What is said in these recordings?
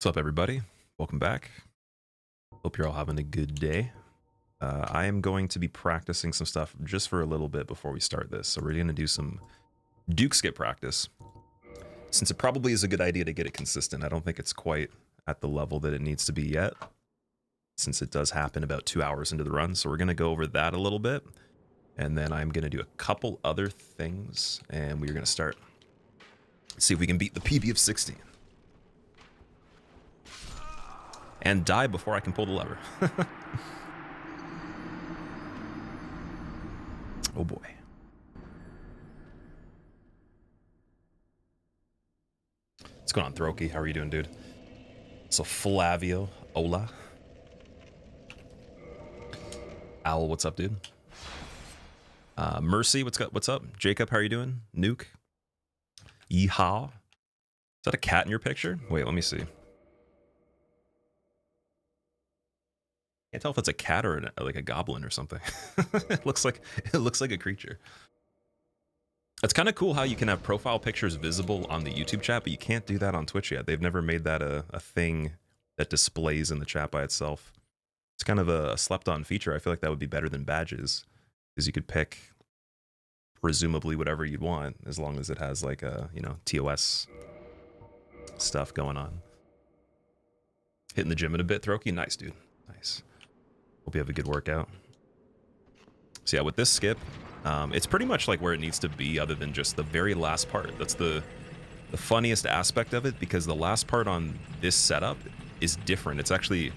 What's up, everybody? Welcome back. Hope you're all having a good day. I am going to be practicing some stuff just for a little bit before we start this. So we're going to do some Duke skip practice. Since it probably is a good idea to get it consistent, I don't think it's quite at the level that it needs to be yet, since it does happen about 2 hours into the run. So we're going to go over that a little bit, and then I'm going to do a couple other things, and we're going to start. See if we can beat the PB of 16. And die before I can pull the lever. Oh boy. What's going on, Throky? How are you doing, dude? So Flavio, hola. Owl, what's up, dude? Mercy, what's up? Jacob, how are you doing? Nuke. Yeehaw. Is that a cat in your picture? Wait, let me see. Can't tell if it's a cat or like a goblin or something. it looks like a creature. It's kind of cool how you can have profile pictures visible on the YouTube chat, but you can't do that on Twitch yet. They've never made that a thing that displays in the chat by itself. It's kind of a slept-on feature. I feel like that would be better than badges, because you could pick presumably whatever you'd want as long as it has like a, you know, TOS stuff going on. Hitting the gym in a bit, Throky? Nice, dude. Nice. Hope you have a good workout. So yeah, with this skip, it's pretty much like where it needs to be, other than just the very last part. That's the funniest aspect of it, because the last part on this setup is different. It's actually,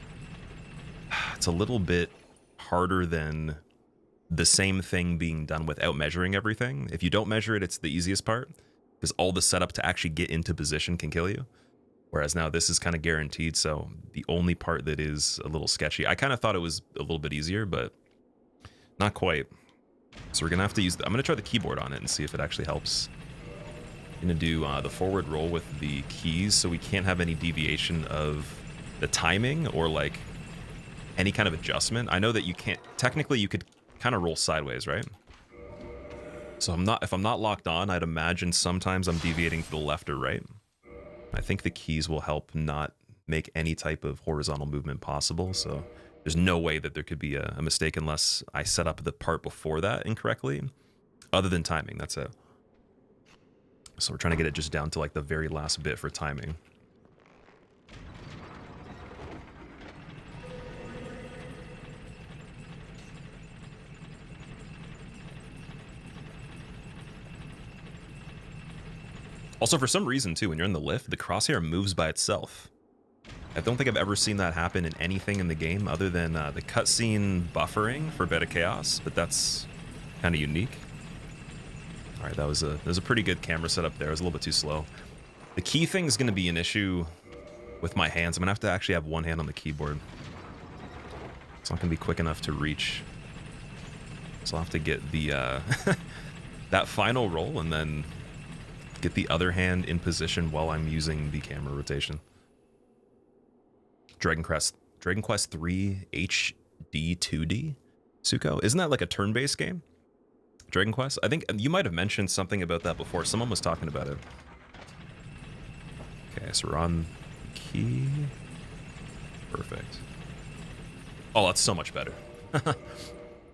it's a little bit harder than the same thing being done without measuring everything. If you don't measure it, it's the easiest part, because all the setup to actually get into position can kill you. Whereas now this is kind of guaranteed, so the only part that is a little sketchy. I kind of thought it was a little bit easier, but not quite. So we're gonna have to use, I'm gonna try the keyboard on it and see if it actually helps. I'm gonna do the forward roll with the keys, so we can't have any deviation of the timing or like any kind of adjustment. I know that you can't, technically you could kind of roll sideways, right? So if I'm not locked on, I'd imagine sometimes I'm deviating to the left or right. I think the keys will help not make any type of horizontal movement possible, so there's no way that there could be a mistake unless I set up the part before that incorrectly, other than timing. That's it. So we're trying to get it just down to like the very last bit for timing. Also, for some reason, too, when you're in the lift, the crosshair moves by itself. I don't think I've ever seen that happen in anything in the game other than the cutscene buffering for Beta Chaos, but that's kind of unique. All right, that was a pretty good camera setup there. It was a little bit too slow. The key thing is going to be an issue with my hands. I'm going to have to actually have one hand on the keyboard. It's not going to be quick enough to reach. So I'll have to get the that final roll and then get the other hand in position while I'm using the camera rotation. Dragon Quest 3 HD 2D? Suko? Isn't that like a turn-based game? Dragon Quest? I think you might have mentioned something about that before. Someone was talking about it. Okay, so we're on key. Perfect. Oh, that's so much better.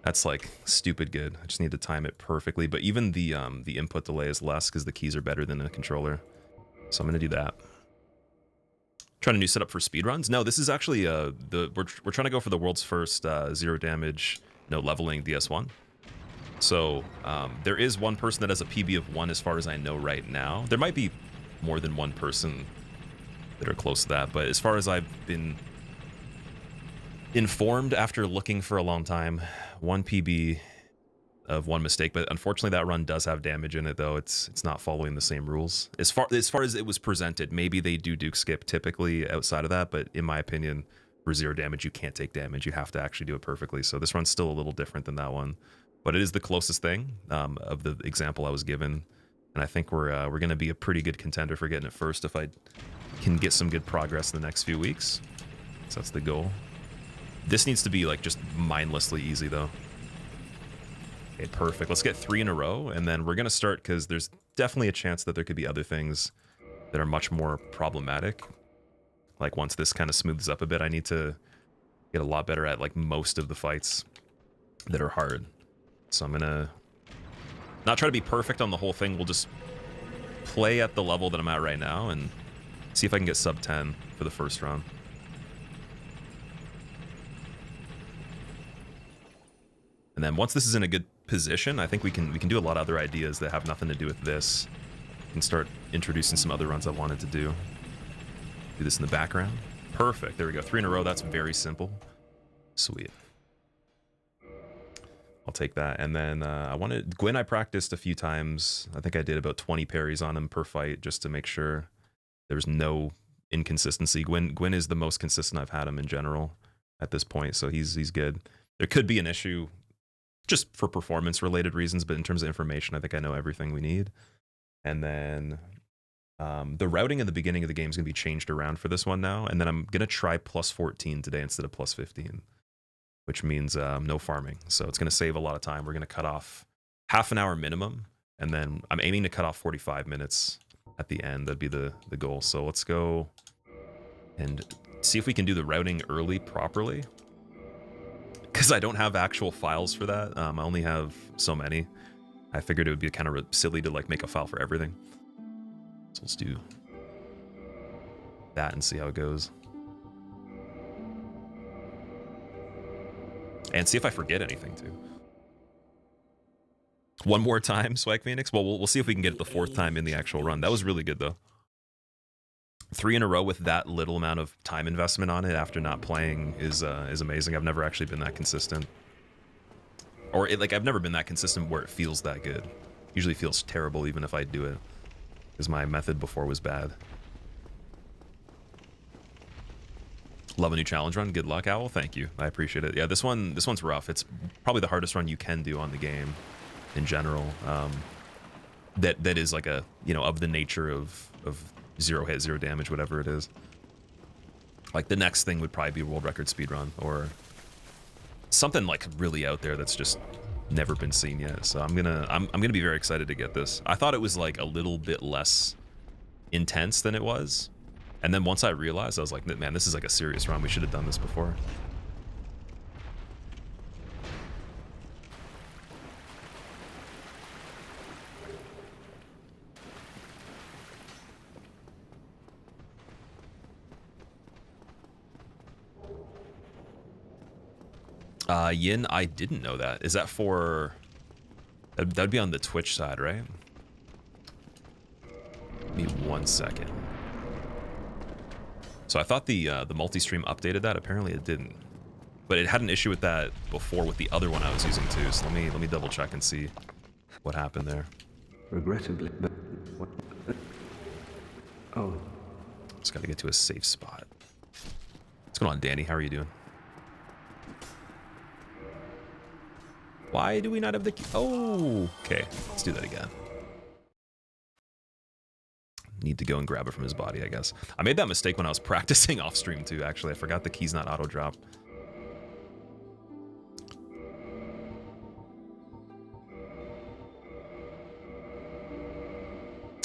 That's like stupid good. I just need to time it perfectly. But even the input delay is less because the keys are better than the controller. So I'm gonna do that. Trying a new setup for speedruns? No, this is actually we're trying to go for the world's first zero damage, no leveling DS1. So there is one person that has a PB of 1 as far as I know right now. There might be more than one person that are close to that, but as far as I've been informed after looking for a long time, 1 PB of 1 mistake. But unfortunately that run does have damage in it, though. It's not following the same rules as far as it was presented. Maybe they do Duke skip typically outside of that, but in my opinion, for 0 damage you can't take damage. You have to actually do it perfectly. So this run's still a little different than that one, but it is the closest thing of the example I was given, and I think we're gonna be a pretty good contender for getting it first if I can get some good progress in the next few weeks. So that's the goal. This needs to be like just mindlessly easy, though. Okay, perfect. Let's get 3 in a row, and then we're gonna start, because there's definitely a chance that there could be other things that are much more problematic. Like once this kind of smooths up a bit, I need to get a lot better at like most of the fights that are hard. So I'm gonna not try to be perfect on the whole thing. We'll just play at the level that I'm at right now and see if I can get sub 10 for the first round. And then once this is in a good position, I think we can do a lot of other ideas that have nothing to do with this. We can start introducing some other runs I wanted to do. Do this in the background. Perfect. There we go. 3 in a row. That's very simple. Sweet. I'll take that. And then I wanted Gwyn. I practiced a few times. I think I did about 20 parries on him per fight just to make sure there was no inconsistency. Gwyn is the most consistent I've had him in general at this point, so he's good. There could be an issue just for performance related reasons, but in terms of information, I think I know everything we need. And then the routing in the beginning of the game is going to be changed around for this one now. And then I'm going to try plus 14 today instead of plus 15, which means no farming. So it's going to save a lot of time. We're going to cut off half an hour minimum. And then I'm aiming to cut off 45 minutes at the end. That'd be the goal. So let's go and see if we can do the routing early properly. Because I don't have actual files for that. I only have so many. I figured it would be kind of silly to like make a file for everything. So let's do that and see how it goes. And see if I forget anything too. One more time, Swag Phoenix. Well, we'll see if we can get it the 4th time in the actual run. That was really good though. 3 in a row with that little amount of time investment on it after not playing is amazing. I've never actually been that consistent. Or I've never been that consistent where it feels that good. Usually feels terrible even if I do it. Because my method before was bad. Love a new challenge run. Good luck, Owl. Thank you. I appreciate it. Yeah, this one's rough. It's probably the hardest run you can do on the game in general. That is like a, you know, of the nature of 0 hit, 0 damage, whatever it is. Like the next thing would probably be world record speedrun or something like really out there that's just never been seen yet. So I'm gonna be very excited to get this. I thought it was like a little bit less intense than it was. And then once I realized, I was like, man, this is like a serious run. We should have done this before. Yin, I didn't know that. Is that for... That'd be on the Twitch side, right? Give me 1 second. So I thought the multi-stream updated that. Apparently it didn't. But it had an issue with that before with the other one I was using too. So let me double check and see what happened there. Regrettably, but oh, Just gotta get to a safe spot. What's going on, Danny? How are you doing? Why do we not have the key? Oh, okay. Let's do that again. Need to go and grab it from his body, I guess. I made that mistake when I was practicing off stream too, actually. I forgot the key's not auto drop.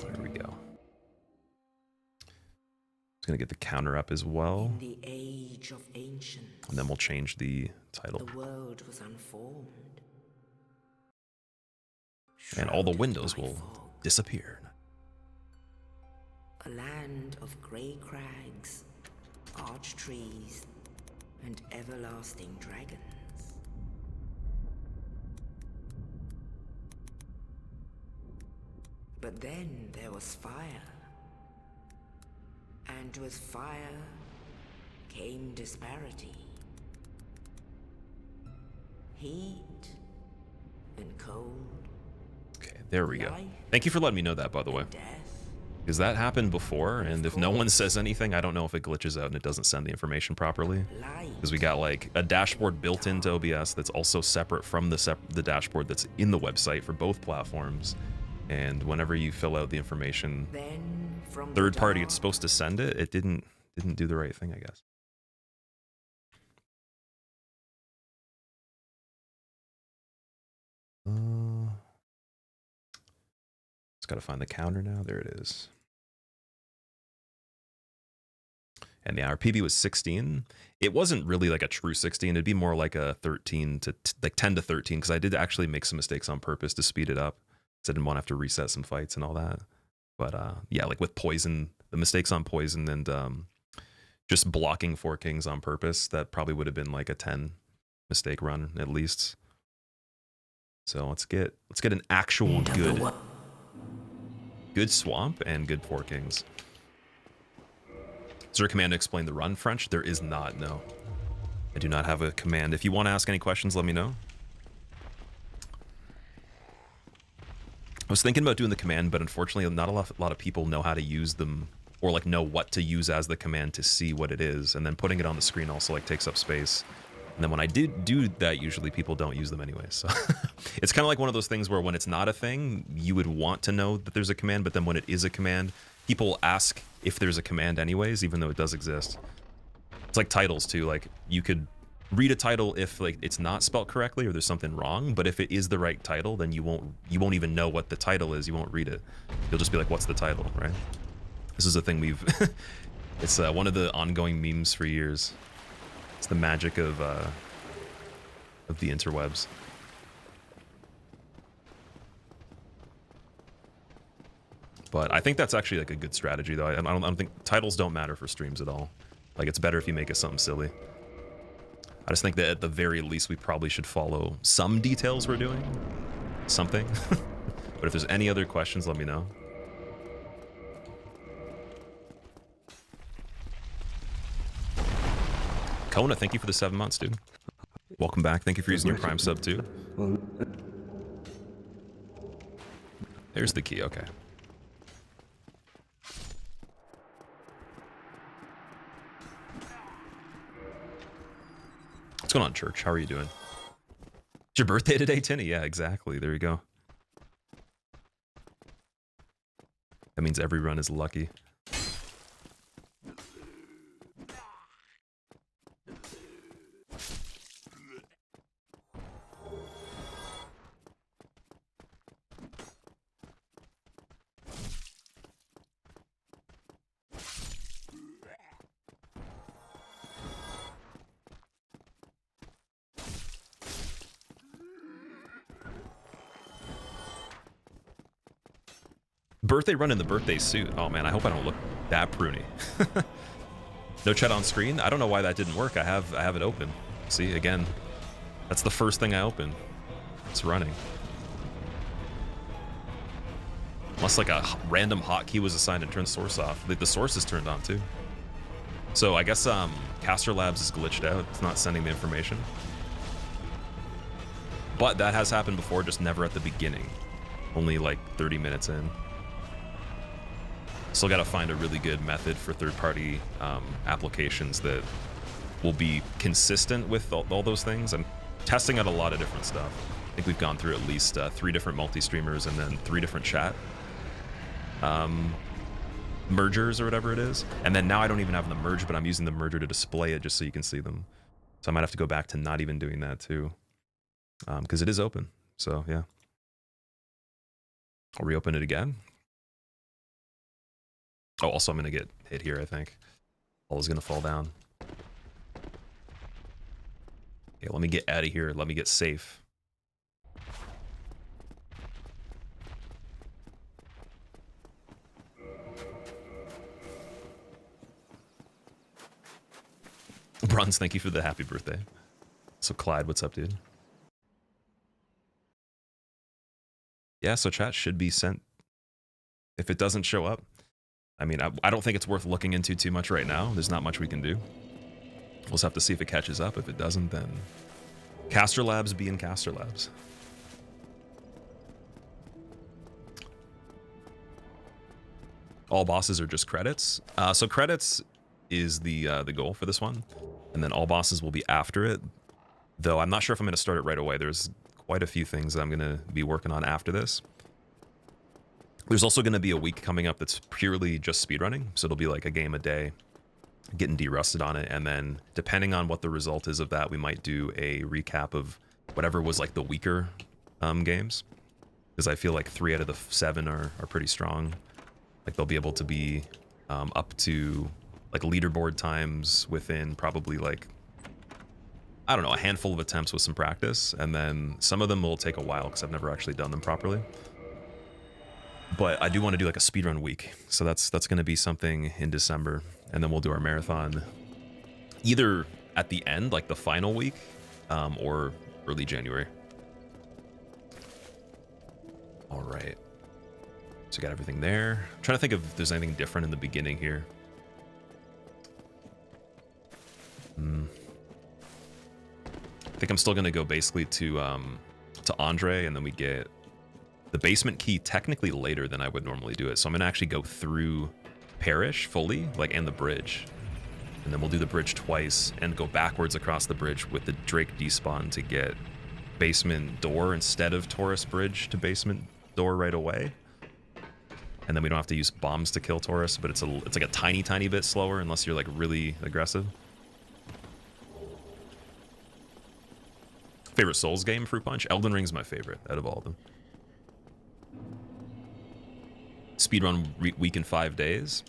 There we go. Just gonna get the counter up as well. In the age of ancients, And then we'll change the title. the world was unformed. And all the Shrouded windows by will fog. disappear. A land of grey crags, arch trees, and everlasting dragons. But then there was fire. And with fire came disparity. Heat and cold. Okay, there we go. Life Thank you for letting me know that, by the way. and death. Because that happened before, and if no one says anything, I don't know if it glitches out and it doesn't send the information properly. Light. Because we got like a dashboard built into OBS that's also separate from the dashboard that's in the website for both platforms. And whenever you fill out the information, Then from the third party dark it's supposed to send it, it didn't do the right thing, I guess. Just gotta find the counter now. There it is. And yeah, our PB was 16. It wasn't really like a true 16. It'd be more like a 13 to like 10 to 13, because I did actually make some mistakes on purpose to speed it up. So I didn't want to have to reset some fights and all that. But yeah, like with poison, the mistakes on poison and just blocking 4 kings on purpose, that probably would have been like a 10 mistake run at least. So let's get an actual good swamp and good 4 kings. Is there a command to explain the run, French? There is not, no. I do not have a command. If you want to ask any questions, let me know. I was thinking about doing the command, but unfortunately not a lot of people know how to use them, or like know what to use as the command to see what it is, and then putting it on the screen also like takes up space. And then when I do that, usually people don't use them anyway. So it's kind of like one of those things where when it's not a thing, you would want to know that there's a command, but then when it is a command, people ask if there's a command anyways, even though it does exist. It's like titles too. Like you could read a title if like it's not spelled correctly or there's something wrong, but if it is the right title, then you won't even know what the title is. You won't read it. You'll just be like, what's the title, right? This is a thing we've it's one of the ongoing memes for years. It's the magic of the interwebs. But I think that's actually like a good strategy, though. I don't think titles don't matter for streams at all. Like it's better if you make it something silly. I just think that at the very least we probably should follow some details we're doing, something. But if there's any other questions, let me know. Kona, thank you for the 7 months, dude. Welcome back. Thank you for using your Prime sub, too. There's the key, okay. What's going on, Church? How are you doing? It's your birthday today, Tinny? Yeah, exactly. There you go. That means every run is lucky. Birthday run in the birthday suit. Oh man, I hope I don't look that pruny. No chat on screen. I don't know why that didn't work. I have it open. See, again, that's the first thing I open. It's running. Unless like a random hotkey was assigned and turned source off. The source is turned on too. So I guess Caster Labs is glitched out. It's not sending the information. But that has happened before, just never at the beginning. Only like 30 minutes in. Still got to find a really good method for third-party applications that will be consistent with all those things. I'm testing out a lot of different stuff. I think we've gone through at least 3 different multi-streamers and then 3 different chat mergers or whatever it is. And then now I don't even have the merge, but I'm using the merger to display it just so you can see them. So I might have to go back to not even doing that too, because it is open. So yeah, I'll reopen it again. Oh, also I'm gonna get hit here, I think. All is gonna fall down. Okay, let me get out of here. Let me get safe. Bronze, thank you for the happy birthday. So Clyde, what's up, dude? Yeah, so chat should be sent. If it doesn't show up, I mean, I don't think it's worth looking into too much right now. There's not much we can do. We'll just have to see if it catches up. If it doesn't, then Caster Labs be in Caster Labs. All bosses are just credits. So credits is the goal for this one, and then all bosses will be after it. Though I'm not sure if I'm going to start it right away. There's quite a few things that I'm going to be working on after this. There's also going to be a week coming up that's purely just speedrunning, so it'll be like a game a day, getting de-rusted on it, and then depending on what the result is of that, we might do a recap of whatever was like the weaker games, because I feel like 3 out of the 7 are pretty strong. Like they'll be able to be up to like leaderboard times within probably like, I don't know, a handful of attempts with some practice, and then some of them will take a while because I've never actually done them properly. But I do want to do like a speedrun week, so that's going to be something in December, and then we'll do our marathon either at the end, like the final week, or early January. All right, so got everything there. I'm trying to think if there's anything different in the beginning here. I think I'm still gonna go basically to Andre, and then we get the basement key technically later than I would normally do it. So I'm gonna actually go through Parish fully, like, and the bridge, and then we'll do the bridge twice and go backwards across the bridge with the Drake despawn to get basement door instead of Taurus bridge to basement door right away. And then we don't have to use bombs to kill Taurus, but it's like a tiny bit slower unless you're like really aggressive. Favorite Souls game, Fruit Punch? Elden Ring's my favorite out of all of them. Speedrun week in 5 days.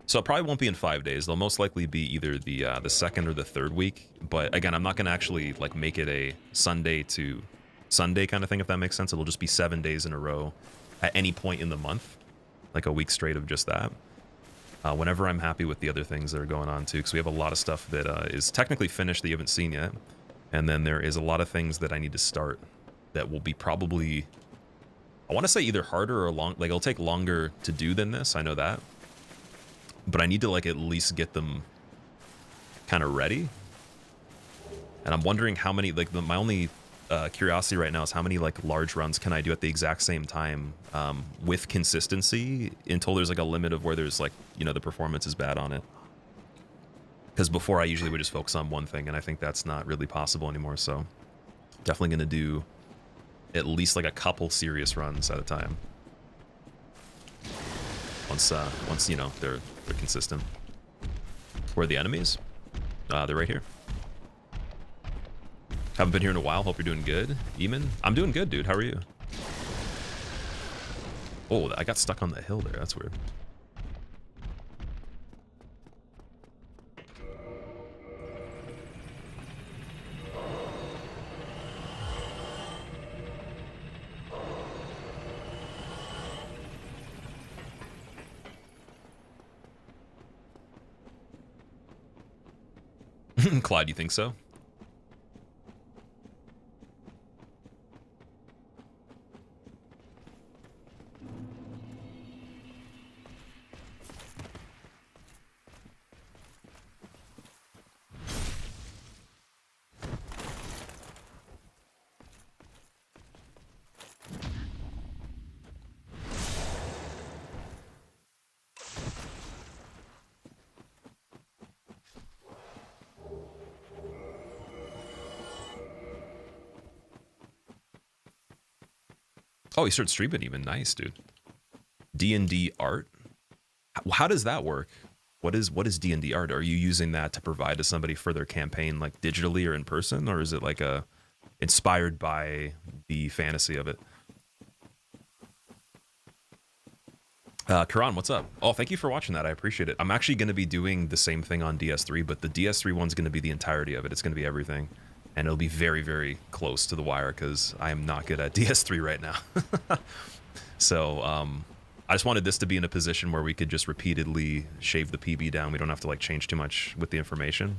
So it probably won't be in 5 days. They'll most likely be either the second or the third week. But again, I'm not going to actually like make it a Sunday to Sunday kind of thing, if that makes sense. It'll just be 7 days in a row at any point in the month, like a week straight of just that. Whenever I'm happy with the other things that are going on too, because we have a lot of stuff that is technically finished that you haven't seen yet. And then there is a lot of things that I need to start that will be probably, I want to say either harder or like it'll take longer to do than this. I know that, but I need to like at least get them kind of ready. And I'm wondering how many, like my only curiosity right now is how many like large runs can I do at the exact same time with consistency until there's like a limit of where there's like, you know, the performance is bad on it. Because before I usually would just focus on one thing, and I think that's not really possible anymore. So definitely going to do at least like a couple serious runs at a time. Once you know they're consistent. Where are the enemies? They're right here. Haven't been here in a while. Hope you're doing good, Eamon. I'm doing good, dude. How are you? Oh, I got stuck on the hill there. That's weird. Clyde, you think so? Oh, you started streaming even. Nice, dude. D&D art? How does that work? What is D&D art? Are you using that to provide to somebody for their campaign, like digitally or in person? Or is it like inspired by the fantasy of it? Karan, what's up? Oh, thank you for watching that. I appreciate it. I'm actually going to be doing the same thing on DS3, but the DS3 one's going to be the entirety of it. It's going to be everything. And it'll be very, very close to the wire because I am not good at DS3 right now. So I just wanted this to be in a position where we could just repeatedly shave the PB down. We don't have to like change too much with the information.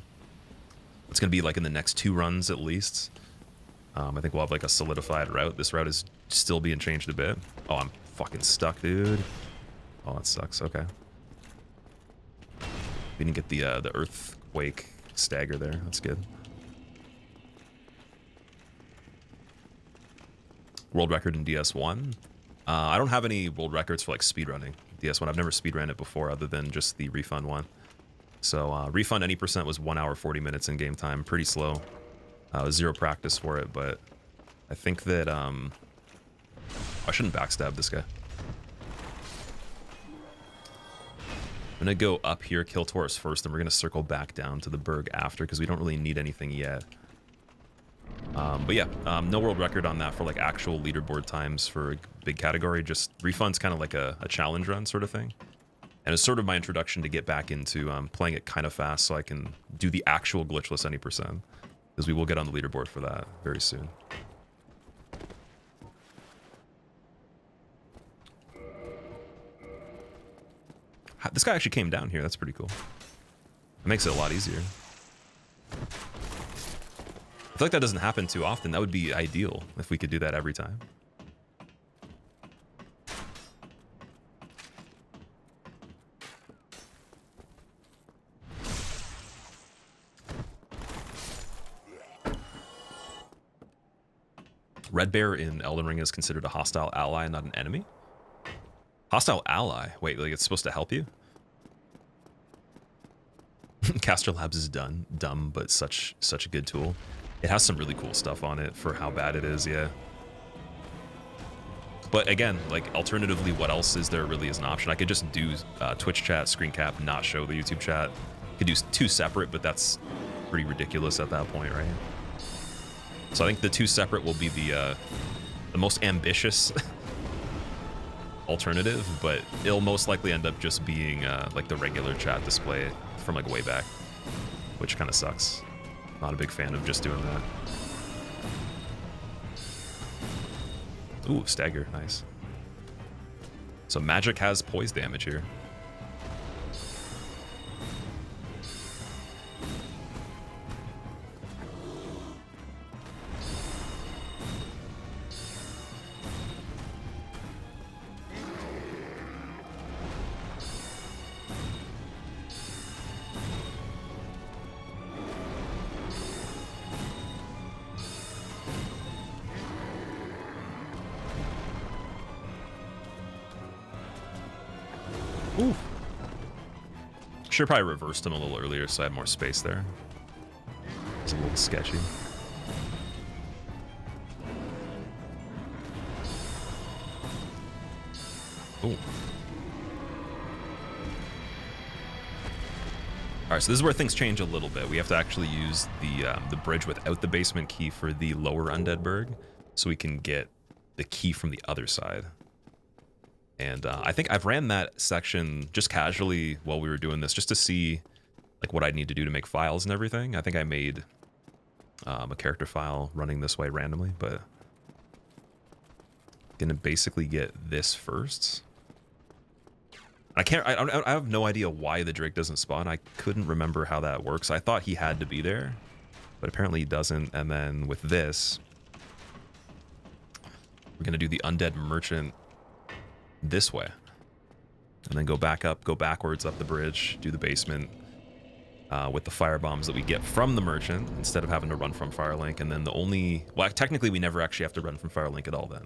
It's going to be like in the next 2 runs at least. I think we'll have like a solidified route. This route is still being changed a bit. Oh, I'm fucking stuck, dude. Oh, that sucks. Okay. We didn't get the earthquake stagger there. That's good. World record in DS1. I don't have any world records for like speedrunning DS1. I've never speedrun it before other than just the refund one. So refund any percent was 1 hour 40 minutes in game time. Pretty slow. 0 practice for it, but I think that I shouldn't backstab this guy. I'm gonna go up here, kill Taurus first, and we're gonna circle back down to the Berg after because we don't really need anything yet. But yeah, no world record on that for like actual leaderboard times for a big category. Just refund's kind of like a challenge run sort of thing. And it's sort of my introduction to get back into playing it kind of fast so I can do the actual glitchless any percent. Because we will get on the leaderboard for that very soon. This guy actually came down here. That's pretty cool. It makes it a lot easier. I feel like that doesn't happen too often. That would be ideal if we could do that every time. Red Bear in Elden Ring is considered a hostile ally, not an enemy. Hostile ally? Wait, like it's supposed to help you? Caster Labs is dumb, but such a good tool. It has some really cool stuff on it for how bad it is, yeah. But again, like alternatively, what else is there really as an option? I could just do Twitch chat, screen cap, not show the YouTube chat. Could do two separate, but that's pretty ridiculous at that point, right? So I think the two separate will be the most ambitious alternative, but it'll most likely end up just being like the regular chat display from like way back, which kind of sucks. Not a big fan of just doing that. Ooh, stagger, nice. So magic has poise damage here. Ooh. Should probably reversed him a little earlier so I had more space there. It's a little sketchy. Ooh. Alright, so this is where things change a little bit. We have to actually use the bridge without the basement key for the lower Undead Burg, so we can get the key from the other side. And I think I've ran that section just casually while we were doing this, just to see like what I'd need to do to make files and everything. I think I made a character file running this way randomly, but gonna basically get this first. I have no idea why the Drake doesn't spawn. I couldn't remember how that works. I thought he had to be there, but apparently he doesn't. And then with this, we're gonna do the Undead Merchant this way, and then go back up, go backwards up the bridge, do the basement with the fire bombs that we get from the merchant instead of having to run from Firelink. And then the only, well, technically we never actually have to run from Firelink at all then.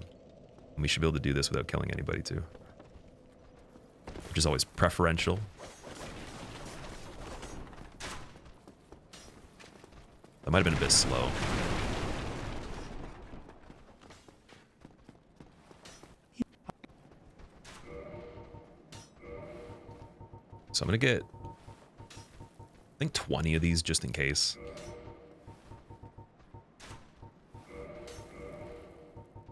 And we should be able to do this without killing anybody too, which is always preferential. That might have been a bit slow. So I'm gonna get, I think 20 of these just in case.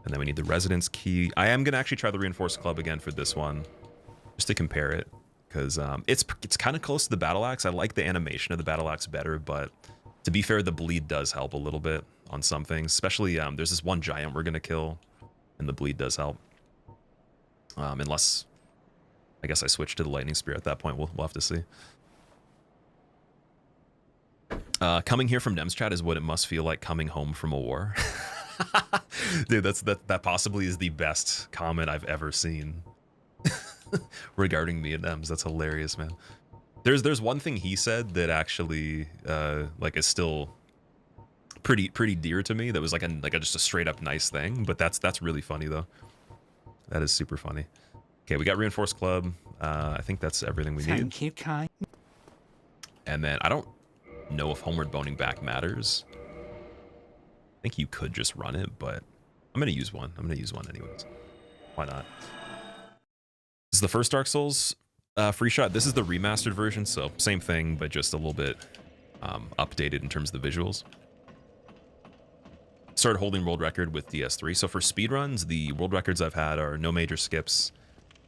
And then we need the residence key. I am gonna actually try the reinforced club again for this one, just to compare it, because it's kind of close to the battle axe. I like the animation of the battle axe better, but to be fair, the bleed does help a little bit on some things. Especially there's this one giant we're gonna kill, and the bleed does help. Unless, I guess I switch to the lightning spear at that point. We'll have to see. Coming here from Nems chat is what it must feel like coming home from a war. Dude, that possibly is the best comment I've ever seen regarding me and Nems. That's hilarious, man. There's one thing he said that actually like is still pretty dear to me. That was like just a straight up nice thing. But that's really funny though. That is super funny. Okay, we got reinforced club. I think that's everything we need. Thank you, kind. And then I don't know if homeward boning back matters. I think you could just run it, but I'm gonna use one. I'm gonna use one anyways. Why not? This is the first Dark Souls free shot. This is the remastered version, so same thing, but just a little bit updated in terms of the visuals. Started holding world record with DS3. So for speedruns, the world records I've had are no major skips,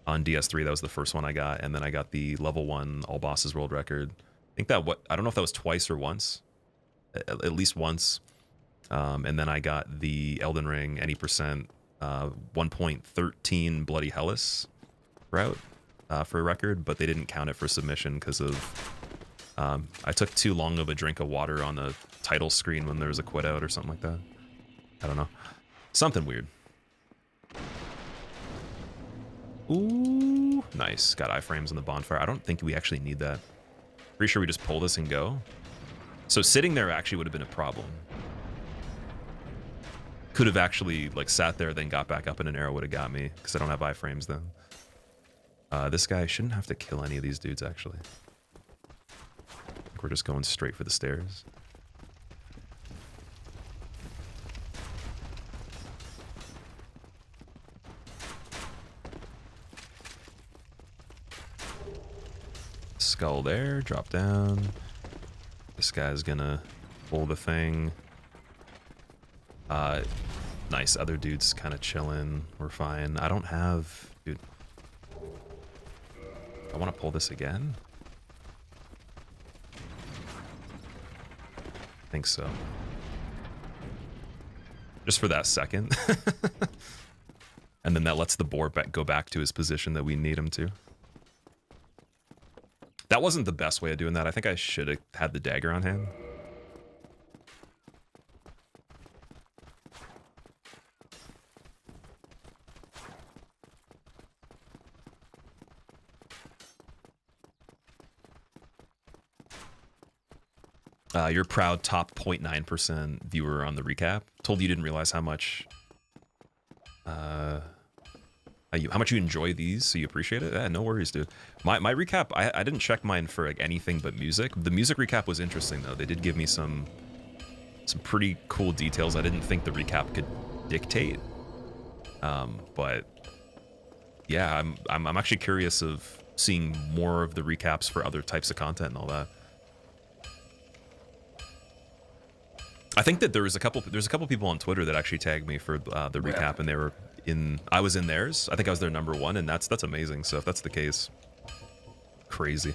on DS3. That was the first one I got, and then I got the level 1 all bosses world record. I think that I don't know if that was twice or once, at least once. And then I got the Elden Ring any percent 1.13 Bloody Hellas route for a record, but they didn't count it for submission because of I took too long of a drink of water on the title screen when there was a quit out or something like that. I don't know. Something weird. Ooh, nice. Got iframes on the bonfire. I don't think we actually need that. Pretty sure we just pull this and go. So sitting there actually would have been a problem. Could have actually like sat there, then got back up and an arrow would have got me because I don't have iframes then. This guy shouldn't have to kill any of these dudes actually. I think we're just going straight for the stairs. Skull there, drop down. This guy's gonna pull the thing. Nice, other dude's kind of chilling. We're fine. I don't have... Dude. I want to pull this again? I think so. Just for that second. And then that lets the boar go back to his position that we need him to. That wasn't the best way of doing that. I think I should have had the dagger on hand. Your proud top 0.9% viewer on the recap told you didn't realize how much how much you enjoy these, so you appreciate it. Yeah, no worries, dude. My recap, I didn't check mine for like anything but music. The music recap was interesting though. They did give me some pretty cool details I didn't think the recap could dictate. But yeah, I'm actually curious of seeing more of the recaps for other types of content and all that. I think that there's a couple people on Twitter that actually tagged me for the recap, and they were I was in theirs. I think I was their #1, and that's amazing. So if that's the case, crazy.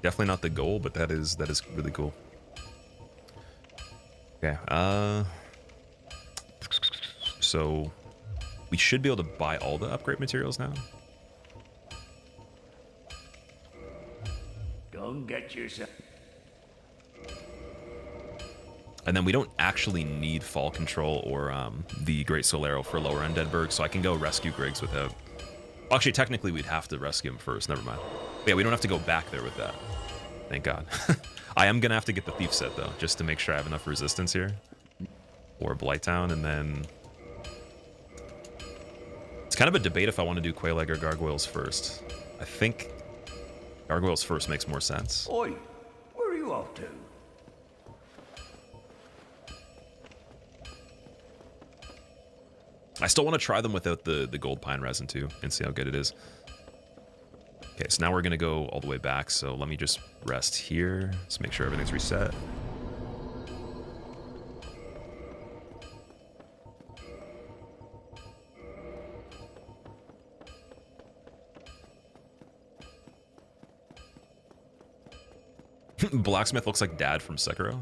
Definitely not the goal, but that is really cool. Okay. So we should be able to buy all the upgrade materials now. Go and get yourself. And then we don't actually need fall control or the Great Solero for lower end Deadberg, so I can go rescue Griggs without... Actually, technically, we'd have to rescue him first. Never mind. But yeah, we don't have to go back there with that. Thank God. I am going to have to get the Thief set, though, just to make sure I have enough resistance here. Or Blighttown, and then... It's kind of a debate if I want to do Quelaag or Gargoyles first. I think Gargoyles first makes more sense. Oi, where are you off to? I still want to try them without the gold pine resin too and see how good it is. Okay, so now we're going to go all the way back. So let me just rest here. Let's make sure everything's reset. Blacksmith looks like Dad from Sekiro.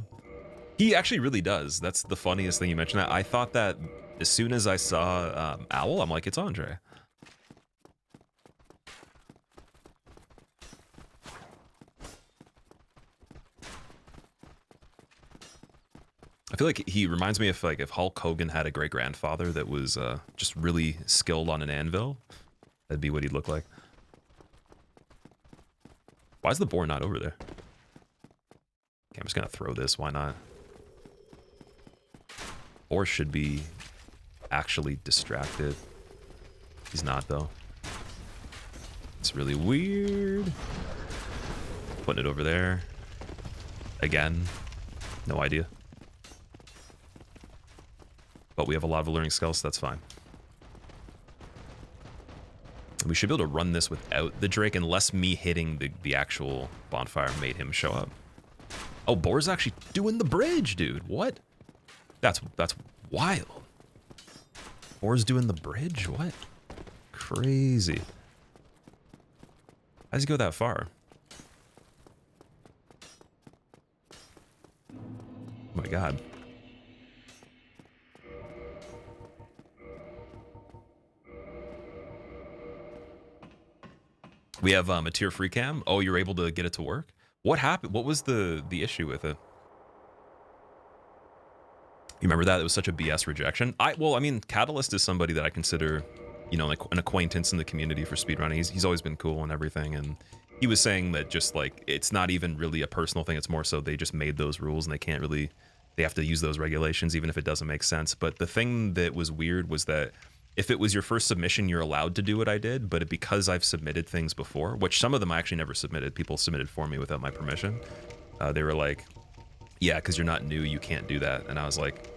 He actually really does. That's the funniest thing you mentioned that. I thought that as soon as I saw Owl, I'm like, it's Andre. I feel like he reminds me of like if Hulk Hogan had a great grandfather that was just really skilled on an anvil. That'd be what he'd look like. Why is the boar not over there? Okay, I'm just gonna throw this. Why not? Boar should be actually distracted. He's not though. It's really weird. Putting it over there. Again, no idea. But we have a lot of alluring skulls, so that's fine. We should be able to run this without the Drake, unless me hitting the actual bonfire made him show up. Oh, Boar's actually doing the bridge, dude. What? That's wild. Boar's doing the bridge? What? crazy. How does he go that far? Oh my god. We have a tier free cam. Oh, you're able to get it to work? What happened? What was the issue with it? You remember that? It was such a BS rejection. Well, I mean, Catalyst is somebody that I consider, you know, like an acquaintance in the community for speedrunning. He's always been cool and everything, and he was saying that just like it's not even really a personal thing. It's more so they just made those rules and they can't really, they have to use those regulations even if it doesn't make sense. But the thing that was weird was that if it was your first submission, you're allowed to do what I did, but because I've submitted things before, which some of them I actually never submitted, people submitted for me without my permission. They were like, yeah, because you're not new, you can't do that. And I was like,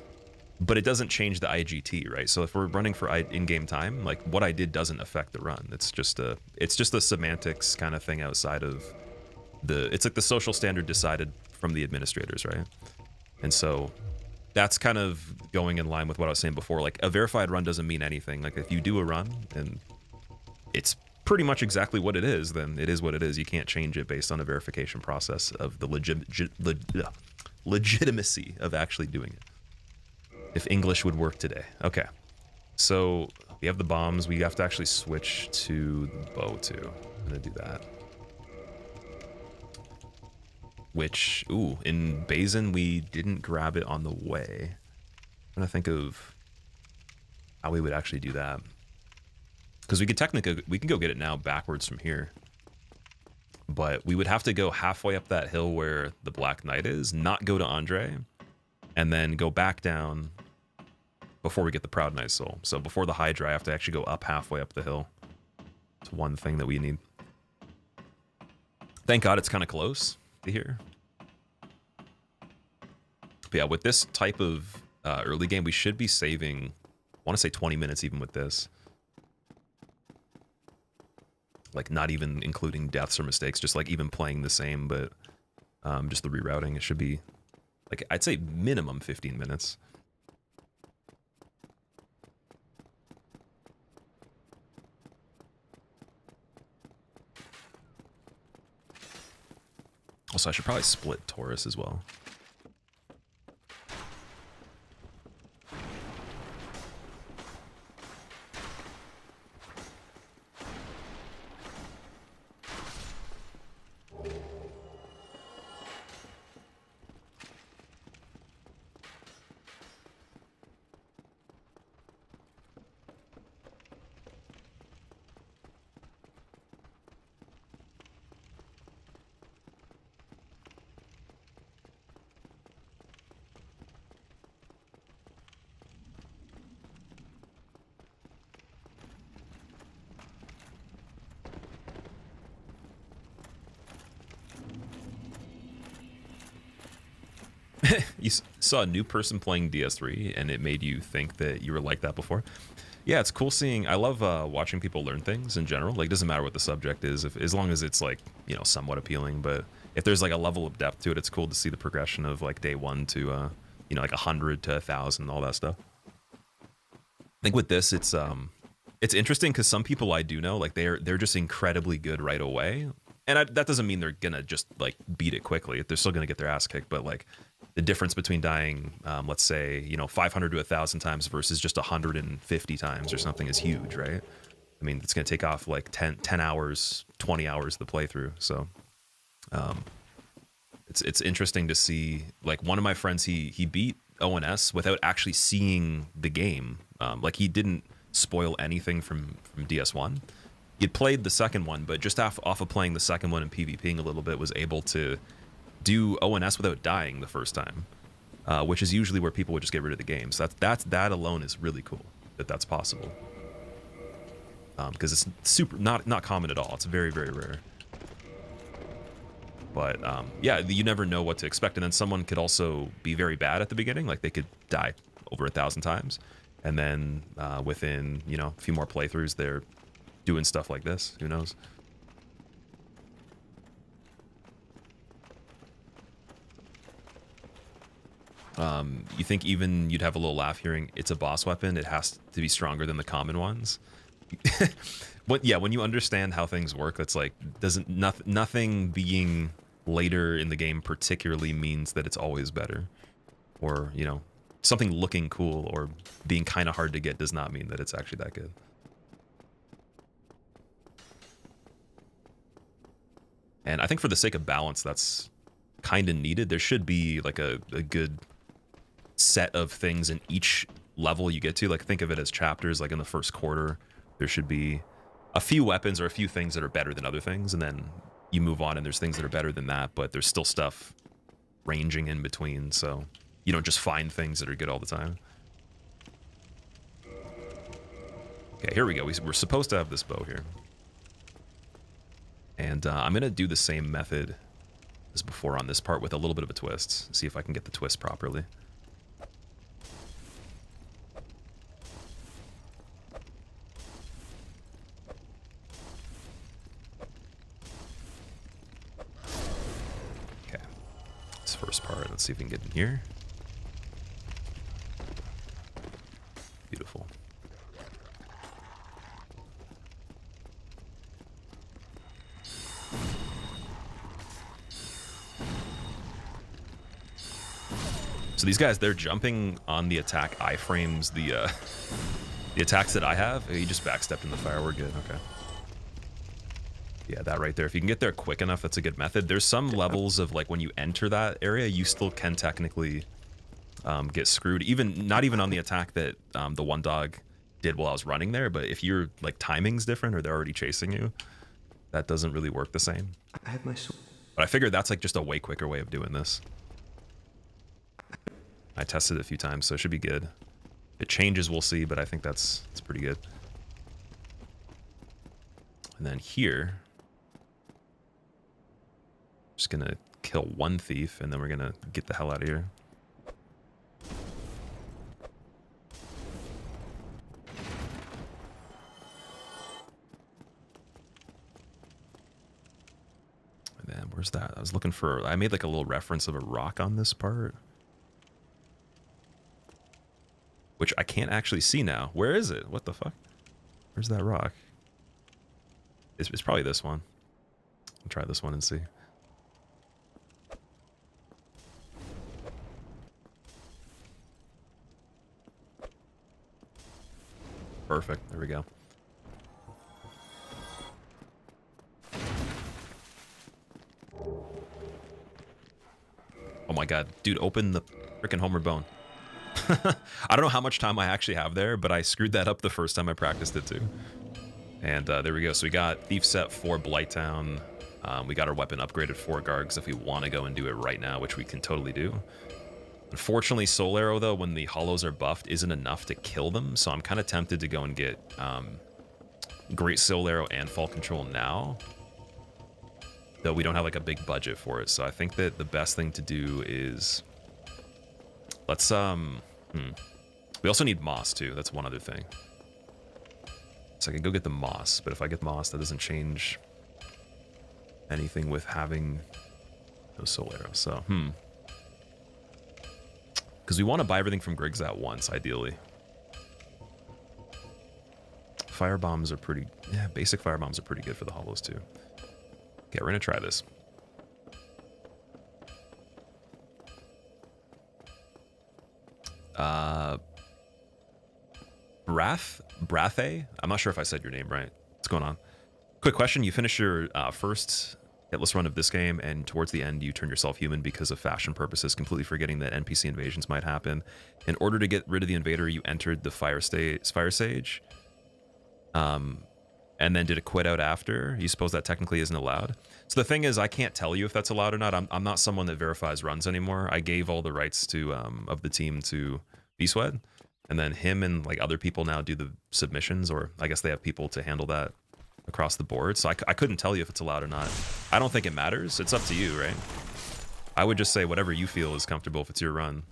but it doesn't change the IGT, right? So if we're running for in-game time, like what I did doesn't affect the run. It's just a semantics kind of thing outside of it's like the social standard decided from the administrators, right? And so that's kind of going in line with what I was saying before. Like a verified run doesn't mean anything. Like if you do a run and it's pretty much exactly what it is, then it is what it is. You can't change it based on a verification process of the legitimacy of actually doing it. If English would work today. Okay. So we have the bombs. We have to actually switch to the bow too. I'm gonna do that. Which, ooh, in Bazin, we didn't grab it on the way. I'm trying to think of how we would actually do that. Because we could technically, we can go get it now backwards from here. But we would have to go halfway up that hill where the Black Knight is, not go to Andre, and then go back down before we get the Proud Knight's Soul. So before the Hydra, I have to actually go up halfway up the hill. It's one thing that we need. Thank God it's kind of close to here. But yeah, with this type of early game, we should be saving, I want to say 20 minutes even with this. Like not even including deaths or mistakes, just like even playing the same, but just the rerouting. It should be like, I'd say minimum 15 minutes. Also, I should probably split Taurus as well. You saw a new person playing DS3 and it made you think that you were like that before. Yeah, it's cool seeing. I love watching people learn things in general. Like, it doesn't matter what the subject is, as long as it's like, you know, somewhat appealing. But if there's like a level of depth to it, it's cool to see the progression of like day one to you know, like 100 to 1,000, all that stuff. I think with this, it's interesting because some people I do know, like they're just incredibly good right away, and that doesn't mean they're gonna just like beat it quickly. They're still gonna get their ass kicked, but like the difference between dying, let's say, you know, 500 to 1,000 times versus just 150 times or something is huge, right? I mean, it's gonna take off like 10 hours, 20 hours of the playthrough. So it's interesting to see. Like one of my friends, he beat ONS without actually seeing the game. Like he didn't spoil anything from DS1. He'd played the second one, but just off of playing the second one and PvPing a little bit, was able to do ONS without dying the first time, which is usually where people would just get rid of the game. So that alone is really cool that that's possible, because it's super not common at all. It's very, very rare. But yeah, you never know what to expect, and then someone could also be very bad at the beginning, like they could die over 1,000 times, and then within, you know, a few more playthroughs, they're doing stuff like this. Who knows? You think even you'd have a little laugh hearing it's a boss weapon, it has to be stronger than the common ones? when you understand how things work, it's like nothing being later in the game particularly means that it's always better, or you know, something looking cool or being kind of hard to get does not mean that it's actually that good. And I think for the sake of balance, that's kind of needed. There should be like a good set of things in each level you get to. Like think of it as chapters. Like in the first quarter, there should be a few weapons or a few things that are better than other things, and then you move on and there's things that are better than that, but there's still stuff ranging in between, so you don't just find things that are good all the time. Okay, here we go. We're supposed to have this bow here. And I'm going to do the same method as before on this part with a little bit of a twist. See if I can get the twist properly. Okay. This first part, let's see if we can get in here. Beautiful. So these guys, they're jumping on the attack iframes the attacks that I have. He just backstepped in the fire. We're good. Okay. Yeah, that right there. If you can get there quick enough, that's a good method. There's some levels of like when you enter that area, you still can technically get screwed. Not even on the attack that the one dog did while I was running there. But if your like timing's different or they're already chasing you, that doesn't really work the same. I have my sword. But I figured that's like just a way quicker way of doing this. I tested it a few times, so it should be good. If it changes, we'll see, but I think that's pretty good. And then here, just gonna kill one thief, and then we're gonna get the hell out of here. And then where's that? I was looking for. I made like a little reference of a rock on this part, which I can't actually see now. Where is it? What the fuck? Where's that rock? It's probably this one. I'll try this one and see. Perfect. There we go. Oh my god. Dude, open the frickin' homeward bone. I don't know how much time I actually have there, but I screwed that up the first time I practiced it too. And there we go. So we got Thief Set 4 Blighttown. We got our weapon upgraded 4 Gargs if we want to go and do it right now, which we can totally do. Unfortunately, Soul Arrow, though, when the hollows are buffed, isn't enough to kill them. So I'm kind of tempted to go and get Great Soul Arrow and Fall Control now. Though we don't have like a big budget for it. So I think that the best thing to do is... Let's, we also need moss, too. That's one other thing. So I can go get the moss, but if I get moss, that doesn't change anything with having those soul arrows. So, because we want to buy everything from Griggs at once, ideally. Fire bombs are pretty... Yeah, basic fire bombs are pretty good for the hollows, too. Okay, we're going to try this. Brathe? I'm not sure if I said your name right. What's going on? Quick question. You finish your first hitless run of this game, and towards the end, you turn yourself human because of fashion purposes, completely forgetting that NPC invasions might happen. In order to get rid of the invader, you entered the Fire Sage, and then did a quit out after. You suppose that technically isn't allowed? So the thing is, I can't tell you if that's allowed or not. I'm not someone that verifies runs anymore. I gave all the rights to of the team to Beastwed, and then him and like other people now do the submissions, or I guess they have people to handle that across the board. So I couldn't tell you if it's allowed or not. I don't think it matters. It's up to you, right? I would just say whatever you feel is comfortable if it's your run.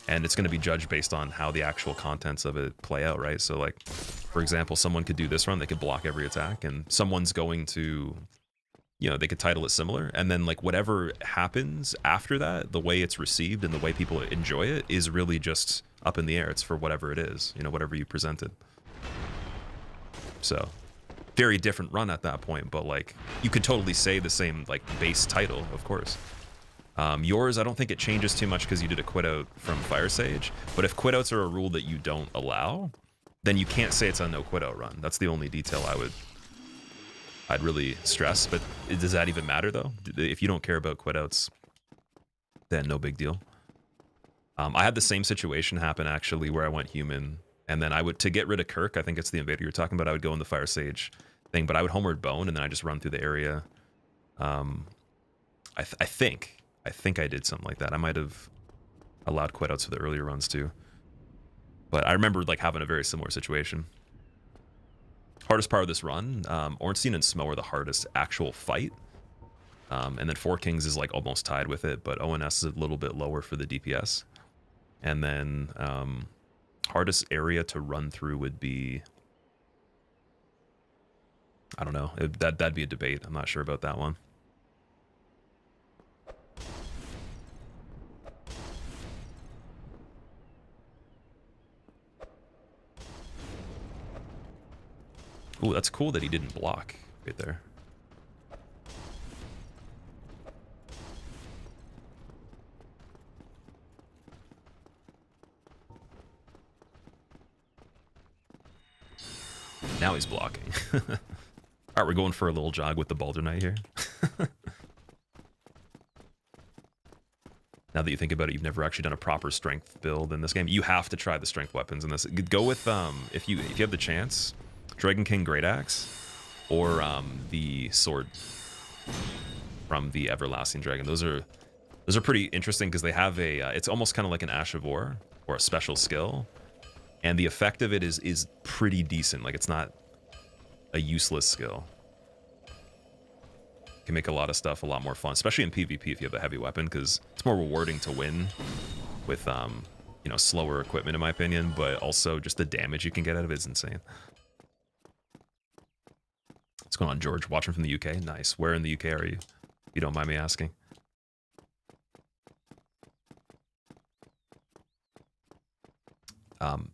And it's going to be judged based on how the actual contents of it play out, right? So like, for example, someone could do this run, they could block every attack, and someone's going to, you know, they could title it similar. And then like whatever happens after that, the way it's received and the way people enjoy it is really just up in the air. It's for whatever it is, you know, whatever you presented. So very different run at that point, but like you could totally say the same like base title, of course. Yours, I don't think it changes too much because you did a quit out from Fire Sage, but if quit outs are a rule that you don't allow, then you can't say it's a no quit out run. That's the only detail I'd really stress. But does that even matter though? If you don't care about quit outs, then no big deal. I had the same situation happen actually where I went human, and then I would, to get rid of Kirk, I think it's the invader you're talking about, I would go in the Fire Sage thing, but I would homeward bone and then I just run through the area. I think I did something like that. I might have allowed quit outs for the earlier runs too. But I remember like having a very similar situation. Hardest part of this run, Ornstein and Smo are the hardest actual fight. And then Four Kings is like almost tied with it, but ONS is a little bit lower for the DPS. And then hardest area to run through would be, I don't know, that'd be a debate. I'm not sure about that one. Ooh, that's cool that he didn't block right there. Now he's blocking. All right, we're going for a little jog with the Baldur Knight here. Now that you think about it, you've never actually done a proper strength build in this game. You have to try the strength weapons in this. Go with if you have the chance, Dragon King Great Axe, or the sword from the Everlasting Dragon. Those are pretty interesting because they have a it's almost kind of like an Ash of War or a special skill, and the effect of it is pretty decent. Like, it's not a useless skill. Can make a lot of stuff a lot more fun, especially in PvP if you have a heavy weapon, because it's more rewarding to win with you know, slower equipment in my opinion, but also just the damage you can get out of it is insane. What's going on, George? Watching from the UK? Nice. Where in the UK are you? If you don't mind me asking.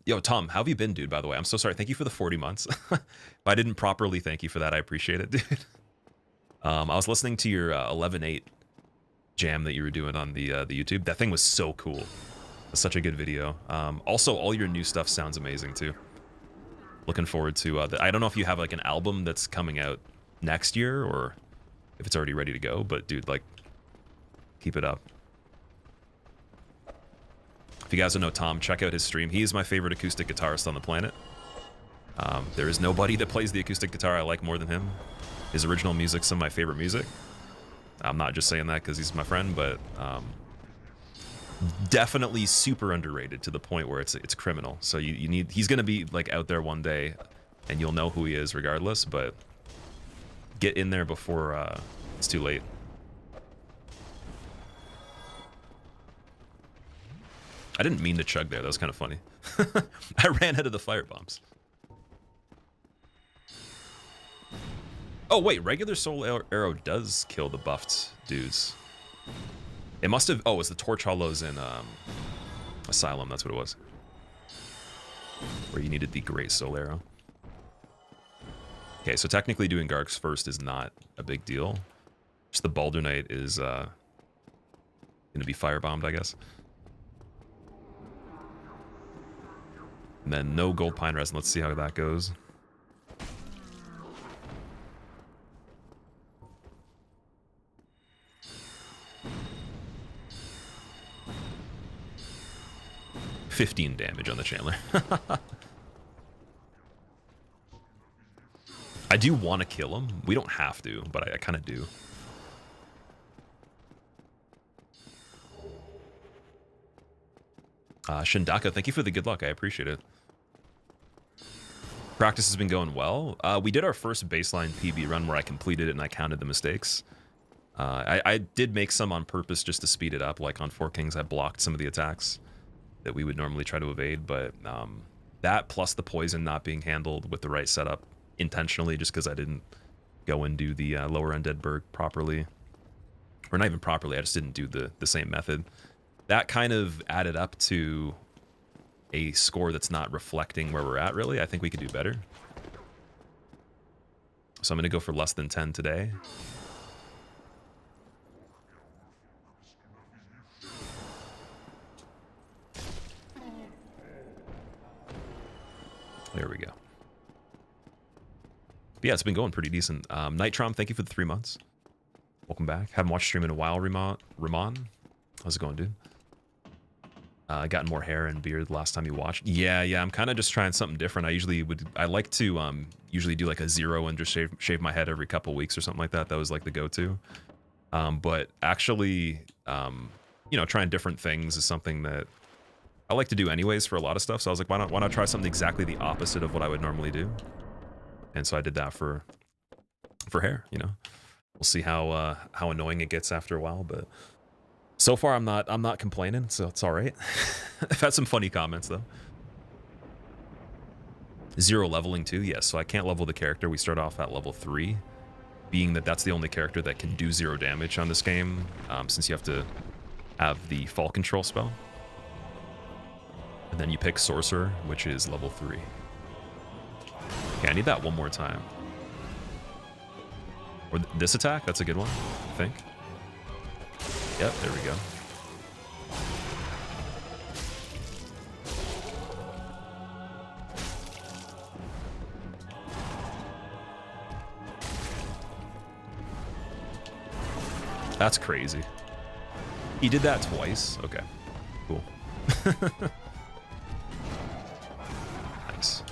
Yo, Tom, how have you been, dude, by the way? I'm so sorry. Thank you for the 40 months. If I didn't properly thank you for that, I appreciate it, dude. I was listening to your 11.8 jam that you were doing on the YouTube. That thing was so cool. It's such a good video. Also, all your new stuff sounds amazing, too. Looking forward to I don't know if you have like an album that's coming out next year or if it's already ready to go, but dude, like, keep it up. If you guys don't know Tom, check out his stream. He is my favorite acoustic guitarist on the planet. There is nobody that plays the acoustic guitar I like more than him. His original music's some of my favorite music. I'm not just saying that because he's my friend, but definitely super underrated to the point where it's criminal. So you need, he's gonna be like out there one day, and you'll know who he is regardless. But get in there before it's too late. I didn't mean to chug there. That was kind of funny. I ran out of the fire bombs. Oh wait, regular soul arrow does kill the buffed dudes. It must have. Oh, it's the torch hollows in Asylum. That's what it was. Where you needed the great soul arrow. Okay, so technically doing Gargs first is not a big deal. Just the Baldur Knight is gonna be firebombed, I guess. And then no gold pine resin. Let's see how that goes. $15 damage on the Chandler. I do want to kill him. We don't have to, but I kind of do. Shindaka, thank you for the good luck. I appreciate it. Practice has been going well. We did our first baseline PB run where I completed it and I counted the mistakes. I did make some on purpose just to speed it up. Like on Four Kings, I blocked some of the attacks that we would normally try to evade, but that plus the poison not being handled with the right setup intentionally, just because I didn't go and do the lower undead berg properly, or not even properly, I just didn't do the same method. That kind of added up to a score that's not reflecting where we're at, really. I think we could do better. So I'm going to go for less than 10 today. There we go. But yeah, it's been going pretty decent. Nitrom, thank you for the 3 months. Welcome back. Haven't watched stream in a while, Ramon. How's it going, dude? Gotten more hair and beard the last time you watched. Yeah, I'm kind of just trying something different. I like to usually do like a 0 and just shave my head every couple weeks or something like that. That was like the go-to. But actually, you know, trying different things is something that I like to do anyways for a lot of stuff. So I was like, why not try something exactly the opposite of what I would normally do? And so I did that for hair, you know. We'll see how annoying it gets after a while, but so far I'm not complaining, so it's all right. I've had some funny comments though. 0 leveling too, yes. So I can't level the character. We start off at level 3, being that that's the only character that can do 0 damage on this game, since you have to have the fall control spell. And then you pick sorcerer, which is level 3. Okay, I need that one more time. Or this attack, that's a good one, I think. Yep, there we go. That's crazy. He did that twice? Okay, cool. Nice.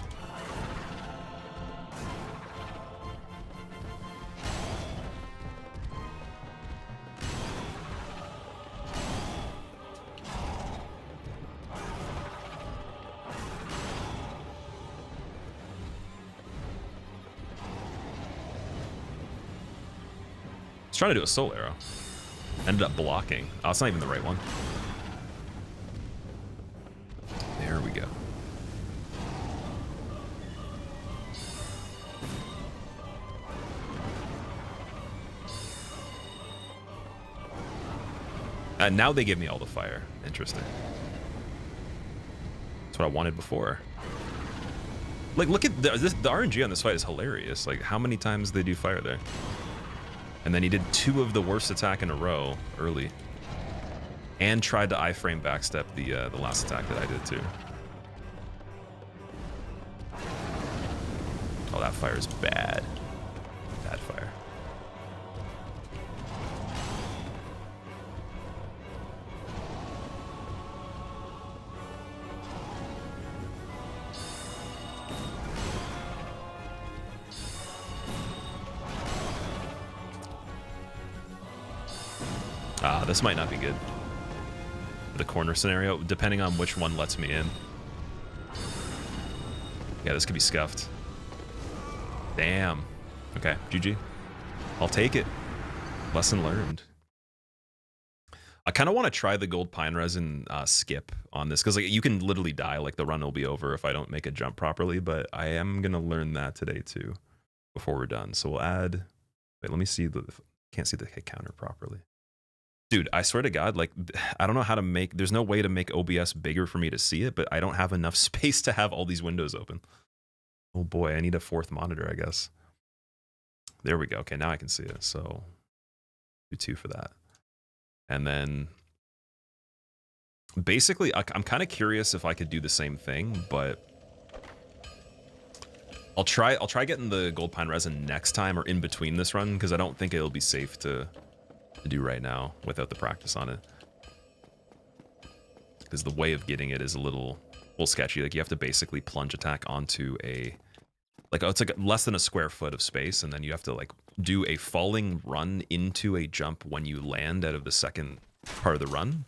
Trying to do a soul arrow. Ended up blocking. Oh, it's not even the right one. There we go. And now they give me all the fire. Interesting. That's what I wanted before. Like, look at the RNG on this fight is hilarious. Like, how many times they do fire there? And then he did 2 of the worst attack in a row early. And tried to iframe backstep the last attack that I did too. Oh, that fire is bad. Bad fire. This might not be good. The corner scenario, depending on which one lets me in. Yeah, this could be scuffed. Damn. Okay, GG. I'll take it. Lesson learned. I kind of want to try the gold pine resin skip on this, because like you can literally die. Like the run will be over if I don't make a jump properly, but I am going to learn that today too before we're done. So we'll add... Wait, let me see the... Can't see the hit counter properly. Dude, I swear to God, like, I don't know how to make... There's no way to make OBS bigger for me to see it, but I don't have enough space to have all these windows open. Oh boy, I need a 4th monitor, I guess. There we go. Okay, now I can see it. So, do 2 for that. And then... Basically, I'm kind of curious if I could do the same thing, but... I'll try getting the gold pine resin next time or in between this run, because I don't think it'll be safe to do right now without the practice on it, because the way of getting it is a little sketchy. Like you have to basically plunge attack onto a it's like less than a square foot of space, and then you have to like do a falling run into a jump when you land out of the second part of the run.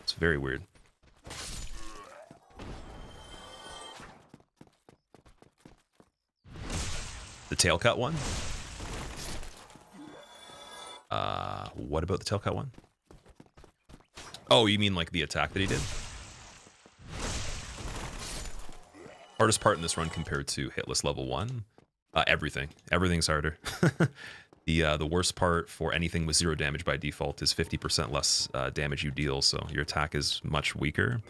It's very weird. The tail cut one? What about the tail cut one? Oh, you mean like the attack that he did? Hardest part in this run compared to hitless level 1? Everything. Everything's harder. The worst part for anything with 0 damage by default is 50% less damage you deal, so your attack is much weaker.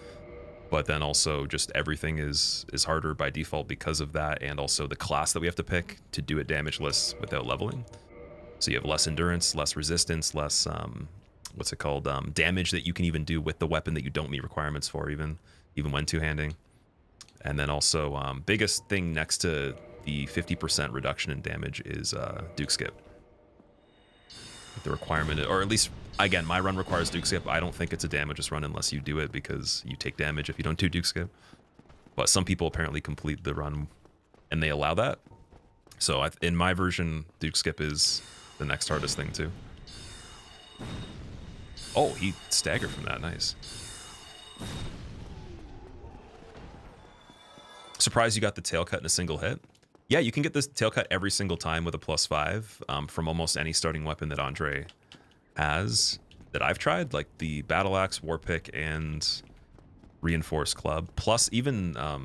but then also just everything is harder by default because of that, and also the class that we have to pick to do it damageless without leveling. So you have less endurance, less resistance, less what's it called, damage that you can even do with the weapon that you don't meet requirements for, even when two-handing. And then also biggest thing next to the 50% reduction in damage is Duke Skip. The requirement, or at least again, my run requires Duke Skip. I don't think it's a damageless run unless you do it, because you take damage if you don't do Duke Skip. But some people apparently complete the run and they allow that. So in my version, Duke Skip is the next hardest thing too. Oh, he staggered from that. Nice. Surprised you got the tail cut in a single hit. Yeah, you can get this tail cut every single time with a +5 from almost any starting weapon that Andre has that I've tried, like the battle axe, war pick, and reinforced club. Plus, even I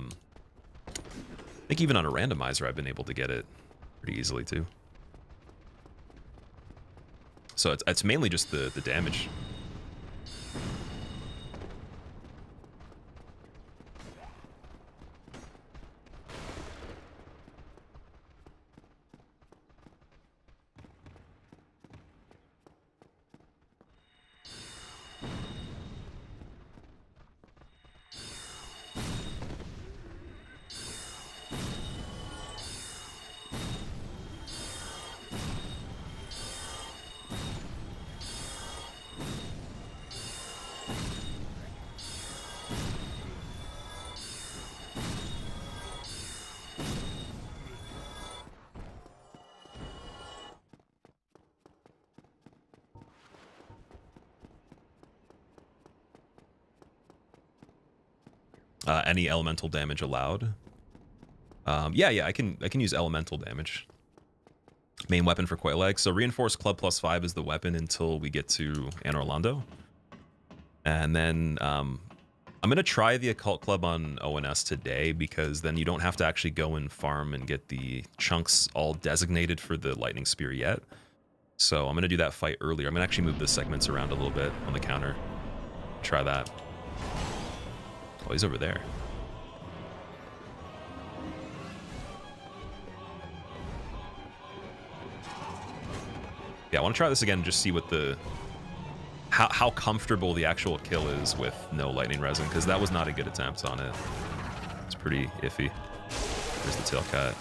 think even on a randomizer, I've been able to get it pretty easily too. So it's mainly just the damage. Any elemental damage allowed? Yeah, I can use elemental damage. Main weapon for Quaelag. So reinforced club +5 is the weapon until we get to Anor Londo. And then I'm gonna try the occult club on ONS today, because then you don't have to actually go and farm and get the chunks all designated for the lightning spear yet. So I'm gonna do that fight earlier. I'm gonna actually move the segments around a little bit on the counter. Try that. Oh, he's over there. Yeah, I want to try this again and just see what the how comfortable the actual kill is with no lightning resin, because that was not a good attempt on it. It's pretty iffy. There's the tail cut.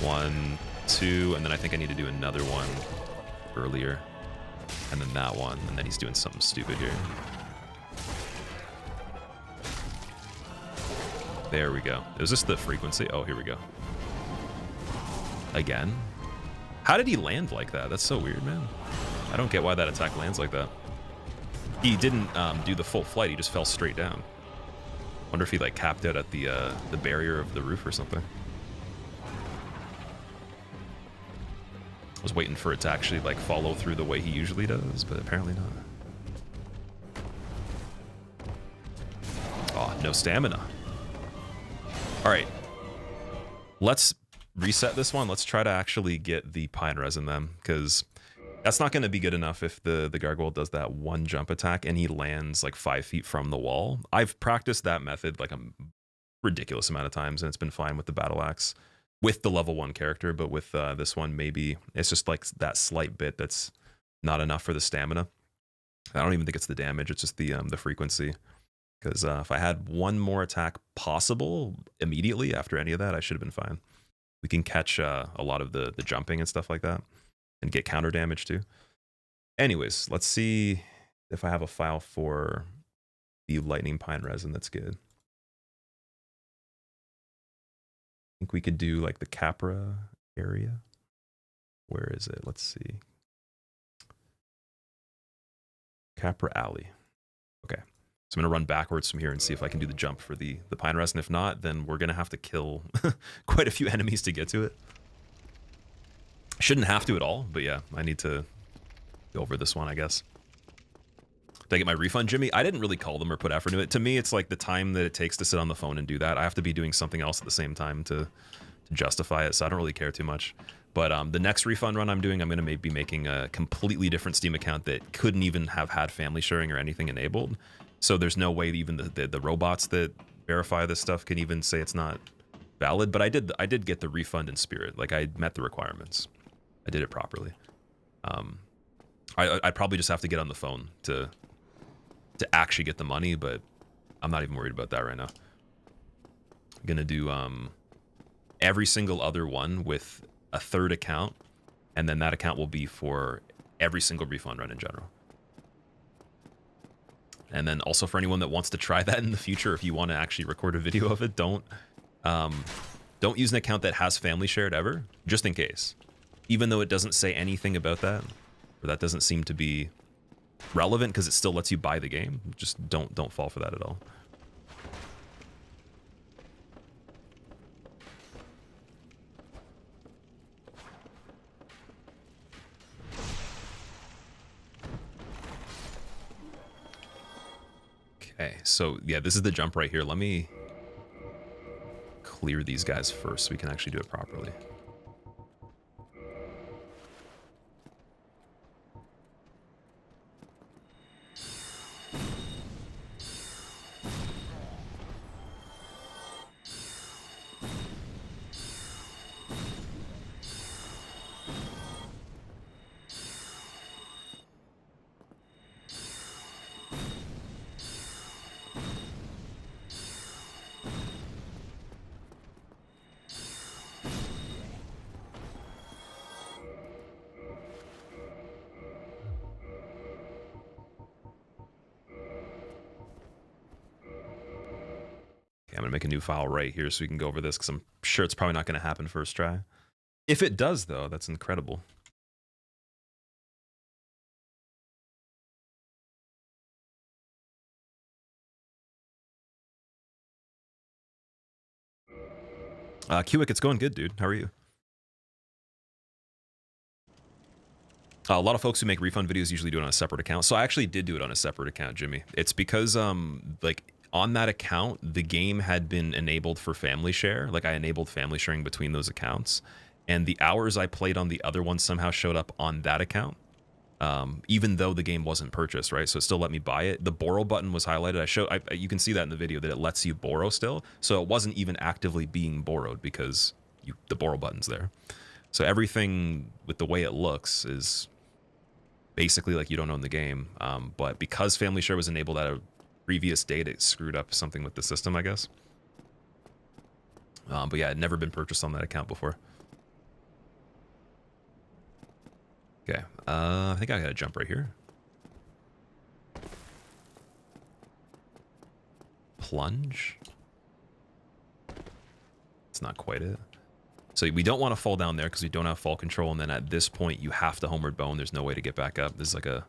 1, 2, and then I think I need to do another one earlier, and then that one, and then he's doing something stupid here. There we go. Is this the frequency? Oh, here we go. Again? How did he land like that? That's so weird, man. I don't get why that attack lands like that. He didn't do the full flight. He just fell straight down. Wonder if he like capped out at the barrier of the roof or something. I was waiting for it to actually like follow through the way he usually does, but apparently not. Oh, no stamina. All right, let's reset this one. Let's try to actually get the pine resin then, because that's not going to be good enough if the gargoyle does that one jump attack and he lands like 5 feet from the wall. I've practiced that method like a ridiculous amount of times, and it's been fine with the battle axe with the level 1 character, but with this one, maybe it's just like that slight bit that's not enough for the stamina. I don't even think it's the damage, it's just the frequency. Because if I had one more attack possible immediately after any of that, I should have been fine. We can catch a lot of the jumping and stuff like that, and get counter damage too. Anyways, let's see if I have a file for the lightning pine resin that's good. I think we could do like the Capra area. Where is it? Let's see. Capra Alley. Okay. So I'm going to run backwards from here and see if I can do the jump for the pine resin. If not, then we're going to have to kill quite a few enemies to get to it. Shouldn't have to at all, but yeah, I need to go over this one, I guess. Did I get my refund, Jimmy? I didn't really call them or put effort into it. To me, it's like the time that it takes to sit on the phone and do that. I have to be doing something else at the same time to justify it, so I don't really care too much. But the next refund run I'm doing, I'm going to be making a completely different Steam account that couldn't even have had family sharing or anything enabled. So there's no way even the robots that verify this stuff can even say it's not valid. But I did get the refund in spirit. Like, I met the requirements. I did it properly. I'd probably just have to get on the phone to actually get the money, but I'm not even worried about that right now. I'm gonna do every single other one with a third account, and then that account will be for every single refund run in general. And then also for anyone that wants to try that in the future, if you want to actually record a video of it, don't use an account that has family shared ever, just in case. Even though it doesn't say anything about that, or that doesn't seem to be relevant because it still lets you buy the game. Just don't fall for that at all. Okay, so yeah, this is the jump right here. Let me clear these guys first so we can actually do it properly. I'm gonna make a new file right here so we can go over this because I'm sure it's probably not gonna happen first try. If it does though, that's incredible. Kiwick, it's going good, dude. How are you? A lot of folks who make refund videos usually do it on a separate account. So I actually did do it on a separate account, Jimmy. It's because like on that account, the game had been enabled for family share. Like I enabled family sharing between those accounts, and the hours I played on the other one somehow showed up on that account, even though the game wasn't purchased, right? So it still let me buy it. The borrow button was highlighted. You can see that in the video that it lets you borrow still. So it wasn't even actively being borrowed because the borrow button's there. So everything with the way it looks is basically like you don't own the game. But because family share was enabled at a previous date, it screwed up something with the system, I guess. But yeah, it had never been purchased on that account before. Okay, I think I gotta jump right here. Plunge. It's not quite it. So we don't want to fall down there because we don't have fall control, and then at this point you have to homeward bone. There's no way to get back up. This is like a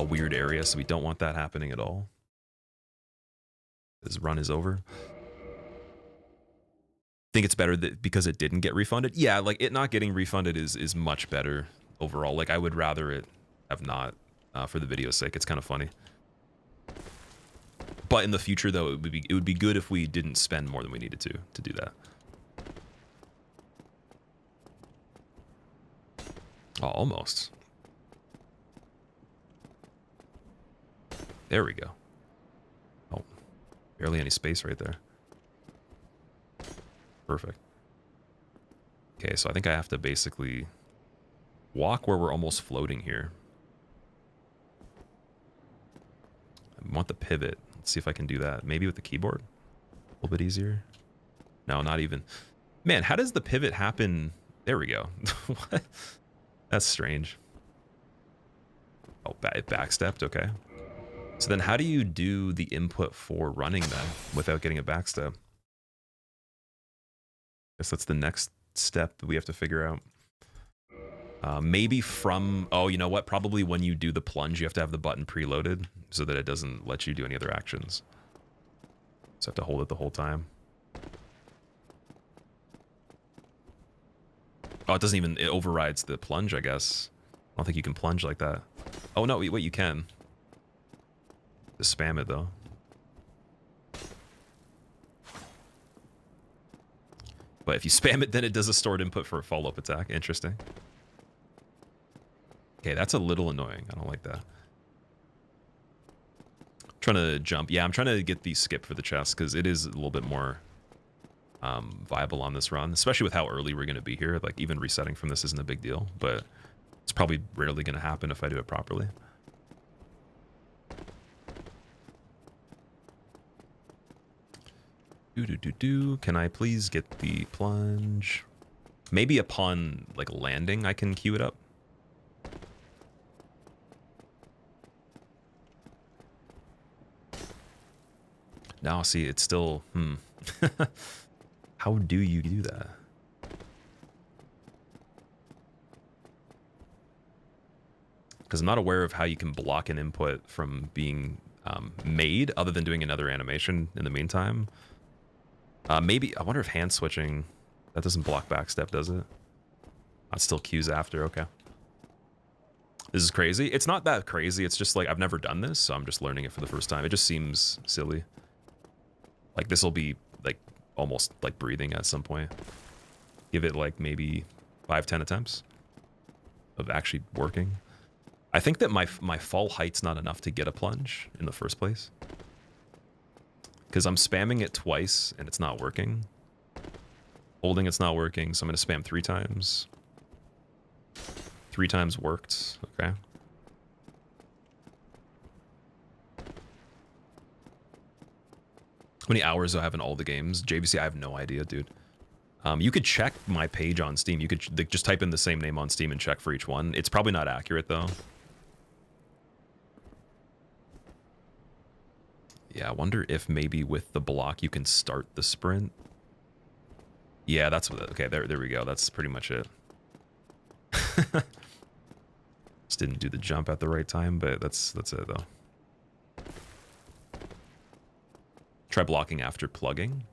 weird area, so we don't want that happening at all. This run is over. Think it's better that because it didn't get refunded? Yeah, like it not getting refunded is much better overall. Like I would rather it have not, for the video's sake. It's kind of funny. But in the future though, it would be good if we didn't spend more than we needed to do that. Oh, almost. There we go. Oh, barely any space right there. Perfect. Okay, so I think I have to basically walk where we're almost floating here. I want the pivot. Let's see if I can do that. Maybe with the keyboard? A little bit easier. No, not even. Man, how does the pivot happen? There we go. What? That's strange. Oh, it backstepped. Okay. So then how do you do the input for running then without getting a backstep? Guess that's the next step that we have to figure out. Maybe from... Oh, you know what? Probably when you do the plunge, you have to have the button preloaded so that it doesn't let you do any other actions. Just have to hold it the whole time. Oh, it doesn't even... It overrides the plunge, I guess. I don't think you can plunge like that. Oh, no, wait, you can. Just spam it, though. But if you spam it, then it does a stored input for a follow-up attack. Interesting. Okay, that's a little annoying. I don't like that. I'm trying to jump. Yeah, I'm trying to get the skip for the chest because it is a little bit more viable on this run, especially with how early we're going to be here. Like, even resetting from this isn't a big deal, but it's probably rarely going to happen if I do it properly. Can I please get the plunge? Maybe upon, like, landing, I can queue it up. Now, see, it's still... How do you do that? Because I'm not aware of how you can block an input from being made, other than doing another animation in the meantime. Maybe, I wonder if hand switching, that doesn't block backstep, does it? That still queues after, okay. This is crazy. It's not that crazy, it's just like, I've never done this, so I'm just learning it for the first time. It just seems silly. Like, this will be, like, almost like breathing at some point. Give it, like, maybe 5-10 attempts of actually working. I think that my fall height's not enough to get a plunge in the first place. Because I'm spamming it twice, and it's not working. Holding, it's not working, so I'm going to spam 3 times. 3 times worked, okay. How many hours do I have in all the games? JVC, I have no idea, dude. You could check my page on Steam. You could just type in the same name on Steam and check for each one. It's probably not accurate, though. Yeah, I wonder if maybe with the block you can start the sprint. Yeah, that's what... Okay, there we go. That's pretty much it. Just didn't do the jump at the right time, but that's it, though. Try blocking after plunging.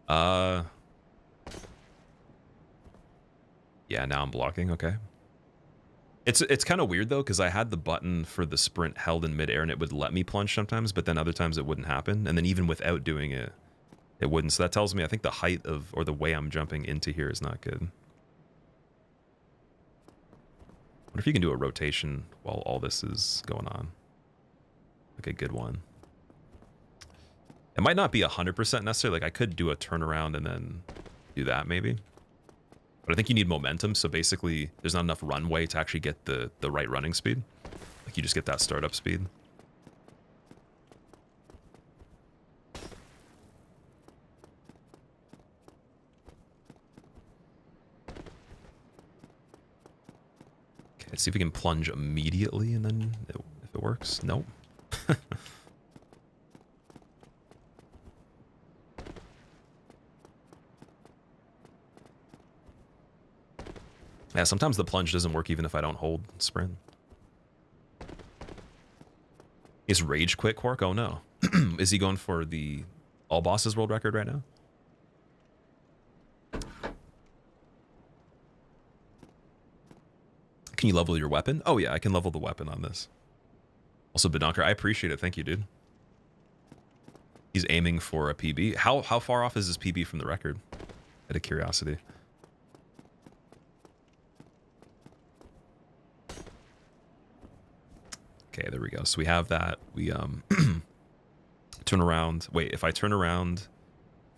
Yeah, now I'm blocking, okay. It's kind of weird though, because I had the button for the sprint held in midair and it would let me plunge sometimes, but then other times it wouldn't happen. And then even without doing it, it wouldn't. So that tells me I think the height of, or the way I'm jumping into here is not good. What if you can do a rotation while all this is going on? Like a good one. It might not be 100% necessary. Like, I could do a turnaround and then do that maybe. But I think you need momentum, so basically there's not enough runway to actually get the right running speed. Like, you just get that startup speed. Okay, let's see if we can plunge immediately and then if it works. Nope. Yeah, sometimes the plunge doesn't work even if I don't hold sprint. Is Rage quit, Quark? Oh no. Is he going for the all bosses world record right now? Can you level your weapon? Oh yeah, I can level the weapon on this. Also, Bedonker, I appreciate it. Thank you, dude. He's aiming for a PB. How far off is this PB from the record? Out of curiosity. Okay, there we go. So we have that. We turn around. Wait, if I turn around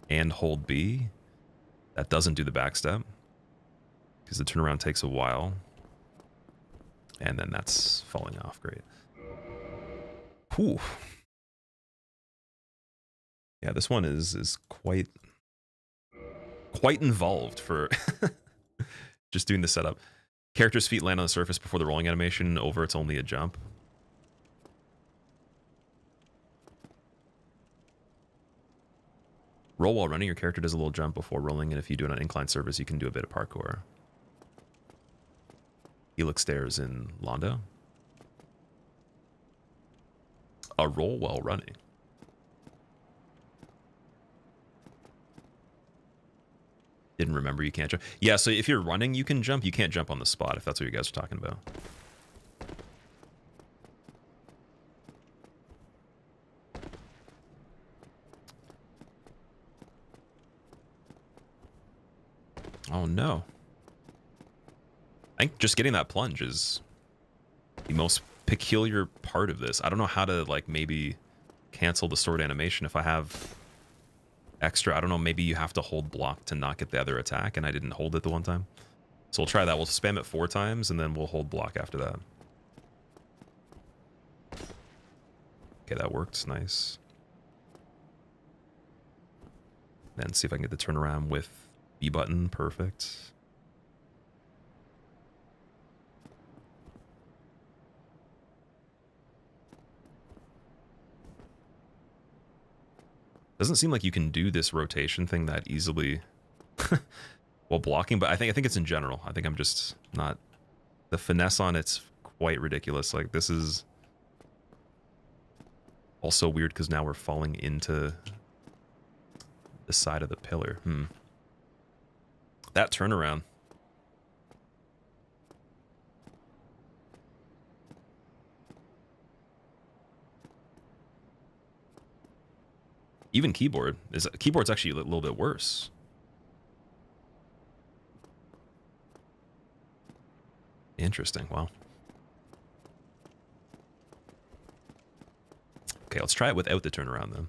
and hold B, that doesn't do the backstep because the turnaround takes a while. And then that's falling off. Great. Whew. Yeah, this one is quite involved for just doing the setup. Character's feet land on the surface before the rolling animation. Over, it's only a jump. Roll while running, your character does a little jump before rolling, and if you do it on inclined surface, you can do a bit of parkour. Helix stairs in Londo. A roll while running. Didn't remember you can't jump. Yeah, so if you're running, you can jump. You can't jump on the spot, if that's what you guys are talking about. Oh no. I think just getting that plunge is the most peculiar part of this. I don't know how to like maybe cancel the sword animation if I have extra. I don't know, maybe you have to hold block to not get the other attack, and I didn't hold it the one time. So we'll try that. We'll spam it 4 times, and then we'll hold block after that. Okay, that worked. Nice. Then see if I can get the turnaround with B button. Perfect. Doesn't seem like you can do this rotation thing that easily while blocking, but I think it's in general. I think I'm just not... The finesse on it's quite ridiculous. Like, this is also weird because now we're falling into the side of the pillar. That turnaround. Even keyboard's actually a little bit worse. Interesting. Wow. Okay, let's try it without the turnaround then.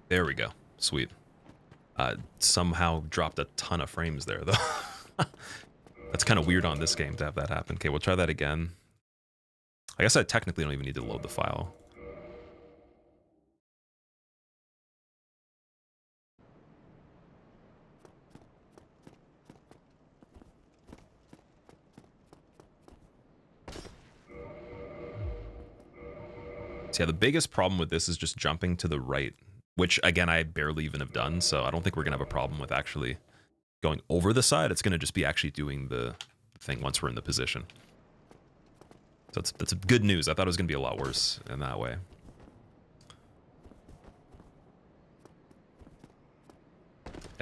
There we go. Sweet. Somehow dropped a ton of frames there, though. That's kind of weird on this game to have that happen. Okay, we'll try that again. I guess I technically don't even need to load the file. So yeah, the biggest problem with this is just jumping to the right, which again, I barely even have done. So I don't think we're gonna have a problem with actually going over the side. It's gonna just be actually doing the thing once we're in the position. So that's good news. I thought it was gonna be a lot worse in that way.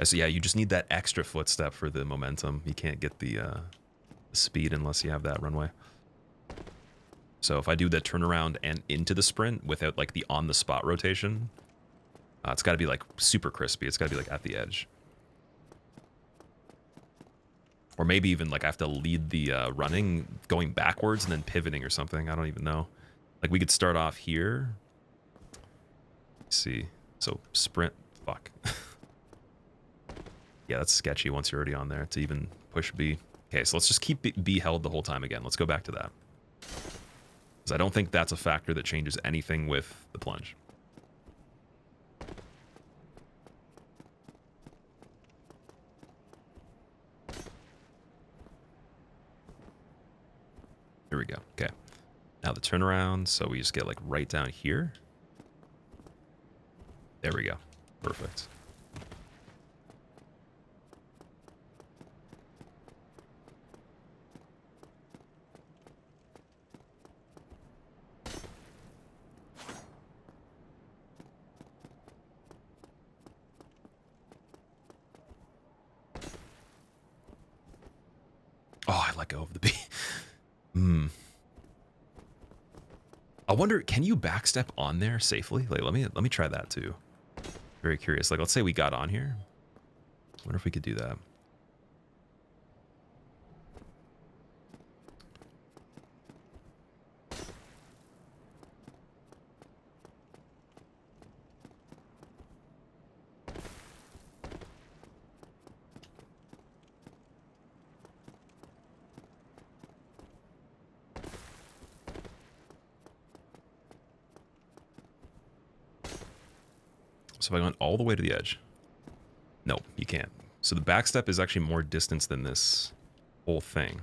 So yeah, you just need that extra footstep for the momentum. You can't get the speed unless you have that runway. So if I do the turnaround and into the sprint without like the on-the-spot rotation, it's got to be like super crispy. It's got to be like at the edge. Or maybe even like I have to lead the running going backwards and then pivoting or something. I don't even know. Like we could start off here. Let's see. So sprint. Fuck. Yeah, that's sketchy once you're already on there to even push B. Okay, so let's just keep B held the whole time again. Let's go back to that. Because I don't think that's a factor that changes anything with the plunge. Here we go. Okay. Now the turnaround. So we just get like right down here. There we go. Perfect. Oh, I let go of the B. I wonder, can you backstep on there safely? Like, let me try that too. Very curious. Like, let's say we got on here. I wonder if we could do that. So if I went all the way to the edge, no, you can't. So the backstep is actually more distance than this whole thing.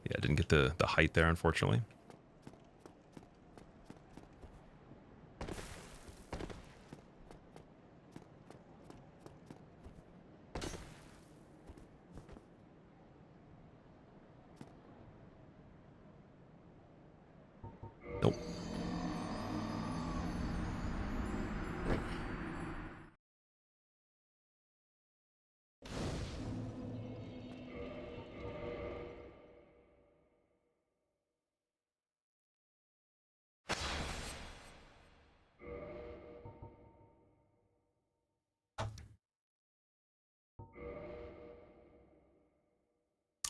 Yeah, I didn't get the height there, unfortunately.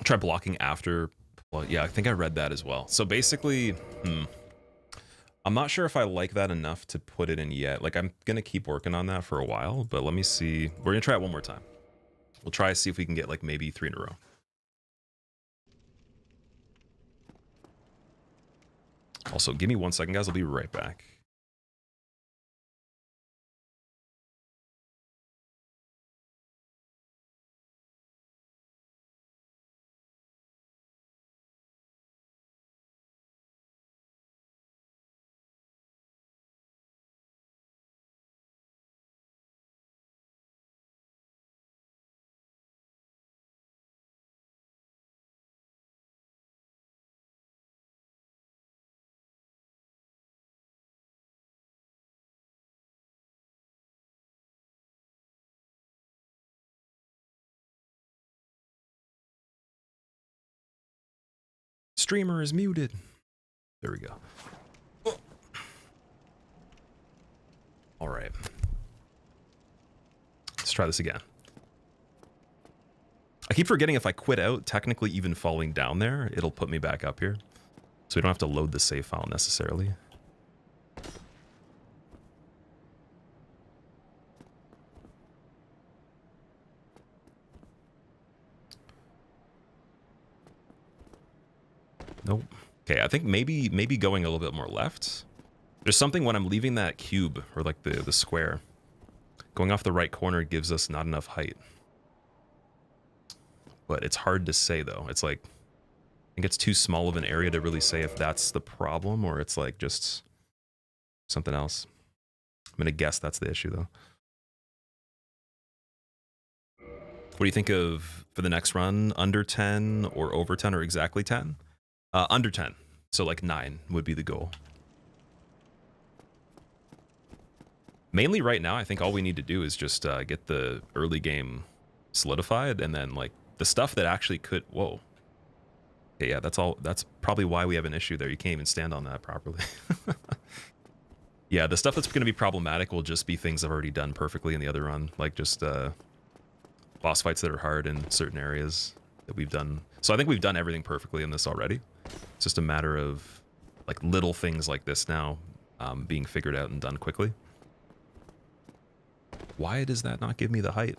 Try blocking after. Well, yeah, I think I read that as well. So basically, I'm not sure if I like that enough to put it in yet. Like, I'm gonna keep working on that for a while, but let me see. We're gonna try it one more time. We'll try to see if we can get like maybe 3 in a row. Also, give me 1 second, guys. I'll be right back. Streamer is muted. There we go. All right. Let's try this again. I keep forgetting if I quit out, technically even falling down there, it'll put me back up here. So we don't have to load the save file necessarily. Nope. Okay, I think maybe going a little bit more left. There's something when I'm leaving that cube, or like the square. Going off the right corner gives us not enough height. But it's hard to say though. It's like, I think it's too small of an area to really say if that's the problem or it's like just something else. I'm gonna guess that's the issue though. What do you think of for the next run? Under 10 or over 10 or exactly 10? Under 10. So like 9 would be the goal. Mainly right now, I think all we need to do is just get the early game solidified, and then like the stuff that actually could, whoa. Okay, yeah, that's probably why we have an issue there. You can't even stand on that properly. Yeah, the stuff that's going to be problematic will just be things I've already done perfectly in the other run, like just boss fights that are hard in certain areas that we've done. So I think we've done everything perfectly in this already. It's just a matter of like little things like this now being figured out and done quickly. Why does that not give me the height?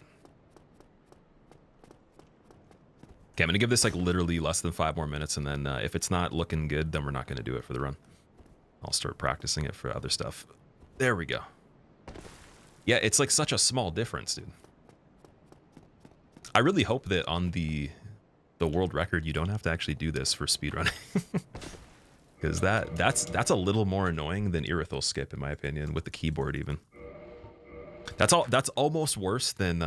Okay, I'm gonna give this like literally less than 5 more minutes, and then if it's not looking good, then we're not gonna do it for the run. I'll start practicing it for other stuff. There we go. Yeah, it's like such a small difference, dude. I really hope that on the world record, you don't have to actually do this for speedrunning. Because that's a little more annoying than Irithel skip, in my opinion, with the keyboard even. That's almost worse than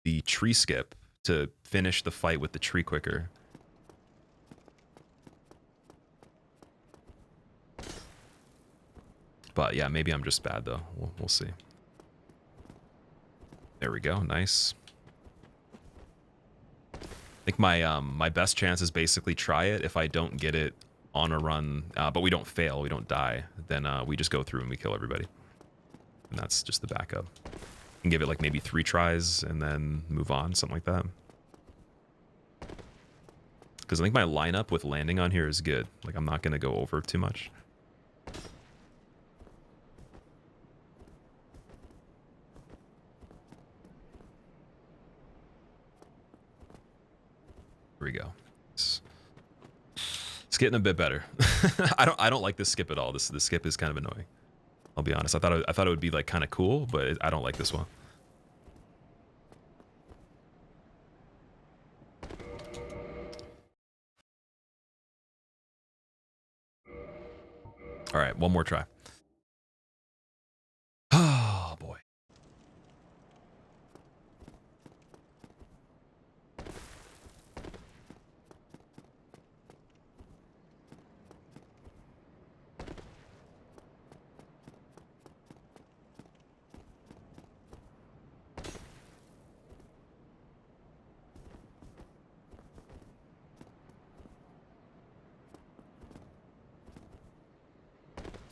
the tree skip to finish the fight with the tree quicker. But yeah, maybe I'm just bad though. We'll see. There we go. Nice. I think my best chance is basically try it. If I don't get it on a run, but we don't fail, we don't die, then we just go through and we kill everybody. And that's just the backup. And give it like maybe 3 tries and then move on, something like that. Because I think my lineup with landing on here is good. Like, I'm not going to go over too much. Here we go. It's getting a bit better. I don't like this skip at all. This skip is kind of annoying. I'll be honest. I thought it would be like kind of cool, but I don't like this one. All right, one more try. Oh boy.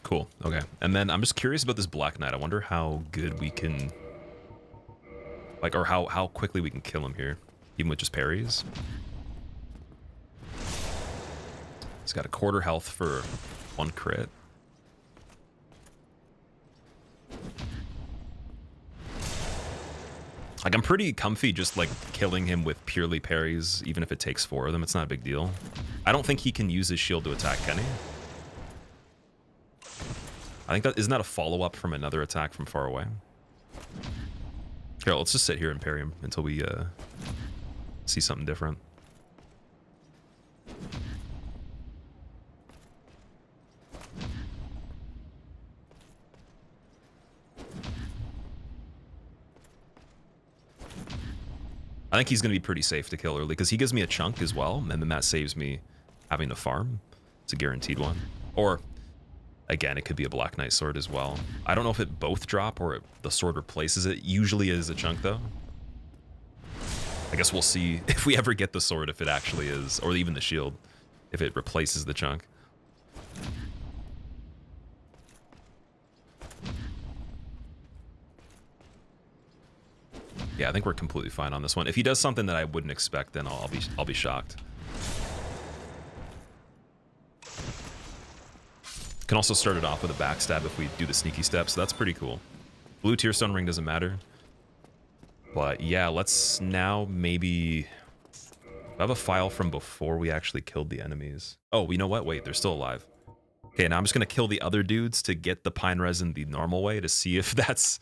Cool. Okay. And then I'm just curious about this Black Knight. I wonder how good we can, like, or how quickly we can kill him here, even with just parries. He's got a quarter health for 1 crit. Like, I'm pretty comfy just, like, killing him with purely parries, even if it takes 4 of them. It's not a big deal. I don't think he can use his shield to attack, can he? I think that... Isn't that a follow-up from another attack from far away? Here, let's just sit here and parry him until we see something different. I think he's going to be pretty safe to kill early because he gives me a chunk as well, and then that saves me having to farm. It's a guaranteed one. Or, again, it could be a Black Knight sword as well. I don't know if it both drop or the sword replaces it. Usually is a chunk, though. I guess we'll see if we ever get the sword, if it actually is, or even the shield, if it replaces the chunk. Yeah, I think we're completely fine on this one. If he does something that I wouldn't expect, then I'll be shocked. Can also start it off with a backstab if we do the sneaky step, so that's pretty cool. Blue tier stone ring doesn't matter. But yeah, let's now maybe... I have a file from before we actually killed the enemies. Oh, you know what? Wait, they're still alive. Okay, now I'm just going to kill the other dudes to get the pine resin the normal way to see if that's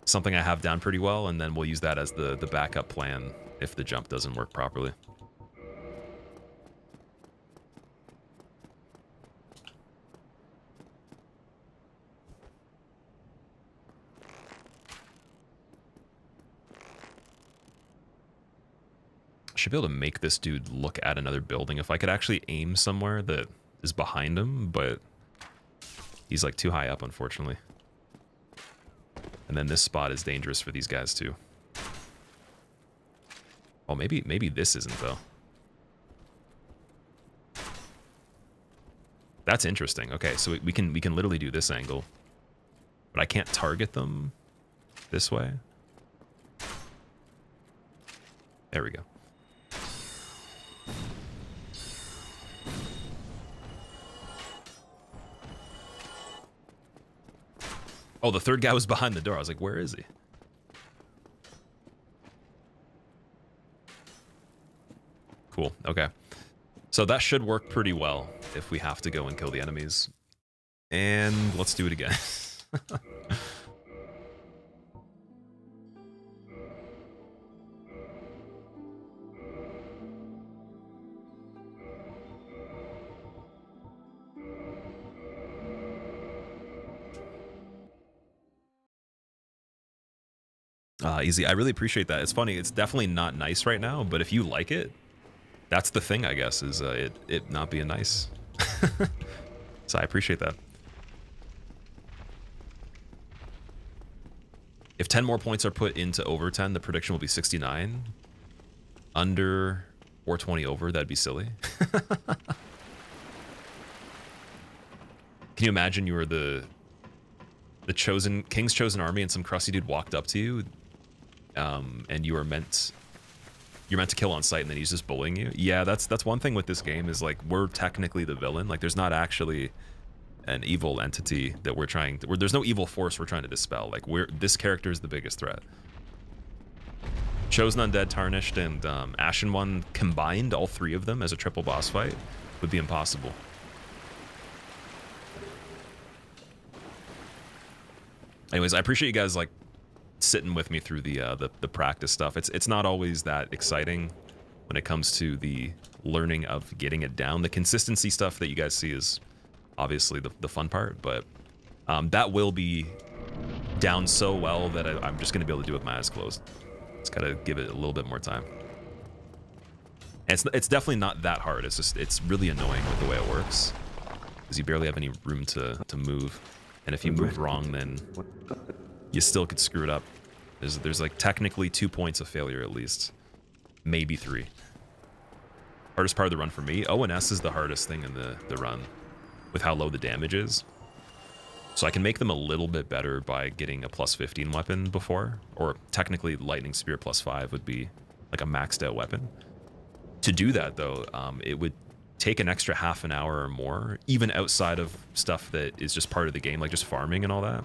something I have down pretty well, and then we'll use that as the backup plan if the jump doesn't work properly. Should be able to make this dude look at another building if I could actually aim somewhere that is behind him, but he's like too high up, unfortunately. And then this spot is dangerous for these guys too. Oh, maybe this isn't though. That's interesting. Okay, so we can literally do this angle, but I can't target them this way. There we go. Oh, the third guy was behind the door. I was like, where is he? Cool. Okay. So that should work pretty well if we have to go and kill the enemies. And let's do it again. Easy. I really appreciate that. It's funny. It's definitely not nice right now, but if you like it, that's the thing, I guess, is it not being nice. So I appreciate that. If 10 more points are put into over 10, the prediction will be 69. Under or 20 over, that'd be silly. Can you imagine you were the king's chosen army and some crusty dude walked up to you, and you're meant to kill on sight, and then he's just bullying you? Yeah, that's one thing with this game, is like, we're technically the villain. Like, there's not actually an evil entity that we're trying to, there's no evil force we're trying to dispel. Like, this character is the biggest threat. Chosen Undead, Tarnished, and Ashen One combined, all 3 of them as a triple boss fight, would be impossible. Anyways, I appreciate you guys like sitting with me through the practice stuff. It's not always that exciting when it comes to the learning of getting it down. The consistency stuff that you guys see is obviously the fun part, but that will be down so well that I'm just going to be able to do it with my eyes closed. Just got to give it a little bit more time. And it's definitely not that hard. It's just, it's really annoying with the way it works, because you barely have any room to move. And if you move wrong, then you still could screw it up. There's like technically 2 points of failure at least. Maybe 3. Hardest part of the run for me. O&S is the hardest thing in the run, with how low the damage is. So I can make them a little bit better by getting a plus 15 weapon before. Or technically Lightning Spear plus 5 would be like a maxed out weapon. To do that though, it would take an extra half an hour or more, even outside of stuff that is just part of the game, like just farming and all that.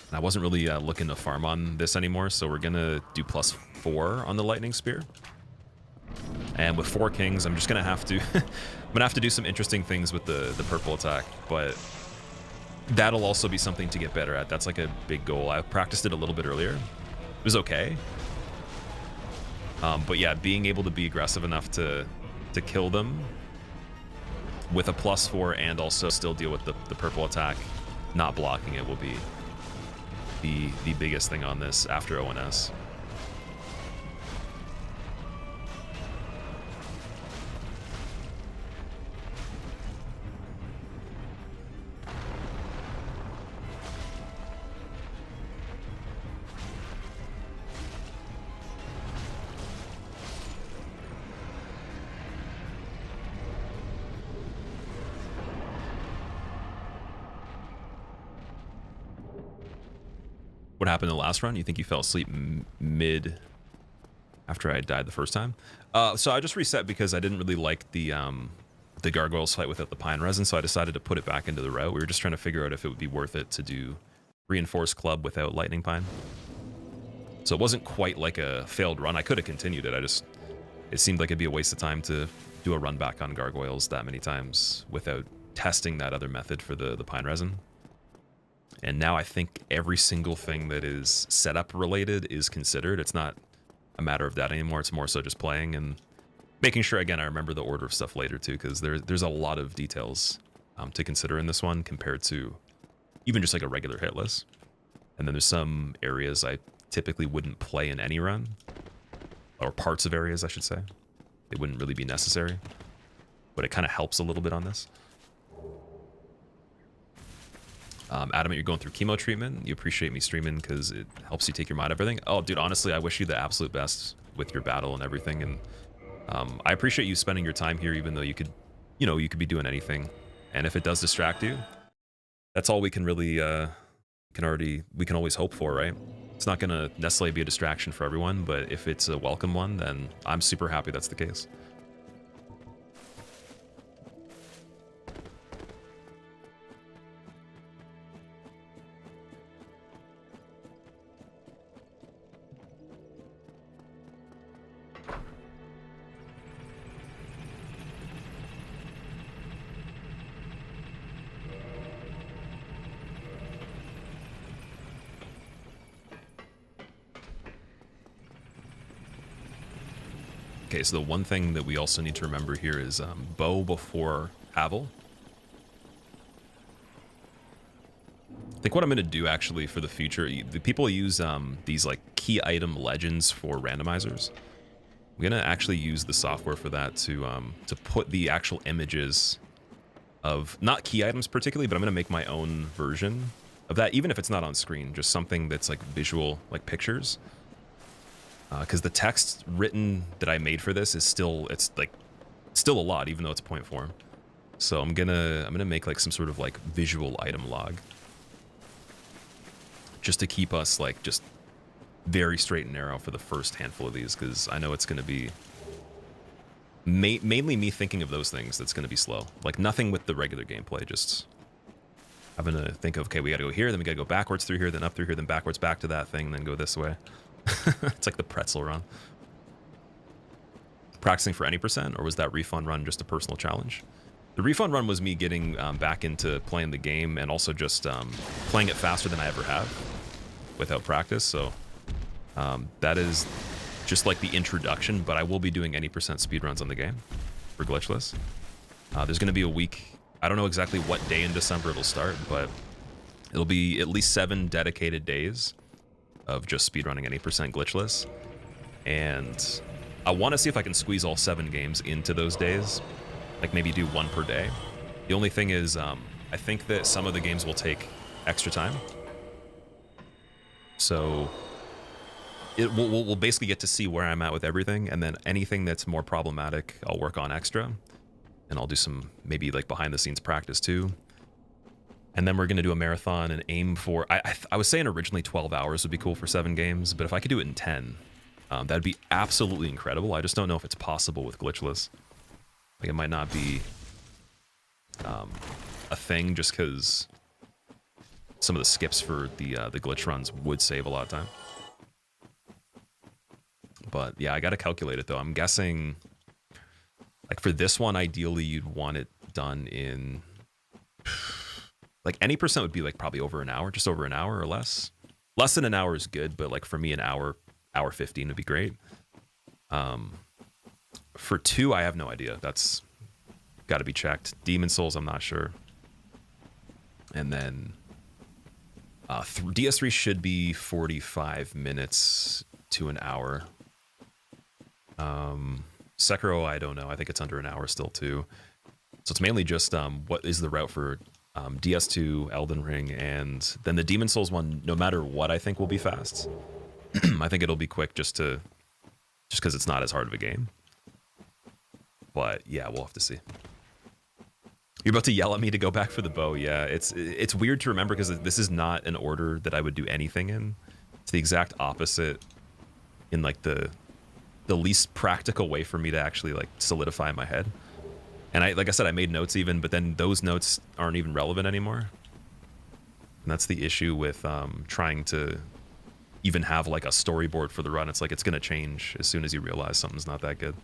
And I wasn't really looking to farm on this anymore, so we're gonna do +4 on the lightning spear. And with 4 kings, I'm just gonna have to I'm gonna have to do some interesting things with the purple attack, but that'll also be something to get better at. That's like a big goal. I practiced it a little bit earlier. It was okay. But yeah, being able to be aggressive enough to kill them with a +4 and also still deal with the purple attack, not blocking it, will be the biggest thing on this after ONS. What happened in the last run? You think you fell asleep mid after I died the first time? So I just reset because I didn't really like the gargoyles fight without the pine resin, so I decided to put it back into the route. We were just trying to figure out if it would be worth it to do reinforced club without lightning pine. So it wasn't quite like a failed run. I could have continued it. It seemed like it'd be a waste of time to do a run back on gargoyles that many times without testing that other method for the pine resin. And now I think every single thing that is setup related is considered. It's not a matter of that anymore. It's more so just playing and making sure, again, I remember the order of stuff later too, because there's a lot of details to consider in this one compared to even just like a regular hit list. And then there's some areas I typically wouldn't play in any run, or parts of areas, I should say. It wouldn't really be necessary, but it kind of helps a little bit on this. Adamant, you're going through chemo treatment. You appreciate me streaming because it helps you take your mind off everything. Oh, dude, honestly, I wish you the absolute best with your battle and everything. And I appreciate you spending your time here, even though you could be doing anything. And if it does distract you, that's all we can really, we can always hope for, right? It's not going to necessarily be a distraction for everyone, but if it's a welcome one, then I'm super happy that's the case. Okay, so the one thing that we also need to remember here is bow before Havel. I think what I'm going to do actually for the future, the people use these like key item legends for randomizers. I'm going to actually use the software for that to put the actual images of, not key items particularly, but I'm going to make my own version of that, even if it's not on screen, just something that's like visual, like pictures. Because the text written that I made for this is still a lot, even though it's point form. So I'm gonna make like some sort of like visual item log, just to keep us like just very straight and narrow for the first handful of these, because I know it's gonna be mainly me thinking of those things that's gonna be slow. Like nothing with the regular gameplay, just having to think of, okay, we gotta go here, then we gotta go backwards through here, then up through here, then backwards back to that thing, then go this way. It's like the pretzel run. Practicing for any percent, or was that refund run just a personal challenge? The refund run was me getting back into playing the game and also just playing it faster than I ever have without practice. So that is just like the introduction, but I will be doing any percent speedruns on the game for glitchless. There's going to be a week. I don't know exactly what day in December it'll start, but it'll be at least 7 dedicated days of just speedrunning any percent glitchless. And I want to see if I can squeeze all 7 games into those days, like maybe do 1 per day. The only thing is, I think that some of the games will take extra time. So we'll basically get to see where I'm at with everything, and then anything that's more problematic, I'll work on extra. And I'll do some maybe like behind the scenes practice too. And then we're going to do a marathon and aim for, I was saying originally 12 hours would be cool for 7 games, but if I could do it in 10, that'd be absolutely incredible. I just don't know if it's possible with glitchless. Like, it might not be a thing just because some of the skips for the glitch runs would save a lot of time. But yeah, I got to calculate it though. I'm guessing, like for this one, ideally you'd want it done in, like any percent would be like probably over an hour, just over an hour or less. Less than an hour is good, but like for me, an hour 15 would be great. For 2, I have no idea. That's got to be checked. Demon Souls, I'm not sure. And then DS3 should be 45 minutes to an hour. Sekiro, I don't know. I think it's under an hour still too. So it's mainly just what is the route for DS2, Elden Ring, and then the Demon Souls one, no matter what, I think will be fast. I think it'll be quick just because it's not as hard of a game. But yeah, we'll have to see. You're about to yell at me to go back for the bow. Yeah, it's weird to remember because this is not an order that I would do anything in. It's the exact opposite in like the least practical way for me to actually like solidify in my head. And like I said, I made notes even, but then those notes aren't even relevant anymore. And that's the issue with trying to even have like a storyboard for the run. It's like it's going to change as soon as you realize something's not that good.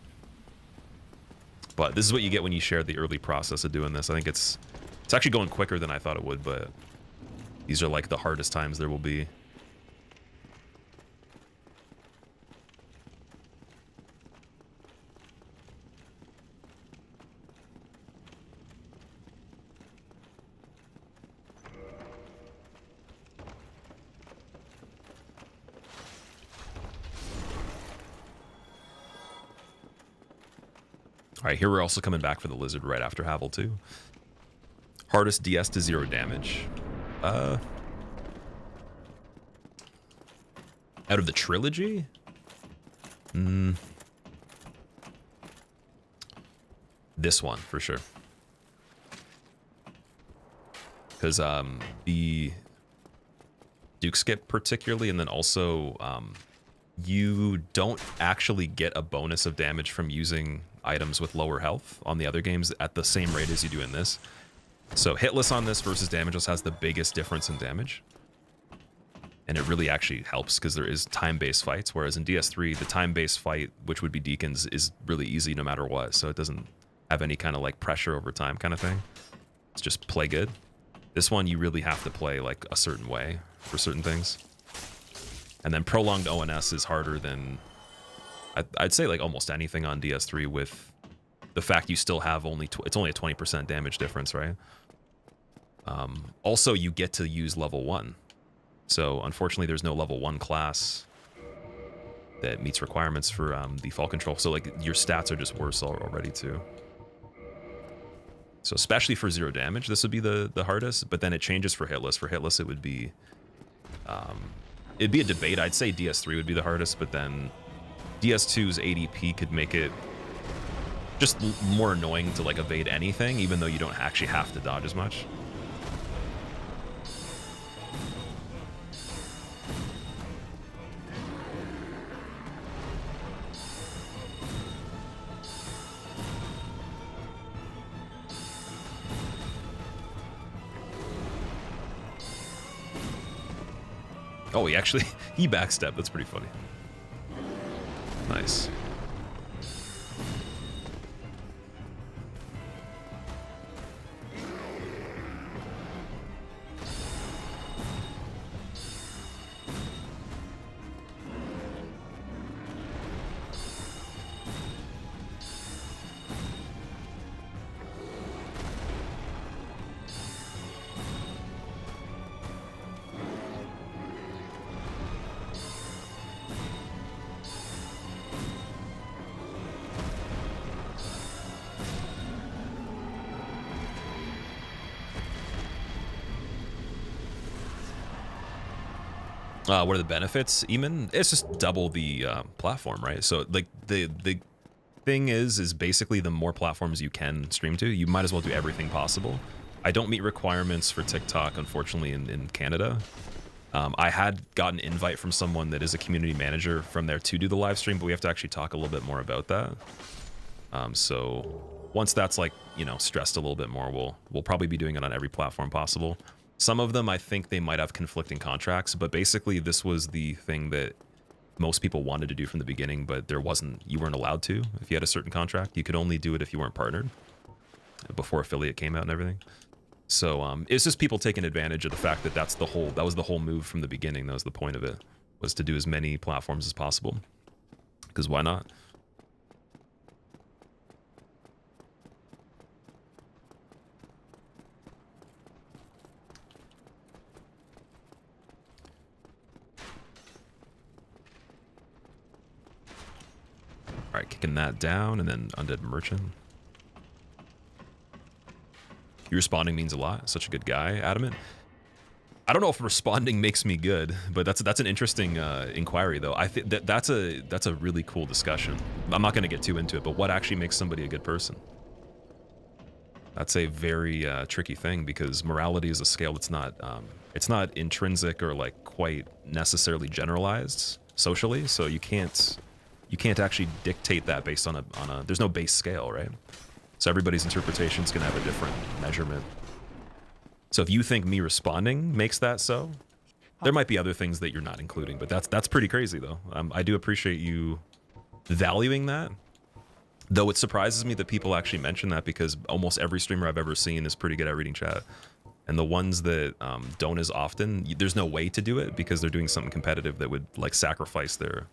But this is what you get when you share the early process of doing this. I think it's actually going quicker than I thought it would, but these are like the hardest times there will be. All right, here we're also coming back for the lizard right after Havel too. Hardest DS to 0 damage. Out of the trilogy? This one for sure. Because the Duke skip particularly, and then also you don't actually get a bonus of damage from using items with lower health on the other games at the same rate as you do in this. So hitless on this versus damageless has the biggest difference in damage. And it really actually helps because there is time-based fights, whereas in DS3, the time-based fight, which would be Deacons, is really easy no matter what. So it doesn't have any kind of like pressure over time kind of thing. It's just play good. This one, you really have to play like a certain way for certain things. And then prolonged ONS is harder than I'd say like almost anything on DS3, with the fact you still have it's only a 20% damage difference, right? Also, you get to use level 1. So unfortunately, there's no level 1 class that meets requirements for the fall control. So like your stats are just worse already too. So especially for 0 damage, this would be the hardest, but then it changes for hitless. For hitless, it would be it'd be a debate. I'd say DS3 would be the hardest, but then DS2's ADP could make it just more annoying to like evade anything, even though you don't actually have to dodge as much. Oh, he backstepped. That's pretty funny. Nice. What are the benefits, Eamon? It's just double the platform, right? So like the thing is basically the more platforms you can stream to, you might as well do everything possible. I don't meet requirements for TikTok, unfortunately, in Canada. I had gotten an invite from someone that is a community manager from there to do the live stream, but we have to actually talk a little bit more about that. So once that's like, you know, stressed a little bit more, we'll probably be doing it on every platform possible. Some of them, I think they might have conflicting contracts, but basically this was the thing that most people wanted to do from the beginning, but you weren't allowed to if you had a certain contract. You could only do it if you weren't partnered before affiliate came out and everything. So it's just people taking advantage of the fact that that was the whole move from the beginning. That was the point of it, was to do as many platforms as possible. Because why not? All right, kicking that down, and then Undead Merchant. You responding means a lot. Such a good guy, Adamant. I don't know if responding makes me good, but that's an interesting inquiry, though. I think that's a really cool discussion. I'm not going to get too into it, but what actually makes somebody a good person? That's a very tricky thing, because morality is a scale that's not it's not intrinsic or like quite necessarily generalized socially. So you can't actually dictate that based on a there's no base scale, right? So everybody's interpretation is going to have a different measurement. So if you think me responding makes that so, there might be other things that you're not including, but that's pretty crazy though. I do appreciate you valuing that. Though it surprises me that people actually mention that, because almost every streamer I've ever seen is pretty good at reading chat. And the ones that don't as often, there's no way to do it because they're doing something competitive that would like sacrifice their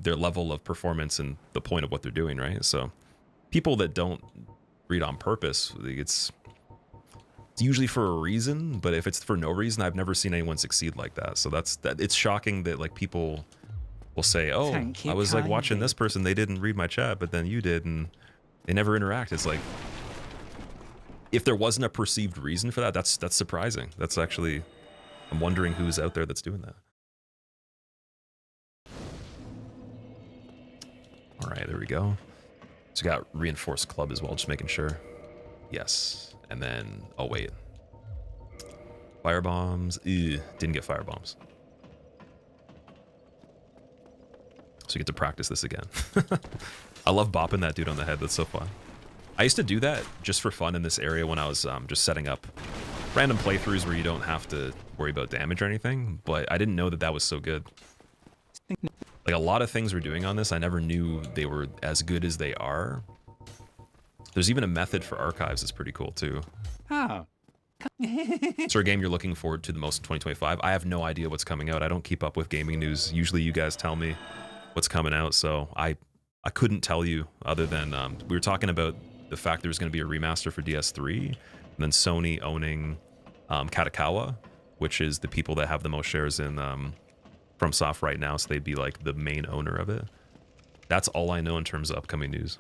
level of performance and the point of what they're doing, right? So people that don't read on purpose, it's usually for a reason, but if it's for no reason, I've never seen anyone succeed like that. So it's shocking that like people will say, oh, I was like watching this person, they didn't read my chat, but then you did, and they never interact. It's like, if there wasn't a perceived reason for that, that's surprising. That's actually, I'm wondering who's out there that's doing that. All right, there we go. So we got reinforced club as well, just making sure. Yes, and then, oh wait. Fire bombs, didn't get fire bombs. So you get to practice this again. I love bopping that dude on the head, that's so fun. I used to do that just for fun in this area when I was just setting up random playthroughs where you don't have to worry about damage or anything, but I didn't know that that was so good. Like a lot of things we're doing on this, I never knew they were as good as they are. There's even a method for archives that's pretty cool too. Oh. So a game you're looking forward to the most in 2025? I have no idea what's coming out. I don't keep up with gaming news. Usually you guys tell me what's coming out, so I couldn't tell you other than we were talking about the fact there's going to be a remaster for DS3, and then Sony owning Katakawa, which is the people that have the most shares in FromSoft right now, so they'd be like the main owner of it. That's all I know in terms of upcoming news.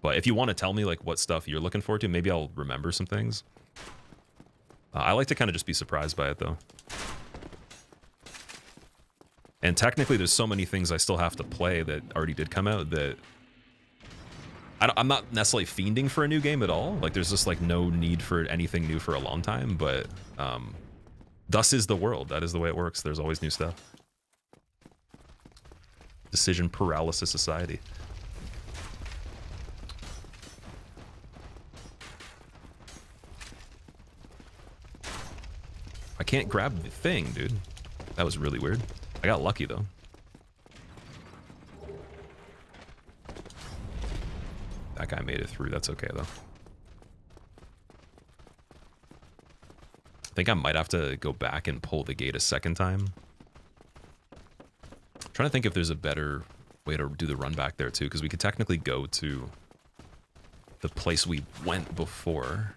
But if you want to tell me like what stuff you're looking forward to, maybe I'll remember some things. I like to kind of just be surprised by it though. And technically there's so many things I still have to play that already did come out that I'm not necessarily fiending for a new game at all. Like there's just like no need for anything new for a long time, but thus is the world. That is the way it works. There's always new stuff. Decision paralysis society. I can't grab the thing, dude. That was really weird. I got lucky though. That guy made it through. That's okay though. I think I might have to go back and pull the gate a second time. I'm trying to think if there's a better way to do the run back there too, because we could technically go to the place we went before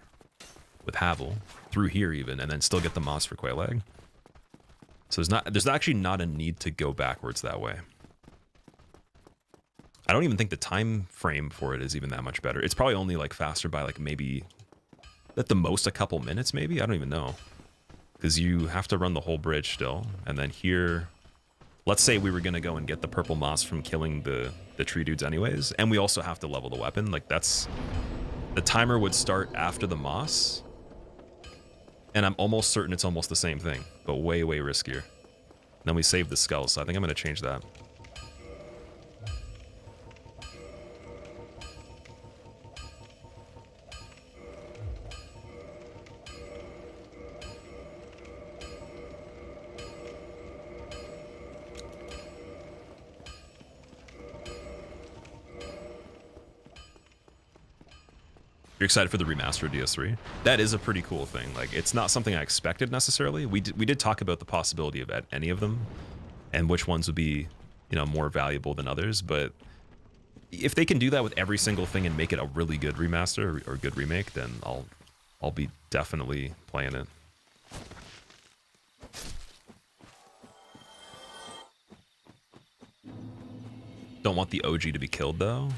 with Havel through here even, and then still get the moss for Quelaag. So there's actually not a need to go backwards that way. I don't even think the time frame for it is even that much better. It's probably only like faster by like maybe at the most a couple minutes maybe. I don't even know, because you have to run the whole bridge still, and then here, let's say we were gonna go and get the purple moss from killing the tree dudes anyways, and we also have to level the weapon. Like that's, the timer would start after the moss, and I'm almost certain it's almost the same thing, but way, way riskier. Then we save the skull, so I think I'm gonna change that. You're excited for the remastered DS3? That is a pretty cool thing. Like, it's not something I expected necessarily. We did talk about the possibility of any of them and which ones would be, you know, more valuable than others. But if they can do that with every single thing and make it a really good remaster or good remake, then I'll be definitely playing it. Don't want the OG to be killed though.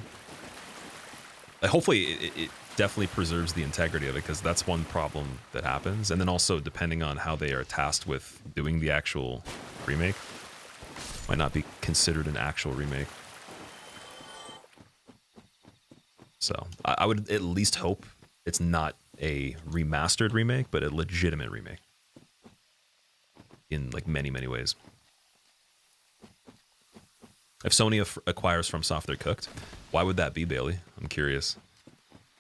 Like, hopefully it definitely preserves the integrity of it, because that's one problem that happens. And then also, depending on how they are tasked with doing the actual remake, might not be considered an actual remake. So I would at least hope it's not a remastered remake, but a legitimate remake in like many ways. If Sony acquires FromSoft, they're cooked. Why would that be, Bailey? I'm curious.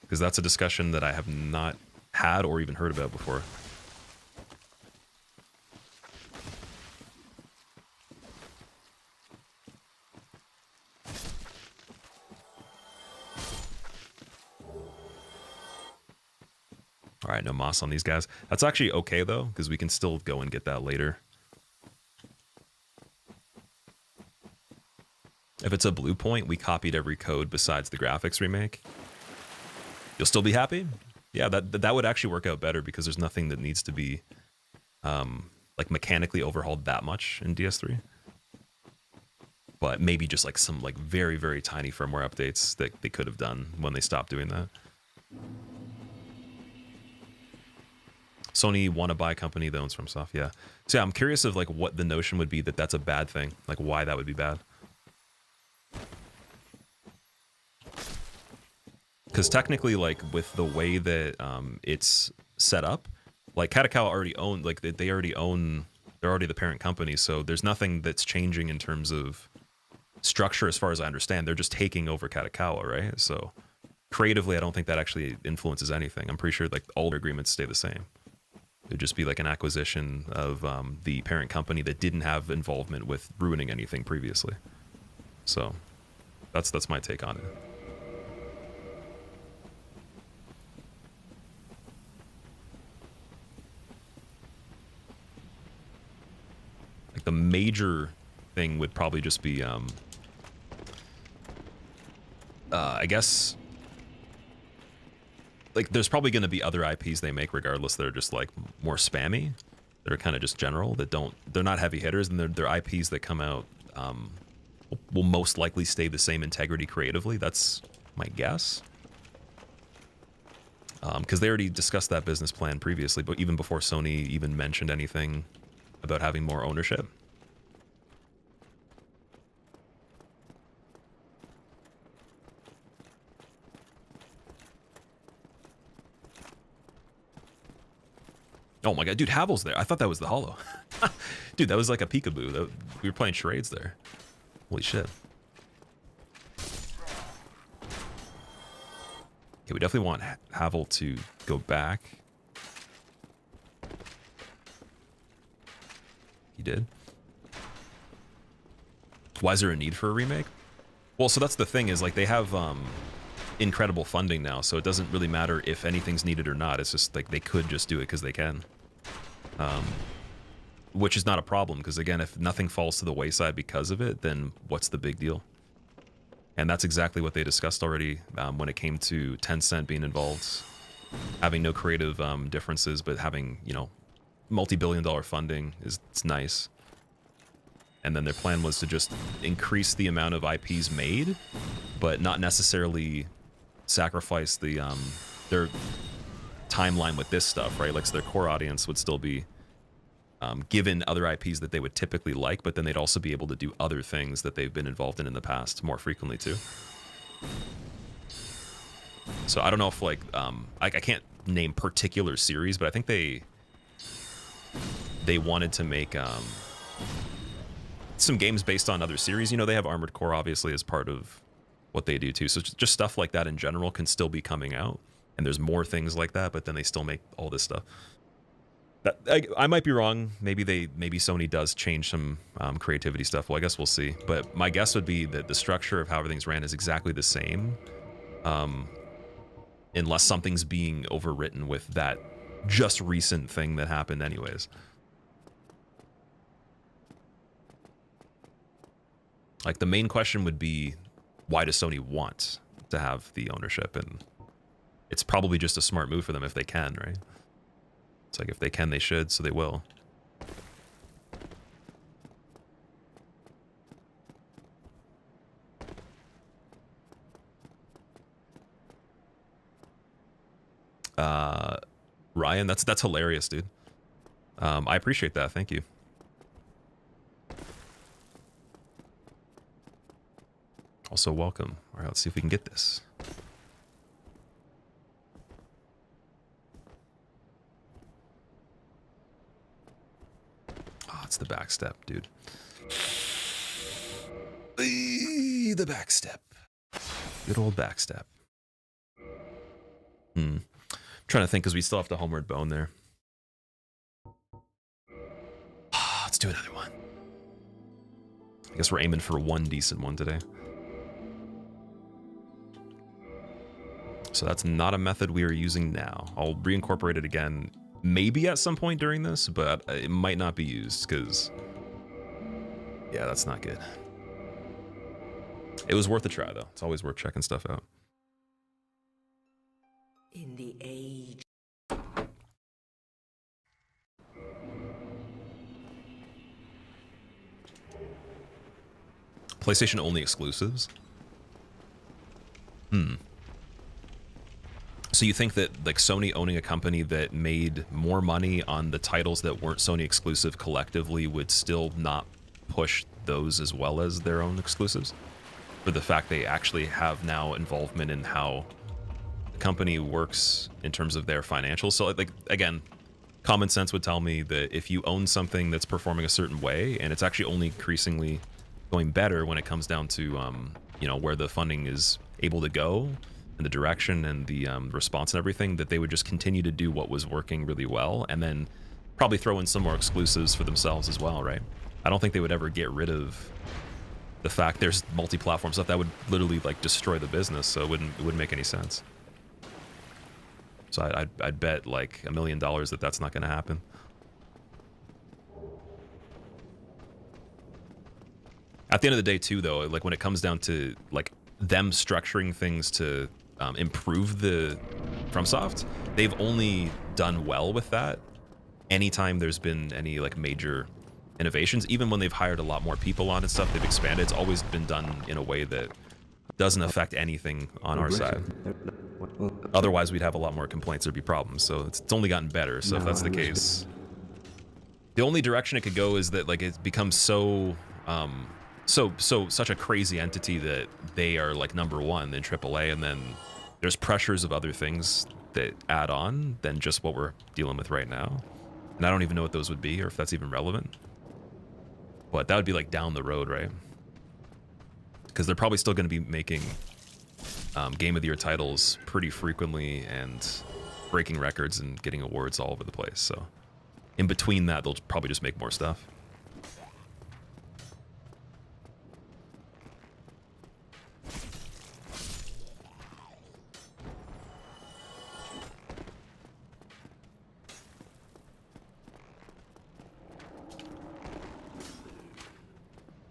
Because that's a discussion that I have not had or even heard about before. All right, no moss on these guys. That's actually okay, though, because we can still go and get that later. If it's a blue point, we copied every code besides the graphics remake. You'll still be happy? Yeah, that would actually work out better, because there's nothing that needs to be like mechanically overhauled that much in DS3. But maybe just like some like very tiny firmware updates that they could have done when they stopped doing that. Sony want to buy a company that owns FromSoft, yeah. So yeah, I'm curious of like what the notion would be that that's a bad thing, like why that would be bad. Because technically, like with the way that it's set up, like Katakawa already own, like they already own, they're already the parent company, so there's nothing that's changing in terms of structure as far as I understand. They're just taking over Katakawa, right? So creatively, I don't think that actually influences anything. I'm pretty sure like all their agreements stay the same. It'd just be like an acquisition of the parent company that didn't have involvement with ruining anything previously. So that's my take on it. Like the major thing would probably just be, I guess, like there's probably going to be other IPs they make regardless that are just like more spammy. They're kind of just general that they're not heavy hitters, and they're IPs that come out will most likely stay the same integrity creatively. That's my guess. Because they already discussed that business plan previously, but even before Sony even mentioned anything about having more ownership. Oh my god, dude, Havel's there. I thought that was the holo. Dude, that was like a peekaboo. We were playing charades there. Holy shit. Okay, we definitely want Havel to go back. He did. Why is there a need for a remake? Well, so that's the thing, is like they have incredible funding now, so it doesn't really matter if anything's needed or not. It's just like they could just do it because they can. Which is not a problem, because again, if nothing falls to the wayside because of it, then what's the big deal? And that's exactly what they discussed already when it came to Tencent being involved, having no creative differences, but having, you know, multi-billion-dollar funding it's nice. And then their plan was to just increase the amount of IPs made, but not necessarily sacrifice the their timeline with this stuff, right? Like, so their core audience would still be given other IPs that they would typically like, but then they'd also be able to do other things that they've been involved in the past more frequently too. So I don't know if like I can't name particular series, but I think they wanted to make some games based on other series. You know, they have Armored Core obviously as part of what they do too. So just stuff like that in general can still be coming out, and there's more things like that, but then they still make all this stuff. I might be wrong. Maybe Sony does change some creativity stuff. Well, I guess we'll see. But my guess would be that the structure of how everything's ran is exactly the same. unless something's being overwritten with that just recent thing that happened anyways. Like, the main question would be, why does Sony want to have the ownership? And it's probably just a smart move for them if they can, right? It's like, if they can, they should, so they will. Ryan, that's hilarious, dude. I appreciate that. Thank you. Also, welcome. All right, let's see if we can get this. Oh, it's the back step, dude. The back step. Good old back step. Trying to think, because we still have to homeward bone there. Let's do another one. I guess we're aiming for one decent one today. So that's not a method we are using now. I'll reincorporate it again, maybe at some point during this, but it might not be used because, yeah, that's not good. It was worth a try, though. It's always worth checking stuff out. In the age. PlayStation only exclusives? So you think that, like, Sony owning a company that made more money on the titles that weren't Sony exclusive collectively would still not push those as well as their own exclusives? For the fact they actually have now involvement in how the company works in terms of their financials. So, like, again, common sense would tell me that if you own something that's performing a certain way and it's actually only increasingly going better when it comes down to, you know, where the funding is able to go and the direction and the response and everything, that they would just continue to do what was working really well and then probably throw in some more exclusives for themselves as well, right? I don't think they would ever get rid of the fact there's multi-platform stuff. That would literally, like, destroy the business, so it wouldn't make any sense. So I'd bet like $1 million that that's not going to happen. At the end of the day, too, though, like, when it comes down to, like, them structuring things to improve the FromSoft, they've only done well with that anytime there's been any, like, major innovations. Even when they've hired a lot more people on and stuff, they've expanded. It's always been done in a way that doesn't affect anything on our side. Otherwise, we'd have a lot more complaints. There'd be problems. So it's only gotten better. So if that's the case, the only direction it could go is that, like, it becomes so such a crazy entity that they are, like, #1 in AAA, and then there's pressures of other things that add on than just what we're dealing with right now. And I don't even know what those would be or if that's even relevant. But that would be, like, down the road, right? Because they're probably still going to be making Game of the Year titles pretty frequently and breaking records and getting awards all over the place. So in between that, they'll probably just make more stuff.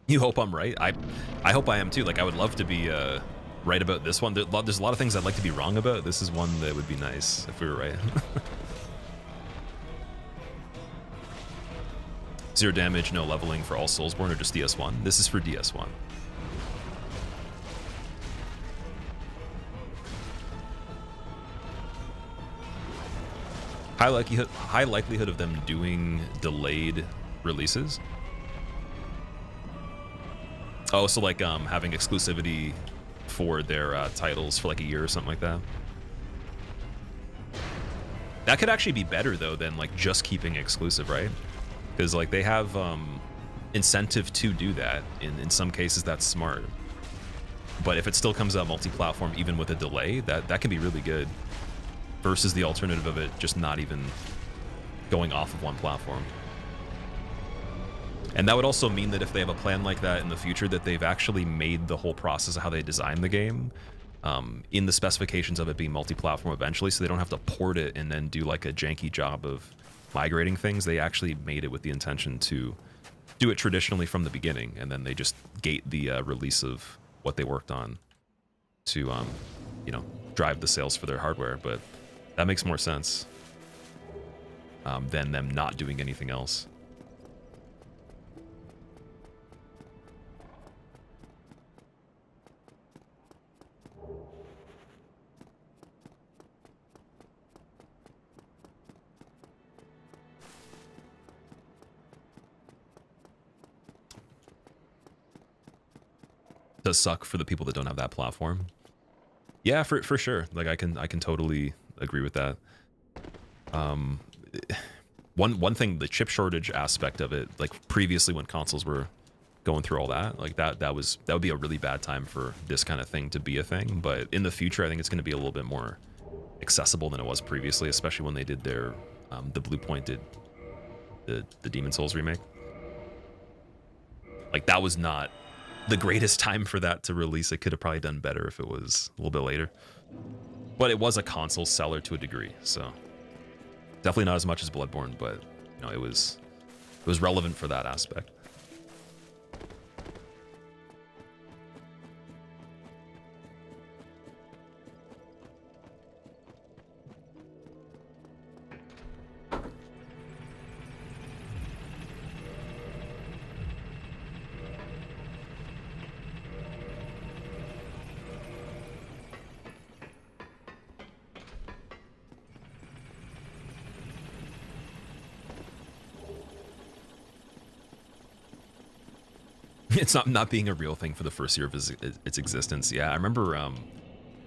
You hope I'm right. I hope I am too. Like, I would love to be right about this one. There's a lot of things I'd like to be wrong about. This is one that would be nice if we were right. 0 damage, no leveling for all Soulsborne, or just DS1? This is for DS1. High likelihood of them doing delayed releases. Oh, so, like, having exclusivity for their titles for, like, a year or something like that. That could actually be better, though, than, like, just keeping exclusive, right? Because, like, they have incentive to do that. In some cases, that's smart. But if it still comes out multi-platform, even with a delay, that can be really good. Versus the alternative of it just not even going off of one platform. And that would also mean that if they have a plan like that in the future, that they've actually made the whole process of how they design the game in the specifications of it being multi-platform eventually, so they don't have to port it and then do like a janky job of migrating things. They actually made it with the intention to do it traditionally from the beginning, and then they just gate the release of what they worked on to, you know, drive the sales for their hardware. But that makes more sense than them not doing anything else. Does suck for the people that don't have that platform. Yeah, for sure. Like I can totally agree with that. One thing, the chip shortage aspect of it, like previously when consoles were going through all that, like that would be a really bad time for this kind of thing to be a thing. But in the future, I think it's going to be a little bit more accessible than it was previously, especially when they did their the Blue Point did the Demon Souls remake. Like that was not the greatest time for that to release. It could have probably done better if it was a little bit later. But it was a console seller to a degree, so definitely not as much as Bloodborne, but you know, it was relevant for that aspect. It's not being a real thing for the first year of its existence. Yeah, I remember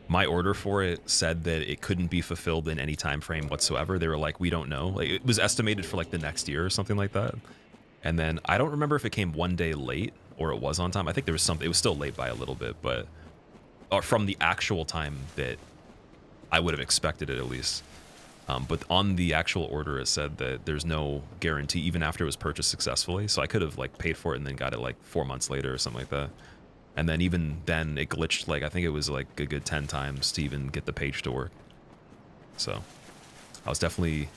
my order for it said that it couldn't be fulfilled in any time frame whatsoever. They were like, we don't know. Like, it was estimated for like the next year or something like that. And then I don't remember if it came one day late or it was on time. I think there was something. It was still late by a little bit, but from the actual time that I would have expected it at least. But on the actual order, it said that there's no guarantee even after it was purchased successfully. So I could have like paid for it and then got it like 4 months later or something like that. And then even then it glitched, like I think it was like a good 10 times to even get the page to work. So I was definitely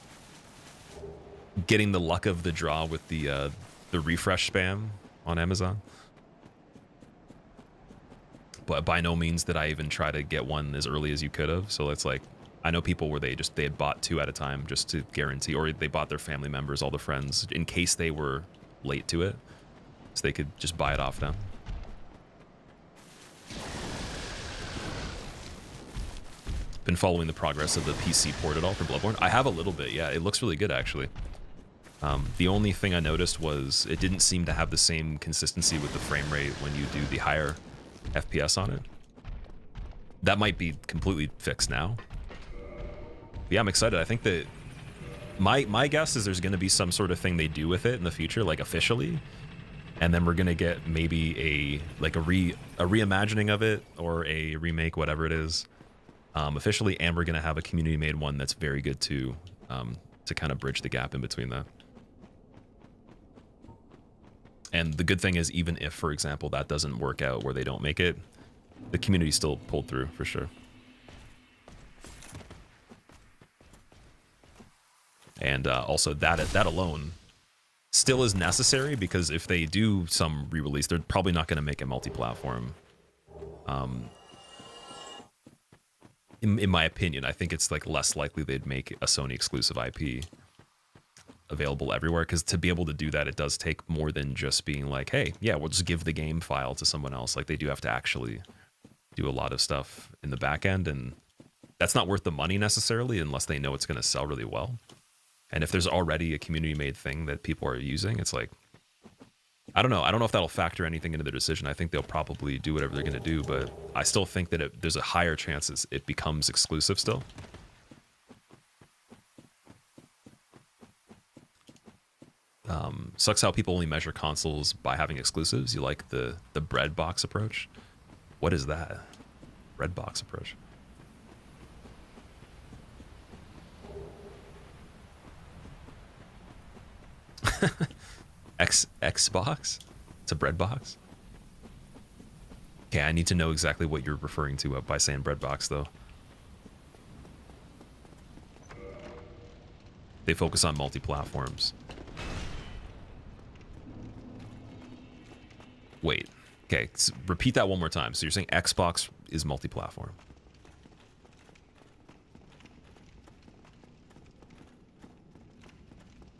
getting the luck of the draw with the refresh spam on Amazon. But by no means did I even try to get one as early as you could have. So it's like, I know people where they had bought 2 at a time just to guarantee, or they bought their family members, all the friends, in case they were late to it, so they could just buy it off them. Been following the progress of the PC port at all for Bloodborne? I have a little bit, yeah. It looks really good, actually. The only thing I noticed was it didn't seem to have the same consistency with the frame rate when you do the higher FPS on it. That might be completely fixed now. Yeah, I'm excited. I think that my guess is there's going to be some sort of thing they do with it in the future, like officially, and then we're going to get maybe a reimagining of it or a remake, whatever it is, officially, and we're going to have a community made one that's very good too, to kind of bridge the gap in between that. And the good thing is, even if, for example, that doesn't work out where they don't make it, the community still pulled through for sure. And also that alone still is necessary, because if they do some re-release, they're probably not going to make it multi-platform. In my opinion, I think it's like less likely they'd make a Sony exclusive IP available everywhere, because to be able to do that, it does take more than just being like, hey, yeah, we'll just give the game file to someone else. Like, they do have to actually do a lot of stuff in the back end, and that's not worth the money necessarily unless they know it's going to sell really well. And if there's already a community-made thing that people are using, it's like, I don't know. I don't know if that'll factor anything into their decision. I think they'll probably do whatever they're going to do, but I still think that there's a higher chance it becomes exclusive still. Sucks how people only measure consoles by having exclusives. You like the bread box approach? What is that? Bread box approach. Xbox? It's a bread box? Okay, I need to know exactly what you're referring to by saying bread box, though. They focus on multi-platforms. Wait. Okay, repeat that one more time. So you're saying Xbox is multi-platform.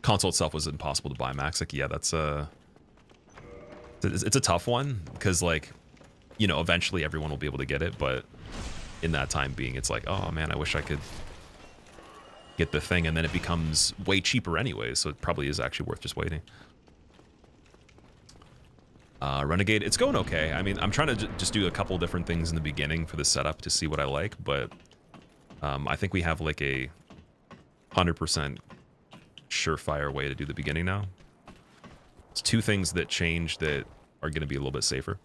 Console itself was impossible to buy, Maxic. Yeah, that's it's a tough one because, like, you know, eventually everyone will be able to get it, but in that time being, it's like, oh man, I wish I could get the thing, and then it becomes way cheaper anyway, so it probably is actually worth just waiting. Renegade, it's going okay. I mean, I'm trying to just do a couple different things in the beginning for the setup to see what I like, but I think we have like a 100% surefire way to do the beginning now. It's two things that change that are going to be a little bit safer.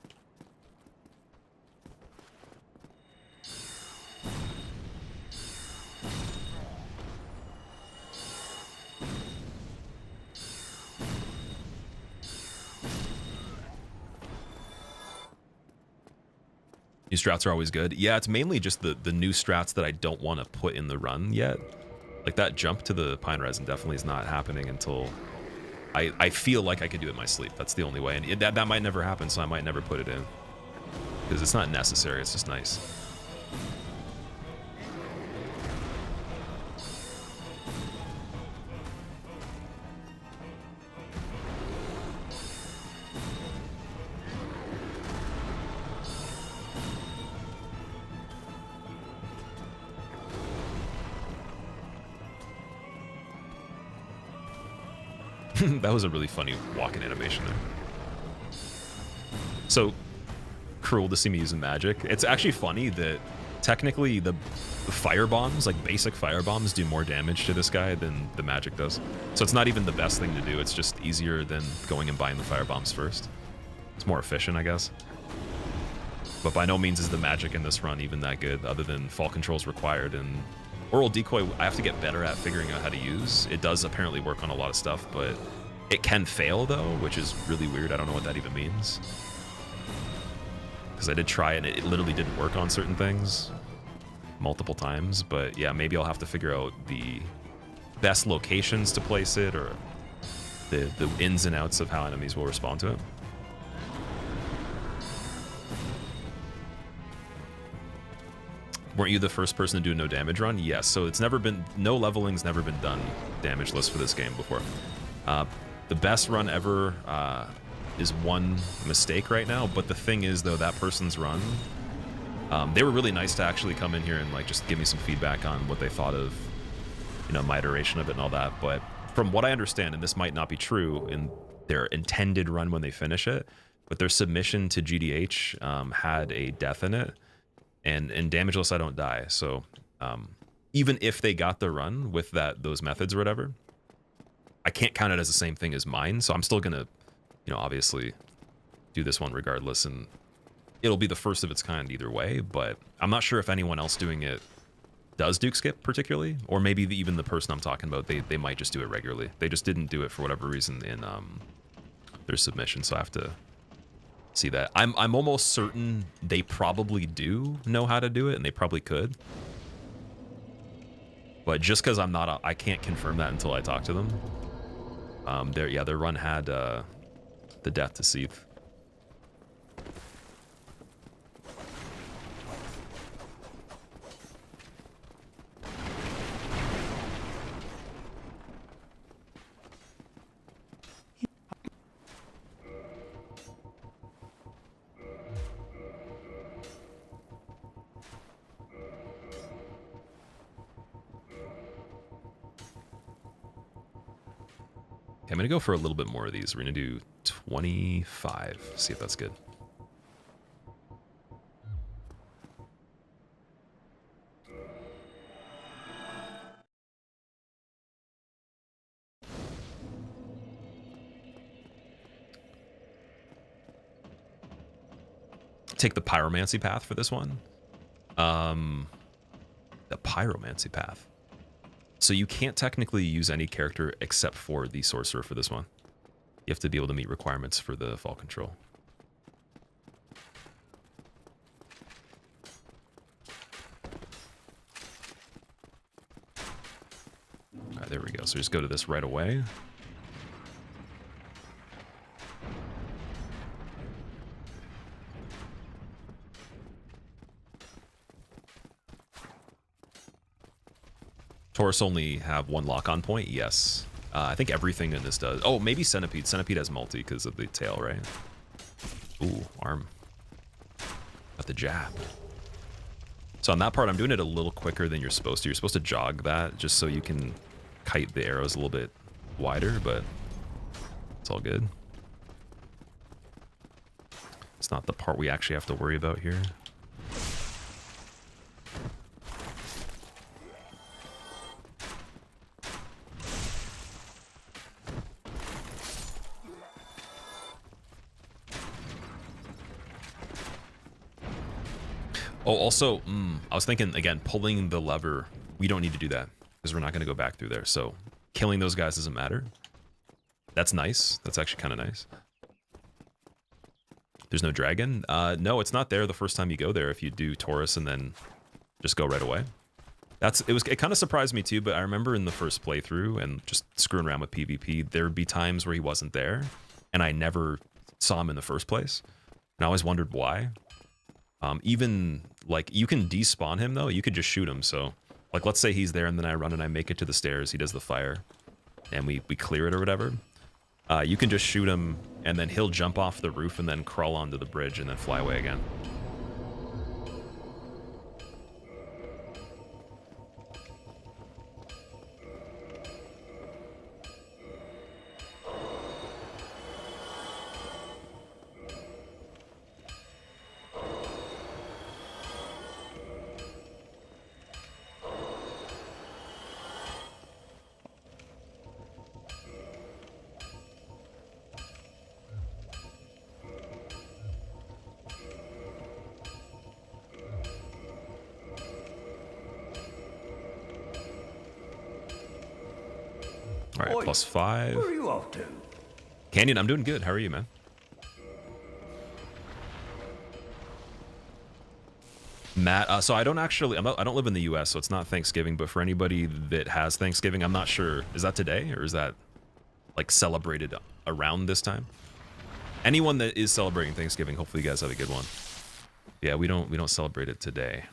New strats are always good. Yeah, it's mainly just the new strats that I don't want to put in the run yet. Like that jump to the pine resin definitely is not happening until I feel like I could do it in my sleep. That's the only way. And that might never happen, so I might never put it in. Because it's not necessary, it's just nice. That was a really funny walking animation there. So cruel to see me using magic. It's actually funny that technically the fire bombs, like basic fire bombs, do more damage to this guy than the magic does. So it's not even the best thing to do. It's just easier than going and buying the fire bombs first. It's more efficient, I guess. But by no means is the magic in this run even that good, other than fall controls required. And Oral Decoy, I have to get better at figuring out how to use. It does apparently work on a lot of stuff, but it can fail, though, which is really weird. I don't know what that even means. Because I did try it, and it literally didn't work on certain things multiple times. But yeah, maybe I'll have to figure out the best locations to place it, or the ins and outs of how enemies will respond to it. Weren't you the first person to do a no damage run? Yes, so it's never been, no leveling's never been done damageless for this game before. The best run ever is one mistake right now, but the thing is, though, that person's run, they were really nice to actually come in here and like just give me some feedback on what they thought of, you know, my iteration of it and all that. But from what I understand, and this might not be true in their intended run when they finish it, but their submission to GDH had a death in it. And in damageless, I don't die. So even if they got the run with those methods or whatever, I can't count it as the same thing as mine. So I'm still gonna, you know, obviously do this one regardless, and it'll be the first of its kind either way. But I'm not sure if anyone else doing it does Duke Skip particularly, or maybe even the person I'm talking about, they might just do it regularly. They just didn't do it for whatever reason in their submission. So I have to see that. I'm almost certain they probably do know how to do it, and they probably could. But just because I'm not, I can't confirm that until I talk to them. Their run had the death to Seath. I'm going to go for a little bit more of these. We're going to do 25. See if that's good. Take the pyromancy path for this one. The pyromancy path. So you can't technically use any character except for the sorcerer for this one. You have to be able to meet requirements for the fall control. right, there we go. So just go to this right away. Taurus only have one lock-on point? Yes. I think everything in this does. Oh, maybe Centipede. Centipede has multi because of the tail, right? Ooh, arm. Got the jab. So on that part, I'm doing it a little quicker than you're supposed to. You're supposed to jog that just so you can kite the arrows a little bit wider, but it's all good. It's not the part we actually have to worry about here. Oh, also, I was thinking, again, pulling the lever, we don't need to do that because we're not going to go back through there. So killing those guys doesn't matter. That's nice. That's actually kind of nice. There's no dragon? No, it's not there the first time you go there if you do Taurus and then just go right away. It kind of surprised me too, but I remember in the first playthrough and just screwing around with PvP, there'd be times where he wasn't there and I never saw him in the first place. And I always wondered why. Even like you can despawn him though, you could just shoot him. So like, let's say he's there and then I run and I make it to the stairs. He does the fire and we clear it or whatever. You can just shoot him and then he'll jump off the roof and then crawl onto the bridge and then fly away again. All right, Oi, +5. Where are you off to? Canyon, I'm doing good. How are you, man? Matt, so I don't actually, I don't live in the U.S., so it's not Thanksgiving. But for anybody that has Thanksgiving, I'm not sure. Is that today or is that like celebrated around this time? Anyone that is celebrating Thanksgiving, hopefully you guys have a good one. Yeah, we don't celebrate it today.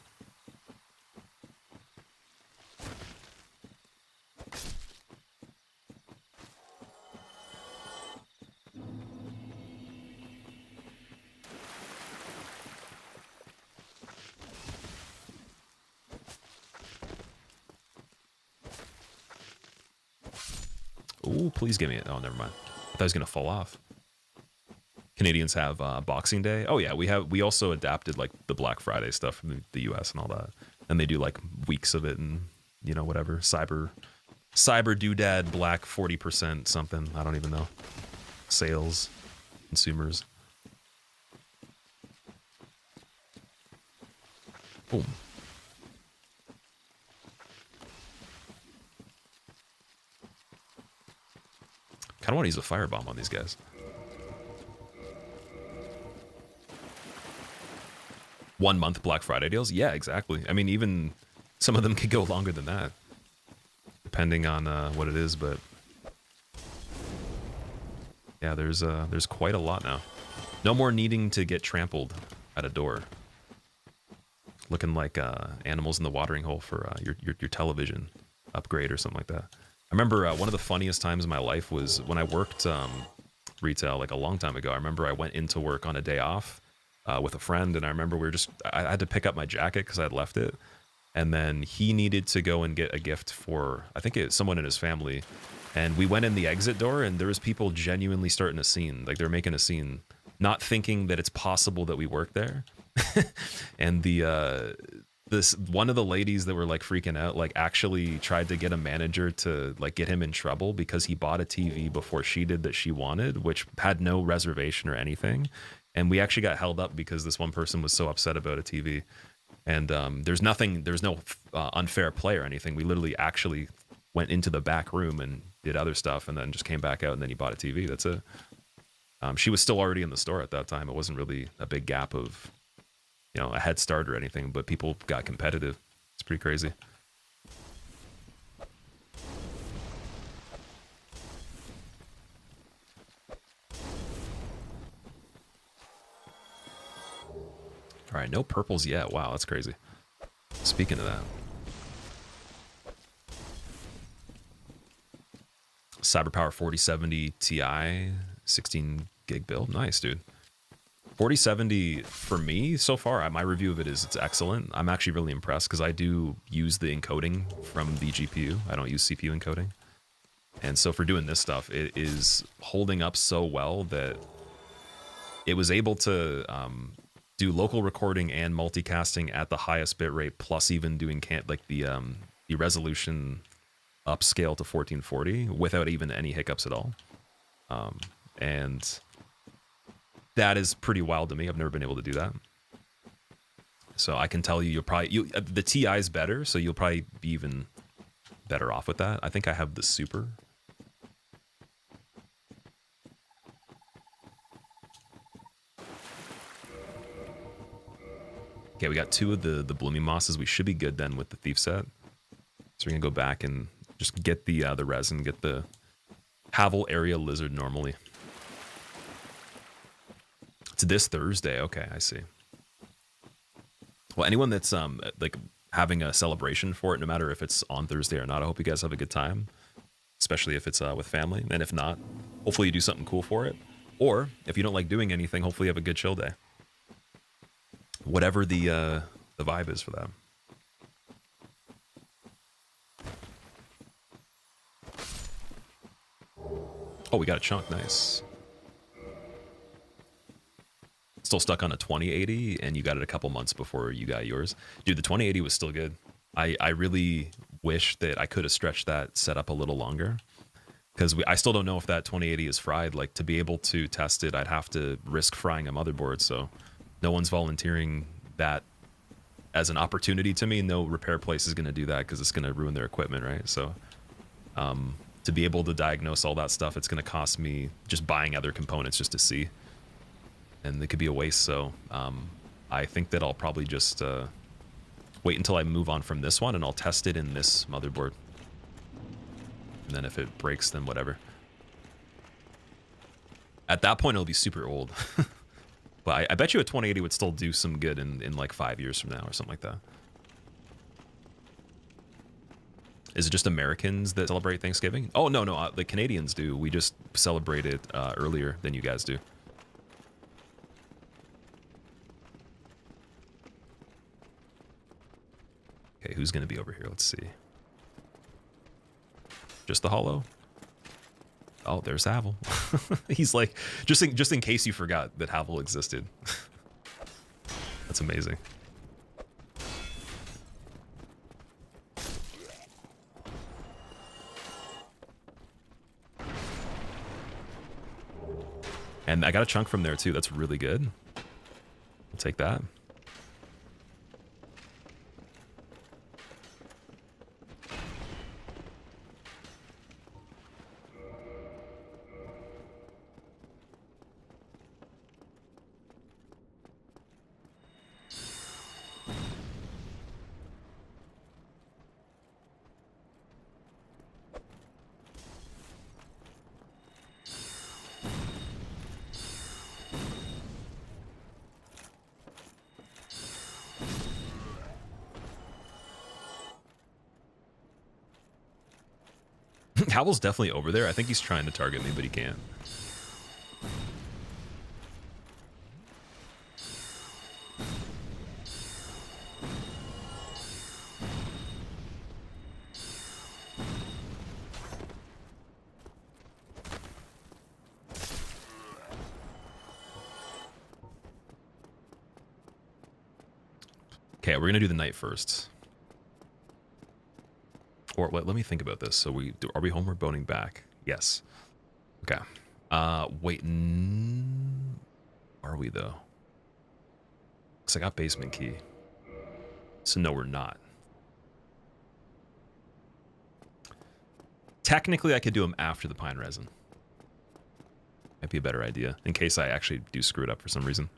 Ooh, please give me it. Oh, never mind. I thought it was gonna fall off. Canadians have Boxing Day. Oh yeah, we also adapted like the Black Friday stuff from the US and all that, and they do like weeks of it and you know whatever cyber doodad black 40% something. I don't even know. Sales, consumers. Boom. Kind of want to use a firebomb on these guys. 1 month Black Friday deals? Yeah, exactly. I mean, even some of them could go longer than that, depending on what it is. But yeah, there's quite a lot now. No more needing to get trampled at a door, looking like animals in the watering hole for your television upgrade or something like that. I remember one of the funniest times in my life was when I worked retail like a long time ago. I remember I went into work on a day off with a friend, and I remember I had to pick up my jacket because I had left it, and then he needed to go and get a gift for, I think it's someone in his family, and we went in the exit door, and there was people genuinely starting a scene, like they're making a scene, not thinking that it's possible that we work there. And this one of the ladies that were like freaking out, like actually tried to get a manager to like get him in trouble because he bought a TV before she did that she wanted, which had no reservation or anything. And we actually got held up because this one person was so upset about a TV. And there's no unfair play or anything. We literally actually went into the back room and did other stuff and then just came back out, and then he bought a TV. That's it. She was still already in the store at that time. It wasn't really a big gap of, you know, a head start or anything, but people got competitive. It's pretty crazy. All right, no purples yet. Wow, that's crazy. Speaking of that. CyberPower 4070 Ti, 16 gig build. Nice, dude. 4070 for me so far, my review of it is it's excellent. I'm actually really impressed because I do use the encoding from the GPU. I don't use CPU encoding. And so for doing this stuff, it is holding up so well that it was able to do local recording and multicasting at the highest bitrate, plus even doing the resolution upscale to 1440 without even any hiccups at all. And that is pretty wild to me. I've never been able to do that. So I can tell you, the TI is better, so you'll probably be even better off with that. I think I have the Super. Okay, we got 2 of the blooming mosses. We should be good then with the thief set. So we're gonna go back and just get the resin, get the Havel area lizard normally. It's this Thursday. Okay, I see. Well, anyone that's like having a celebration for it, no matter if it's on Thursday or not, I hope you guys have a good time, especially if it's with family. And if not, hopefully you do something cool for it. Or if you don't like doing anything, hopefully you have a good chill day. Whatever the vibe is for that. Oh, we got a chunk. Nice. Still stuck on a 2080, and you got it a couple months before you got yours. Dude, the 2080 was still good. I really wish that I could have stretched that setup a little longer, because I still don't know if that 2080 is fried. Like, to be able to test it, I'd have to risk frying a motherboard, so no one's volunteering that as an opportunity to me. No repair place is going to do that because it's going to ruin their equipment, right? So to be able to diagnose all that stuff, it's going to cost me just buying other components just to see. And it could be a waste, so I think that I'll probably just wait until I move on from this one, and I'll test it in this motherboard. And then if it breaks, then whatever. At that point, it'll be super old. But I bet you a 2080 would still do some good in like 5 years from now or something like that. Is it just Americans that celebrate Thanksgiving? Oh, no, the Canadians do. We just celebrate it earlier than you guys do. Okay, who's going to be over here? Let's see. Just the Hollow? Oh, there's Havel. He's like, just in case you forgot that Havel existed. That's amazing. And I got a chunk from there too. That's really good. I'll take that. Havel's definitely over there. I think he's trying to target me, but he can't. Okay, we're gonna do the night first. Or let me think about this. So are we homeward boating back? Yes. Okay. Wait. Are we though? Because I got basement key. So no, we're not. Technically, I could do them after the pine resin. Might be a better idea in case I actually do screw it up for some reason.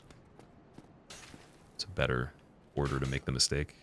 It's a better order to make the mistake.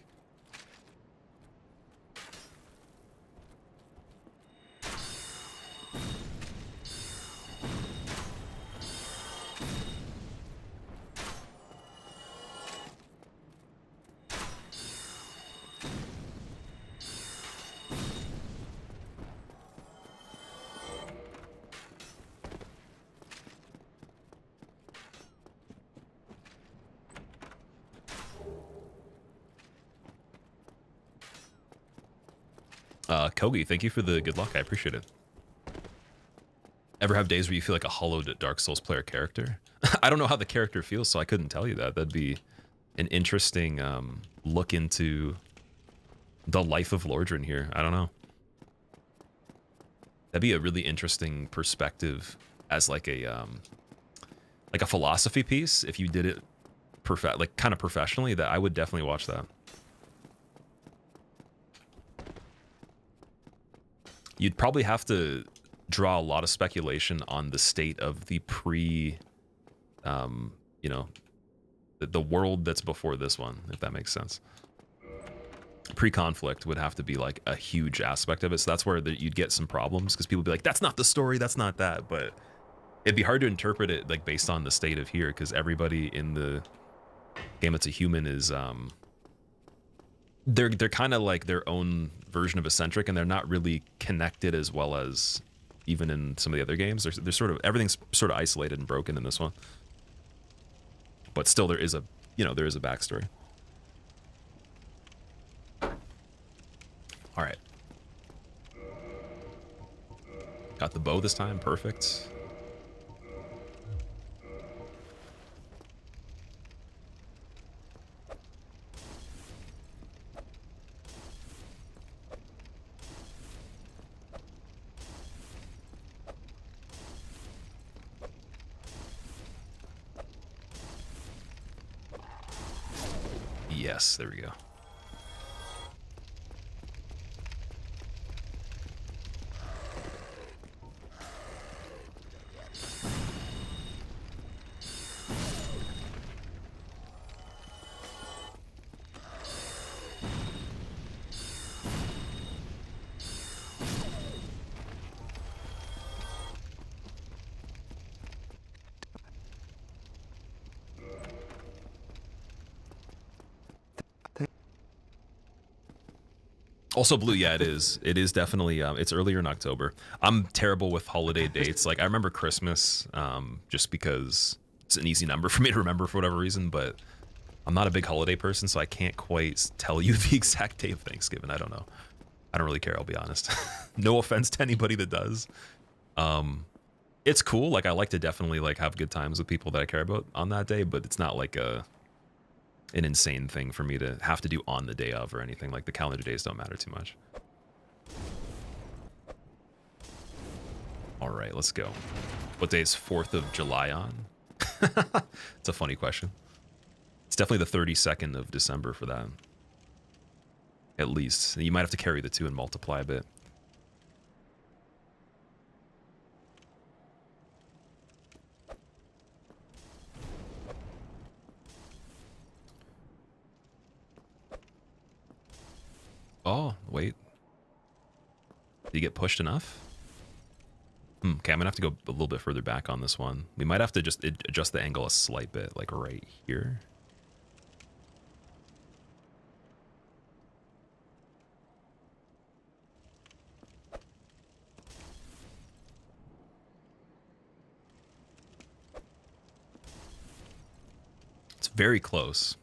Kogi, thank you for the good luck. I appreciate it. Ever have days where you feel like a hollowed Dark Souls player character? I don't know how the character feels, so I couldn't tell you that. That'd be an interesting look into the life of Lordran here. I don't know. That'd be a really interesting perspective as like a philosophy piece if you did it kind of professionally. That I would definitely watch that. You'd probably have to draw a lot of speculation on the state of the you know, the world that's before this one, if that makes sense. Pre-conflict would have to be like a huge aspect of it, so that's where you'd get some problems, because people would be like, that's not the story, that's not that. But it'd be hard to interpret it like based on the state of here, because everybody in the game that's a human is they're kind of like their own version of eccentric, and they're not really connected as well as even in some of the other games. They're sort of, everything's sort of isolated and broken in this one, but still there is a, you know, there is a backstory. All right, got the bow this time. Perfect. Yes, there we go. Also blue, yeah, it is. It is definitely, it's earlier in October. I'm terrible with holiday dates. Like, I remember Christmas, just because it's an easy number for me to remember for whatever reason, but I'm not a big holiday person, so I can't quite tell you the exact day of Thanksgiving. I don't know. I don't really care, I'll be honest. No offense to anybody that does. It's cool. Like, I like to definitely like have good times with people that I care about on that day, but it's not like an insane thing for me to have to do on the day of or anything. Like, the calendar days don't matter too much. All right, let's go. What day is 4th of July on? It's a funny question. It's definitely the 32nd of December for that. At least. You might have to carry the 2 and multiply a bit. Oh, wait. Did you get pushed enough? Okay, I'm gonna have to go a little bit further back on this one. We might have to just adjust the angle a slight bit, like right here. It's very close.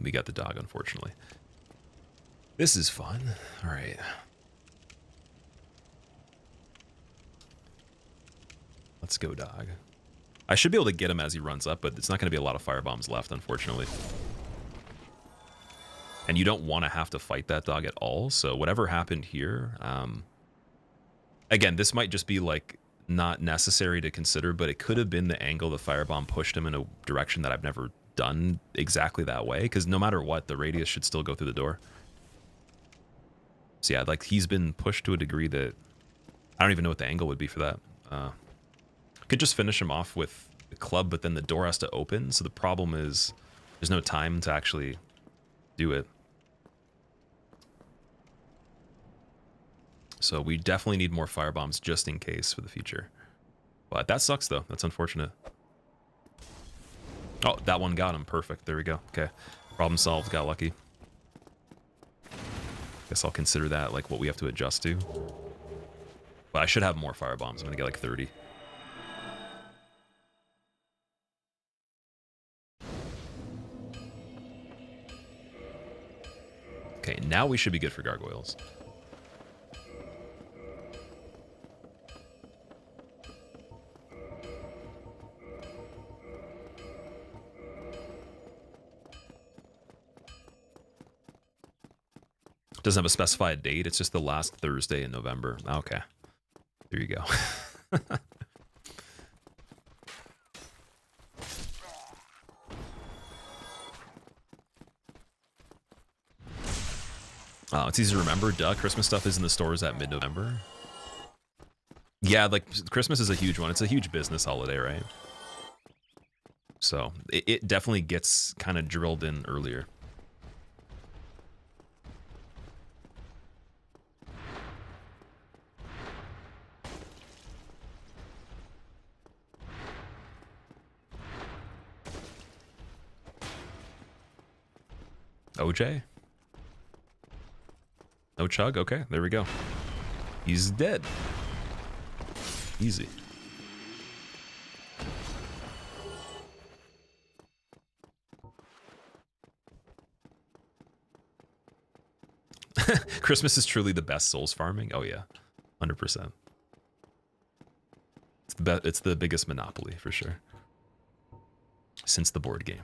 We got the dog, unfortunately. This is fun. All right. Let's go, dog. I should be able to get him as he runs up, but it's not going to be a lot of firebombs left, unfortunately. And you don't want to have to fight that dog at all, so whatever happened here... again, this might just be, like, not necessary to consider, but it could have been the angle the firebomb pushed him in a direction that I've never done exactly that way, because no matter what, the radius should still go through the door. So yeah, like, he's been pushed to a degree that I don't even know what the angle would be for that. Could just finish him off with the club, but then the door has to open, so the problem is there's no time to actually do it. So we definitely need more firebombs just in case for the future. But that sucks, though. That's unfortunate. Oh, that one got him. Perfect. There we go. Okay. Problem solved. Got lucky. guess I'll consider that like what we have to adjust to. But I should have more fire bombs. I'm gonna get like 30. Okay, now we should be good for gargoyles. Doesn't have a specified date. It's just the last Thursday in November. Okay. There you go. Oh, it's easy to remember. Duh, Christmas stuff is in the stores at mid-November. Yeah, like Christmas is a huge one. It's a huge business holiday, right? So it definitely gets kind of drilled in earlier. OJ? No chug? Okay, there we go. He's dead. Easy. Christmas is truly the best souls farming. Oh yeah, 100%. It's the biggest monopoly for sure since the board game.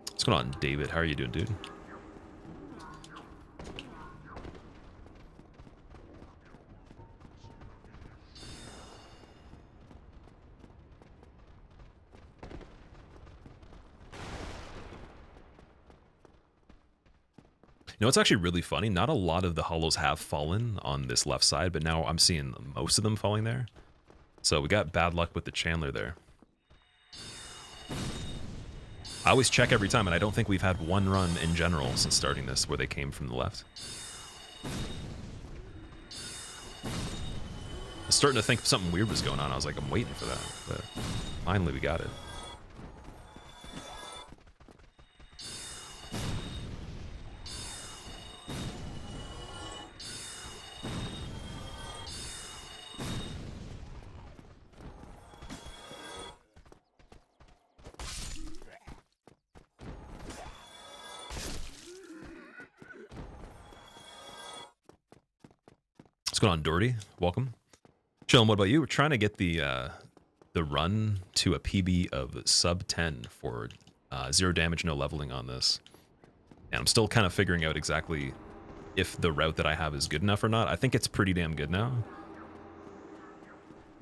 What's going on, David? How are you doing, dude? You know, it's actually really funny. Not a lot of the hollows have fallen on this left side, but now I'm seeing most of them falling there. So we got bad luck with the Chandler there. I always check every time, and I don't think we've had one run in general since starting this where they came from the left. I was starting to think something weird was going on. I was like, I'm waiting for that, but finally we got it. What's going on, Doherty? Welcome. Chillin', what about you? We're trying to get the run to a PB of sub 10 for 0 damage, no leveling on this. And I'm still kind of figuring out exactly if the route that I have is good enough or not. I think it's pretty damn good now.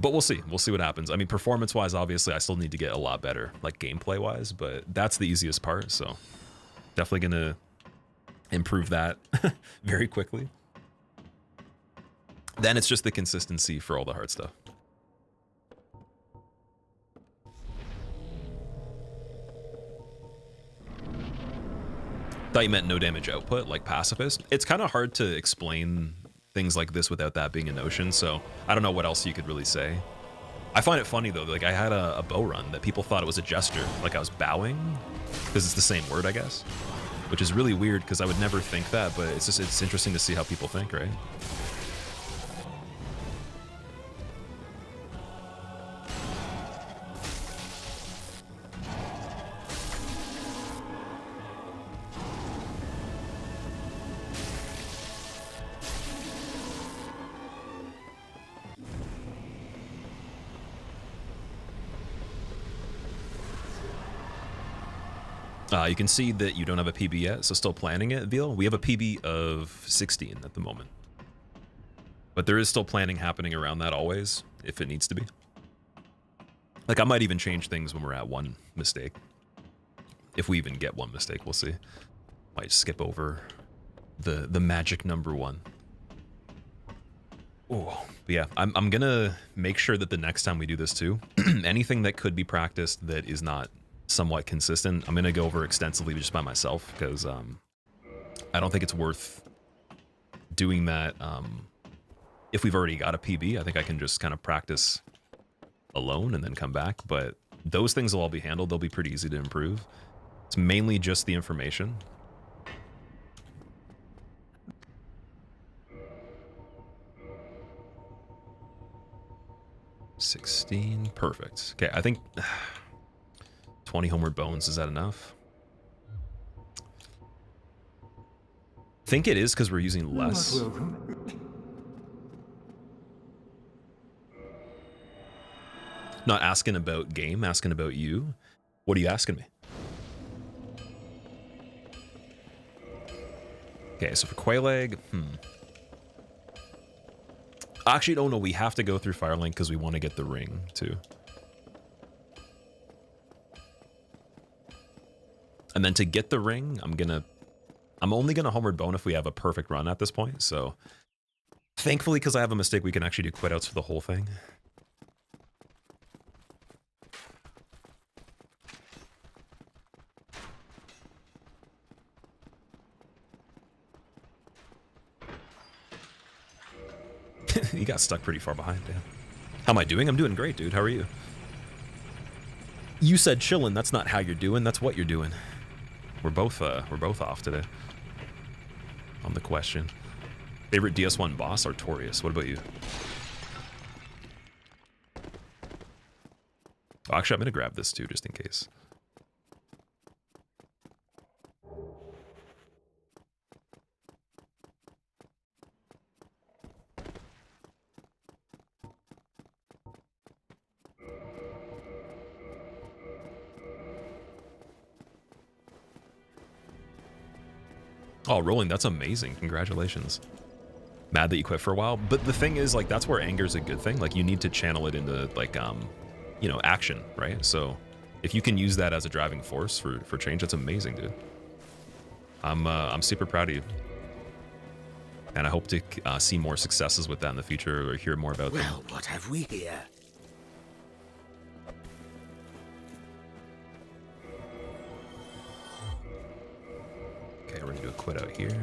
But we'll see. We'll see what happens. I mean, performance-wise, obviously, I still need to get a lot better, like gameplay-wise, but that's the easiest part, so definitely going to improve that very quickly. Then it's just the consistency for all the hard stuff. Thought you meant no damage output, like pacifist. It's kind of hard to explain things like this without that being a notion, so I don't know what else you could really say. I find it funny though, like I had a bow run that people thought it was a gesture, like I was bowing, because it's the same word, I guess, which is really weird because I would never think that, but it's interesting to see how people think, right? You can see that you don't have a PB yet, so still planning it, Veal. We have a PB of 16 at the moment. But there is still planning happening around that always, if it needs to be. Like, I might even change things when we're at one mistake. If we even get one mistake, we'll see. Might skip over the magic number 1. Oh, but yeah, I'm gonna make sure that the next time we do this too, anything that could be practiced that is not somewhat consistent, I'm gonna go over extensively just by myself, because I don't think it's worth doing that. If we've already got a PB, I think I can just kind of practice alone and then come back, but those things will all be handled. They'll be pretty easy to improve. It's mainly just the information. $16, perfect. Okay, I think 20 homeward bones, is that enough? I think it is because we're using less. Not asking about game, asking about you. What are you asking me? Okay, so for Quailag, actually, no, we have to go through Firelink because we want to get the ring, too. And then to get the ring, I'm only gonna homeward bone if we have a perfect run at this point, so thankfully, because I have a mistake, we can actually do quit outs for the whole thing. You got stuck pretty far behind, damn. How am I doing? I'm doing great, dude. How are you? You said chillin'. That's not how you're doing. That's what you're doing. We're both off today on the question. Favorite DS1 boss, Artorias. What about you? Oh, actually, I'm gonna grab this too, just in case. Oh, rolling, that's amazing. Congratulations. Mad that you quit for a while. But the thing is, like, that's where anger is a good thing. Like, you need to channel it into, like, you know, action, right? So if you can use that as a driving force for change, that's amazing, dude. I'm super proud of you. And I hope to see more successes with that in the future or hear more about them. Well, what have we here? Okay, we're gonna do a quit out here.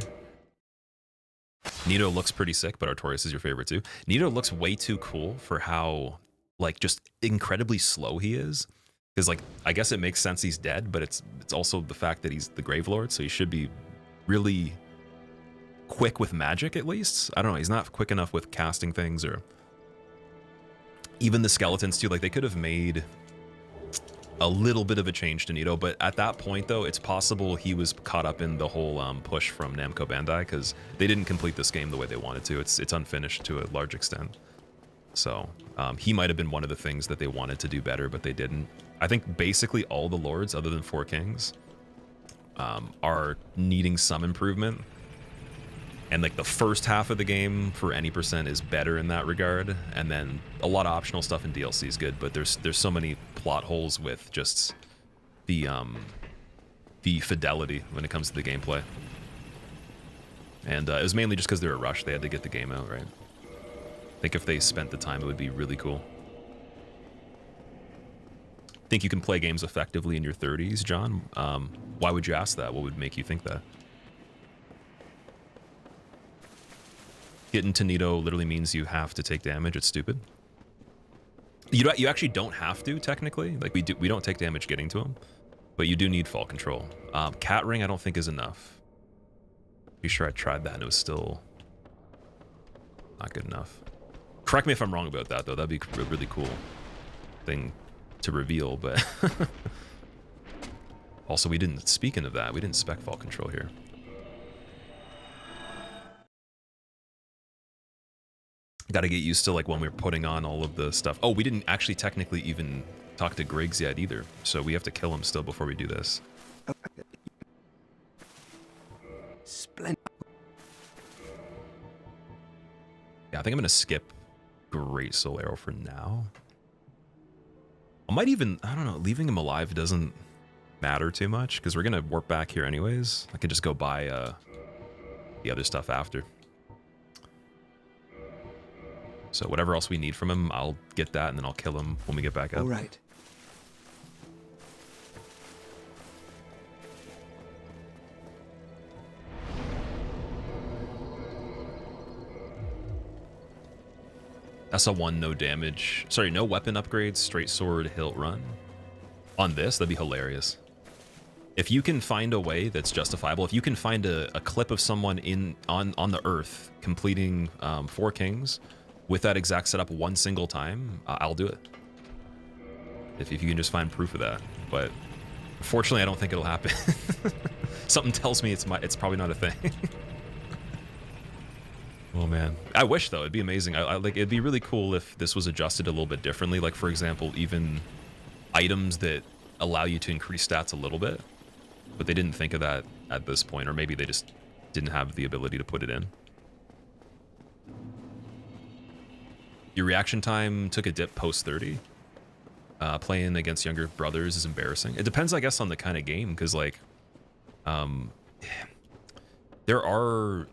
Nito looks pretty sick, but Artorias is your favorite too. Nito looks way too cool for how, like, just incredibly slow he is. Because, like, I guess it makes sense he's dead, but it's also the fact that he's the Grave Lord, so he should be really quick with magic, at least. I don't know, he's not quick enough with casting things, or even the skeletons too. Like, they could have made a little bit of a change to Nito, but at that point, though, it's possible he was caught up in the whole push from Namco Bandai, because they didn't complete this game the way they wanted to. It's unfinished to a large extent. So he might have been one of the things that they wanted to do better, but they didn't. I think basically all the lords, other than Four Kings, are needing some improvement. And, like, the first half of the game for any percent is better in that regard, and then a lot of optional stuff in DLC is good, but there's so many plot holes with just the fidelity when it comes to the gameplay. And it was mainly just because they're a rush. They had to get the game out, right? I think if they spent the time, it would be really cool. Think you can play games effectively in your 30s, John? Why would you ask that? What would make you think that? Getting to Nito literally means you have to take damage. It's stupid. You actually don't have to, technically. Like, we don't take damage getting to him, but you do need fall control. Cat ring I don't think is enough. Be sure I tried that and it was still not good enough. Correct me if I'm wrong about that, though. That'd be a really cool thing to reveal, but also, speaking of that, we didn't spec fall control here. Got to get used to, like, when we're putting on all of the stuff. Oh, we didn't actually technically even talk to Griggs yet either, so we have to kill him still before we do this. Splendid. Yeah, I think I'm gonna skip Great Soul Arrow for now. I might even, I don't know, leaving him alive doesn't matter too much because we're gonna warp back here anyways. I could just go buy the other stuff after. So whatever else we need from him, I'll get that and then I'll kill him when we get back up. All right. SL1, no damage. Sorry, no weapon upgrades, straight sword, hilt run. On this, that'd be hilarious. If you can find a way that's justifiable, if you can find a clip of someone on the earth completing 4 kings with that exact setup one single time, I'll do it. If you can just find proof of that. But unfortunately, I don't think it'll happen. Something tells me it's probably not a thing. Oh man, I wish though. It'd be amazing. I like. It'd be really cool if this was adjusted a little bit differently. Like for example, even items that allow you to increase stats a little bit, but they didn't think of that at this point, or maybe they just didn't have the ability to put it in. Your reaction time took a dip post 30. Playing against younger brothers is embarrassing. It depends, I guess, on the kind of game, because like, there are.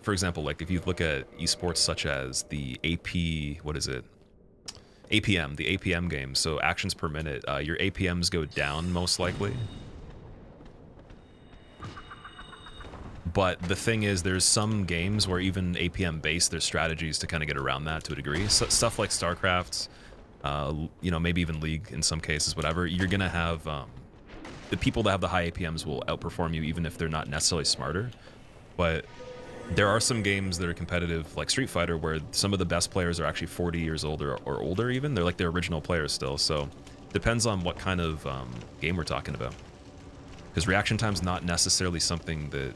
For example, like if you look at esports such as the AP, what is it? APM, the APM game. So actions per minute, your APMs go down most likely. But the thing is, there's some games where even APM based, there's strategies to kind of get around that to a degree. So, stuff like StarCraft, you know, maybe even League in some cases, whatever. You're gonna have the people that have the high APMs will outperform you even if they're not necessarily smarter. But there are some games that are competitive, like Street Fighter, where some of the best players are actually 40 years older or older even. They're like the original players still. So depends on what kind of game we're talking about. Because reaction time's not necessarily something that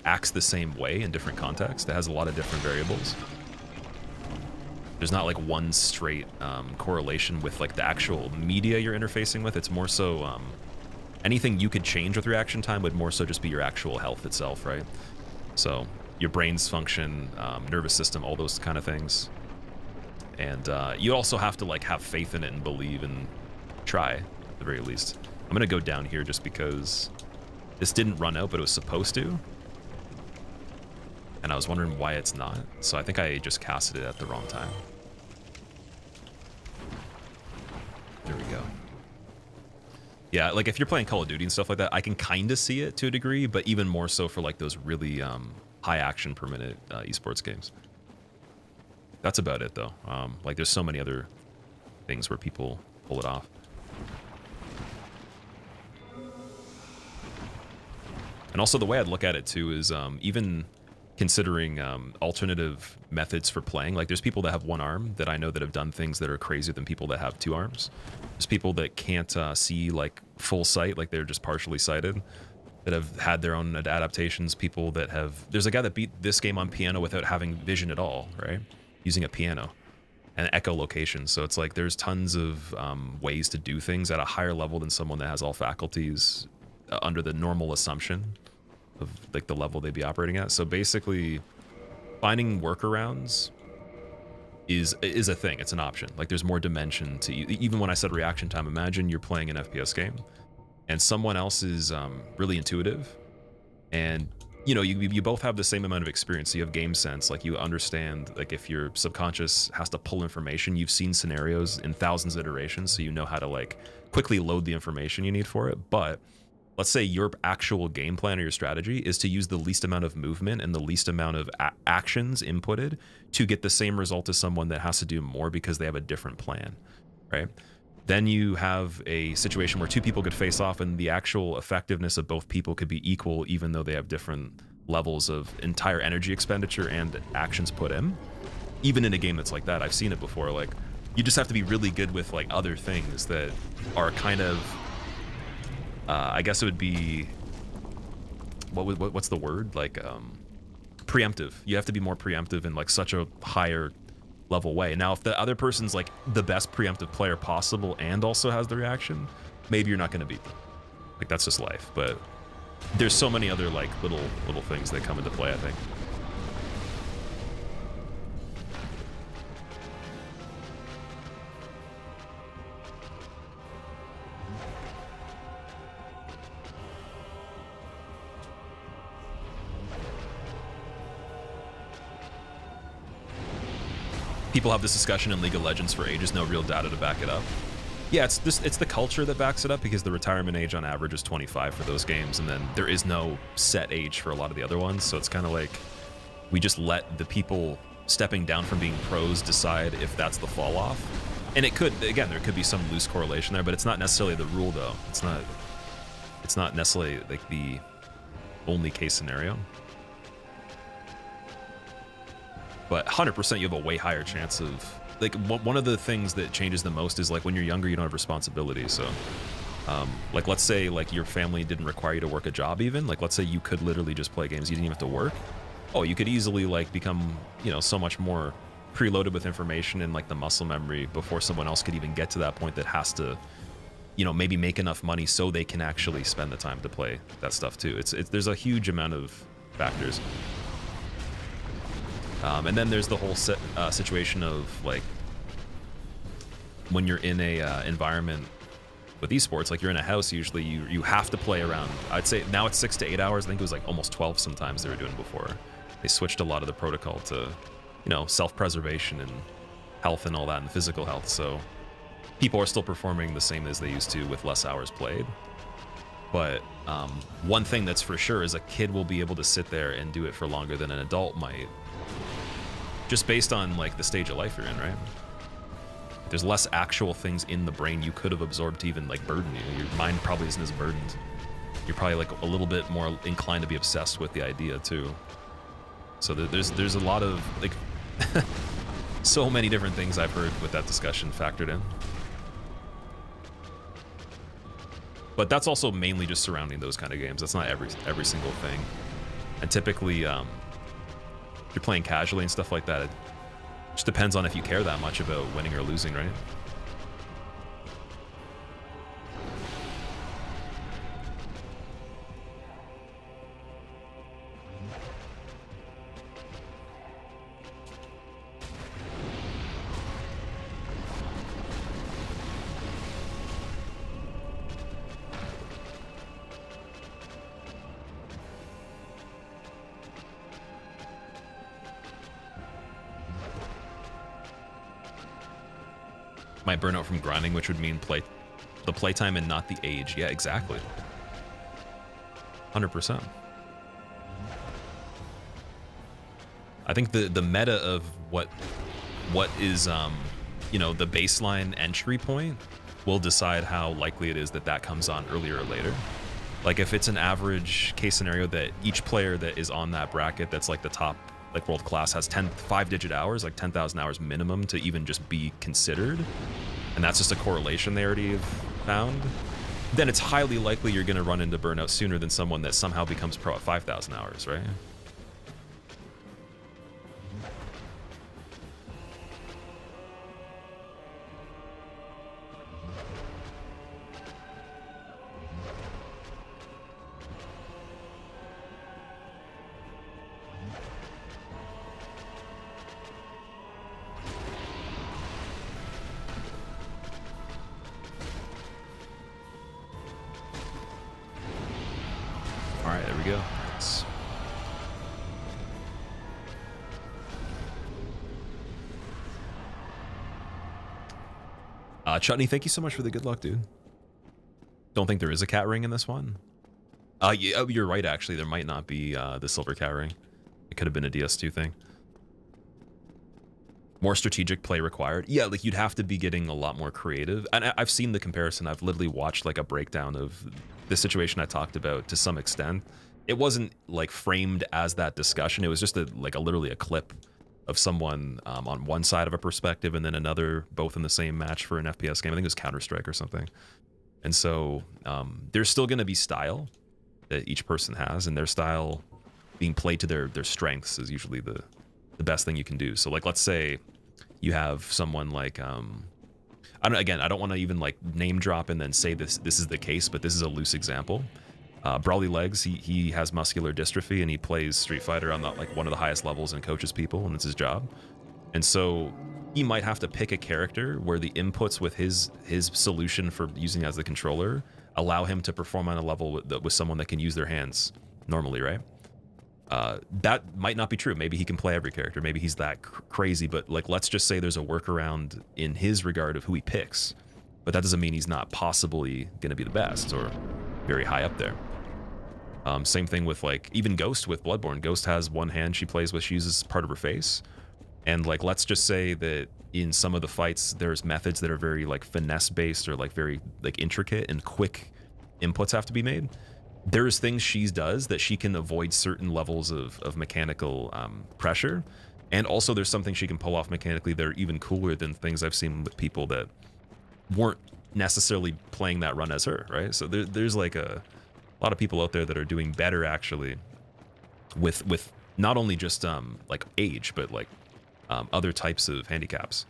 acts the same way in different contexts. It has a lot of different variables. There's not like one straight correlation with like the actual media you're interfacing with. It's more so anything you could change with reaction time would more so just be your actual health itself, right? So your brain's function, nervous system, all those kind of things. And you also have to like have faith in it and believe and try at the very least. I'm gonna go down here just because this didn't run out, but it was supposed to. And I was wondering why it's not. So I think I just casted it at the wrong time. There we go. Yeah, like if you're playing Call of Duty and stuff like that, I can kind of see it to a degree, but even more so for like those really high action per minute esports games. That's about it though. Like there's so many other things where people pull it off. And also the way I'd look at it too is even considering alternative methods for playing. Like there's people that have one arm that I know that have done things that are crazier than people that have 2 arms. There's people that can't see like full sight, like they're just partially sighted, that have had their own adaptations. People that have, there's a guy that beat this game on piano without having vision at all, right? Using a piano and echolocation. So it's like there's tons of ways to do things at a higher level than someone that has all faculties under the normal assumption of like the level they'd be operating at. So basically finding workarounds is a thing. It's an option. Like there's more dimension to even when I said reaction time, imagine you're playing an FPS game and someone else is really intuitive, and you know you both have the same amount of experience. So you have game sense, like you understand, like if your subconscious has to pull information, you've seen scenarios in thousands of iterations, so you know how to like quickly load the information you need for it. But let's say your actual game plan or your strategy is to use the least amount of movement and the least amount of actions inputted to get the same result as someone that has to do more because they have a different plan, right? Then you have a situation where 2 people could face off and the actual effectiveness of both people could be equal even though they have different levels of entire energy expenditure and actions put in. Even in a game that's like that, I've seen it before. Like you just have to be really good with like other things that are kind of I guess it would be what's the word, like preemptive. You have to be more preemptive in like such a higher level way. Now if the other person's like the best preemptive player possible and also has the reaction, maybe you're not going to beat them. Like that's just life. But there's so many other like little things that come into play, I think. People have this discussion in League of Legends for ages, no real data to back it up. Yeah, it's the culture that backs it up, because the retirement age on average is 25 for those games, and then there is no set age for a lot of the other ones. So it's kind of like we just let the people stepping down from being pros decide if that's the fall off. And it could, again, there could be some loose correlation there, but it's not necessarily the rule, though. It's not necessarily like the only case scenario. But 100% you have a way higher chance of, like, one of the things that changes the most is, like, when you're younger, you don't have responsibility. So like, let's say like your family didn't require you to work a job, even like, let's say you could literally just play games, you didn't even have to work. Oh, you could easily like become, you know, so much more preloaded with information and like the muscle memory before someone else could even get to that point that has to, you know, maybe make enough money so they can actually spend the time to play that stuff too. There's a huge amount of factors. And then there's the whole situation of like when you're in a environment with esports, like you're in a house, usually you have to play around. I'd say now it's 6 to 8 hours. I think it was like almost 12 sometimes they were doing before. They switched a lot of the protocol to, you know, self-preservation and health and all that, and physical health. So people are still performing the same as they used to with less hours played. But one thing that's for sure is a kid will be able to sit there and do it for longer than an adult might, just based on like the stage of life you're in, right? There's less actual things in the brain you could have absorbed to even like burden you. Your mind probably isn't as burdened. You're probably like a little bit more inclined to be obsessed with the idea too. So there's a lot of like so many different things I've heard with that discussion factored in. But that's also mainly just surrounding those kind of games. That's not every single thing. And typically, if you're playing casually and stuff like that, it just depends on if you care that much about winning or losing, right? Might burn out from grinding, which would mean the playtime and not the age. Yeah, exactly. 100%. I think the meta of what is you know, the baseline entry point will decide how likely it is that comes on earlier or later. Like if it's an average case scenario that each player that is on that bracket that's like the top, like world class, has 5-digit hours, like 10,000 hours minimum to even just be considered, and that's just a correlation they already have found, then it's highly likely you're going to run into burnout sooner than someone that somehow becomes pro at 5,000 hours, right? Go. Chutney, thank you so much for the good luck, dude. Don't think there is a cat ring in this one. Yeah, you're right, actually. There might not be the silver cat ring. It could have been a DS2 thing. More strategic play required. Yeah, like you'd have to be getting a lot more creative. And I've seen the comparison. I've literally watched like a breakdown of the situation I talked about to some extent. It wasn't like framed as that discussion. It was just literally a clip of someone on one side of a perspective and then another, both in the same match for an FPS game. I think it was Counter-Strike or something. And so there's still going to be style that each person has, and their style being played to their strengths is usually the best thing you can do. So like, let's say you have someone like, I don't want to even like name drop and then say this is the case, but this is a loose example. Brawly Legs, he has muscular dystrophy and he plays Street Fighter on one of the highest levels and coaches people, and it's his job. And so he might have to pick a character where the inputs with his solution for using as the controller allow him to perform on a level with someone that can use their hands normally, right? That might not be true. Maybe he can play every character. Maybe he's that crazy. But like, let's just say there's a workaround in his regard of who he picks. But that doesn't mean he's not possibly going to be the best or very high up there. Same thing with like even Ghost with Bloodborne. Ghost has one hand she plays with. She uses part of her face. And like, let's just say that in some of the fights, there's methods that are very like finesse based or like very like intricate and quick inputs have to be made. There's things she does that she can avoid certain levels of mechanical pressure. And also there's something she can pull off mechanically that are even cooler than things I've seen with people that weren't necessarily playing that run as her, right? So there's like a lot of people out there that are doing better actually with not only just like age, but like other types of handicaps.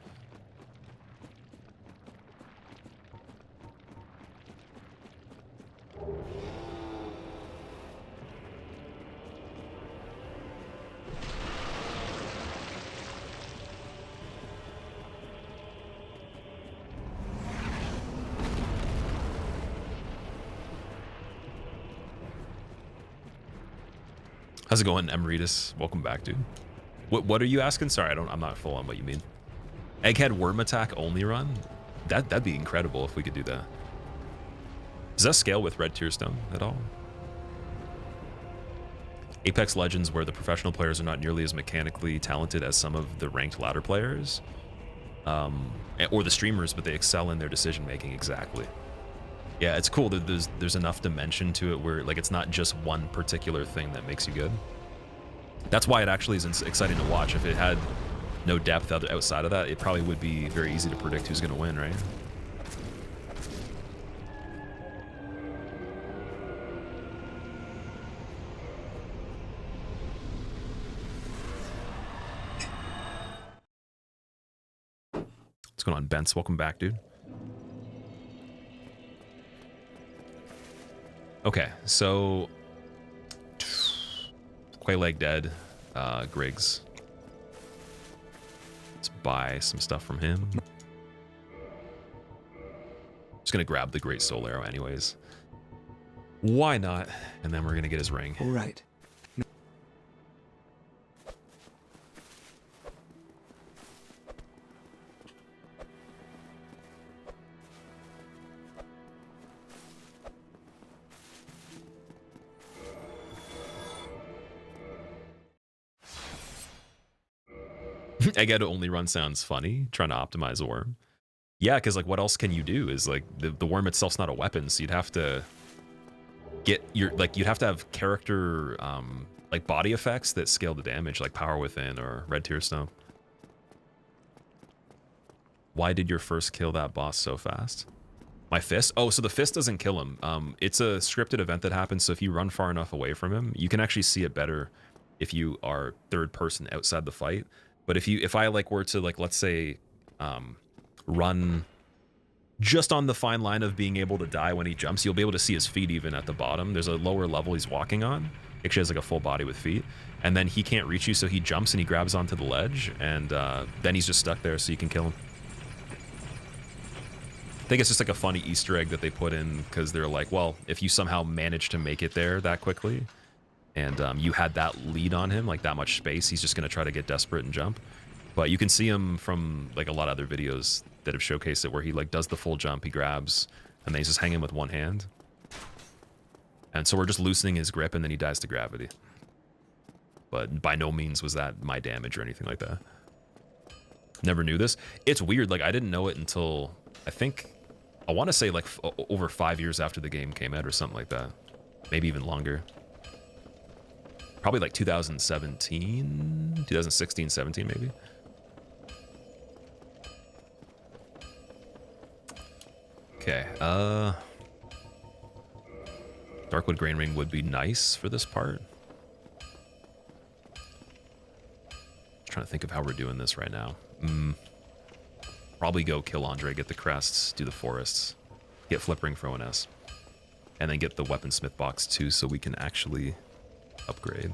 How's it going, Emeritus? Welcome back, dude. What are you asking? Sorry, I'm not full on what you mean. Egghead worm attack only run? That'd be incredible if we could do that. Does that scale with Red Tearstone at all? Apex Legends, where the professional players are not nearly as mechanically talented as some of the ranked ladder players, or the streamers, but they excel in their decision making. Exactly. Yeah, it's cool that there's enough dimension to it where like it's not just one particular thing that makes you good. That's why it actually is exciting to watch. If it had no depth outside of that, it probably would be very easy to predict who's going to win, right? What's going on, Bence? Welcome back, dude. Okay, so Quayleg dead, Griggs. Let's buy some stuff from him. Just gonna grab the Great Soul Arrow anyways. Why not? And then we're gonna get his ring. All right. Egghead only run sounds funny, trying to optimize a worm. Yeah, because like what else can you do is like the worm itself's not a weapon, so you'd have to get your like you'd have to have character like body effects that scale the damage, like Power Within or Red Tearstone. Why did your first kill that boss so fast? My fist? Oh, so the fist doesn't kill him. It's a scripted event that happens, so if you run far enough away from him, you can actually see it better if you are third person outside the fight. But if I like were to like, let's say, run just on the fine line of being able to die when he jumps, you'll be able to see his feet even at the bottom. There's a lower level he's walking on. Actually has like a full body with feet. And then he can't reach you, so he jumps and he grabs onto the ledge, and then he's just stuck there, so you can kill him. I think it's just like a funny Easter egg that they put in, because they're like, well, if you somehow manage to make it there that quickly, and you had that lead on him, like that much space, he's just going to try to get desperate and jump. But you can see him from like a lot of other videos that have showcased it, where he like does the full jump, he grabs, and then he's just hanging with one hand. And so we're just loosening his grip, and then he dies to gravity. But by no means was that my damage or anything like that. Never knew this. It's weird, like I didn't know it until, I think, I want to say like over 5 years after the game came out or something like that. Maybe even longer. Probably like 2017, 2016, 17 maybe. Okay, Darkwood Grain Ring would be nice for this part. Trying to think of how we're doing this right now. Probably go kill Andre, get the crests, do the forests, get Flip Ring for ONS, and then get the Weaponsmith box too, so we can actually upgrade.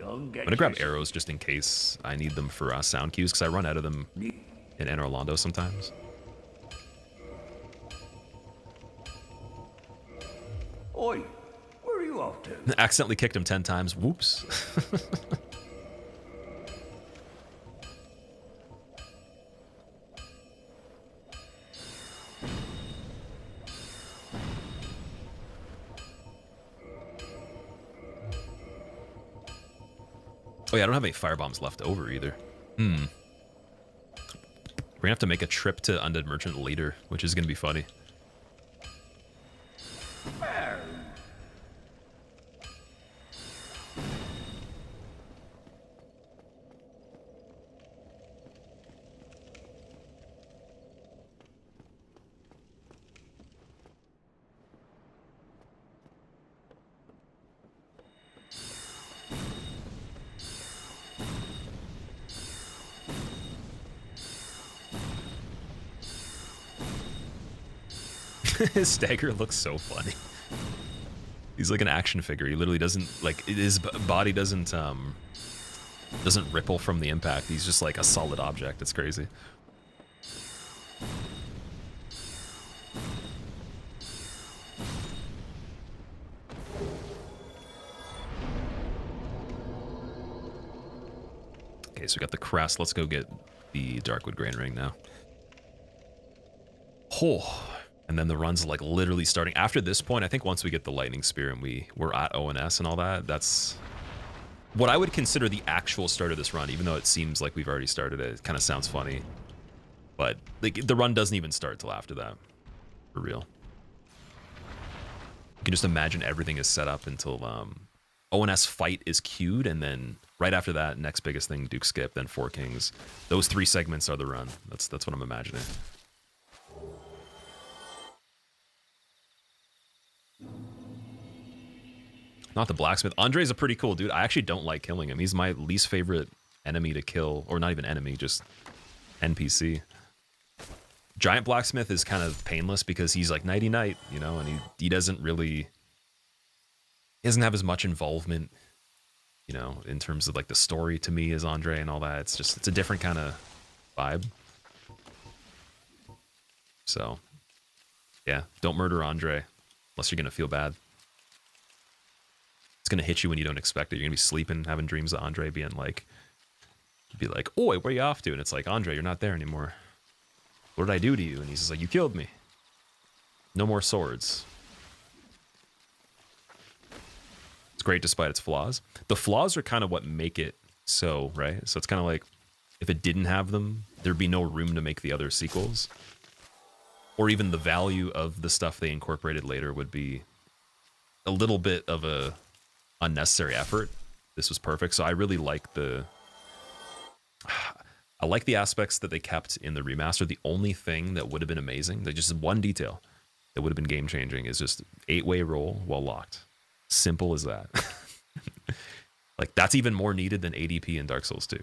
I'm gonna grab arrows just in case I need them for sound cues, because I run out of them in Anne Orlando sometimes. Oi, where are you off to? Accidentally kicked him 10 times. Whoops. Oh yeah, I don't have any firebombs left over either. We're gonna have to make a trip to Undead Merchant later, which is gonna be funny. His stagger looks so funny. He's like an action figure. He literally doesn't like his body doesn't ripple from the impact. He's just like a solid object. It's crazy. Okay, so we got the crest. Let's go get the Darkwood Grain Ring now. Oh. And then the run's like literally starting after this point. I think once we get the Lightning Spear and we're at ONS and all that, that's what I would consider the actual start of this run, even though it seems like we've already started it. It kind of sounds funny. But like, the run doesn't even start till after that. For real. You can just imagine everything is set up until ONS fight is queued, and then right after that, next biggest thing, Duke Skip, then Four Kings. Those 3 segments are the run. That's what I'm imagining. Not the blacksmith. Andre's a pretty cool dude. I actually don't like killing him. He's my least favorite enemy to kill, or not even enemy, just NPC. Giant blacksmith is kind of painless because he's like nighty night, you know, and he doesn't have as much involvement, you know, in terms of like the story to me as Andre and all that. It's a different kind of vibe. So yeah, don't murder Andre unless you're gonna feel bad. It's gonna hit you when you don't expect it. You're gonna be sleeping, having dreams of Andre being like, "Oi, where you off to?" And it's like, "Andre, you're not there anymore. What did I do to you?" And he's just like, "You killed me. No more swords." It's great despite its flaws. The flaws are kind of what make it so, right? So it's kind of like, if it didn't have them, there'd be no room to make the other sequels. Or even the value of the stuff they incorporated later would be a little bit of a unnecessary effort. This was perfect. So I really like the aspects that they kept in the remaster. The only thing that would have been amazing, that just one detail that would have been game changing, is just 8-way roll while locked. Simple as that. Like, that's even more needed than ADP in Dark Souls 2.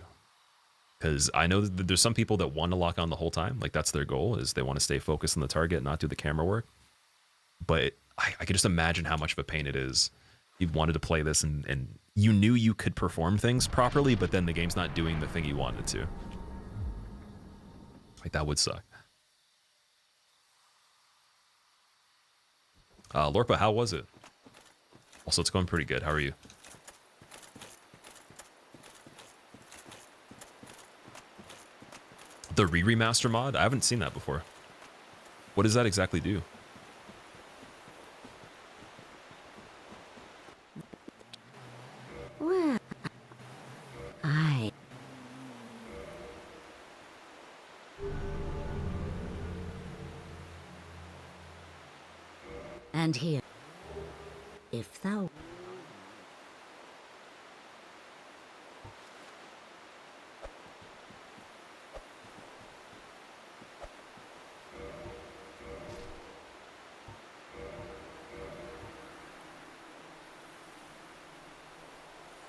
Because I know that there's some people that want to lock on the whole time. Like, that's their goal, is they want to stay focused on the target, not do the camera work. But I could just imagine how much of a pain it is. You wanted to play this and you knew you could perform things properly, but then the game's not doing the thing you wanted to. Like, that would suck. Lorpa, how was it? Also, it's going pretty good. How are you? The remaster mod? I haven't seen that before. What does that exactly do? Well, and here, if thou...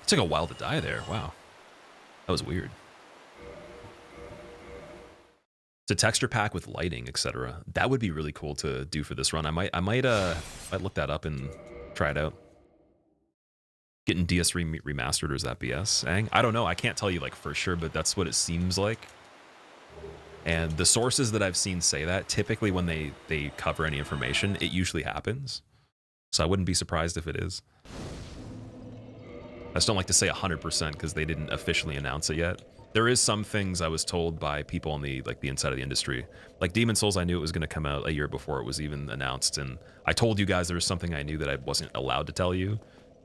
It took a while to die there. Wow. That was weird. It's a texture pack with lighting, etc. That would be really cool to do for this run. I might look that up and try it out. Getting DS3 remastered, or is that BS? Ang? I don't know. I can't tell you like for sure, but that's what it seems like. And the sources that I've seen say that, typically when they cover any information, it usually happens. So I wouldn't be surprised if it is. I just don't like to say 100% because they didn't officially announce it yet. There is some things I was told by people on the inside of the industry. Like Demon Souls, I knew it was going to come out a year before it was even announced, and I told you guys there was something I knew that I wasn't allowed to tell you.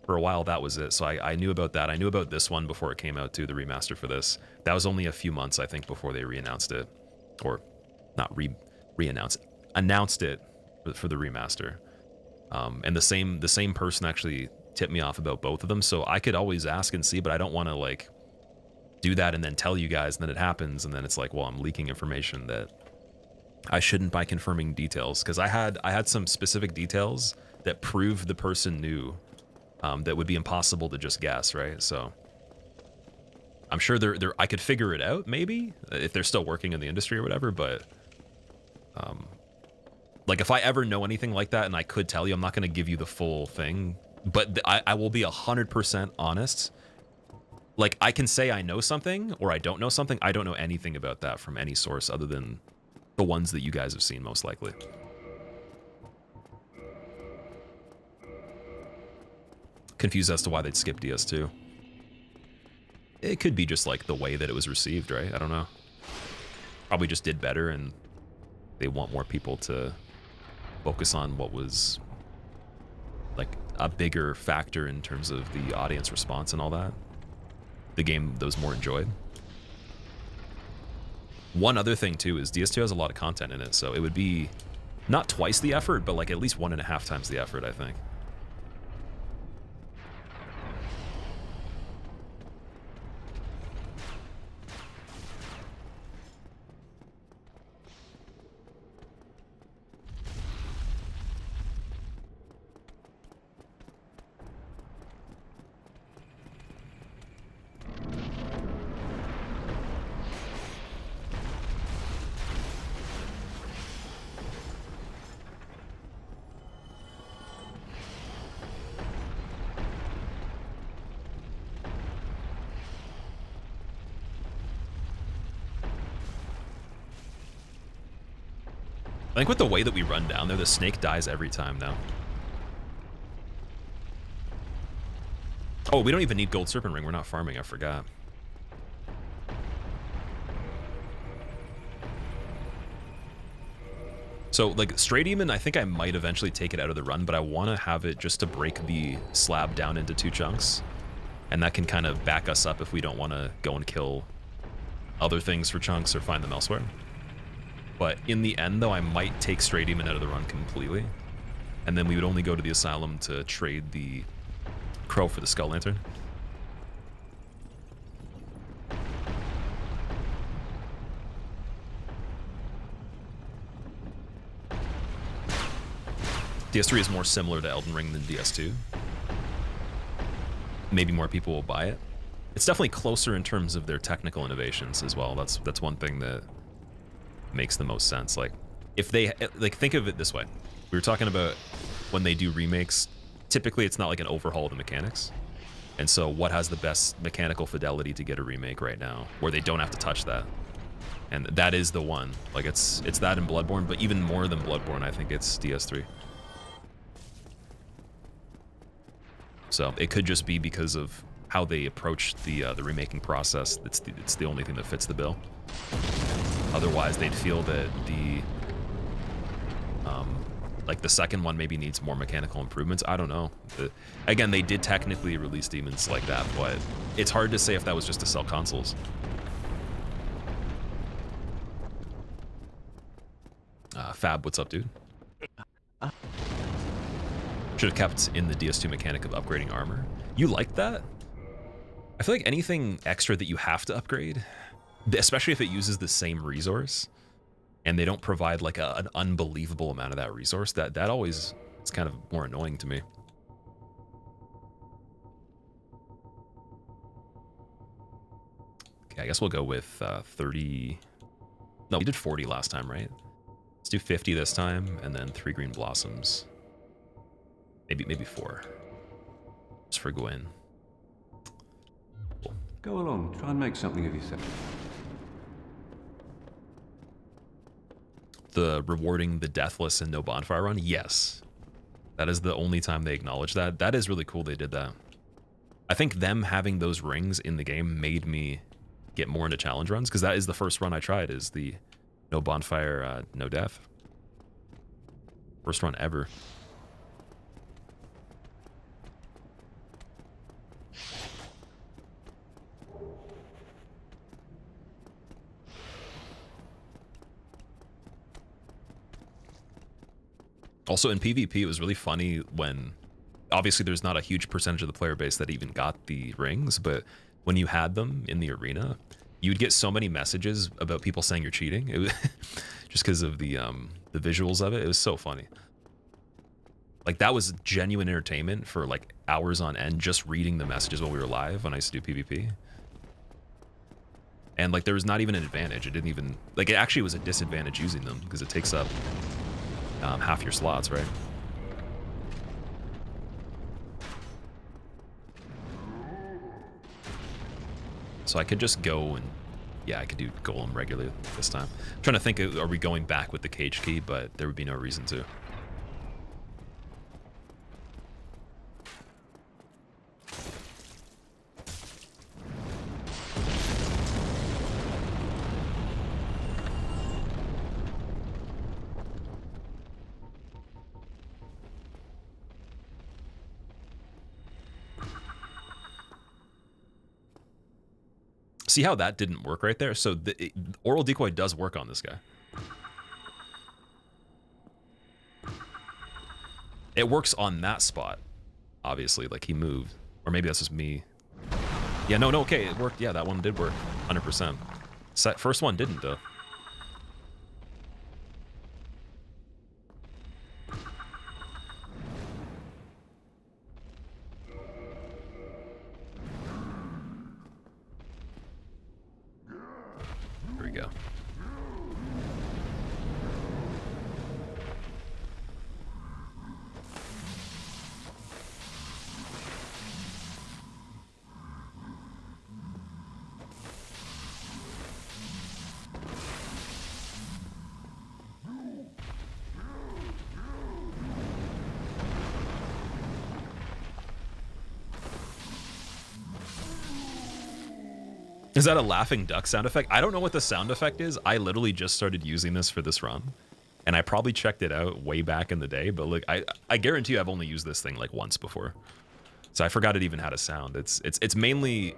For a while, that was it. So I knew about that. I knew about this one before it came out too, the remaster for this. That was only a few months, I think, before they re-announced it. Or not re-announced, announced it for the remaster. And the same person actually tipped me off about both of them, so I could always ask and see, but I don't want to like do that and then tell you guys, and then it happens, and then it's like, well, I'm leaking information that I shouldn't by confirming details, because I had some specific details that proved the person knew, that would be impossible to just guess, right? So I'm sure I could figure it out, maybe, if they're still working in the industry or whatever, but like if I ever know anything like that and I could tell you, I'm not going to give you the full thing, but I will be 100% honest. Like I can say I know something or I don't know something. I don't know anything about that from any source other than the ones that you guys have seen most likely. Confused as to why they'd skip DS2. It could be just like the way that it was received, right? I don't know. Probably just did better and they want more people to focus on what was like a bigger factor in terms of the audience response and all that. The game that was more enjoyed. One other thing too is DS2 has a lot of content in it, so it would be not twice the effort, but like at least 1.5 times the effort, I think. I think with the way that we run down there, the snake dies every time now. Oh, we don't even need gold serpent ring. We're not farming, I forgot. So like Stray Demon, I think I might eventually take it out of the run, but I want to have it just to break the slab down into 2 chunks. And that can kind of back us up if we don't want to go and kill other things for chunks or find them elsewhere. But in the end, though, I might take Stray Demon out of the run completely. And then we would only go to the Asylum to trade the Crow for the Skull Lantern. DS3 is more similar to Elden Ring than DS2. Maybe more people will buy it. It's definitely closer in terms of their technical innovations as well. That's one thing that makes the most sense. Like if they like, think of it this way. We were talking about when they do remakes, typically it's not like an overhaul of the mechanics. And so what has the best mechanical fidelity to get a remake right now where they don't have to touch that? And that is the one. Like it's that in Bloodborne, but even more than Bloodborne, I think it's DS3. So it could just be because of how they approach the remaking process. It's the only thing that fits the bill. Otherwise, they'd feel that like the second one maybe needs more mechanical improvements. I don't know. Again, they did technically release demons like that, but it's hard to say if that was just to sell consoles. Fab, what's up, dude? Should have kept in the DS2 mechanic of upgrading armor. You like that? I feel like anything extra that you have to upgrade, especially if it uses the same resource and they don't provide like an unbelievable amount of that resource, that always is kind of more annoying to me. Okay, I guess we'll go with 30. No, we did 40 last time, right? Let's do 50 this time and then 3 green blossoms. Maybe 4. Just for Gwen. Cool. Go along, try and make something of yourself. The rewarding the deathless and no bonfire run? Yes. That is the only time they acknowledge that. That is really cool they did that. I think them having those rings in the game made me get more into challenge runs, because that is the first run I tried, is the no bonfire, no death. First run ever. Also in PvP, it was really funny when, obviously there's not a huge percentage of the player base that even got the rings, but when you had them in the arena, you'd get so many messages about people saying you're cheating. It was just because of the visuals of it. It was so funny. Like, that was genuine entertainment for like hours on end, just reading the messages while we were live when I used to do PvP. And like, there was not even an advantage. It didn't even, like, it actually was a disadvantage using them because it takes up half your slots, right? So I could just go and, yeah, I could do Golem regularly this time. I'm trying to think, are we going back with the cage key? But there would be no reason to. See how that didn't work right there? So the oral decoy does work on this guy. It works on that spot, obviously, like he moved. Or maybe that's just me. Yeah, no, okay, it worked. Yeah, that one did work, 100%. First one didn't, though. Here we go. Is that a laughing duck sound effect? I don't know what the sound effect is. I literally just started using this for this run, and I probably checked it out way back in the day, but like I guarantee you I've only used this thing like once before. So I forgot it even had a sound. It's mainly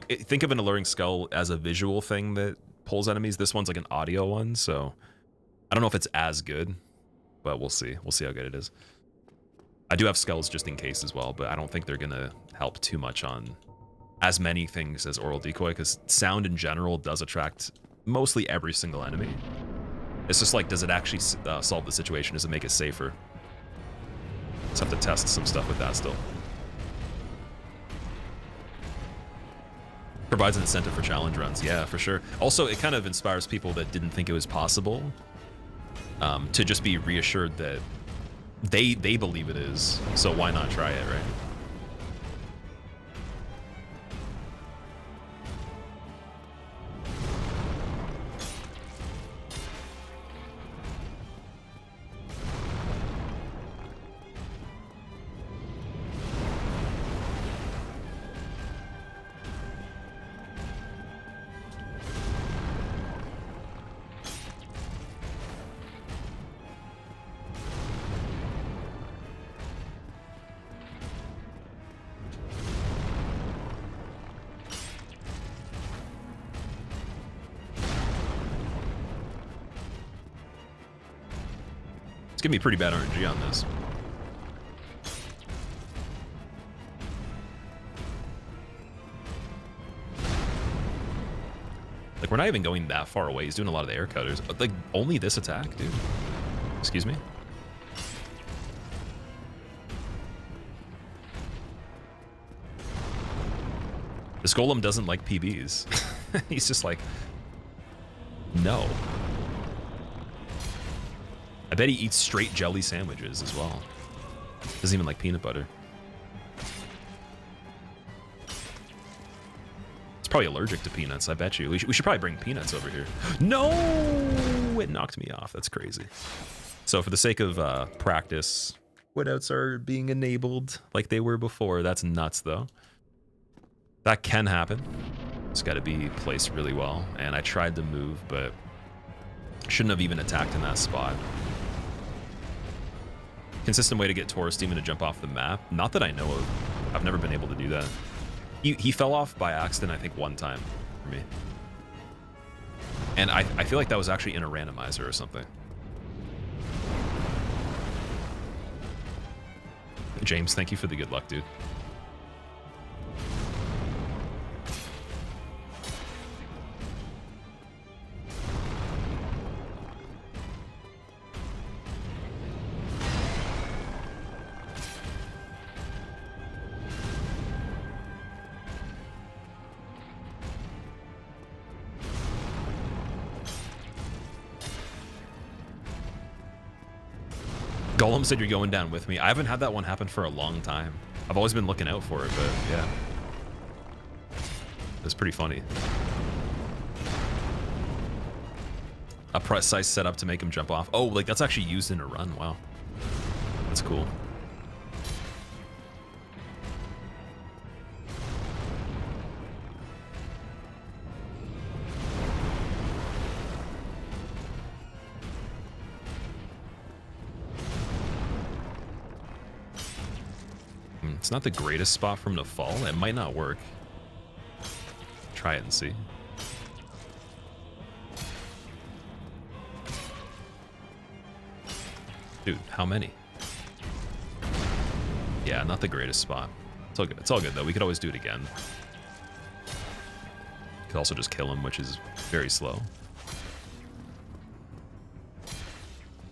think of an alluring skull as a visual thing that pulls enemies. This one's like an audio one, so I don't know if it's as good, but we'll see. We'll see how good it is. I do have skulls just in case as well, but I don't think they're gonna help too much on as many things as oral decoy, because sound in general does attract mostly every single enemy. It's just like, does it actually solve the situation? Does it make it safer? Just have to test some stuff with that still. Provides an incentive for challenge runs, yeah, for sure. Also, it kind of inspires people that didn't think it was possible to just be reassured that they believe it is, so why not try it, right? It's gonna be pretty bad RNG on this. Like, we're not even going that far away. He's doing a lot of the air cutters. Like, only this attack, dude. Excuse me? This golem doesn't like PBs. He's just like, no. I bet he eats straight jelly sandwiches as well. Doesn't even like peanut butter. It's probably allergic to peanuts, I bet you. We should probably bring peanuts over here. No! It knocked me off. That's crazy. So for the sake of practice, Quitouts are being enabled like they were before. That's nuts, though. That can happen. It's got to be placed really well. And I tried to move, but shouldn't have even attacked in that spot. Consistent way to get Taurus Demon to jump off the map. Not that I know of. I've never been able to do that. He fell off by accident, I think, one time for me. And I feel like that was actually in a randomizer or something. James, thank you for the good luck, dude. Golem said you're going down with me. I haven't had that one happen for a long time. I've always been looking out for it, but yeah. It's pretty funny. A precise setup to make him jump off. Oh, like that's actually used in a run. Wow. That's cool. It's not the greatest spot for him to fall. It might not work. Try it and see. Dude, how many? Yeah, not the greatest spot. It's all good. It's all good, though. We could always do it again. Could also just kill him, which is very slow.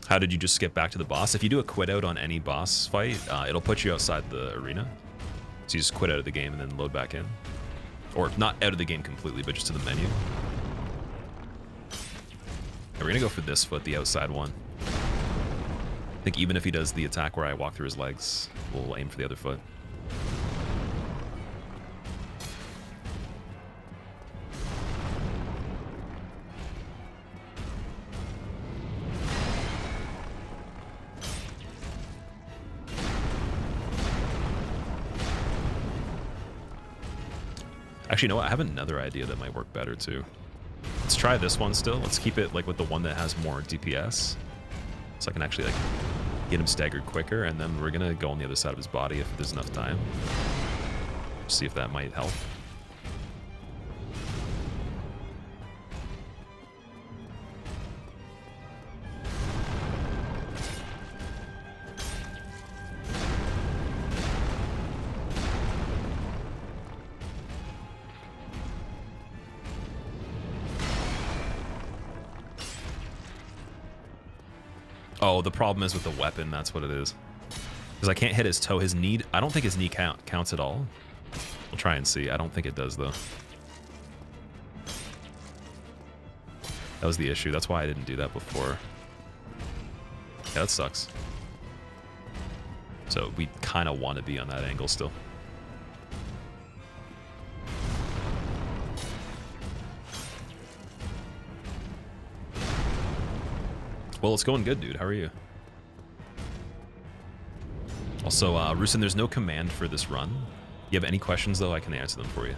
How did you just skip back to the boss? If you do a quit out on any boss fight, it'll put you outside the arena. So you just quit out of the game and then load back in. Or not out of the game completely, but just to the menu. And we're gonna go for this foot, the outside one. I think even if he does the attack where I walk through his legs, we'll aim for the other foot. Actually, you know what? I have another idea that might work better too. Let's try this one still. Let's keep it like with the one that has more DPS. So I can actually like get him staggered quicker, and then we're gonna go on the other side of his body if there's enough time. See if that might help. Oh, the problem is with the weapon. That's what it is. Because I can't hit his toe. His knee, I don't think his knee counts at all. We'll try and see. I don't think it does, though. That was the issue. That's why I didn't do that before. Yeah, that sucks. So we kind of want to be on that angle still. Well, it's going good, dude. How are you? Also, Rusin, there's no command for this run. You have any questions, though, I can answer them for you.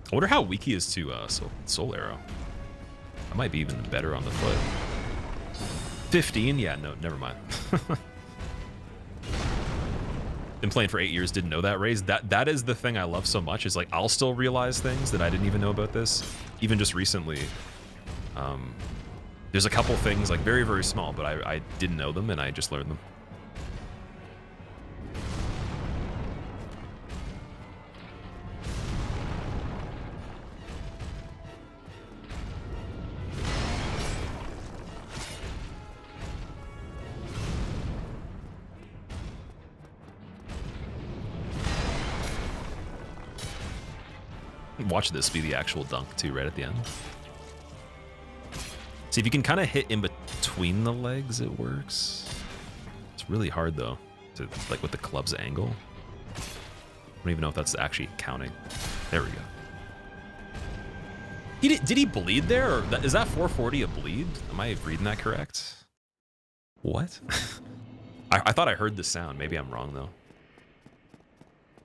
I wonder how weak he is to Soul Arrow. I might be even better on the foot. 15? Yeah, no, never mind. Been playing for 8 years, didn't know that, Raise. That is the thing I love so much, is like I'll still realize things that I didn't even know about this. Even just recently. There's a couple things, like very, very small, but I didn't know them and I just learned them. Watch this be the actual dunk too, right at the end. See, if you can kind of hit in between the legs, it works. It's really hard though, to like with the club's angle. I don't even know if that's actually counting. There we go. Did he bleed there? Or is that 440 a bleed? Am I reading that correct? What? I thought I heard the sound. Maybe I'm wrong though.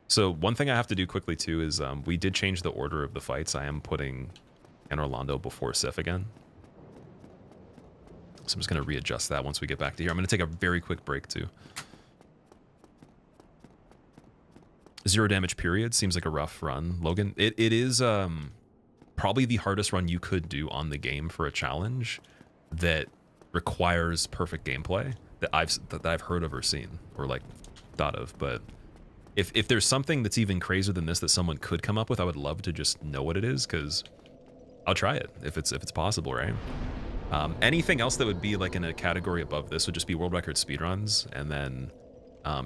So one thing I have to do quickly too is we did change the order of the fights. I am putting Anor Londo before Sif again. So I'm just going to readjust that once we get back to here. I'm going to take a very quick break too. 0 damage period seems like a rough run, Logan. It is probably the hardest run you could do on the game for a challenge that requires perfect gameplay that I've heard of or seen or like thought of. But if there's something that's even crazier than this that someone could come up with, I would love to just know what it is, because I'll try it if it's possible, right? Anything else that would be like in a category above this would just be world record speedruns, and then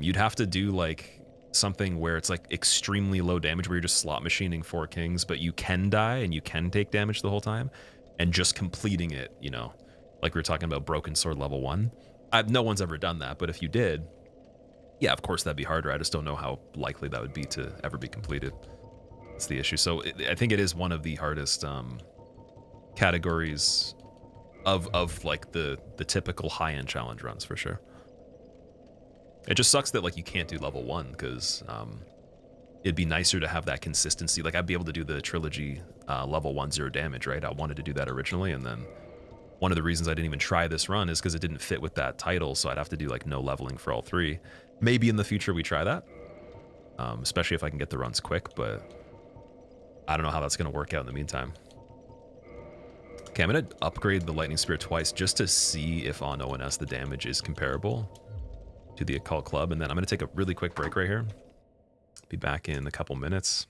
you'd have to do like something where it's like extremely low damage, where you're just slot machining 4 kings, but you can die and you can take damage the whole time, and just completing it, you know, like we were talking about Broken Sword level 1. No one's ever done that, but if you did, yeah, of course that'd be harder. I just don't know how likely that would be to ever be completed. That's the issue. So I think it is one of the hardest categories of like the typical high-end challenge runs for sure. It just sucks that like you can't do level 1, because it'd be nicer to have that consistency. Like I'd be able to do the trilogy level 1 0 damage, right? I wanted to do that originally, and then one of the reasons I didn't even try this run is because it didn't fit with that title, so I'd have to do like no leveling for all 3. Maybe in the future we try that, especially if I can get the runs quick, but I don't know how that's going to work out in the meantime. Okay, I'm going to upgrade the Lightning Spear twice just to see if on ONS the damage is comparable to the Occult Club, and then I'm going to take a really quick break right here. Be back in a couple minutes.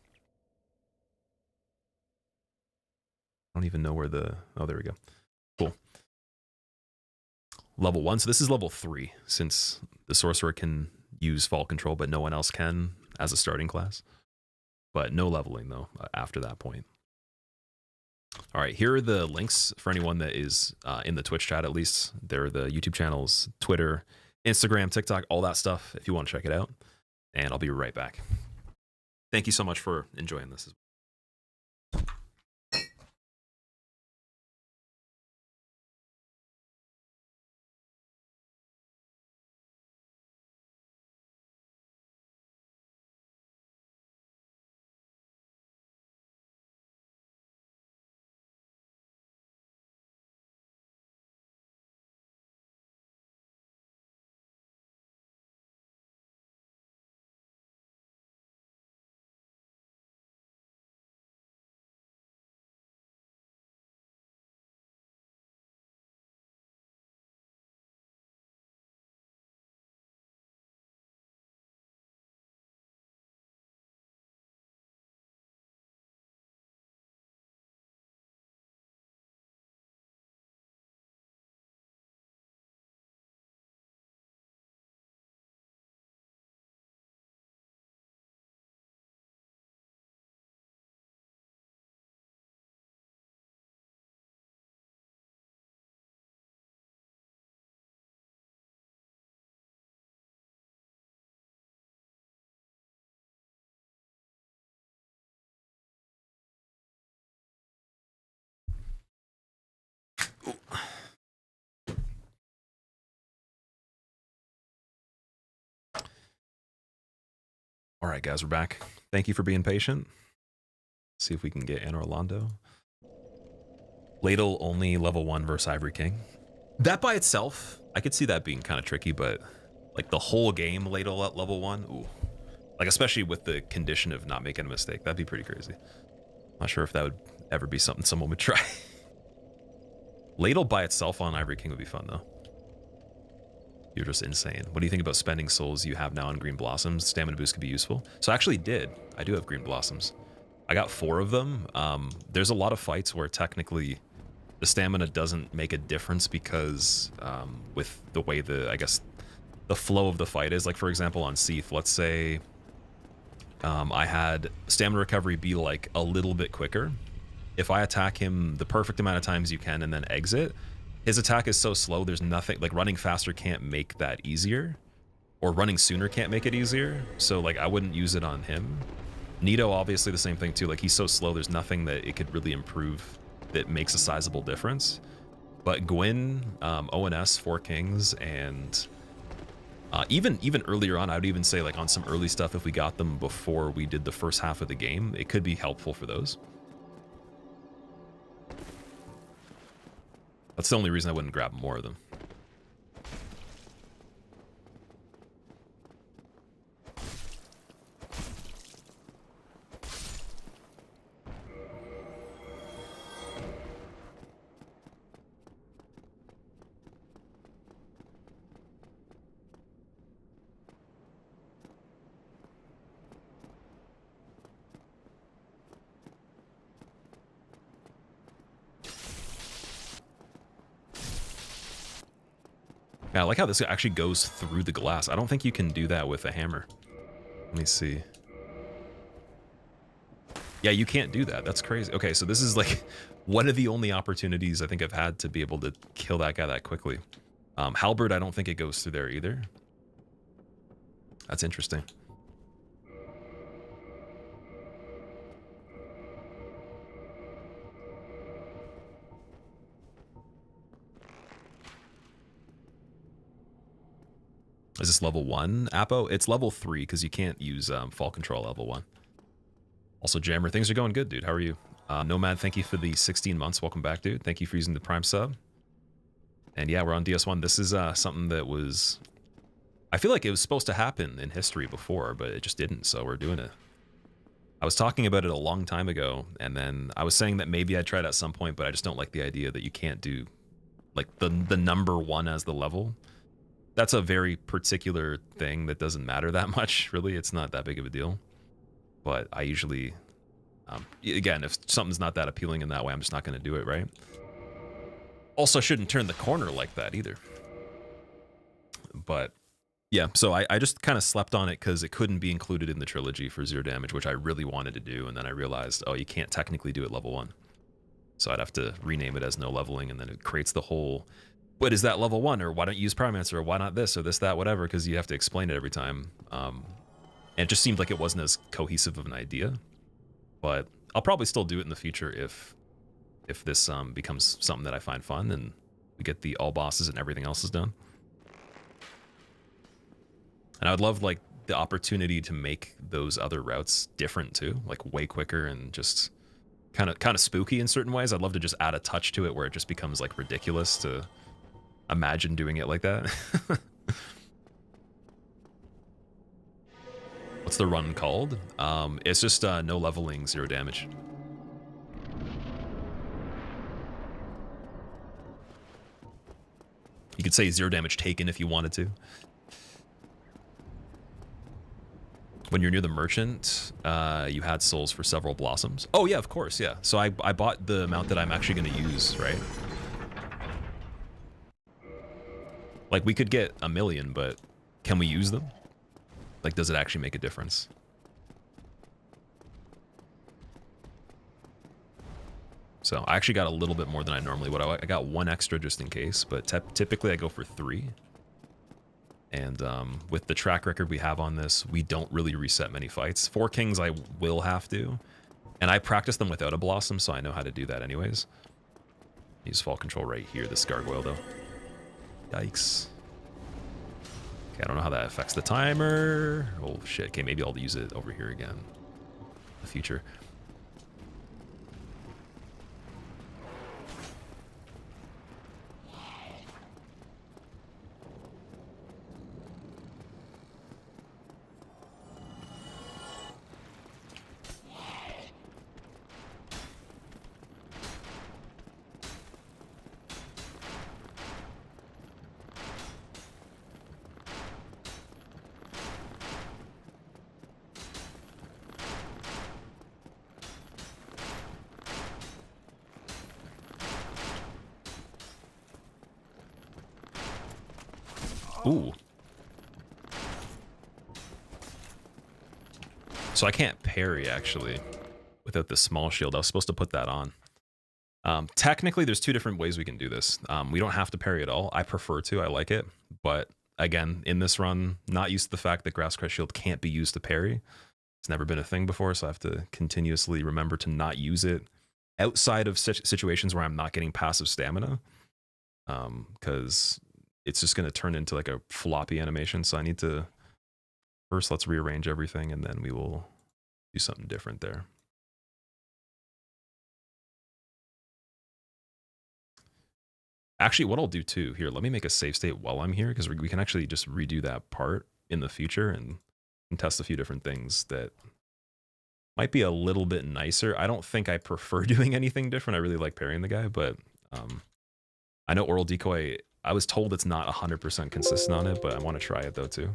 I don't even know where the... Oh, there we go. Cool. Level 1. So this is level 3, since the Sorcerer can use Fall Control, but no one else can as a starting class. But no leveling, though, after that point. All right, here are the links for anyone that is in the Twitch chat, at least. They're the YouTube channels, Twitter, Instagram, TikTok, all that stuff, if you want to check it out. And I'll be right back. Thank you so much for enjoying this. All right, guys, we're back. Thank you for being patient. See if we can get Anor Londo. Ladle only level 1 versus Ivory King. That by itself, I could see that being kind of tricky, but like the whole game Ladle at level 1, ooh. Like especially with the condition of not making a mistake, that'd be pretty crazy. Not sure if that would ever be something someone would try. Ladle by itself on Ivory King would be fun though. You're just insane. What do you think about spending souls you have now on Green Blossoms? Stamina boost could be useful. So I actually did. I do have Green Blossoms. I got 4 of them. There's a lot of fights where technically the stamina doesn't make a difference because with the way I guess the flow of the fight is. Like for example on Seath, let's say I had stamina recovery be like a little bit quicker. If I attack him the perfect amount of times you can and then exit, His attack is so slow, there's nothing, like running faster can't make that easier, or running sooner can't make it easier, so like I wouldn't use it on him. Nito, obviously the same thing too, like he's so slow, there's nothing that it could really improve that makes a sizable difference. But Gwyn, ONS, Four Kings, and even earlier on, I would even say like on some early stuff, if we got them before we did the first half of the game, it could be helpful for those. That's the only reason I wouldn't grab more of them. Yeah, I like how this actually goes through the glass. I don't think you can do that with a hammer. Let me see. Yeah, you can't do that. That's crazy. Okay, so this is like one of the only opportunities I think I've had to be able to kill that guy that quickly. Halberd, I don't think it goes through there either. That's interesting. Is this level 1, Apo? It's level 3 because you can't use fall control level 1. Also, Jammer, things are going good, dude. How are you? Nomad, thank you for the 16 months. Welcome back, dude. Thank you for using the Prime sub. And yeah, we're on DS1. This is something that was... I feel like it was supposed to happen in history before, but it just didn't, so we're doing it. I was talking about it a long time ago, and then I was saying that maybe I'd try it at some point, but I just don't like the idea that you can't do like the number 1 as the level. That's a very particular thing that doesn't matter that much, really. It's not that big of a deal. But I usually, again, if something's not that appealing in that way, I'm just not going to do it, right? Also, I shouldn't turn the corner like that either. But yeah, so I just kind of slept on it because it couldn't be included in the trilogy for 0 damage, which I really wanted to do. And then I realized, oh, you can't technically do it level 1. So I'd have to rename it as no leveling, and then it creates the whole... But is that level 1, or why don't you use pyromancer, or why not this or this, that, whatever, because you have to explain it every time. And it just seemed like it wasn't as cohesive of an idea. But I'll probably still do it in the future if this becomes something that I find fun and we get the all bosses and everything else is done. And I would love like the opportunity to make those other routes different too, like way quicker and just kind of spooky in certain ways. I'd love to just add a touch to it where it just becomes like ridiculous to imagine doing it like that. What's the run called? It's just no leveling, 0 damage. You could say 0 damage taken if you wanted to. When you're near the merchant, you had souls for several blossoms. Oh yeah, of course, yeah. So I bought the amount that I'm actually going to use, right? Like, we could get 1 million, but can we use them? Like, does it actually make a difference? So I actually got a little bit more than I normally would. I got 1 extra just in case, but typically I go for 3. And with the track record we have on this, we don't really reset many fights. 4 Kings I will have to, and I practice them without a blossom, so I know how to do that anyways. Use fall control right here, this gargoyle though. Yikes. Okay, I don't know how that affects the timer. Oh shit, okay, maybe I'll use it over here again in the future. Ooh. So I can't parry, actually, without the small shield. I was supposed to put that on. Technically, there's two different ways we can do this. We don't have to parry at all. I prefer to. I like it. But again, in this run, not used to the fact that Grass Crest Shield can't be used to parry. It's never been a thing before, so I have to continuously remember to not use it outside of situations where I'm not getting passive stamina, because it's just going to turn into like a floppy animation. So I need to first, let's rearrange everything, and then we will do something different there. Actually, what I'll do too, here, let me make a save state while I'm here, because we can actually just redo that part in the future and test a few different things that might be a little bit nicer. I don't think I prefer doing anything different. I really like parrying the guy, but I know Oral Decoy, I was told it's not 100% consistent on it, but I want to try it though too.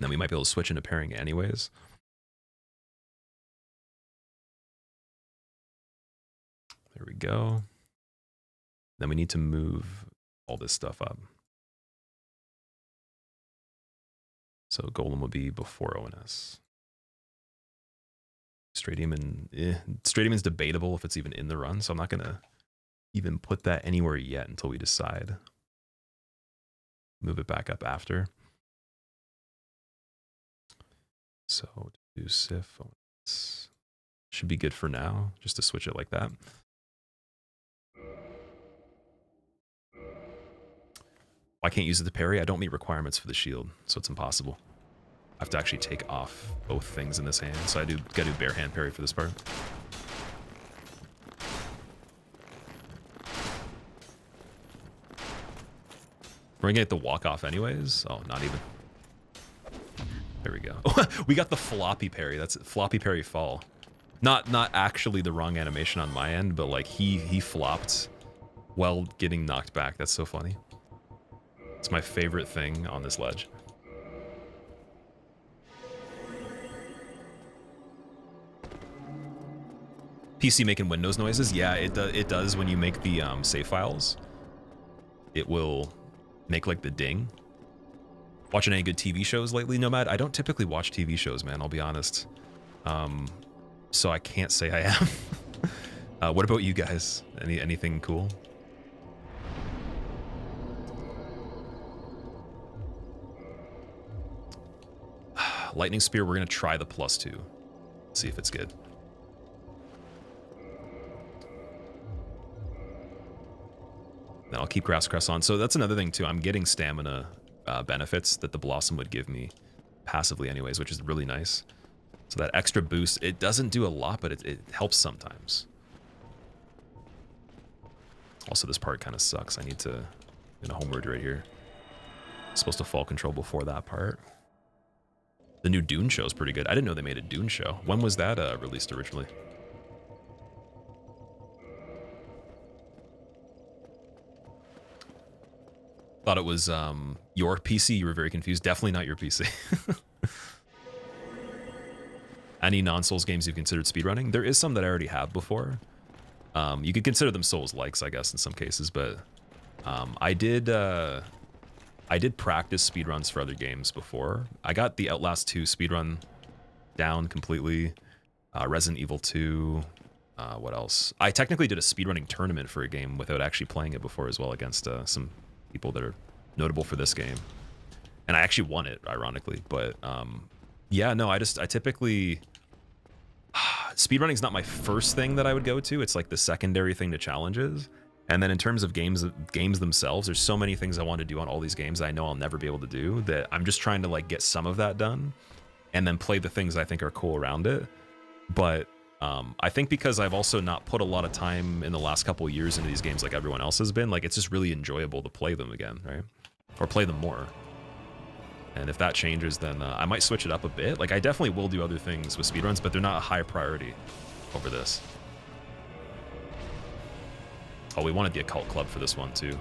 Then we might be able to switch into parrying anyways. There we go. Then we need to move all this stuff up. So Golem will be before ONS. Straight Demon, Straight Demon's debatable if it's even in the run, so I'm not gonna even put that anywhere yet until we decide. Move it back up after. So do Sif, ONS. Should be good for now, just to switch it like that. I can't use it to parry. I don't meet requirements for the shield, so it's impossible. I have to actually take off both things in this hand, so I gotta do bare hand parry for this part. We're gonna get the walk off anyways. Oh, not even. There we go. We got the floppy parry. That's floppy parry fall. Not actually the wrong animation on my end, but like he flopped while getting knocked back. That's so funny. It's my favorite thing on this ledge. PC making Windows noises? Yeah, it does when you make the save files. It will make like the ding. Watching any good TV shows lately, Nomad? I don't typically watch TV shows, man, I'll be honest. So I can't say I am. What about you guys? Anything cool? Lightning Spear, we're gonna try the +2. See if it's good. Then I'll keep Grass Crest on. So that's another thing too. I'm getting stamina benefits that the Blossom would give me passively anyways, which is really nice. So that extra boost, it doesn't do a lot, but it helps sometimes. Also, this part kind of sucks. I need to get a homeward right here. Supposed to fall control before that part. The new Dune show is pretty good. I didn't know they made a Dune show. When was that released originally? Thought it was your PC. You were very confused. Definitely not your PC. Any non-Souls games you've considered speedrunning? There is some that I already have before. You could consider them Souls-likes, I guess, in some cases, but I did practice speedruns for other games before. I got the Outlast 2 speedrun down completely. Resident Evil 2. What else? I technically did a speedrunning tournament for a game without actually playing it before as well against some people that are notable for this game. And I actually won it, ironically. But yeah, no, I typically... Speedrunning's not my first thing that I would go to. It's like the secondary thing to challenges. And then in terms of games themselves, there's so many things I want to do on all these games that I know I'll never be able to do, that I'm just trying to like get some of that done and then play the things I think are cool around it. But I think because I've also not put a lot of time in the last couple of years into these games like everyone else has been, like it's just really enjoyable to play them again, right? Or play them more. And if that changes, then I might switch it up a bit. Like I definitely will do other things with speedruns, but they're not a high priority over this. Oh, we wanted the Occult Club for this one too.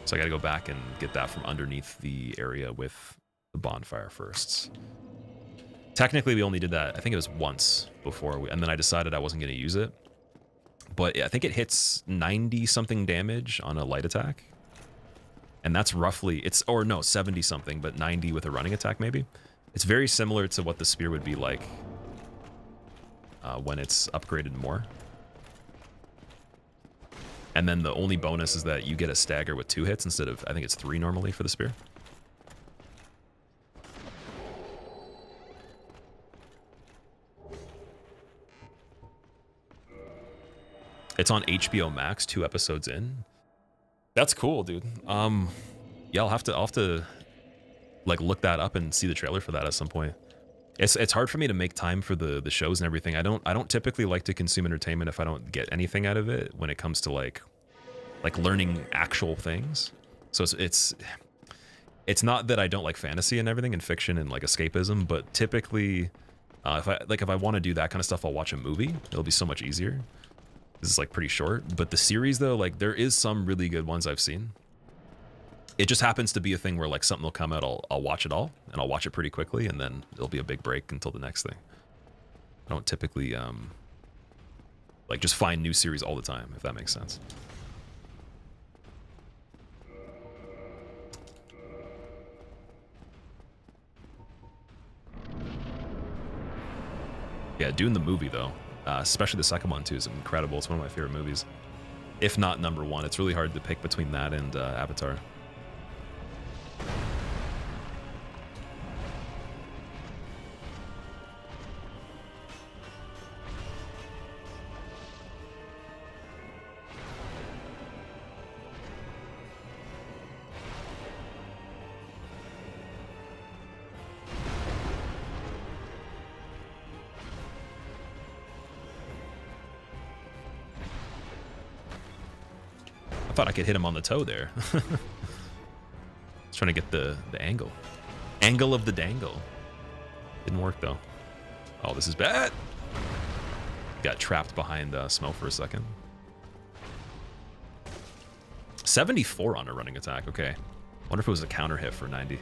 So I gotta go back and get that from underneath the area with the bonfire first. Technically, we only did that, I think it was once before, and then I decided I wasn't gonna use it. But I think it hits 90-something damage on a light attack. And that's roughly, or no, 70-something, but 90 with a running attack maybe. It's very similar to what the spear would be like when it's upgraded more. And then the only bonus is that you get a stagger with 2 hits instead of, I think it's 3 normally for the spear. It's on HBO Max, 2 episodes in. That's cool, dude. Yeah, I'll have to like look that up and see the trailer for that at some point. It's hard for me to make time for the shows and everything. I don't typically like to consume entertainment if I don't get anything out of it when it comes to like learning actual things. So it's not that I don't like fantasy and everything and fiction and like escapism, but typically if I want to do that kind of stuff, I'll watch a movie. It'll be so much easier. This is like pretty short, but the series though, like there is some really good ones I've seen. It just happens to be a thing where like something will come out, I'll watch it all, and I'll watch it pretty quickly, and then it'll be a big break until the next thing. I don't typically like just find new series all the time, if that makes sense. Yeah, doing the movie though, especially the second one too, is incredible. It's one of my favorite movies, if not #1. It's really hard to pick between that and Avatar. I thought I could hit him on the toe there. I was trying to get the angle. Angle of the dangle. Didn't work though. Oh, this is bad. Got trapped behind smoke for a second. 74 on a running attack. Okay. Wonder if it was a counter hit for 90.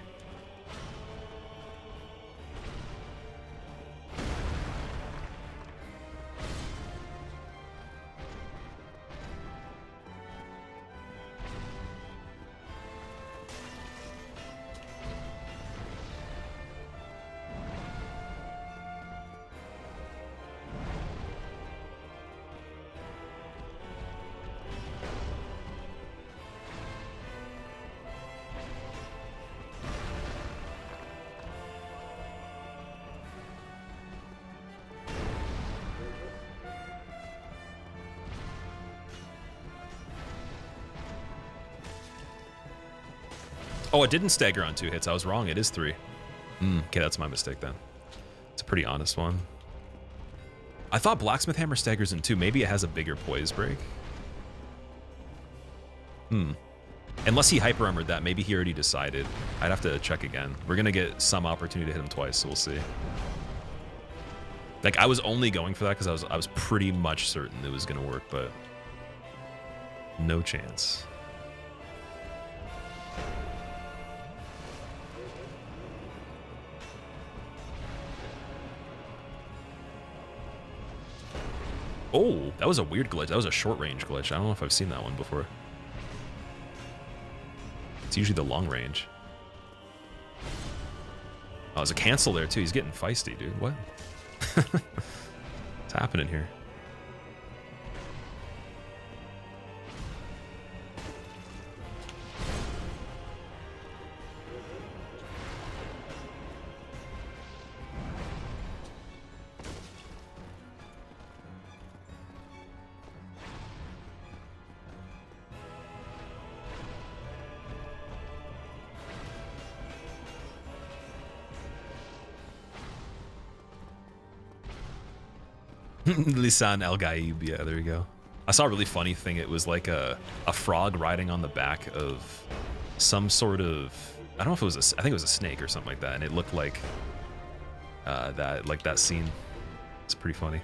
Oh, it didn't stagger on 2 hits. I was wrong. It is 3. Okay, that's my mistake then. It's a pretty honest one. I thought Blacksmith Hammer staggers in 2. Maybe it has a bigger poise break. Unless he hyper armored that. Maybe he already decided. I'd have to check again. We're going to get some opportunity to hit him twice, so we'll see. Like, I was only going for that because I was pretty much certain it was going to work, but no chance. Oh, that was a weird glitch. That was a short range glitch. I don't know if I've seen that one before. It's usually the long range. Oh, there's a cancel there too. He's getting feisty, dude. What? What's happening here? Lisan El Gaib, yeah, there you go. I saw a really funny thing. It was like a frog riding on the back of some sort of, I don't know if it was I think it was a snake or something like that, and it looked like that scene. It's pretty funny.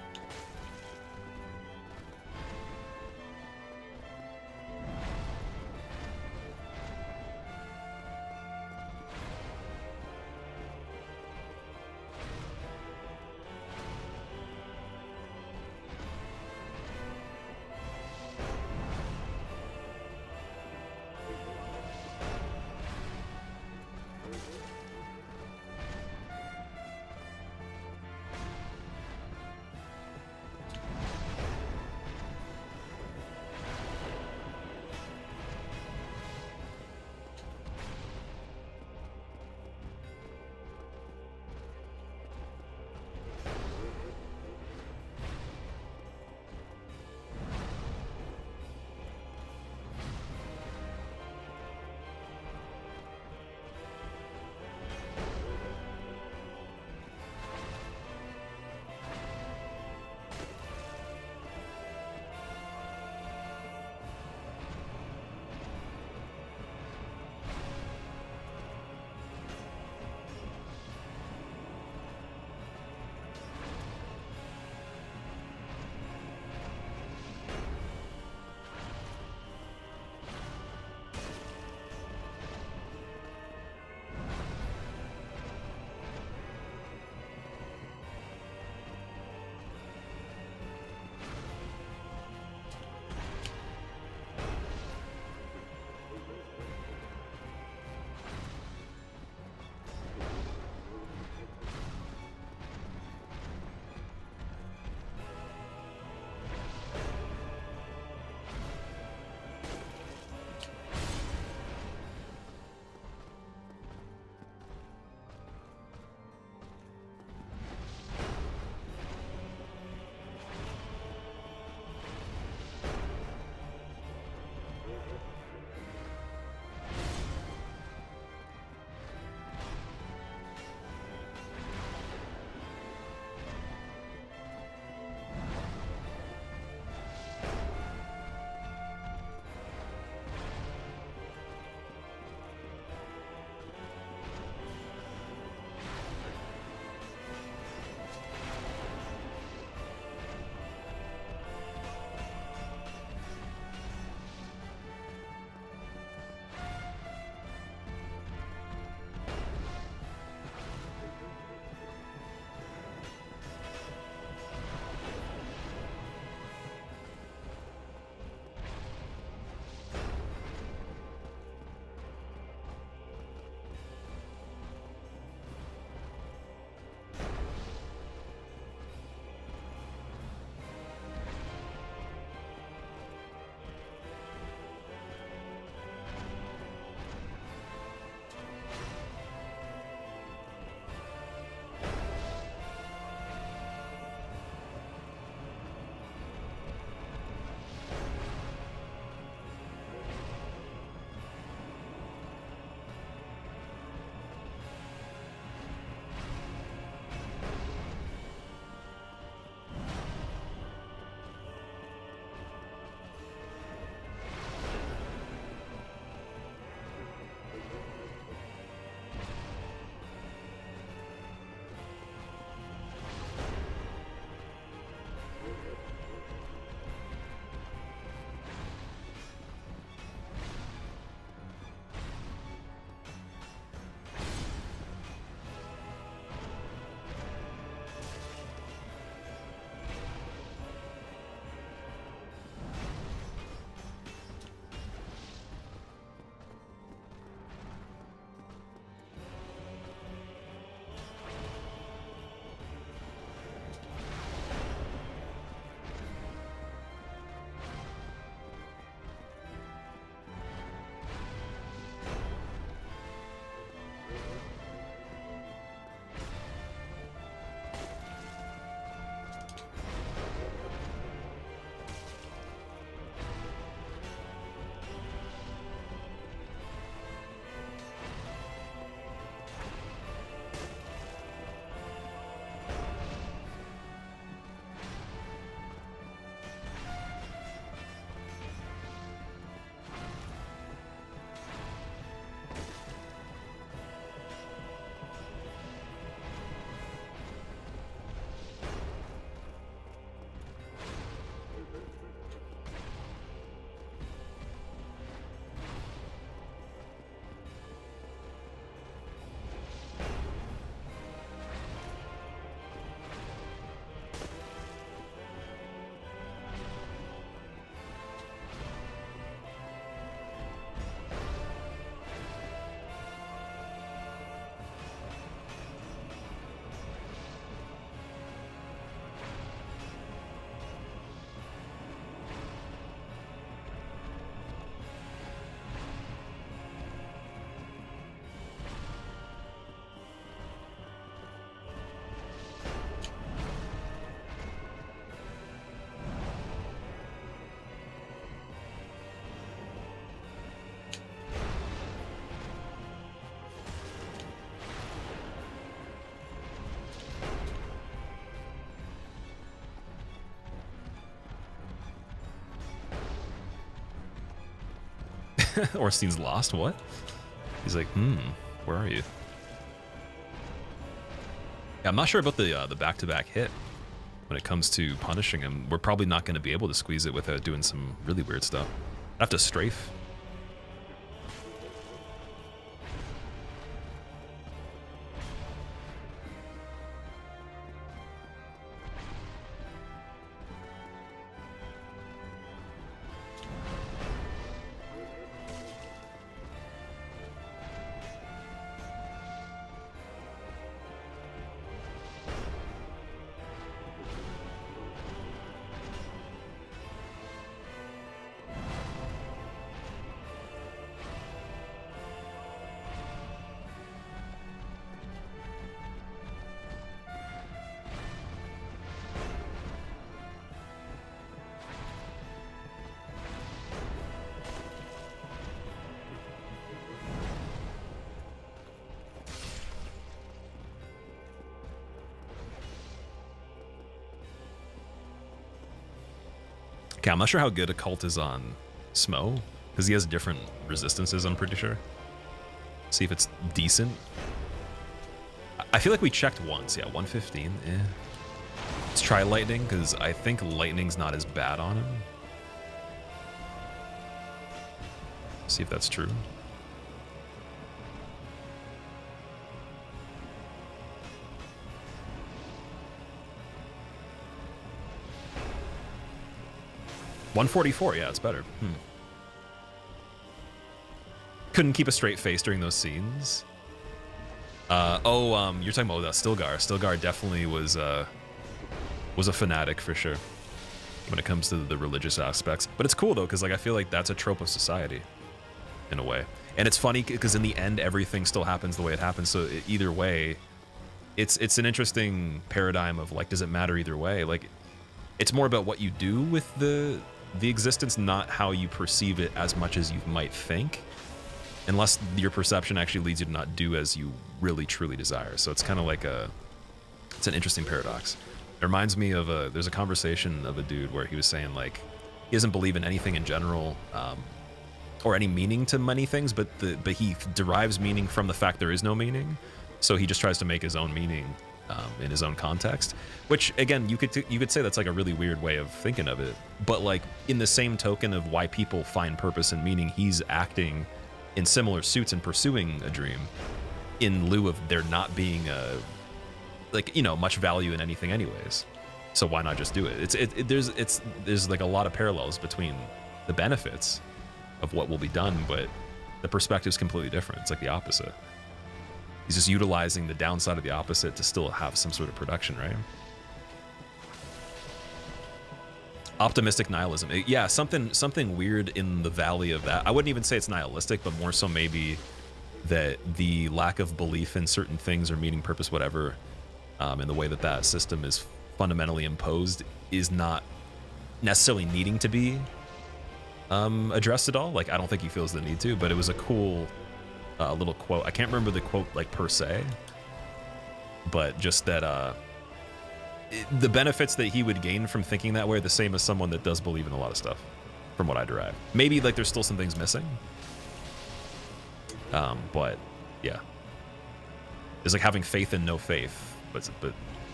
Orstein's lost. What? He's like, where are you? Yeah, I'm not sure about the back-to-back hit when it comes to punishing him. We're probably not going to be able to squeeze it without doing some really weird stuff. I have to strafe. Okay, I'm not sure how good Occult is on Smo, because he has different resistances, I'm pretty sure. See if it's decent. I feel like we checked once. Yeah, 115. Let's try Lightning, because I think Lightning's not as bad on him. See if that's true. $144, yeah, it's better. Couldn't keep a straight face during those scenes. You're talking about Stilgar. Stilgar definitely was a fanatic for sure when it comes to the religious aspects. But it's cool though, because like I feel like that's a trope of society in a way. And it's funny because in the end everything still happens the way it happens. So either way, it's an interesting paradigm of like, does it matter either way? Like, it's more about what you do with the existence, not how you perceive it as much as you might think, unless your perception actually leads you to not do as you really truly desire. So it's kind of like it's an interesting paradox. It reminds me of there's a conversation of a dude where he was saying like he doesn't believe in anything in general, or any meaning to many things, but he derives meaning from the fact there is no meaning. So he just tries to make his own meaning in his own context, which again, you could say that's like a really weird way of thinking of it. But like in the same token of why people find purpose and meaning, he's acting in similar suits and pursuing a dream in lieu of there not being much value in anything anyways. So why not just do it? There's like a lot of parallels between the benefits of what will be done, but the perspective's completely different. It's like the opposite. He's just utilizing the downside of the opposite to still have some sort of production, right? Optimistic nihilism. Yeah, something weird in the valley of that. I wouldn't even say it's nihilistic, but more so maybe that the lack of belief in certain things or meaning, purpose, whatever, in the way that system is fundamentally imposed is not necessarily needing to be addressed at all. Like, I don't think he feels the need to, but it was a cool little quote. I can't remember the quote like per se, but just that the benefits that he would gain from thinking that way are the same as someone that does believe in a lot of stuff, from what I derive. Maybe like there's still some things missing, but yeah, it's like having faith and no faith, but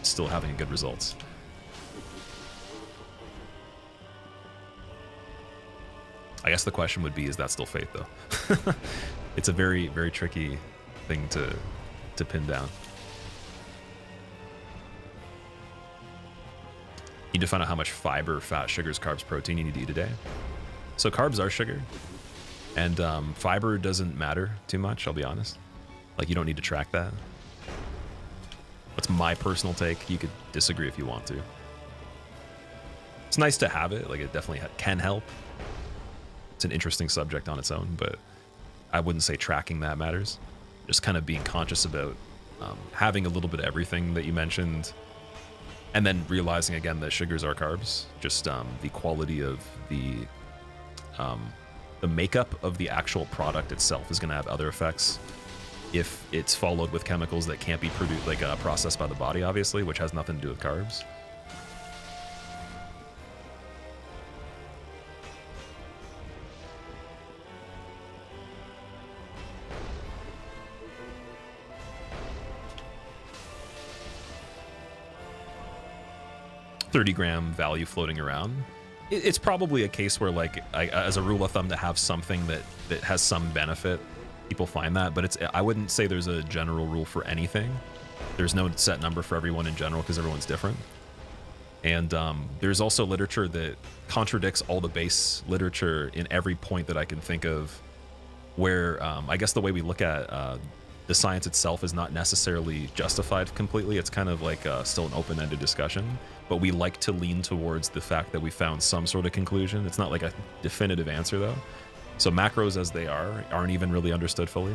still having good results. I guess the question would be, is that still faith though? It's a very, very tricky thing to pin down. You need to find out how much fiber, fat, sugars, carbs, protein you need to eat a day. So carbs are sugar, and fiber doesn't matter too much, I'll be honest. Like, you don't need to track that. That's my personal take. You could disagree if you want to. It's nice to have it. Like, it definitely can help. It's an interesting subject on its own, but I wouldn't say tracking that matters. Just kind of being conscious about having a little bit of everything that you mentioned, and then realizing again that sugars are carbs. Just the quality of the makeup of the actual product itself is going to have other effects if it's followed with chemicals that can't be produced, like processed by the body, obviously, which has nothing to do with carbs. 30-gram value floating around. It's probably a case where, like, as a rule of thumb, to have something that has some benefit, people find that, but I wouldn't say there's a general rule for anything. There's no set number for everyone in general because everyone's different. And there's also literature that contradicts all the base literature in every point that I can think of, where I guess the way we look at the science itself is not necessarily justified completely. It's kind of like still an open-ended discussion, but we like to lean towards the fact that we found some sort of conclusion. It's not like a definitive answer, though. So macros as they aren't even really understood fully.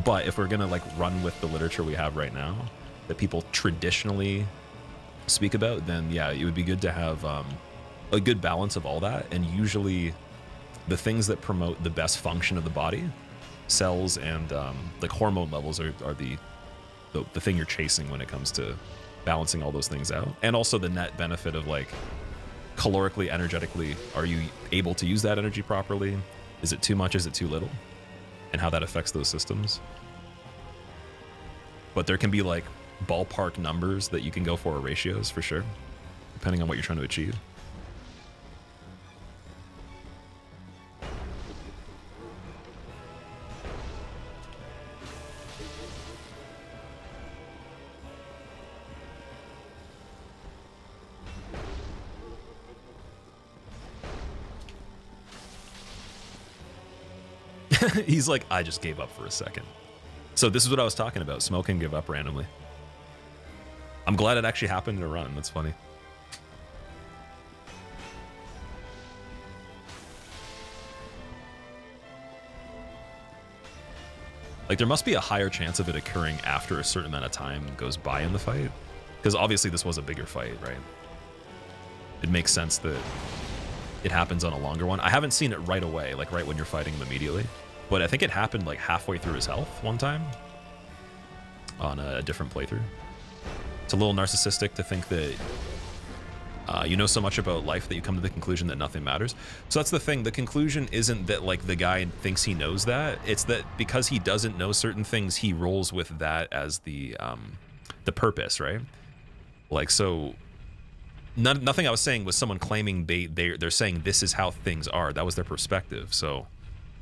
But if we're gonna like run with the literature we have right now that people traditionally speak about, then yeah, it would be good to have a good balance of all that. And usually the things that promote the best function of the body, cells and like hormone levels are the thing you're chasing when it comes to balancing all those things out. And also the net benefit of, like, calorically, energetically, are you able to use that energy properly? Is it too much? Is it too little? And how that affects those systems. But there can be like ballpark numbers that you can go for, or ratios for sure, depending on what you're trying to achieve. He's like, I just gave up for a second. So this is what I was talking about. Smoke and give up randomly. I'm glad it actually happened in a run. That's funny. Like, there must be a higher chance of it occurring after a certain amount of time goes by in the fight. Because obviously this was a bigger fight, right? It makes sense that it happens on a longer one. I haven't seen it right away, like right when you're fighting him immediately. But I think it happened like halfway through his health one time on a different playthrough. It's a little narcissistic to think that you know so much about life that you come to the conclusion that nothing matters. So that's the thing. The conclusion isn't that like the guy thinks he knows that. It's that because he doesn't know certain things, he rolls with that as the purpose, right? Like, so nothing I was saying was someone claiming they're saying this is how things are. That was their perspective. So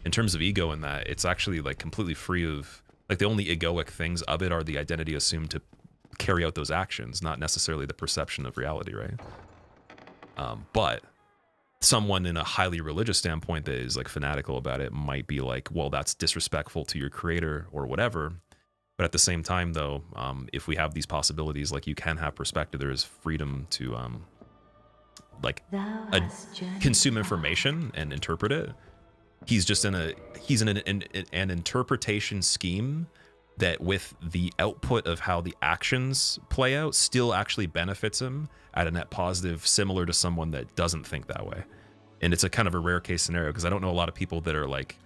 in terms of ego in that, it's actually like completely free of, like, the only egoic things of it are the identity assumed to carry out those actions, not necessarily the perception of reality, right? But someone in a highly religious standpoint that is like fanatical about it might be like, well, that's disrespectful to your creator or whatever. But at the same time, though, if we have these possibilities, like, you can have perspective, there is freedom to consume information and interpret it. He's just in an interpretation scheme that, with the output of how the actions play out, still actually benefits him at a net positive, similar to someone that doesn't think that way. And it's a kind of a rare case scenario, because I don't know a lot of people that are like,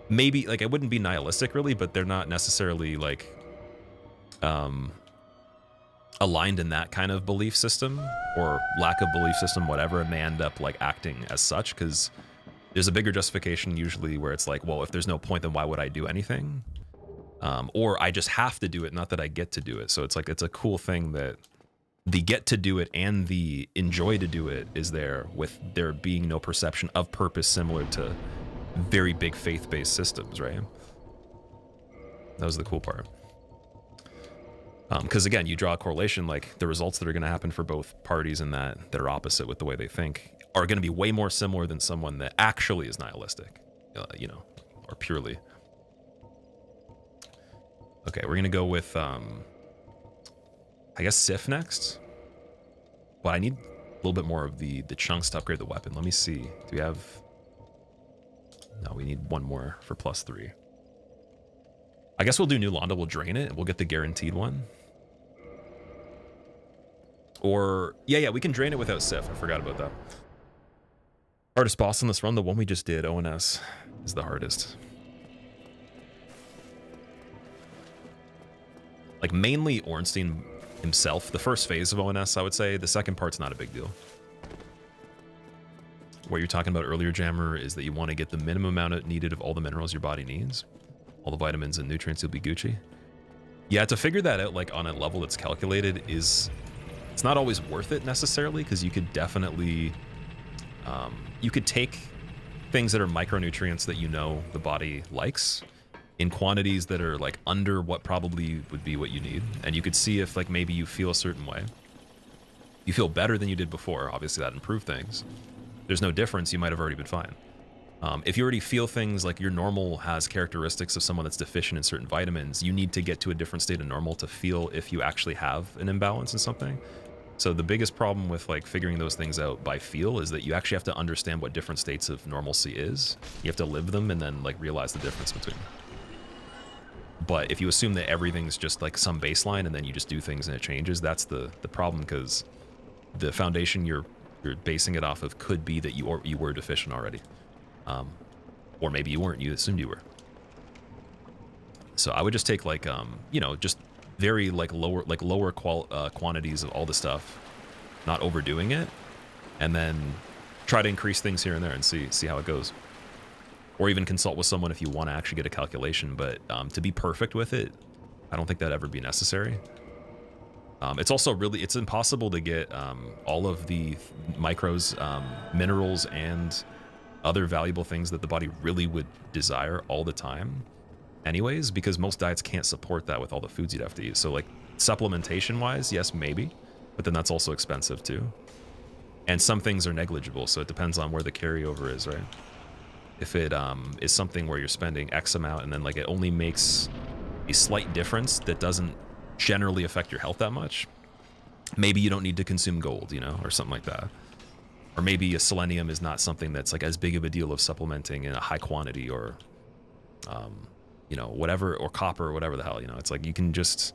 maybe, like, I wouldn't be nihilistic really, but they're not necessarily like aligned in that kind of belief system or lack of belief system, whatever, and they end up like acting as such, because there's a bigger justification usually where it's like, well, if there's no point, then why would I do anything? Or I just have to do it, not that I get to do it. So it's like, it's a cool thing that the get to do it and the enjoy to do it is there, with there being no perception of purpose, similar to very big faith-based systems, right? That was the cool part. Because again, you draw a correlation, like the results that are going to happen for both parties in that are opposite with the way they think are going to be way more similar than someone that actually is nihilistic, you know, or purely. Okay, we're going to go with, I guess, Sif next. But I need a little bit more of the chunks to upgrade the weapon. Let me see. Do we have... No, we need one more for +3. I guess we'll do New Londa. We'll drain it. We'll get the guaranteed one. Or, yeah, we can drain it without Sif. I forgot about that. Hardest boss on this run, the one we just did, ONS, is the hardest. Like, mainly Ornstein himself. The first phase of ONS, I would say. The second part's not a big deal. What you're talking about earlier, Jammer, is that you want to get the minimum amount needed of all the minerals your body needs. All the vitamins and nutrients, you'll be Gucci. Yeah, to figure that out, like, on a level that's calculated is It's not always worth it necessarily, because you could definitely, you could take things that are micronutrients that you know the body likes in quantities that are like under what probably would be what you need, and you could see if like maybe you feel a certain way. You feel better than you did before, obviously that improved things. There's no difference, you might have already been fine. If you already feel things like your normal has characteristics of someone that's deficient in certain vitamins, you need to get to a different state of normal to feel if you actually have an imbalance in something. So the biggest problem with like figuring those things out by feel is that you actually have to understand what different states of normalcy is. You have to live them and then like realize the difference between them. But if you assume that everything's just like some baseline and then you just do things and it changes, that's the problem, because the foundation you're basing it off of could be that you were deficient already. Or maybe you weren't, you assumed you were. So I would just take like, you know, just very like lower quantities of all the stuff, not overdoing it, and then try to increase things here and there and see how it goes. Or even consult with someone if you want to actually get a calculation, but to be perfect with it, I don't think that'd ever be necessary. It's also really, it's impossible to get all of the micros, minerals, and other valuable things that the body really would desire all the time anyways, because most diets can't support that with all the foods you'd have to eat. So like supplementation wise, yes, maybe, but then that's also expensive too. And some things are negligible, so it depends on where the carryover is, right? If it is something where you're spending X amount and then like it only makes a slight difference that doesn't generally affect your health that much, maybe you don't need to consume gold, you know, or something like that. Or maybe a selenium is not something that's like as big of a deal of supplementing in a high quantity, or you know, whatever, or copper, or whatever the hell, you know. It's like you can just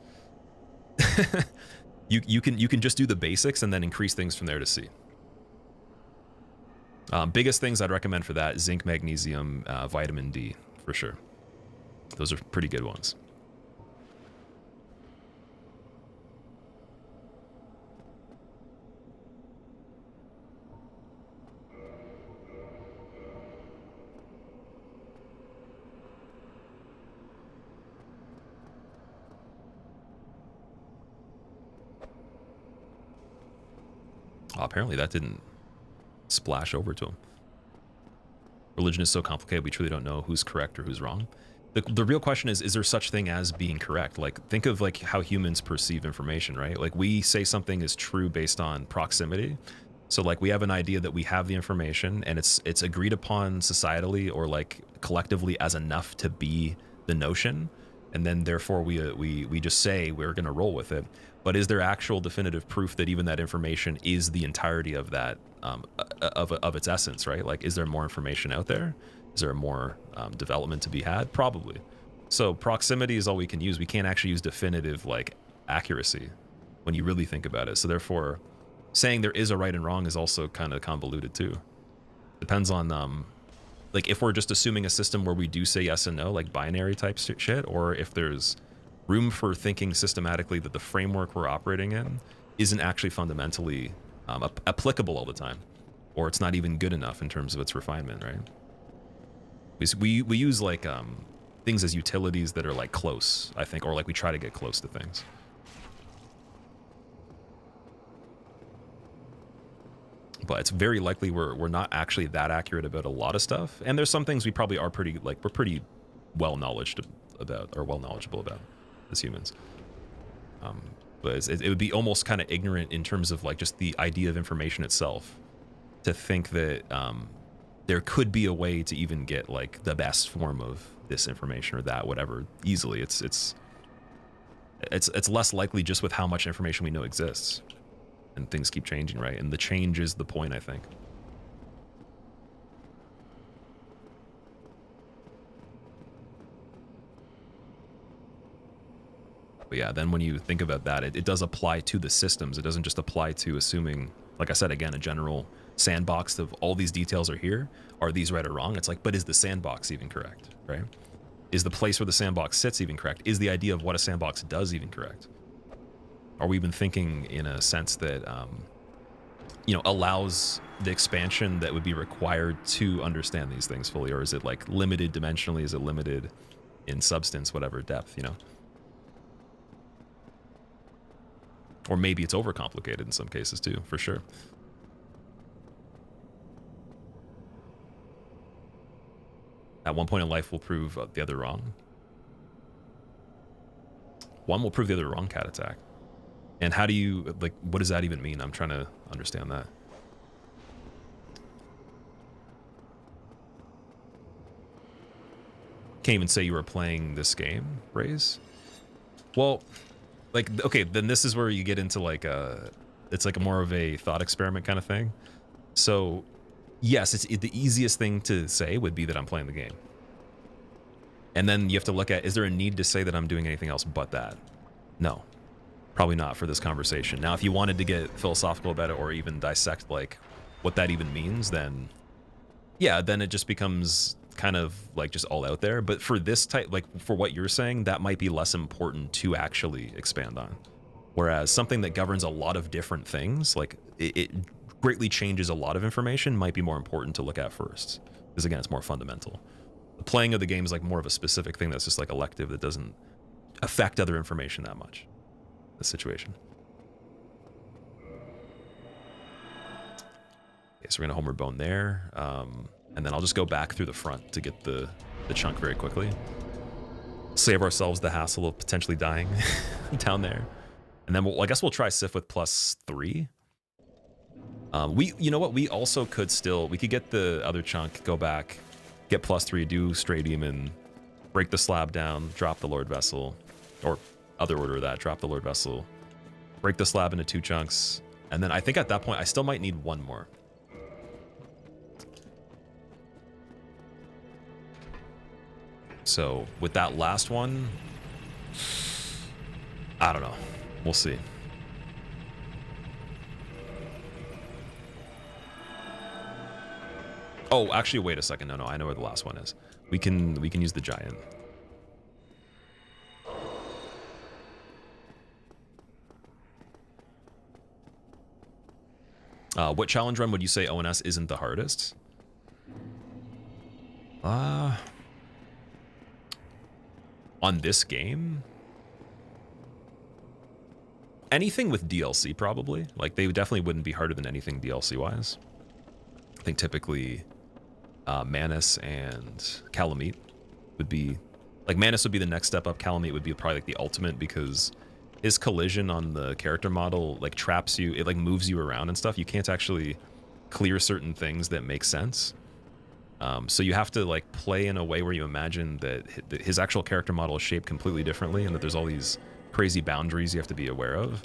you can just do the basics and then increase things from there to see. Biggest things I'd recommend for that: zinc, magnesium, vitamin D, for sure. Those are pretty good ones. Oh, apparently that didn't splash over to him. Religion is so complicated, we truly don't know who's correct or who's wrong. The real question is there such thing as being correct? Like, think of like how humans perceive information, right? Like, we say something is true based on proximity. So like we have an idea that we have the information and it's agreed upon societally or like collectively as enough to be the notion, and then therefore we just say we're going to roll with it. But is there actual definitive proof that even that information is the entirety of that, of its essence, right? Like, is there more information out there? Is there more development to be had? Probably. So proximity is all we can use. We can't actually use definitive like accuracy when you really think about it. So therefore, saying there is a right and wrong is also kind of convoluted too. Depends on like if we're just assuming a system where we do say yes and no, like binary type shit, or if there's room for thinking systematically that the framework we're operating in isn't actually fundamentally applicable all the time, or it's not even good enough in terms of its refinement, right? We use like things as utilities that are like close, I think, or like we try to get close to things. But it's very likely we're not actually that accurate about a lot of stuff, and there's some things we probably are pretty like we're pretty well knowledgeable about as humans. But it would be almost kind of ignorant in terms of like just the idea of information itself to think that there could be a way to even get like the best form of this information or that, whatever, easily. It's less likely just with how much information we know exists, and things keep changing, right? And the change is the point, I think. But yeah, then when you think about that, it does apply to the systems. It doesn't just apply to assuming, like I said, again, a general sandbox of all these details are here. Are these right or wrong? It's like, but is the sandbox even correct, right? Is the place where the sandbox sits even correct? Is the idea of what a sandbox does even correct? Are we even thinking in a sense that, you know, allows the expansion that would be required to understand these things fully? Or is it like limited dimensionally? Is it limited in substance, whatever depth, you know? Or maybe it's overcomplicated in some cases too, for sure. At one point in life, we'll prove the other wrong. One will prove the other wrong, cat attack. And how do you, like, what does that even mean? I'm trying to understand that. Can't even say you were playing this game, Raze. Well, like, okay, then this is where you get into like it's like more of a thought experiment kind of thing. So, yes, the easiest thing to say would be that I'm playing the game. And then you have to look at, is there a need to say that I'm doing anything else but that? No, probably not for this conversation. Now, if you wanted to get philosophical about it or even dissect like what that even means, then yeah, then it just becomes kind of like just all out there. But for this type, like for what you're saying, that might be less important to actually expand on. Whereas something that governs a lot of different things, like it greatly changes a lot of information, might be more important to look at first. Because again, it's more fundamental. The playing of the game is like more of a specific thing that's just like elective that doesn't affect other information that much. The situation. Okay, so we're gonna Homer Bone there. And then I'll just go back through the front to get the chunk very quickly. Save ourselves the hassle of potentially dying down there. And then I guess we'll try Sif with +3. You know what? We also could still, we could get the other chunk, go back, get +3, do Stray Demon, break the slab down, drop the Lord Vessel, or other order of that, drop the Lord Vessel, break the slab into 2 chunks. And then I think at that point, I still might need 1 more. So with that last one, I don't know. We'll see. Oh, actually, wait a second. No, I know where the last one is. We can use the giant. What challenge run would you say ONS isn't the hardest? On this game? Anything with DLC, probably. Like, they definitely wouldn't be harder than anything DLC-wise. I think typically Manus and Calamite would be... Like, Manus would be the next step up. Calamite would be probably like the ultimate because his collision on the character model, like, traps you. It, like, moves you around and stuff. You can't actually clear certain things that make sense. So you have to like play in a way where you imagine that his actual character model is shaped completely differently and that there's all these crazy boundaries you have to be aware of.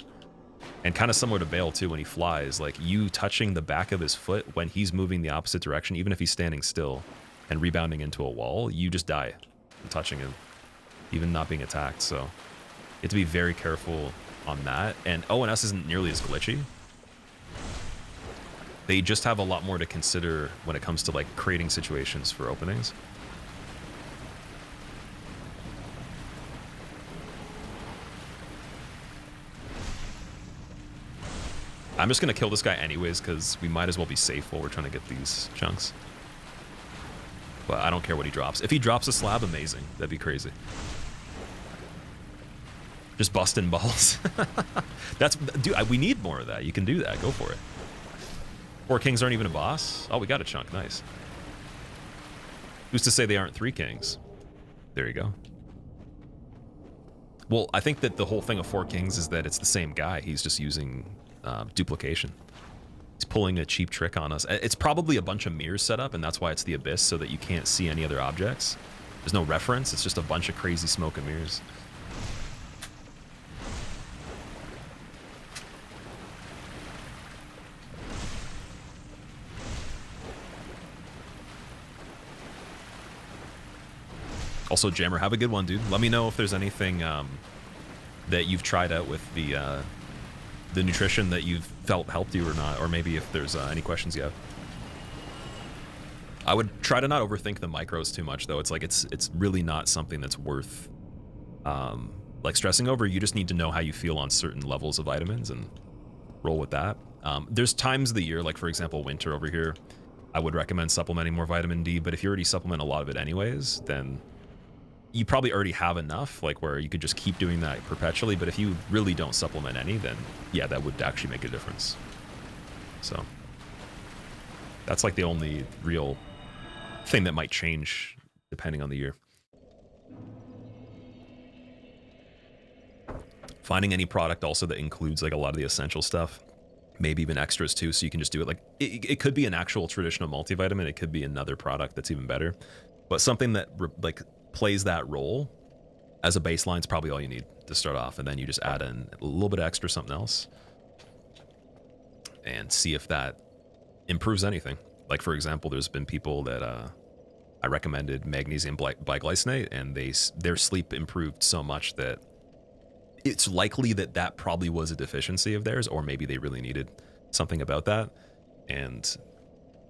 And kind of similar to Bale too, when he flies, like you touching the back of his foot when he's moving the opposite direction, even if he's standing still and rebounding into a wall, you just die from touching him, even not being attacked. So you have to be very careful on that. And ONS isn't nearly as glitchy. They just have a lot more to consider when it comes to like creating situations for openings. I'm just gonna kill this guy anyways because we might as well be safe while we're trying to get these chunks. But I don't care what he drops. If he drops a slab, amazing. That'd be crazy. Just busting balls. That's, dude, we need more of that. You can do that. Go for it. 4 kings aren't even a boss? Oh, we got a chunk. Nice. Who's to say they aren't 3 kings? There you go. Well, I think that the whole thing of 4 kings is that it's the same guy. He's just using duplication. He's pulling a cheap trick on us. It's probably a bunch of mirrors set up, and that's why it's the Abyss, so that you can't see any other objects. There's no reference. It's just a bunch of crazy smoke and mirrors. Also, Jammer, have a good one, dude. Let me know if there's anything that you've tried out with the nutrition that you've felt helped you or not, or maybe if there's any questions you have. I would try to not overthink the micros too much, though. It's like it's really not something that's worth like stressing over. You just need to know how you feel on certain levels of vitamins and roll with that. There's times of the year, like for example, winter over here, I would recommend supplementing more vitamin D. But if you already supplement a lot of it anyways, then you probably already have enough, like where you could just keep doing that perpetually. But if you really don't supplement any, then yeah, that would actually make a difference. So that's like the only real thing that might change depending on the year. Finding any product also that includes like a lot of the essential stuff, maybe even extras too, so you can just do it. Like it could be an actual traditional multivitamin, it could be another product that's even better, but something that like plays that role as a baseline is probably all you need to start off, and then you just add in a little bit of extra something else and see if that improves anything. Like for example, there's been people that I recommended magnesium biglycinate, and their sleep improved so much that it's likely that that probably was a deficiency of theirs, or maybe they really needed something about that. And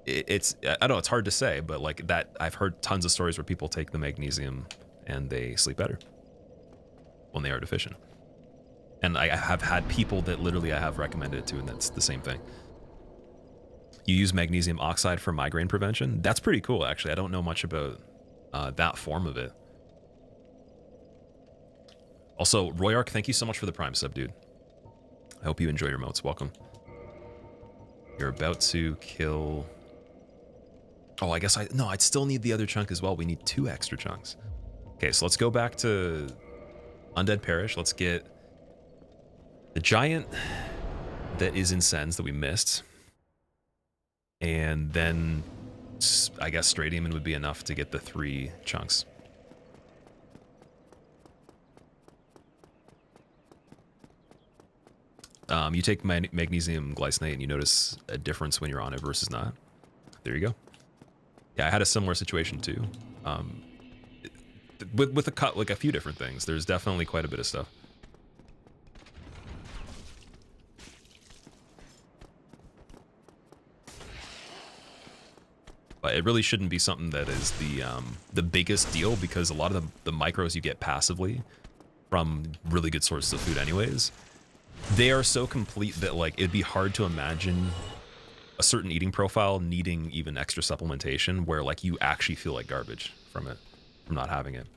it's, I don't know, it's hard to say, but like that, I've heard tons of stories where people take the magnesium and they sleep better when they are deficient. And I have had people that literally I have recommended it to, and that's the same thing. You use magnesium oxide for migraine prevention. That's pretty cool, actually. I don't know much about that form of it. Also, Royark, thank you so much for the Prime sub, dude. I hope you enjoy your motes. Welcome. You're about to kill... Oh, I guess no, I'd still need the other chunk as well. We need 2 extra chunks. Okay, so let's go back to Undead Parish. Let's get the giant that is in Sens that we missed. And then I guess Stray Demon would be enough to get the 3 chunks. You take magnesium glycinate and you notice a difference when you're on it versus not. There you go. Yeah, I had a similar situation too. With a cut, like a few different things. There's definitely quite a bit of stuff. But it really shouldn't be something that is the biggest deal, because a lot of the micros you get passively from really good sources of food anyways, they are so complete that like it'd be hard to imagine a certain eating profile needing even extra supplementation where like you actually feel like garbage from it, from not having it.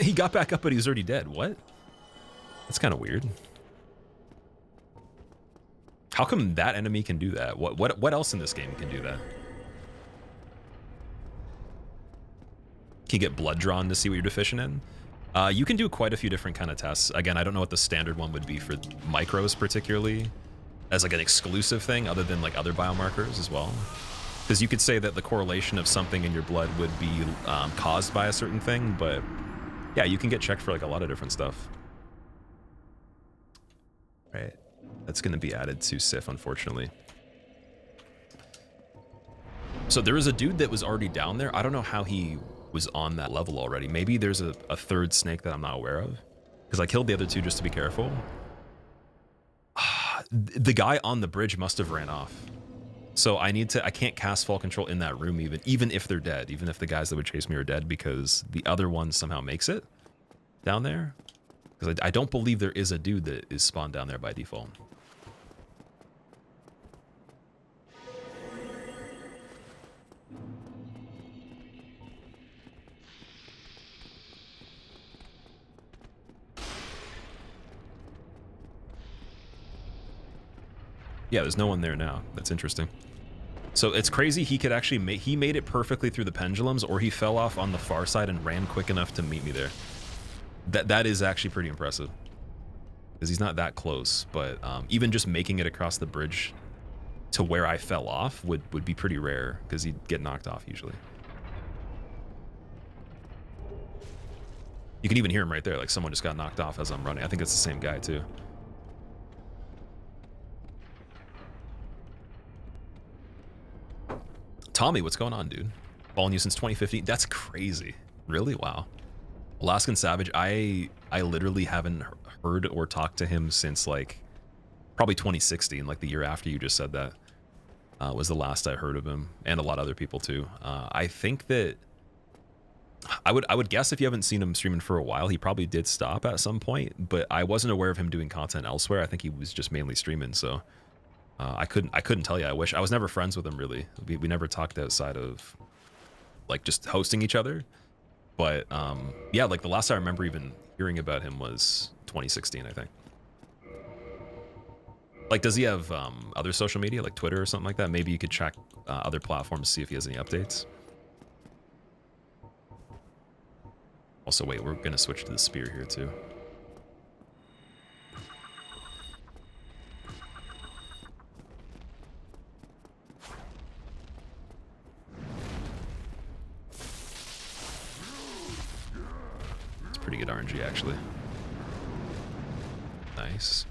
He got back up, but he was already dead. What? That's kind of weird. How come that enemy can do that? What else in this game can do that? Can you get blood drawn to see what you're deficient in? You can do quite a few different kind of tests. Again, I don't know what the standard one would be for micros particularly, as like an exclusive thing other than like other biomarkers as well. Because you could say that the correlation of something in your blood would be caused by a certain thing, but yeah, you can get checked for like a lot of different stuff. Right. That's going to be added to Sif, unfortunately. So there was a dude that was already down there. I don't know how he was on that level already. Maybe there's a third snake that I'm not aware of, because I killed the other 2 just to be careful. The guy on the bridge must have ran off. So I can't cast Fall Control in that room even if they're dead, even if the guys that would chase me are dead, because the other one somehow makes it down there. Because I don't believe there is a dude that is spawned down there by default. Yeah, there's no one there now. That's interesting. So it's crazy he could actually he made it perfectly through the pendulums, or he fell off on the far side and ran quick enough to meet me there. That is actually pretty impressive, because he's not that close, but even just making it across the bridge to where I fell off would be pretty rare, because he'd get knocked off usually. You can even hear him right there, like someone just got knocked off as I'm running. I think it's the same guy too. Tommy, what's going on, dude? Following you since 2015. That's crazy. Really? Wow. Alaskan Savage, I literally haven't heard or talked to him since like Probably 2016, like the year after you just said that, was the last I heard of him, and a lot of other people too. I think that I would guess if you haven't seen him streaming for a while, he probably did stop at some point, but I wasn't aware of him doing content elsewhere. I think he was just mainly streaming, so I couldn't tell you. I wish I was never friends with him really. We never talked outside of like just hosting each other. But yeah, like the last I remember even hearing about him was 2016, I think. Like, does he have other social media, like Twitter or something like that? Maybe you could check other platforms to see if he has any updates. Also, wait, we're gonna switch to the spear here too. It's pretty good RNG, actually. Nice.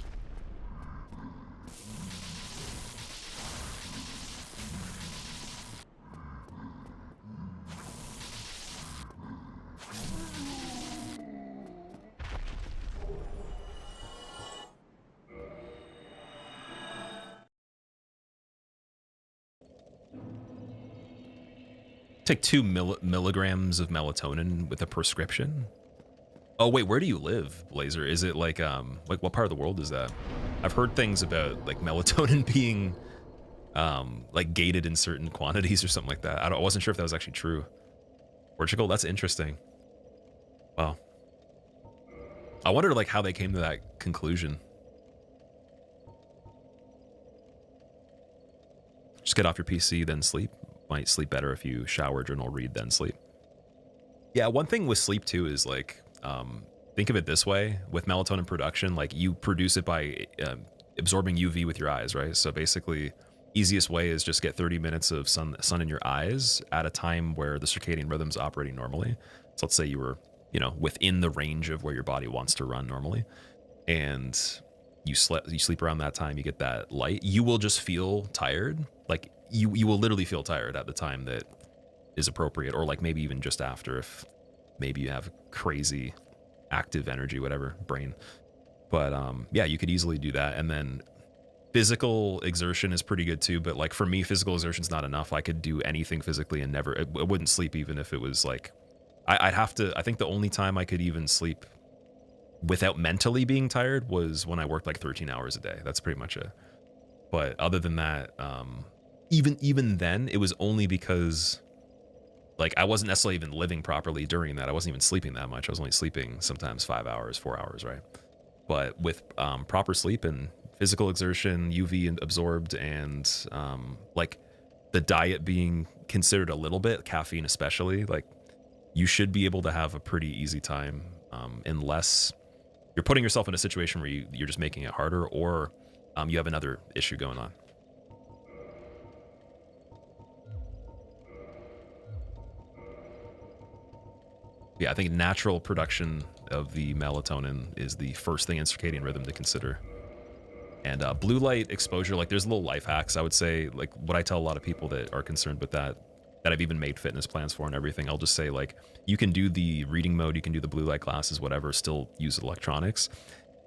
Take 2 milligrams of melatonin with a prescription. Oh wait, where do you live, Blazer? Is it like what part of the world is that? I've heard things about like melatonin being like gated in certain quantities or something like that. I wasn't sure if that was actually true. Portugal, that's interesting. Wow. I wonder like how they came to that conclusion. Just get off your PC, then sleep. Might sleep better if you shower, journal, read, then sleep. Yeah, one thing with sleep too is like, think of it this way: with melatonin production, like you produce it by absorbing UV with your eyes, right? So basically, easiest way is just get 30 minutes of sun in your eyes at a time where the circadian rhythm's operating normally. So let's say you were, you know, within the range of where your body wants to run normally, and you sleep around that time, you get that light, you will just feel tired. Like you will literally feel tired at the time that is appropriate, or like maybe even just after, if maybe you have crazy active energy, whatever, brain. But yeah, you could easily do that. And then physical exertion is pretty good too, but like for me, physical exertion is not enough. I could do anything physically and never, I wouldn't sleep even if it was like, I'd have to, I think the only time I could even sleep without mentally being tired was when I worked like 13 hours a day. That's pretty much it. But other than that, even then, it was only because like I wasn't necessarily even living properly during that. I wasn't even sleeping that much. I was only sleeping sometimes 5 hours, 4 hours, right? But with proper sleep and physical exertion, UV absorbed, and like the diet being considered a little bit, caffeine especially, like you should be able to have a pretty easy time, unless you're putting yourself in a situation where you're just making it harder, or you have another issue going on. Yeah, I think natural production of the melatonin is the first thing in circadian rhythm to consider. And blue light exposure, like there's little life hacks, I would say, like what I tell a lot of people that are concerned with that I've even made fitness plans for and everything. I'll just say like, you can do the reading mode, you can do the blue light glasses, whatever, still use electronics.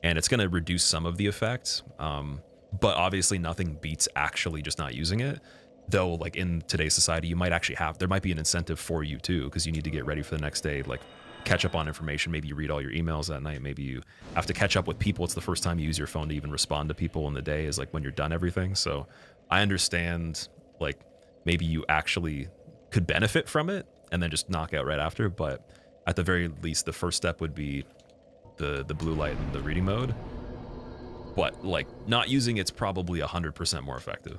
And it's gonna reduce some of the effect. But obviously nothing beats actually just not using it. Though like in today's society, you might actually there might be an incentive for you too, because you need to get ready for the next day, like catch up on information. Maybe you read all your emails that night. Maybe you have to catch up with people. It's the first time you use your phone to even respond to people in the day, is like when you're done everything. So I understand like maybe you actually could benefit from it and then just knock out right after. But at the very least, the first step would be the blue light and the reading mode. But like not using it's probably 100% more effective.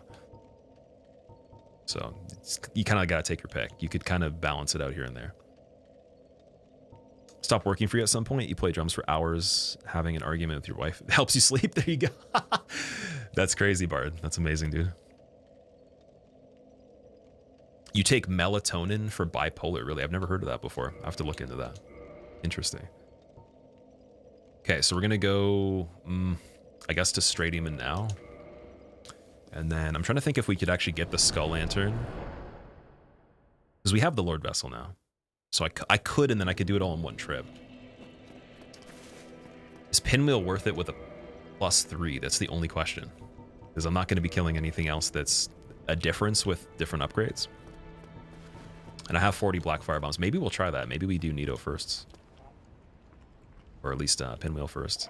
So you kind of got to take your pick. You could kind of balance it out here and there. Stop working for you at some point. You play drums for hours, having an argument with your wife helps you sleep. There you go. That's crazy, Bard. That's amazing, dude. You take melatonin for bipolar. Really? I've never heard of that before. I have to look into that. Interesting. Okay, so we're going to go, I guess, to Straight Demon now. And then I'm trying to think if we could actually get the Skull Lantern, because we have the Lord Vessel now. So I could, and then I could do it all in one trip. Is Pinwheel worth it with a +3. That's the only question. Because I'm not going to be killing anything else that's a difference with different upgrades. And I have 40 black firebombs. Maybe we'll try that. Maybe we do Nito first. Or at least Pinwheel first.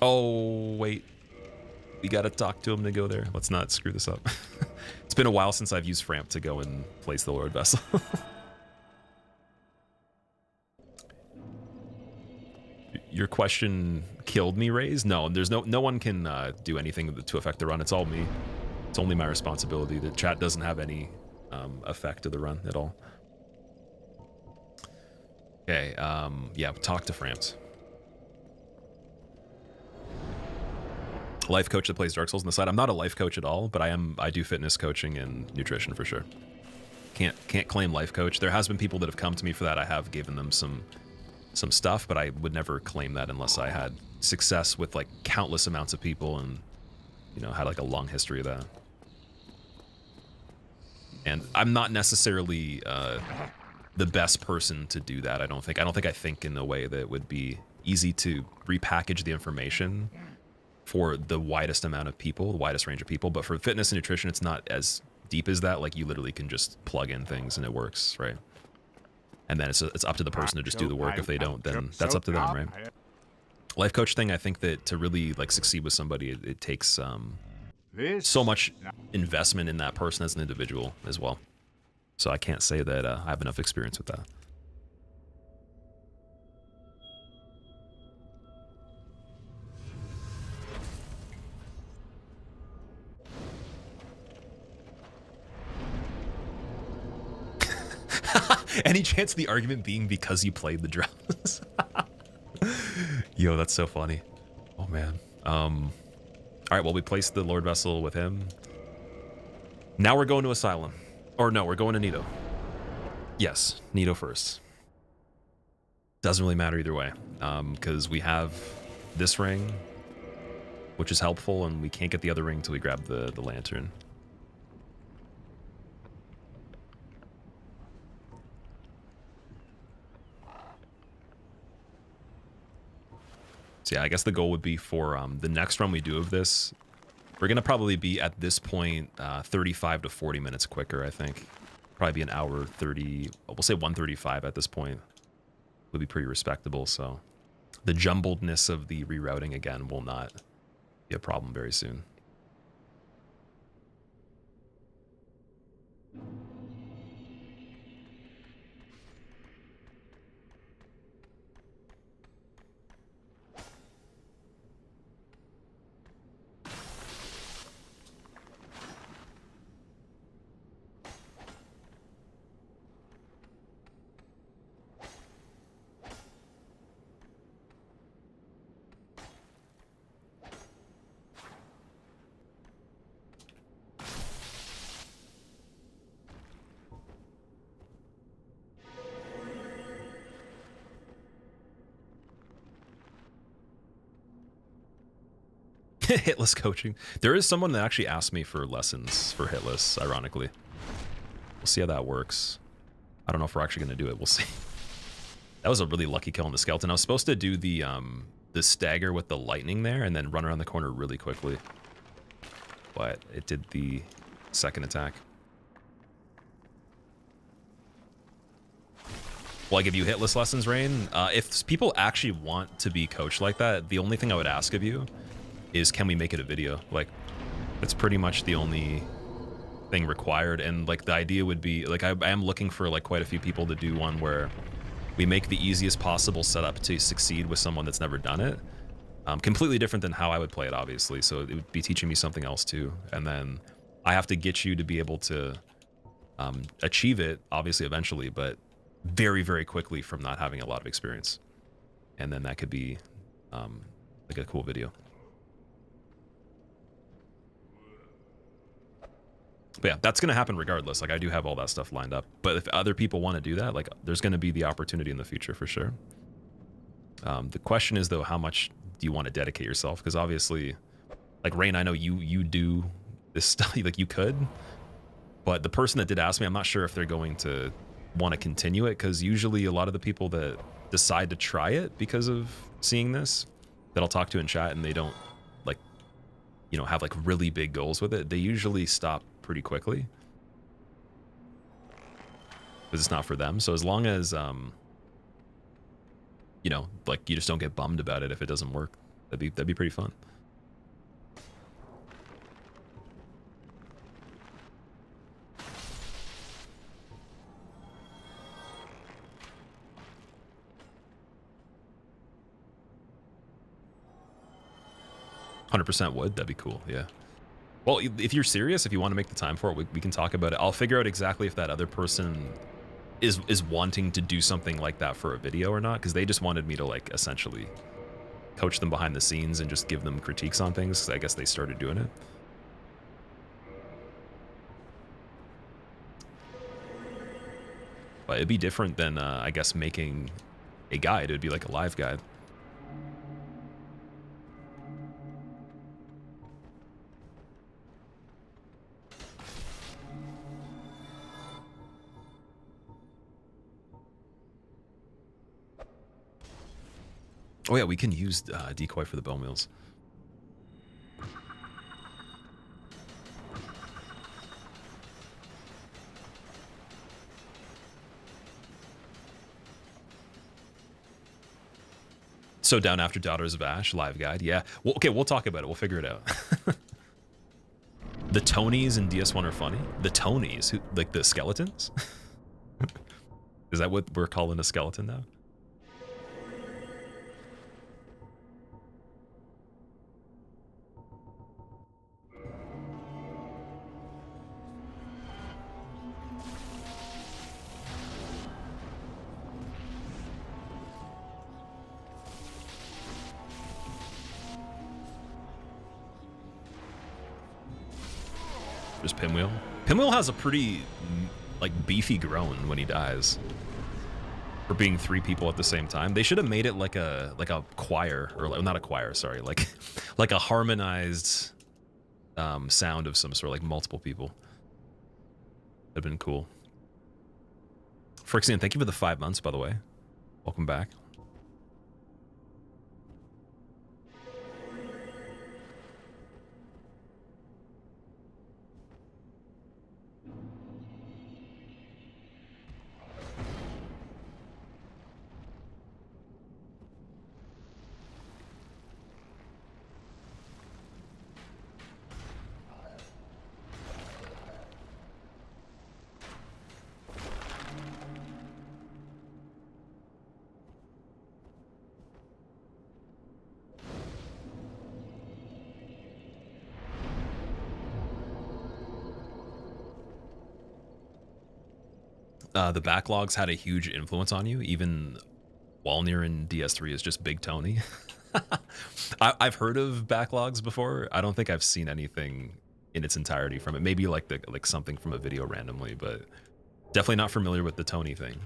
Oh, wait. We gotta talk to him to go there. Let's not screw this up. It's been a while since I've used Framp to go and place the Lord Vessel. Your question killed me, Raze? No, there's no one can do anything to affect the run. It's all me. It's only my responsibility. The chat doesn't have any effect to the run at all. Okay, yeah, talk to Framps. Life coach that plays Dark Souls on the side. I'm not a life coach at all, but I do fitness coaching and nutrition for sure. Can't claim life coach. There has been people that have come to me for that. I have given them some stuff, but I would never claim that unless I had success with like countless amounts of people and, you know, had like a long history of that. And I'm not necessarily the best person to do that. I don't think I think in a way that would be easy to repackage the information for the widest amount of people, the widest range of people. But for fitness and nutrition, it's not as deep as that. Like you literally can just plug in things and it works, right? And then it's up to the person to just do the work. If they don't, then that's up to them, right? Life coach thing, I think that to really like succeed with somebody, it takes so much investment in that person as an individual as well. So I can't say that I have enough experience with that. Any chance of the argument being because you played the drums? Yo, that's so funny. Oh man. All right, well, we placed the Lord Vessel with him. Now we're going to Asylum. Or no, we're going to Nito. Yes, Nito first. Doesn't really matter either way, because we have this ring, which is helpful, and we can't get the other ring until we grab the lantern. So yeah, I guess the goal would be for the next run we do of this, we're going to probably be at this point 35 to 40 minutes quicker, I think. Probably be an hour 30, we'll say 135 at this point. Would be pretty respectable, so the jumbledness of the rerouting again will not be a problem very soon. Hitless coaching. There is someone that actually asked me for lessons for Hitless, ironically. We'll see how that works. I don't know if we're actually going to do it. We'll see. That was a really lucky kill on the skeleton. I was supposed to do the stagger with the lightning there and then run around the corner really quickly. But it did the second attack. Will I give you Hitless lessons, Rain? If people actually want to be coached like that, the only thing I would ask of you is can we make it a video? Like, that's pretty much the only thing required. And like the idea would be, like I am looking for like quite a few people to do one where we make the easiest possible setup to succeed with someone that's never done it. Completely different than how I would play it, obviously. So it would be teaching me something else too. And then I have to get you to be able to achieve it, obviously, eventually, but very, very quickly from not having a lot of experience. And then that could be like a cool video. But yeah, that's going to happen regardless. Like, I do have all that stuff lined up. But if other people want to do that, like, there's going to be the opportunity in the future for sure. The question is, though, how much do you want to dedicate yourself? Because obviously, like, Rain, I know you do this stuff. Like, you could. But the person that did ask me, I'm not sure if they're going to want to continue it. Because usually a lot of the people that decide to try it because of seeing this, that I'll talk to in chat, and they don't like, you know, have like really big goals with it, they usually stop pretty quickly because it's not for them. So as long as you know, like you just don't get bummed about it if it doesn't work, that'd be pretty fun. 100% would. That'd be cool. Yeah. Well, if you're serious, if you want to make the time for it, we can talk about it. I'll figure out exactly if that other person is wanting to do something like that for a video or not, because they just wanted me to like essentially coach them behind the scenes and just give them critiques on things. I guess they started doing it. But it'd be different than I guess making a guide. It'd be like a live guide. Oh yeah, we can use decoy for the bone wheels. So down after Daughters of Ash, live guide. Yeah. Well, okay, we'll talk about it. We'll figure it out. The Tonys in DS1 are funny. The Tonys, who, like the skeletons? Is that what we're calling a skeleton now? Just Pinwheel. Pinwheel has a pretty like beefy groan when he dies. For being 3 people at the same time, they should have made it like a choir, or like, not a choir, sorry, like a harmonized sound of some sort, like multiple people. That'd been cool. Frixian, thank you for the 5 months, by the way. Welcome back. The backlogs had a huge influence on you, even Walnir in DS3 is just Big Tony. I've heard of backlogs before. I don't think I've seen anything in its entirety from it. Maybe like something from a video randomly, but definitely not familiar with the Tony thing.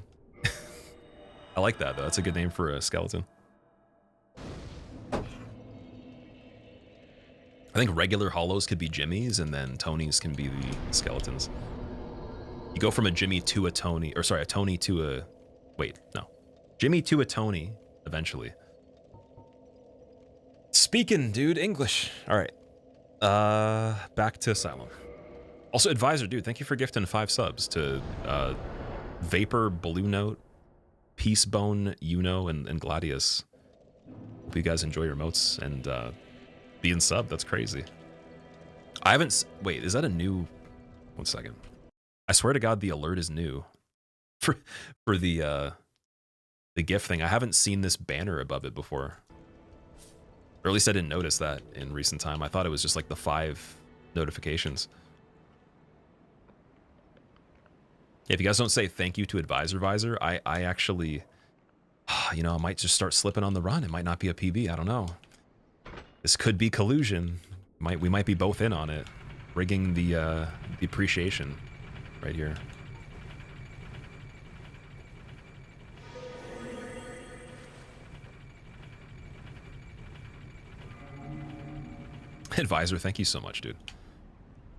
I like that though. That's a good name for a skeleton. I think regular hollows could be Jimmys, and then Tonys can be the skeletons. You go from a Jimmy to a Tony, or sorry, a Tony to a, wait, no. Jimmy to a Tony, eventually. Speaking, dude, English. All right. Back to Asylum. Also, Advisor, dude, thank you for gifting 5 subs to Vapor, Blue Note, Peacebone, Uno, and Gladius. Hope you guys enjoy your emotes and being sub. That's crazy. I haven't, wait, is that a new, 1 second. I swear to God, the alert is new for the gift thing. I haven't seen this banner above it before, or at least I didn't notice that in recent time. I thought it was just like the 5 notifications. If you guys don't say thank you to Advisor, I actually, you know, I might just start slipping on the run. It might not be a PB. I don't know. This could be collusion. We might be both in on it, rigging the appreciation. Right here. Advisor, thank you so much, dude.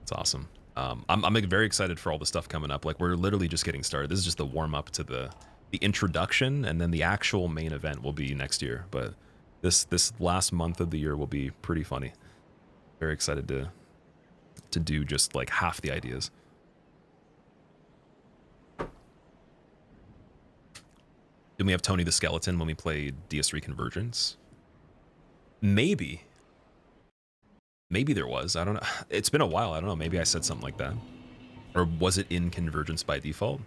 It's awesome. I'm very excited for all the stuff coming up. Like, we're literally just getting started. This is just the warm up to the the introduction, and then the actual main event will be next year. But this last month of the year will be pretty funny. Very excited to do just like half the ideas. Didn't we have Tony the Skeleton when we played DS3 Convergence? Maybe. Maybe there was. I don't know. It's been a while. I don't know. Maybe I said something like that. Or was it in Convergence by default?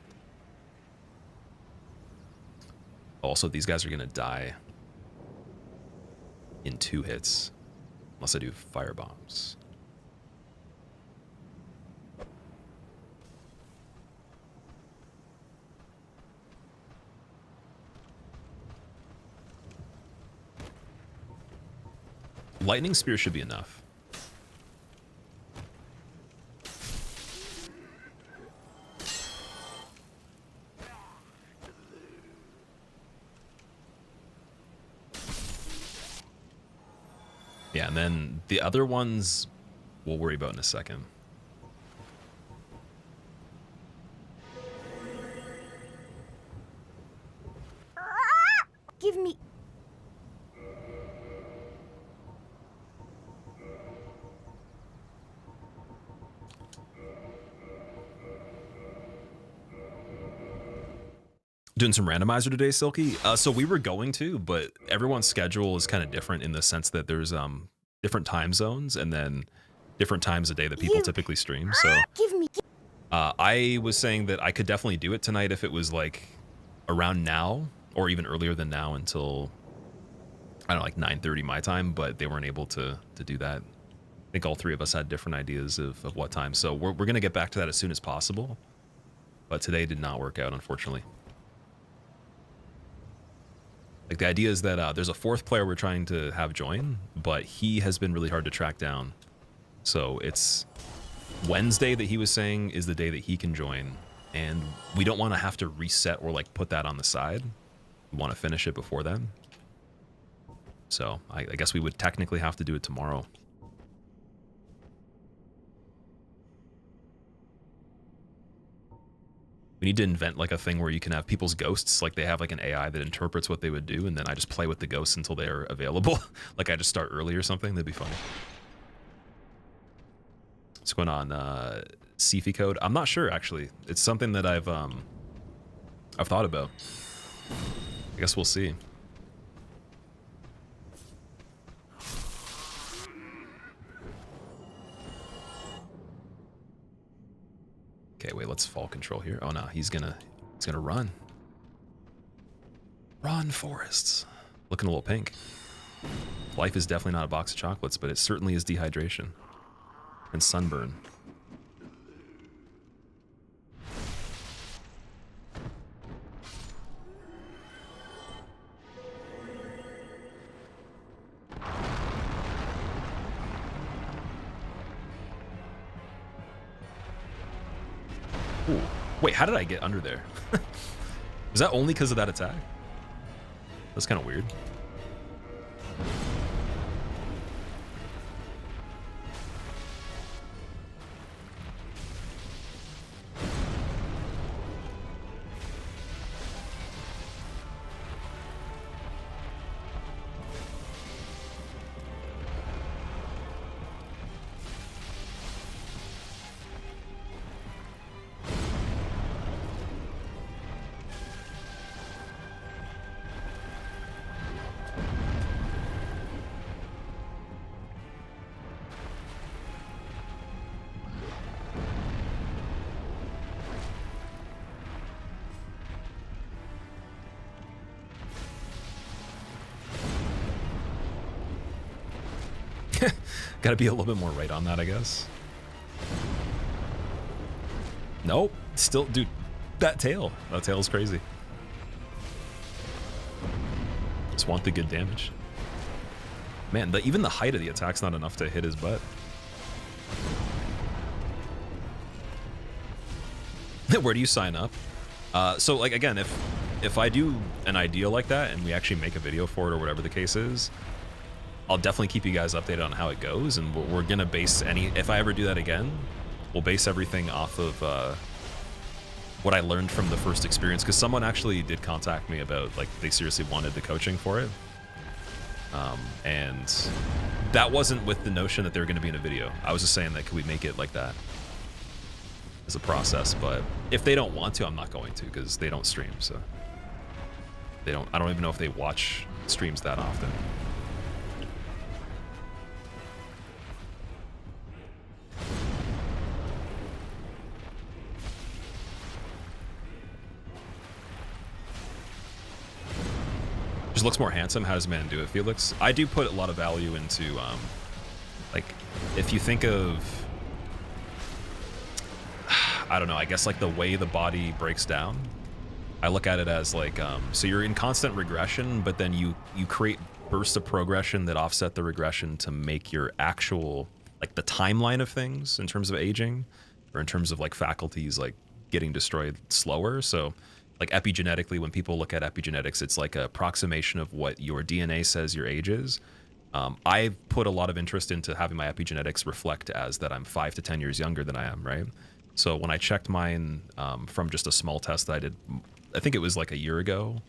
Also, these guys are going to die in 2 hits. Unless I do fire bombs. Lightning Spear should be enough. Yeah, and then the other ones we'll worry about in a second. Give me. Doing some randomizer today, Silky. So we were going to, but everyone's schedule is kind of different in the sense that there's different time zones and then different times a day that people typically stream. So Give me. I was saying that I could definitely do it tonight if it was like around now or even earlier than now until I don't know, like 9:30 my time, but they weren't able to do that. I think all 3 of us had different ideas of what time. So we're gonna get back to that as soon as possible. But today did not work out, unfortunately. Like the idea is that there's a 4th player we're trying to have join, but he has been really hard to track down. So it's Wednesday that he was saying is the day that he can join, and we don't want to have to reset or like put that on the side. We want to finish it before then. So I guess we would technically have to do it tomorrow. We need to invent like a thing where you can have people's ghosts, like they have like an AI that interprets what they would do, and then I just play with the ghosts until they are available. Like I just start early or something. That'd be funny. What's going on? CFI code? I'm not sure actually. It's something that I've thought about. I guess we'll see. Okay, wait, let's fall control here. Oh no, he's gonna run. Run, forests. Looking a little pink. Life is definitely not a box of chocolates, but it certainly is dehydration. And sunburn. Ooh. Wait, how did I get under there? Was that only because of that attack? That's kind of weird. Gotta be a little bit more right on that, I guess. Nope. Still, dude, that tail is crazy. Just want the good damage. Man, even the height of the attack's not enough to hit his butt. Where do you sign up? So, like, again, if I do an idea like that and we actually make a video for it or whatever the case is, I'll definitely keep you guys updated on how it goes, and we're gonna base if I ever do that again, we'll base everything off of what I learned from the first experience, because someone actually did contact me about, like, they seriously wanted the coaching for it. And that wasn't with the notion that they were going to be in a video. I was just saying that could we make it like that as a process, but if they don't want to, I'm not going to, because they don't stream, so I don't even know if they watch streams that often. Just looks more handsome. How does man do it, Felix? I do put a lot of value into, like, if you think of, I don't know, I guess like the way the body breaks down. I look at it as like, so you're in constant regression, but then you create bursts of progression that offset the regression to make your actual, like the timeline of things in terms of aging, or in terms of like faculties like getting destroyed slower. So like epigenetically, when people look at epigenetics, it's like an approximation of what your DNA says your age is. I've put a lot of interest into having my epigenetics reflect as that I'm 5 to 10 years younger than I am, right? So when I checked mine from just a small test that I did, I think it was like a year ago,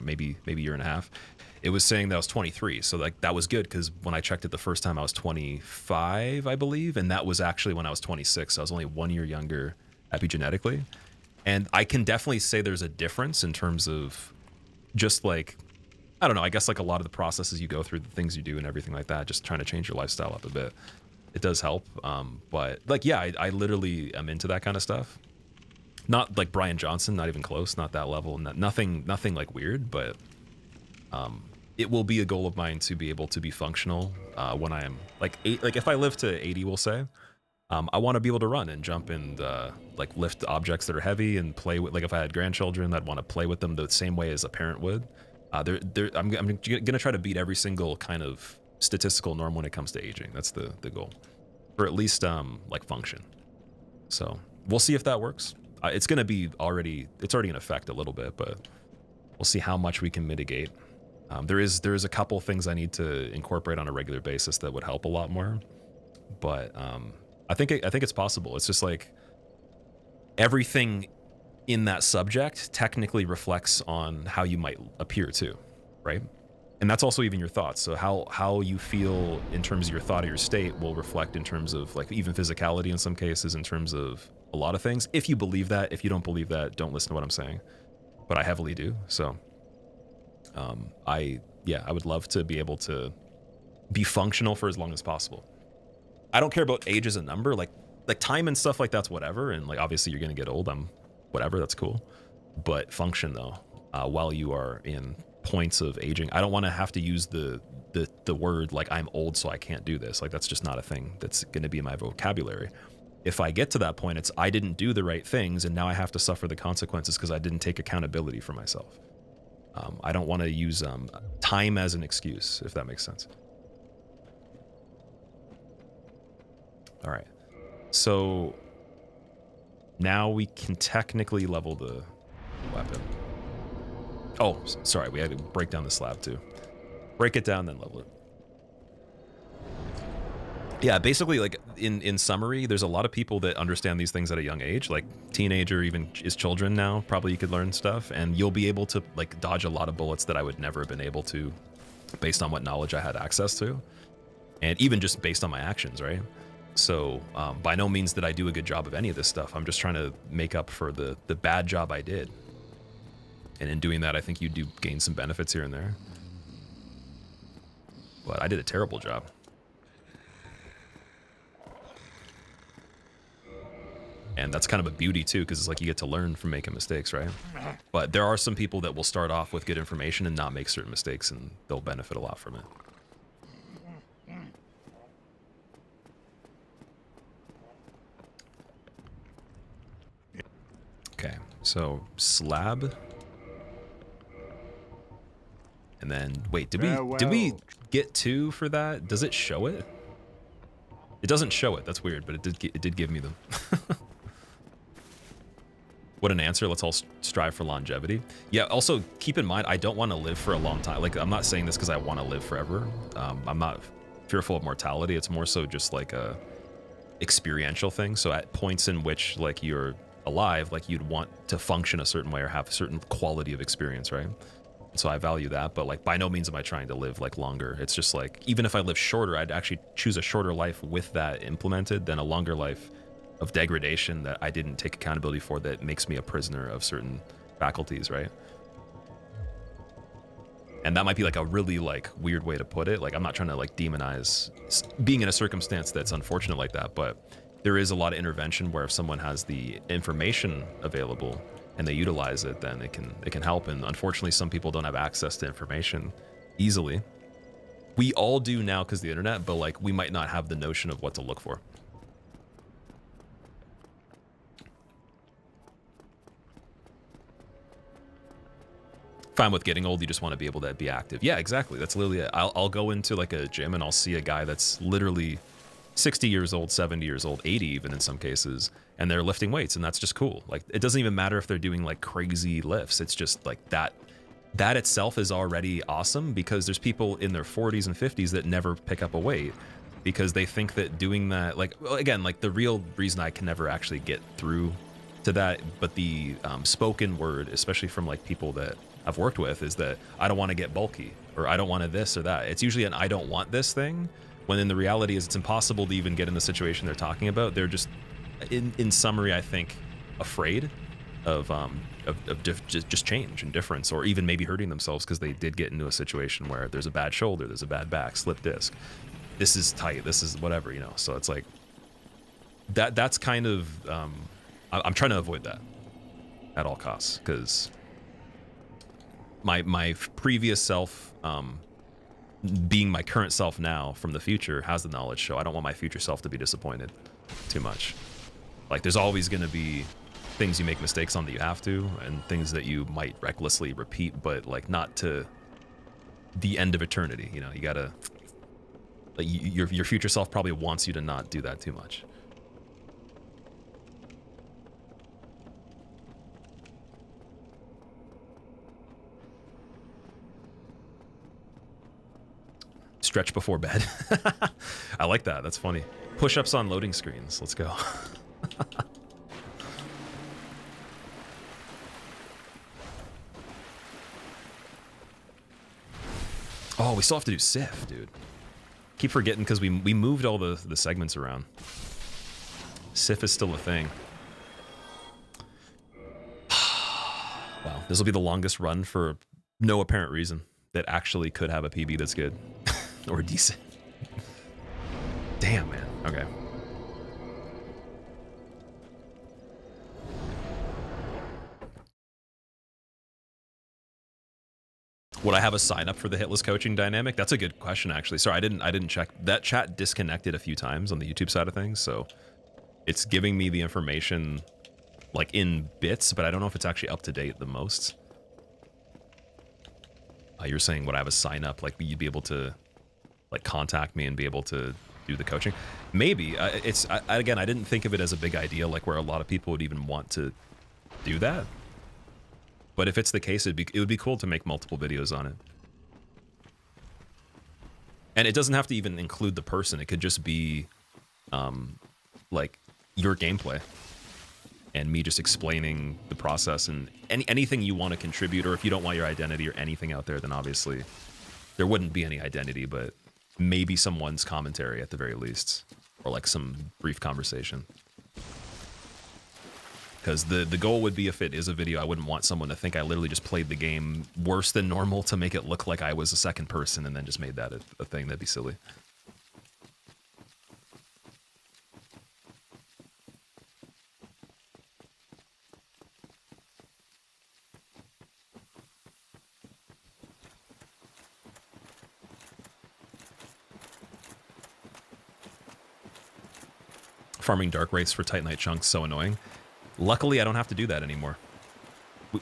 maybe a year and a half, it was saying that I was 23. So like that was good, because when I checked it the first time I was 25, I believe, and that was actually when I was 26. So I was only 1 year younger epigenetically. And I can definitely say there's a difference in terms of just like, I don't know, I guess like a lot of the processes you go through, the things you do and everything like that, just trying to change your lifestyle up a bit. It does help. But like, yeah, I literally am into that kind of stuff. Not like Brian Johnson, not even close, not that level, nothing like weird, but it will be a goal of mine to be able to be functional when I am like if I live to 80, we'll say. I want to be able to run and jump and like lift objects that are heavy and play with, like if I had grandchildren, I'd want to play with them the same way as a parent would. I'm going to try to beat every single kind of statistical norm when it comes to aging. That's the goal, or at least like function. So we'll see if that works. It's going to be it's already in effect a little bit, but we'll see how much we can mitigate. There is a couple things I need to incorporate on a regular basis that would help a lot more, but I think it's possible. It's just like everything in that subject technically reflects on how you might appear too, right? And that's also even your thoughts. So how you feel in terms of your thought or your state will reflect in terms of like even physicality in some cases, in terms of a lot of things. If you believe that, if you don't believe that, don't listen to what I'm saying. But I heavily do. So I would love to be able to be functional for as long as possible. I don't care about age as a number, like time and stuff like that's whatever. And like, obviously you're going to get old. Whatever, that's cool. But function though, while you are in points of aging, I don't want to have to use the word like I'm old, so I can't do this. Like that's just not a thing that's going to be in my vocabulary. If I get to that point, it's I didn't do the right things and now I have to suffer the consequences because I didn't take accountability for myself. I don't want to use time as an excuse, if that makes sense. All right, so now we can technically level the weapon. Oh, sorry, we had to break down the slab too. Break it down, then level it. Yeah, basically, like in summary, there's a lot of people that understand these things at a young age, like teenager, even is children now. Probably you could learn stuff, and you'll be able to like dodge a lot of bullets that I would never have been able to, based on what knowledge I had access to, and even just based on my actions, right? So by no means did I do a good job of any of this stuff. I'm just trying to make up for the bad job I did. And in doing that, I think you do gain some benefits here and there. But I did a terrible job. And that's kind of a beauty too, because it's like you get to learn from making mistakes, right? But there are some people that will start off with good information and not make certain mistakes, and they'll benefit a lot from it. Okay, so slab. And then wait, did we get 2 for that? Does it show it? It doesn't show it. That's weird, but it did give me them. What an answer. Let's all strive for longevity. Yeah, also keep in mind, I don't want to live for a long time. Like, I'm not saying this because I want to live forever. I'm not fearful of mortality. It's more so just like a experiential thing. So at points in which like you're alive, like you'd want to function a certain way or have a certain quality of experience, right? So I value that, but like by no means am I trying to live like longer. It's just like, even if I live shorter, I'd actually choose a shorter life with that implemented than a longer life of degradation that I didn't take accountability for, that makes me a prisoner of certain faculties, right? And that might be like a really like weird way to put it. Like I'm not trying to like demonize being in a circumstance that's unfortunate like that, but there is a lot of intervention where if someone has the information available and they utilize it, then it can help. And unfortunately, some people don't have access to information easily. We all do now because of the internet, but like we might not have the notion of what to look for. Fine with getting old, you just want to be able to be active. Yeah, exactly. That's literally it. I'll go into like a gym and I'll see a guy that's literally 60 years old, 70 years old, 80 even in some cases, and they're lifting weights, and that's just cool. Like it doesn't even matter if they're doing like crazy lifts. It's just like that itself is already awesome, because there's people in their 40s and 50s that never pick up a weight because they think that doing that, like, well, again, like the real reason I can never actually get through to that, but the spoken word, especially from like people that I've worked with, is that I don't want to get bulky, or I don't want to this or that. It's usually an I don't want this thing, when in the reality is it's impossible to even get in the situation they're talking about. They're just, in summary, I think, afraid of just change and difference, or even maybe hurting themselves because they did get into a situation where there's a bad shoulder, there's a bad back, slip disc, this is tight, this is whatever, you know. So it's like that's kind of I'm trying to avoid that at all costs, because my previous self, being my current self now from the future, has the knowledge, so I don't want my future self to be disappointed too much. Like there's always going to be things you make mistakes on that you have to, and things that you might recklessly repeat, but like not to the end of eternity, you know. You gotta, like, your future self probably wants you to not do that too much. Stretch before bed. I like that. That's funny. Push-ups on loading screens. Let's go. Oh, we still have to do Sif, dude. Keep forgetting because we moved all the segments around. Sif is still a thing. Wow, this will be the longest run for no apparent reason that actually could have a PB that's good. Or decent. Damn, man. Okay. Would I have a sign up for the hitless coaching dynamic? That's a good question, actually. Sorry, I didn't check. That chat disconnected a few times on the YouTube side of things, so it's giving me the information like in bits, but I don't know if it's actually up to date the most. You're saying would I have a sign up, like you'd be able to like contact me and be able to do the coaching? Maybe. Again, I didn't think of it as a big idea, like where a lot of people would even want to do that. But if it's the case, it would be cool to make multiple videos on it. And it doesn't have to even include the person. It could just be like your gameplay and me just explaining the process, and anything you want to contribute, or if you don't want your identity or anything out there, then obviously there wouldn't be any identity, but maybe someone's commentary at the very least, or like some brief conversation. Because the goal would be, if it is a video, I wouldn't want someone to think I literally just played the game worse than normal to make it look like I was a second person and then just made that a thing. That'd be silly. Farming dark wraiths for Titanite chunks, so annoying. Luckily, I don't have to do that anymore.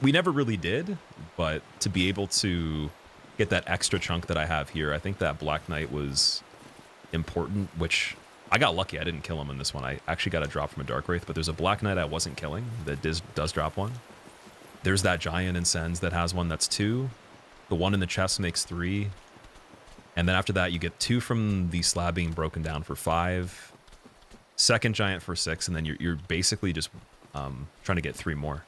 We never really did, but to be able to get that extra chunk that I have here, I think that Black Knight was important, which I got lucky. I didn't kill him in this one. I actually got a drop from a dark wraith, but there's a Black Knight I wasn't killing that does drop one. There's that giant in Sens that has one that's 2. The one in the chest makes 3. And then after that, you get 2 from the slab being broken down for 5. Second giant for 6, and then you're basically just trying to get 3 more.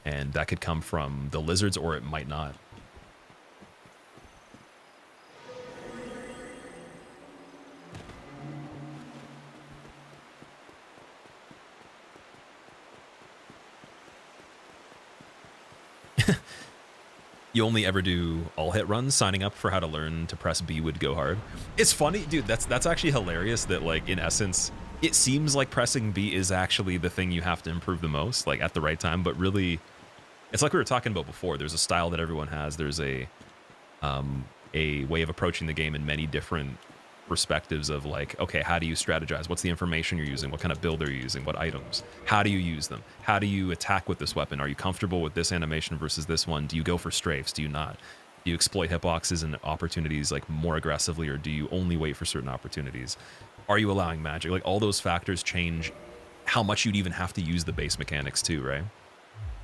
And that could come from the lizards, or it might not. You only ever do all hit runs. Signing up for how to learn to press B would go hard. It's funny, dude. That's actually hilarious that, like, in essence, it seems like pressing B is actually the thing you have to improve the most, like, at the right time. But really, it's like we were talking about before. There's a style that everyone has. There's a way of approaching the game in many different perspectives of, like, okay, how do you strategize? What's the information you're using? What kind of build are you using? What items? How do you use them? How do you attack with this weapon? Are you comfortable with this animation versus this one? Do you go for strafes? Do you not? Do you exploit hitboxes and opportunities, like, more aggressively, or do you only wait for certain opportunities? Are you allowing magic? Like, all those factors change how much you'd even have to use the base mechanics too, right?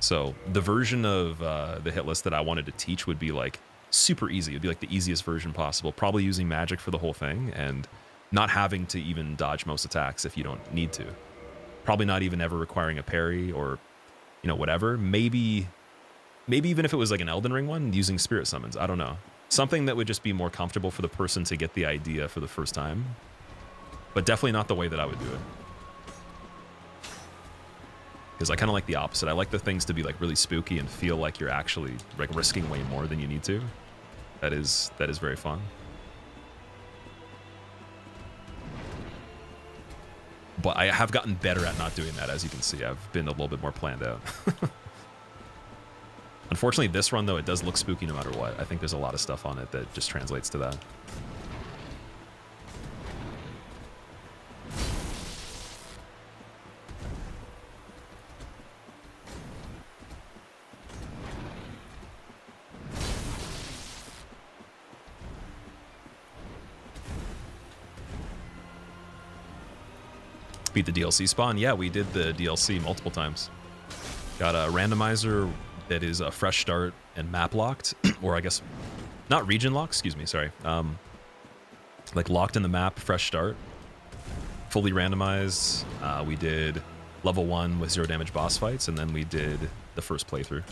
So the version of the hit list that I wanted to teach would be, like, super easy. It'd be like the easiest version possible, probably using magic for the whole thing and not having to even dodge most attacks if you don't need to. Probably not even ever requiring a parry or, you know, whatever. Maybe even if it was like an Elden Ring one, using spirit summons. I don't know. Something that would just be more comfortable for the person to get the idea for the first time. But definitely not the way that I would do it. Because I kind of like the opposite. I like the things to be, like, really spooky and feel like you're actually, like, risking way more than you need to. That is very fun. But I have gotten better at not doing that, as you can see. I've been a little bit more planned out. Unfortunately, this run, though, it does look spooky no matter what. I think there's a lot of stuff on it that just translates to that. Beat the DLC spawn. Yeah, we did the DLC multiple times. Got a randomizer that is a fresh start and map locked, or I guess not region locked, excuse me, sorry. Like, locked in the map, fresh start, fully randomized. We did level 1 with 0 damage boss fights, and then we did the first playthrough.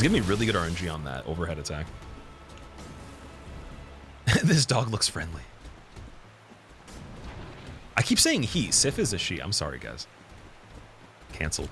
Give me really good RNG on that overhead attack. This dog looks friendly. I keep saying he. Sif is a she. I'm sorry, guys. Cancelled.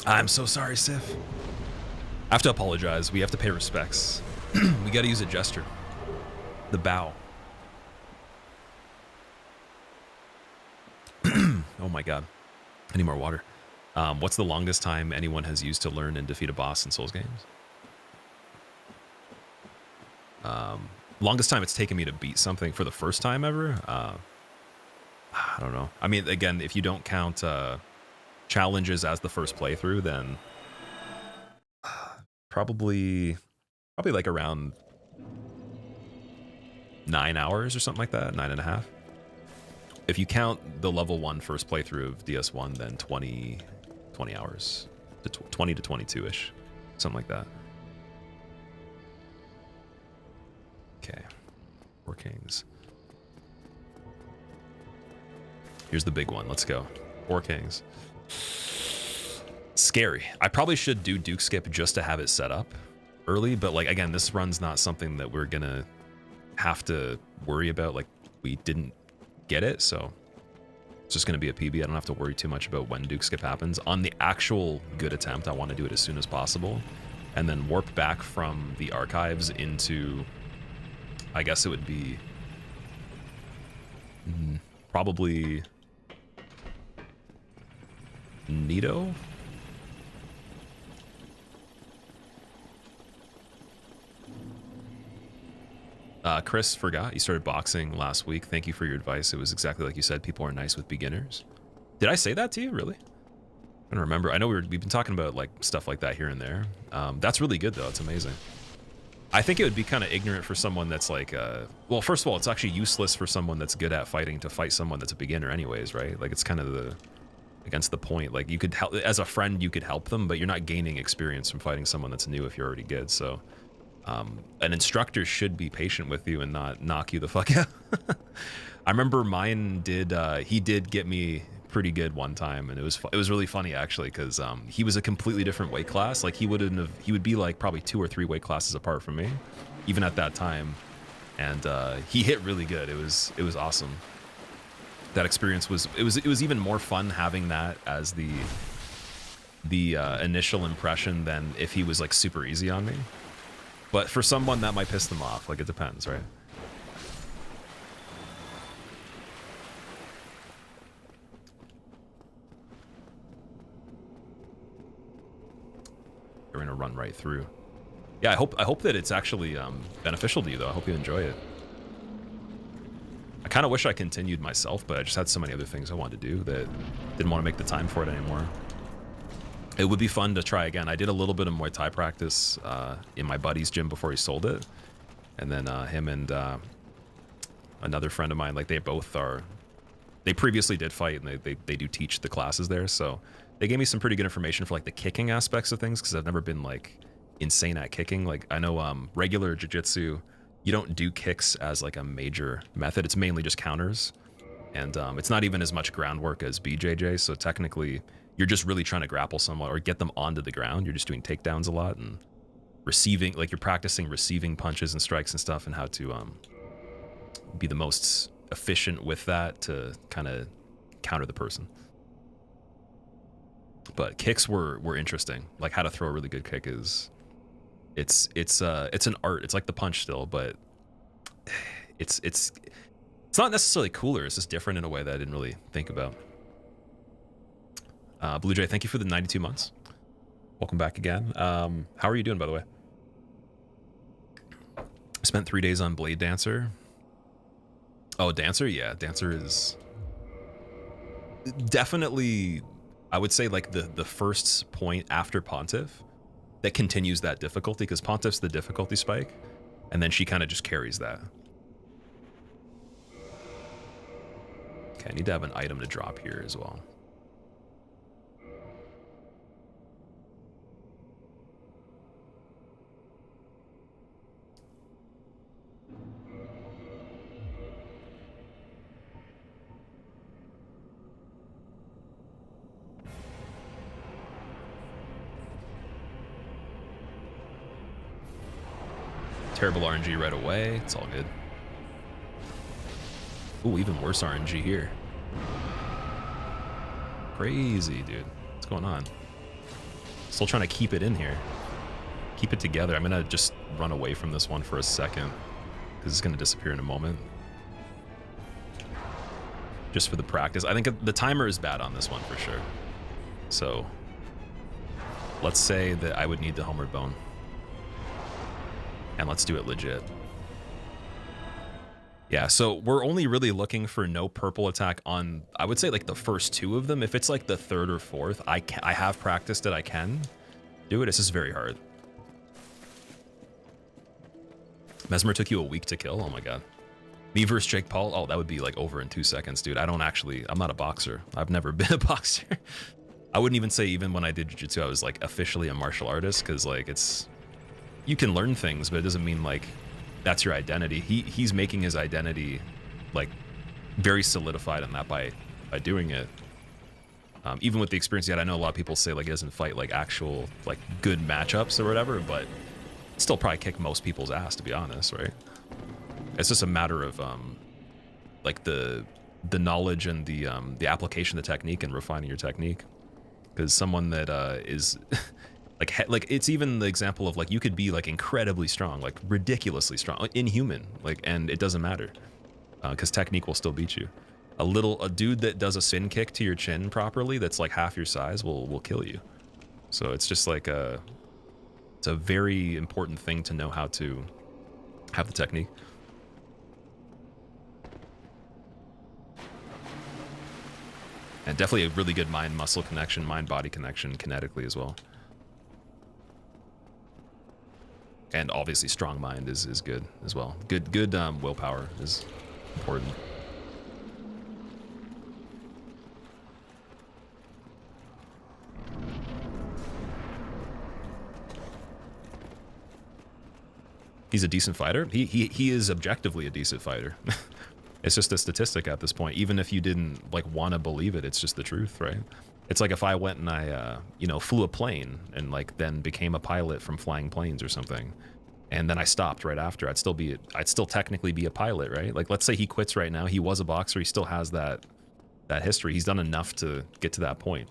I'm so sorry, Sif. I have to apologize. We have to pay respects. We gotta use a gesture. The bow. my god. I need more water. What's the longest time anyone has used to learn and defeat a boss in Souls games? Longest time it's taken me to beat something for the first time ever? I don't know. I mean, again, if you don't count challenges as the first playthrough, then probably like around 9 hours or something like that, 9.5. If you count the level 1 first playthrough of DS1, then 20 hours, to 20 to 22-ish, something like that. Okay, Four Kings. Here's the big one. Let's go. Four Kings. Scary. I probably should do Duke Skip just to have it set up early, but like again, this run's not something that we're gonna have to worry about. Like we didn't get it, so it's just gonna be a PB. I don't have to worry too much about when Duke Skip happens. On the actual good attempt, I want to do it as soon as possible, and then warp back from the archives into, I guess it would be probably Nito. Chris forgot you started boxing last week. Thank you for your advice. It was exactly like you said. People are nice with beginners. Did I say that to you? Really? I don't remember. I know we've been talking about like stuff like that here and there. That's really good though. It's amazing. I think it would be kind of ignorant for someone that's like, well, first of all, it's actually useless for someone that's good at fighting to fight someone that's a beginner anyways, right? Like it's kind of against the point. Like you could help, as a friend, you could help them, but you're not gaining experience from fighting someone that's new if you're already good. So an instructor should be patient with you and not knock you the fuck out. I remember mine did, he did get me pretty good one time, and it was really funny actually, because he was a completely different weight class. Like he would be like probably 2 or 3 weight classes apart from me, even at that time, and he hit really good. It was awesome. That experience was even more fun having that as the initial impression than if he was like super easy on me. But for someone that might piss them off, like it depends, right? We're gonna run right through. Yeah, I hope that it's actually beneficial to you though. I hope you enjoy it. I kind of wish I continued myself, but I just had so many other things I wanted to do that didn't want to make the time for it anymore. It would be fun to try again. I did a little bit of Muay Thai practice in my buddy's gym before he sold it, and then him and another friend of mine, like they previously did fight, and they do teach the classes there, so they gave me some pretty good information for like the kicking aspects of things, because I've never been like insane at kicking. Like I know regular jiu-jitsu, you don't do kicks as like a major method. It's mainly just counters, and it's not even as much groundwork as BJJ, so technically you're just really trying to grapple someone or get them onto the ground. You're just doing takedowns a lot and receiving, like you're practicing receiving punches and strikes and stuff, and how to be the most efficient with that to kind of counter the person. But kicks were interesting. Like how to throw a really good kick is, it's an art. It's like the punch still, but it's not necessarily cooler. It's just different in a way that I didn't really think about. Blue Jay, thank you for the 92 months. Welcome back again. How are you doing, by the way? Spent 3 days on Blade Dancer. Oh, Dancer? Yeah, Dancer is definitely, I would say, like the first point after Pontiff that continues that difficulty, because Pontiff's the difficulty spike, and then she kind of just carries that. Okay, I need to have an item to drop here as well. Terrible RNG right away. It's all good. Ooh, even worse RNG here. Crazy, dude. What's going on? Still trying to keep it in here. Keep it together. I'm gonna just run away from this one for a second, because it's gonna disappear in a moment. just for the practice. I think the timer is bad on this one for sure. So let's say that I would need the homeward bone. And let's do it legit. Yeah, so we're only really looking for no purple attack on, I would say, like the first 2 of them. If it's like the 3rd or 4th, I have practiced it, I can do it. It's just very hard. Mesmer took you a week to kill? Oh my god. Me versus Jake Paul? Oh, that would be like over in 2 seconds, dude. I'm not a boxer. I've never been a boxer. I wouldn't even say even when I did jiu-jitsu, I was like officially a martial artist, because like you can learn things, but it doesn't mean like that's your identity. He's making his identity like very solidified in that by doing it. Even with the experience he had, I know a lot of people say like he doesn't fight like actual like good matchups or whatever, but still probably kick most people's ass, to be honest, right? It's just a matter of like the knowledge and the application of the technique and refining your technique. Because someone that is like it's even the example of like you could be like incredibly strong, like ridiculously strong, inhuman, like, and it doesn't matter because technique will still beat you. A dude that does a spin kick to your chin properly that's like half your size will kill you. So it's just like it's a very important thing to know how to have the technique. And definitely a really good mind-muscle connection, mind-body connection kinetically as well. And obviously strong mind is good as well. Good willpower is important. He's a decent fighter. He is objectively a decent fighter. It's just a statistic at this point. Even if you didn't like want to believe it, it's just the truth, right? It's like if I went and I, you know, flew a plane and like then became a pilot from flying planes or something, and then I stopped right after, I'd still technically be a pilot, right? Like let's say he quits right now. He was a boxer. He still has that history. He's done enough to get to that point.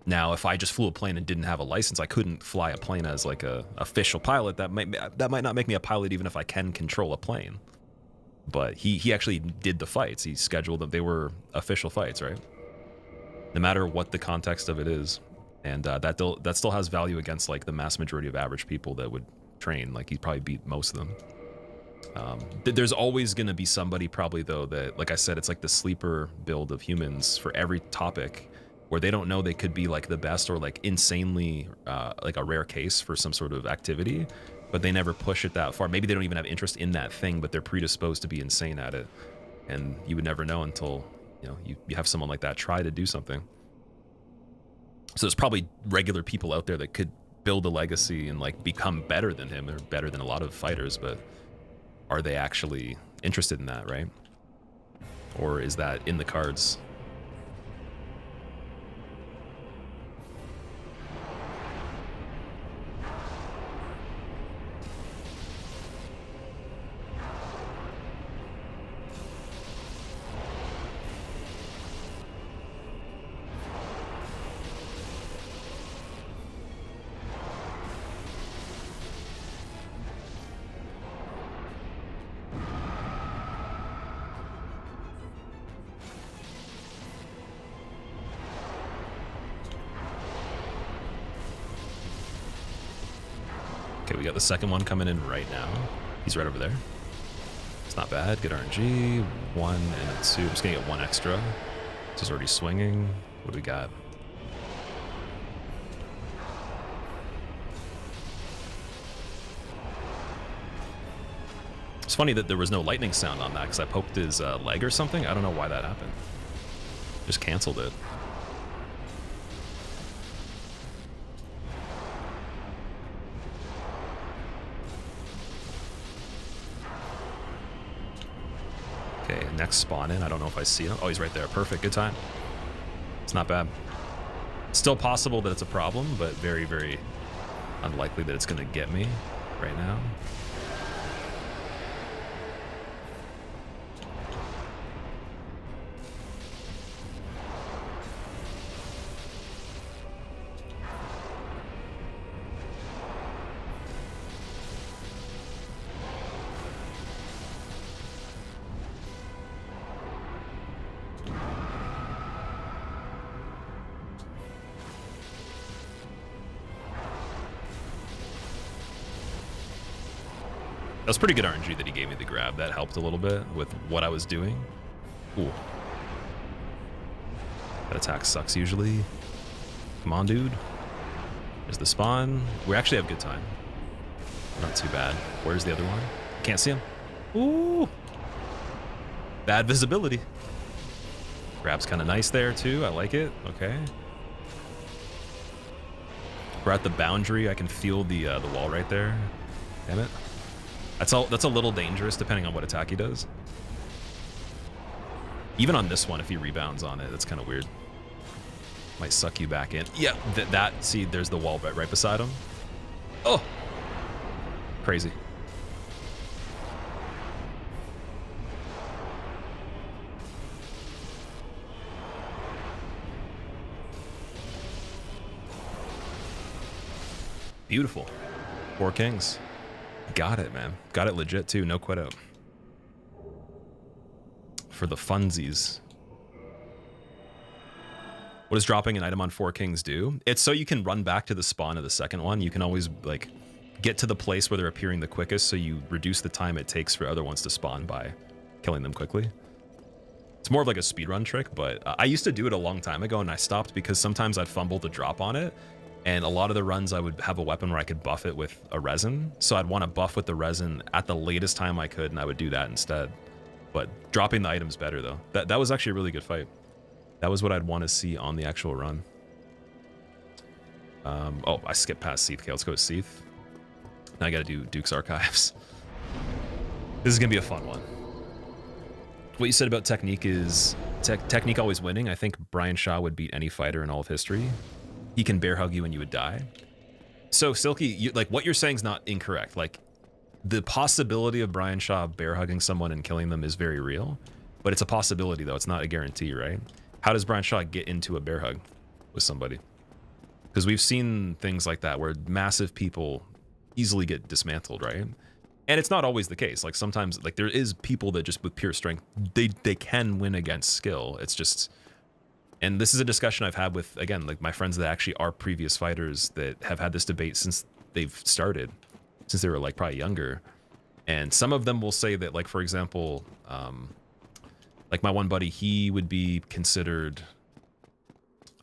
Now, if I just flew a plane and didn't have a license, I couldn't fly a plane as like a official pilot. That might not make me a pilot even if I can control a plane. But he actually did the fights. He scheduled them. They were official fights, right? No matter what the context of it is. And that still has value against like the mass majority of average people that would train. Like he'd probably beat most of them. There's always going to be somebody probably though that, like I said, it's like the sleeper build of humans for every topic where they don't know they could be like the best or like insanely like a rare case for some sort of activity, but they never push it that far. Maybe they don't even have interest in that thing, but they're predisposed to be insane at it. And you would never know until, you know, you have someone like that try to do something. So there's probably regular people out there that could build a legacy and like become better than him or better than a lot of fighters, but are they actually interested in that, right? Or is that in the cards? Okay, we got the second one coming in right now. He's right over there. It's not bad. Good RNG. 1 and a 2. I'm just gonna get 1 extra. This is already swinging. What do we got? It's funny that there was no lightning sound on that because I poked his leg or something. I don't know why that happened. Just canceled it. Okay, next spawn in. I don't know if I see him. Oh, he's right there. Perfect. Good time. It's not bad. Still possible that it's a problem, but very, very unlikely that it's going to get me right now. That was pretty good RNG that he gave me the grab. That helped a little bit with what I was doing. Ooh. That attack sucks usually. Come on, dude. There's the spawn. We actually have good time. Not too bad. Where's the other one? Can't see him. Ooh. Bad visibility. Grab's kind of nice there too. I like it. Okay. We're at the boundary. I can feel the wall right there. Damn it. That's a little dangerous depending on what attack he does. Even on this one, if he rebounds on it, that's kind of weird. Might suck you back in. Yeah, see, there's the wall right beside him. Oh! Crazy. Beautiful. 4 kings. Got it, man. Got it legit too. No quit out. For the funsies. What does dropping an item on 4 kings do? It's so you can run back to the spawn of the second one. You can always like get to the place where they're appearing the quickest, so you reduce the time it takes for other ones to spawn by killing them quickly. It's more of like a speedrun trick, but I used to do it a long time ago and I stopped because sometimes I'd fumble to drop on it. And a lot of the runs I would have a weapon where I could buff it with a resin. So I'd want to buff with the resin at the latest time I could, and I would do that instead. But dropping the item's better though. That was actually a really good fight. That was what I'd want to see on the actual run. Oh, I skipped past Seath. Okay, let's go to Seath. Now I gotta do Duke's Archives. This is gonna be a fun one. What you said about technique is technique always winning. I think Brian Shaw would beat any fighter in all of history. He can bear hug you and you would die. So Silky, like what you're saying is not incorrect. Like the possibility of Brian Shaw bear hugging someone and killing them is very real, but it's a possibility though. It's not a guarantee, right? How does Brian Shaw get into a bear hug with somebody? Because we've seen things like that where massive people easily get dismantled, right? And it's not always the case. Like sometimes, like there is people that just with pure strength, they can win against skill. It's just. And this is a discussion I've had with, again, like my friends that actually are previous fighters that have had this debate since they've started, since they were like probably younger. And some of them will say that, like, for example, like my one buddy, he would be considered,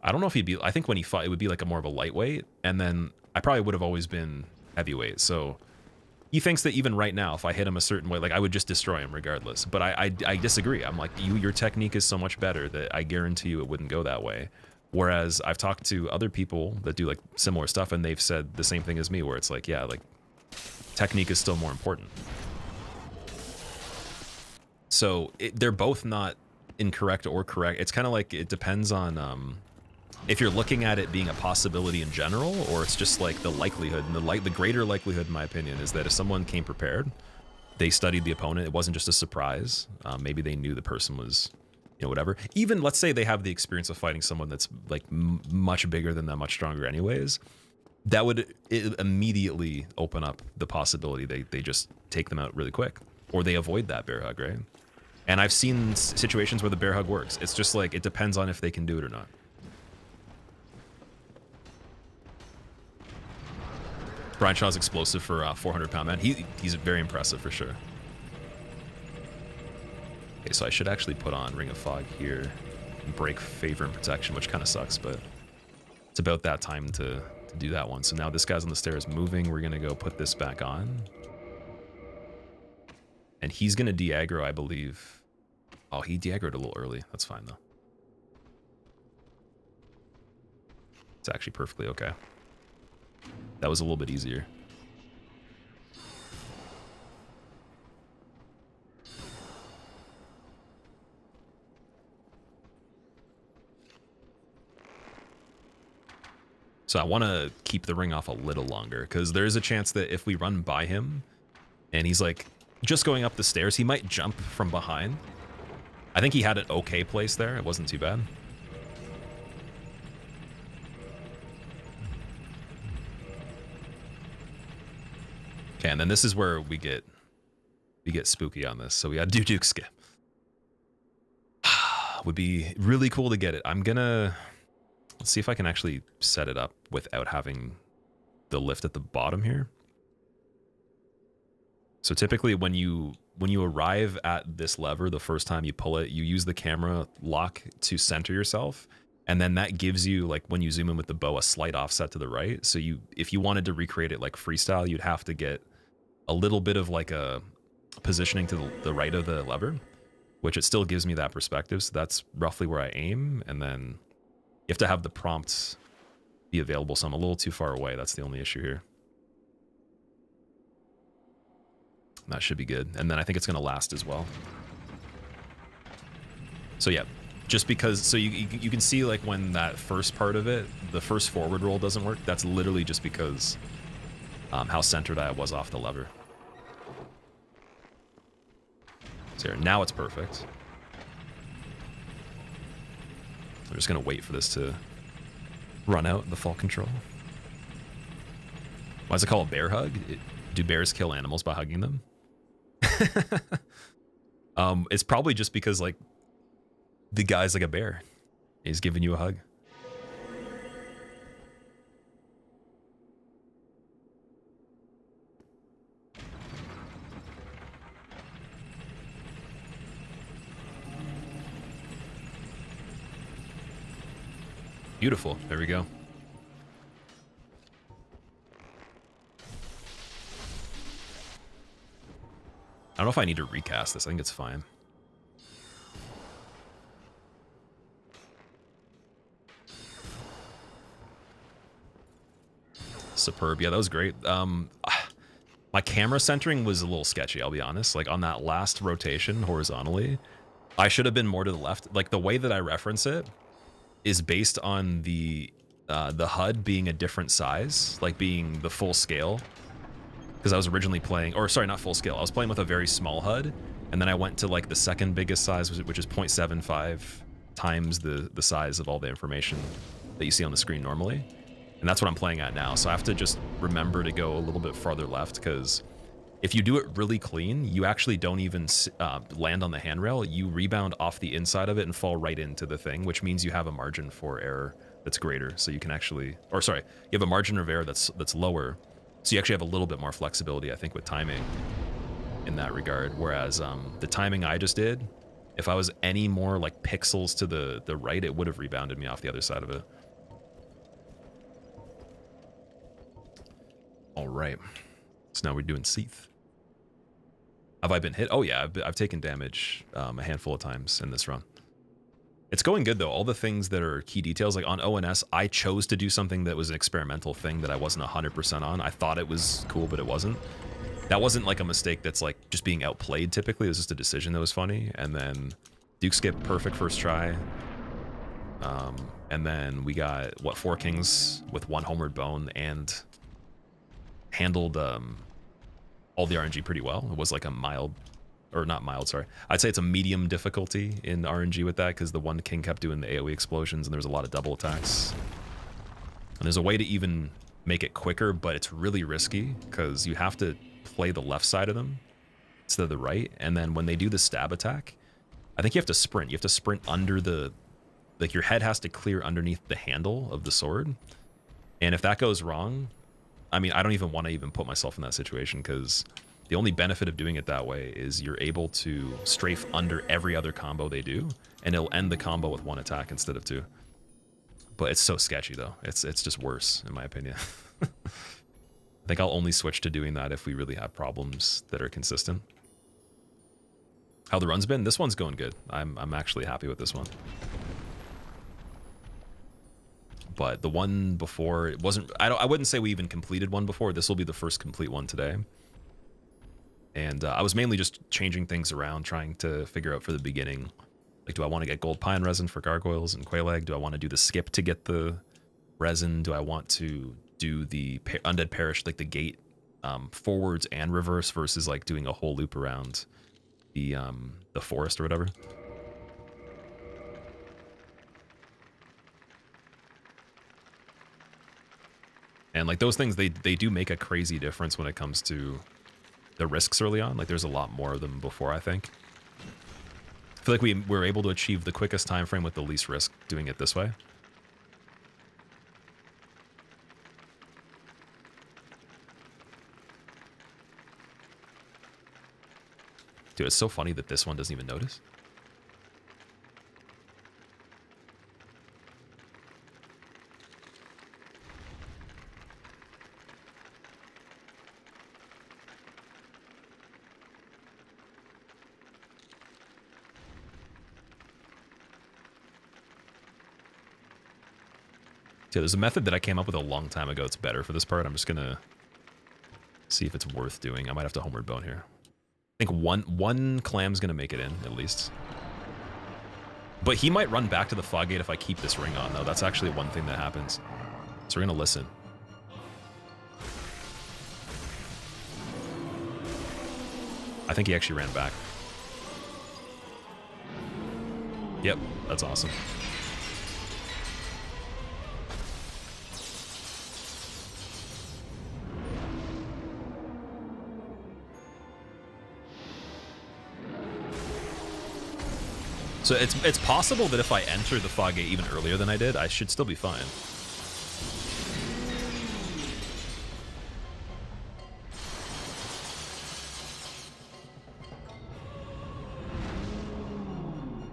I don't know if he'd be, I think when he fought, it would be like a more of a lightweight. And then I probably would have always been heavyweight. So he thinks that even right now, if I hit him a certain way, like I would just destroy him regardless. But I disagree. I'm like, your technique is so much better that I guarantee you it wouldn't go that way. Whereas I've talked to other people that do like similar stuff and they've said the same thing as me, where it's like, yeah, like technique is still more important. So they're both not incorrect or correct. It's kind of like it depends on if you're looking at it being a possibility in general, or it's just like the likelihood. And the greater likelihood, in my opinion, is that if someone came prepared, they studied the opponent, it wasn't just a surprise. Maybe they knew the person was, you know, whatever. Even let's say they have the experience of fighting someone that's like much bigger than them, much stronger anyways. That would immediately open up the possibility they just take them out really quick, or they avoid that bear hug, right? And I've seen situations where the bear hug works. It's just like, it depends on if they can do it or not. Brian Shaw's explosive for 400-pound man. He's very impressive for sure. Okay, so I should actually put on Ring of Fog here and break favor and protection, which kind of sucks, but it's about that time to do that one. So now this guy's on the stairs moving. We're gonna go put this back on. And he's gonna de-aggro, I believe. Oh, he de-aggroed a little early. That's fine though. It's actually perfectly okay. That was a little bit easier. So I want to keep the ring off a little longer, because there is a chance that if we run by him and he's like just going up the stairs, he might jump from behind. I think he had an okay place there. It wasn't too bad. Okay, and then this is where we get spooky on this. So we got Duke skip. Would be really cool to get it. Let's see if I can actually set it up without having the lift at the bottom here. So typically when you arrive at this lever the first time you pull it, you use the camera lock to center yourself, and then that gives you, like when you zoom in with the bow, a slight offset to the right. So if you wanted to recreate it like freestyle, you'd have to get a little bit of like a positioning to the right of the lever, which it still gives me that perspective. So that's roughly where I aim, and then you have to have the prompts be available. So I'm a little too far away. That's the only issue here. That should be good. And then I think it's going to last as well. So yeah, just because, so you can see like when that first part of it, the first forward roll doesn't work, that's literally just because how centered I was off the lever. So here, now it's perfect. I'm just going to wait for this to run out, the fault control. Why is it called a bear hug? Do bears kill animals by hugging them? It's probably just because like the guy's like a bear. He's giving you a hug. Beautiful. There we go. I don't know if I need to recast this. I think it's fine. Superb. Yeah, that was great. My camera centering was a little sketchy, I'll be honest. Like on that last rotation horizontally, I should have been more to the left. Like the way that I reference it is based on the HUD being a different size, like being the full scale. Because I was originally playing, or sorry, not full scale. I was playing with a very small HUD, and then I went to like the second biggest size, which is 0.75 times the size of all the information that you see on the screen normally. And that's what I'm playing at now. So I have to just remember to go a little bit farther left, because if you do it really clean, you actually don't even land on the handrail. You rebound off the inside of it and fall right into the thing, which means you have a margin for error that's greater. So you can actually, or sorry, you have a margin of error that's lower. So you actually have a little bit more flexibility, I think, with timing in that regard. Whereas the timing I just did, if I was any more like pixels to the right, it would have rebounded me off the other side of it. All right. So now we're doing Seath. Have I been hit? Oh yeah, I've taken damage a handful of times in this run. It's going good though. All the things that are key details, like on ONS, I chose to do something that was an experimental thing that I wasn't 100% on. I thought it was cool, but it wasn't. That wasn't like a mistake that's like just being outplayed typically. It was just a decision that was funny. And then Duke skip, perfect first try. And then we got, what, 4 kings with 1 homeward bone and handled all the RNG pretty well. It was like a mild, or not mild, sorry. I'd say it's a medium difficulty in RNG with that, because the 1 king kept doing the AoE explosions and there's a lot of double attacks. And there's a way to even make it quicker, but it's really risky because you have to play the left side of them instead of the right. And then when they do the stab attack, I think you have to sprint. You have to sprint under the, like your head has to clear underneath the handle of the sword. And if that goes wrong, I mean, I don't even want to even put myself in that situation, because the only benefit of doing it that way is you're able to strafe under every other combo they do, and it'll end the combo with 1 attack instead of 2. But it's so sketchy though. It's just worse in my opinion. I think I'll only switch to doing that if we really have problems that are consistent. How the run's been? This one's going good. I'm actually happy with this one. But the one before, it wasn't, I wouldn't say we even completed one before. This will be the first complete one today. And I was mainly just changing things around, trying to figure out for the beginning, like, do I want to get gold pine resin for gargoyles and quail egg? Do I want to do the skip to get the resin? Do I want to do the undead parish, like the gate forwards and reverse, versus like doing a whole loop around the forest or whatever? And like those things, they do make a crazy difference when it comes to the risks early on. Like there's a lot more of them before, I think. I feel like we were able to achieve the quickest time frame with the least risk doing it this way. Dude, it's so funny that this one doesn't even notice. Yeah, there's a method that I came up with a long time ago. It's better for this part. I'm just gonna see if it's worth doing. I might have to homeward bone here. I think one clam's gonna make it in at least. But he might run back to the fog gate if I keep this ring on, though. That's actually one thing that happens. So we're gonna listen. I think he actually ran back. Yep, that's awesome. So it's possible that if I enter the fog gate even earlier than I did, I should still be fine.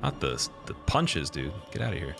Not the punches, dude. Get out of here.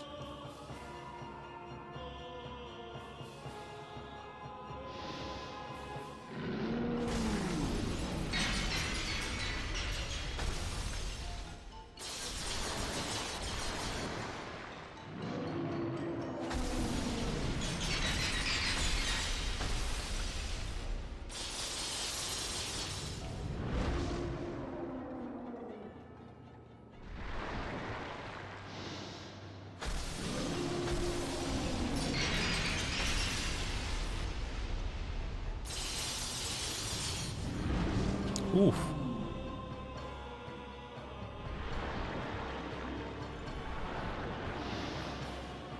Oof.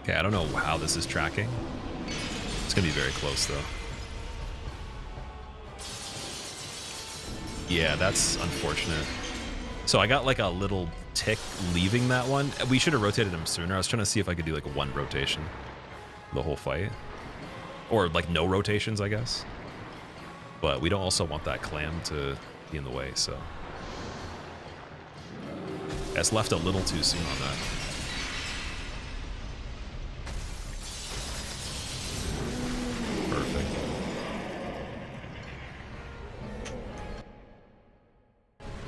Okay, I don't know how this is tracking. It's gonna be very close though. Yeah, that's unfortunate. So I got like a little tick leaving that one. We should have rotated him sooner. I was trying to see if I could do like one rotation the whole fight. Or like no rotations, I guess. But we don't also want that clam to be in the way, so. That's left a little too soon on that. Perfect.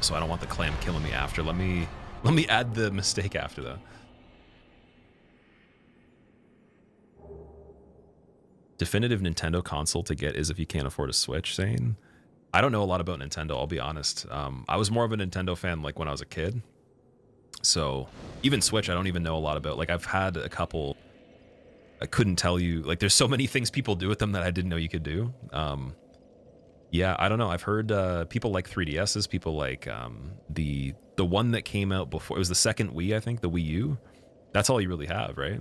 So I don't want the clam killing me after. Let me add the mistake after though. Definitive Nintendo console to get is if you can't afford a Switch, Zane. I don't know a lot about Nintendo, I'll be honest. I was more of a Nintendo fan like when I was a kid. So even Switch, I don't even know a lot about. Like I've had a couple, I couldn't tell you, like there's so many things people do with them that I didn't know you could do. Yeah, I don't know. I've heard people like 3DSs, people like the one that came out before, it was the second Wii, I think, the Wii U. That's all you really have, right?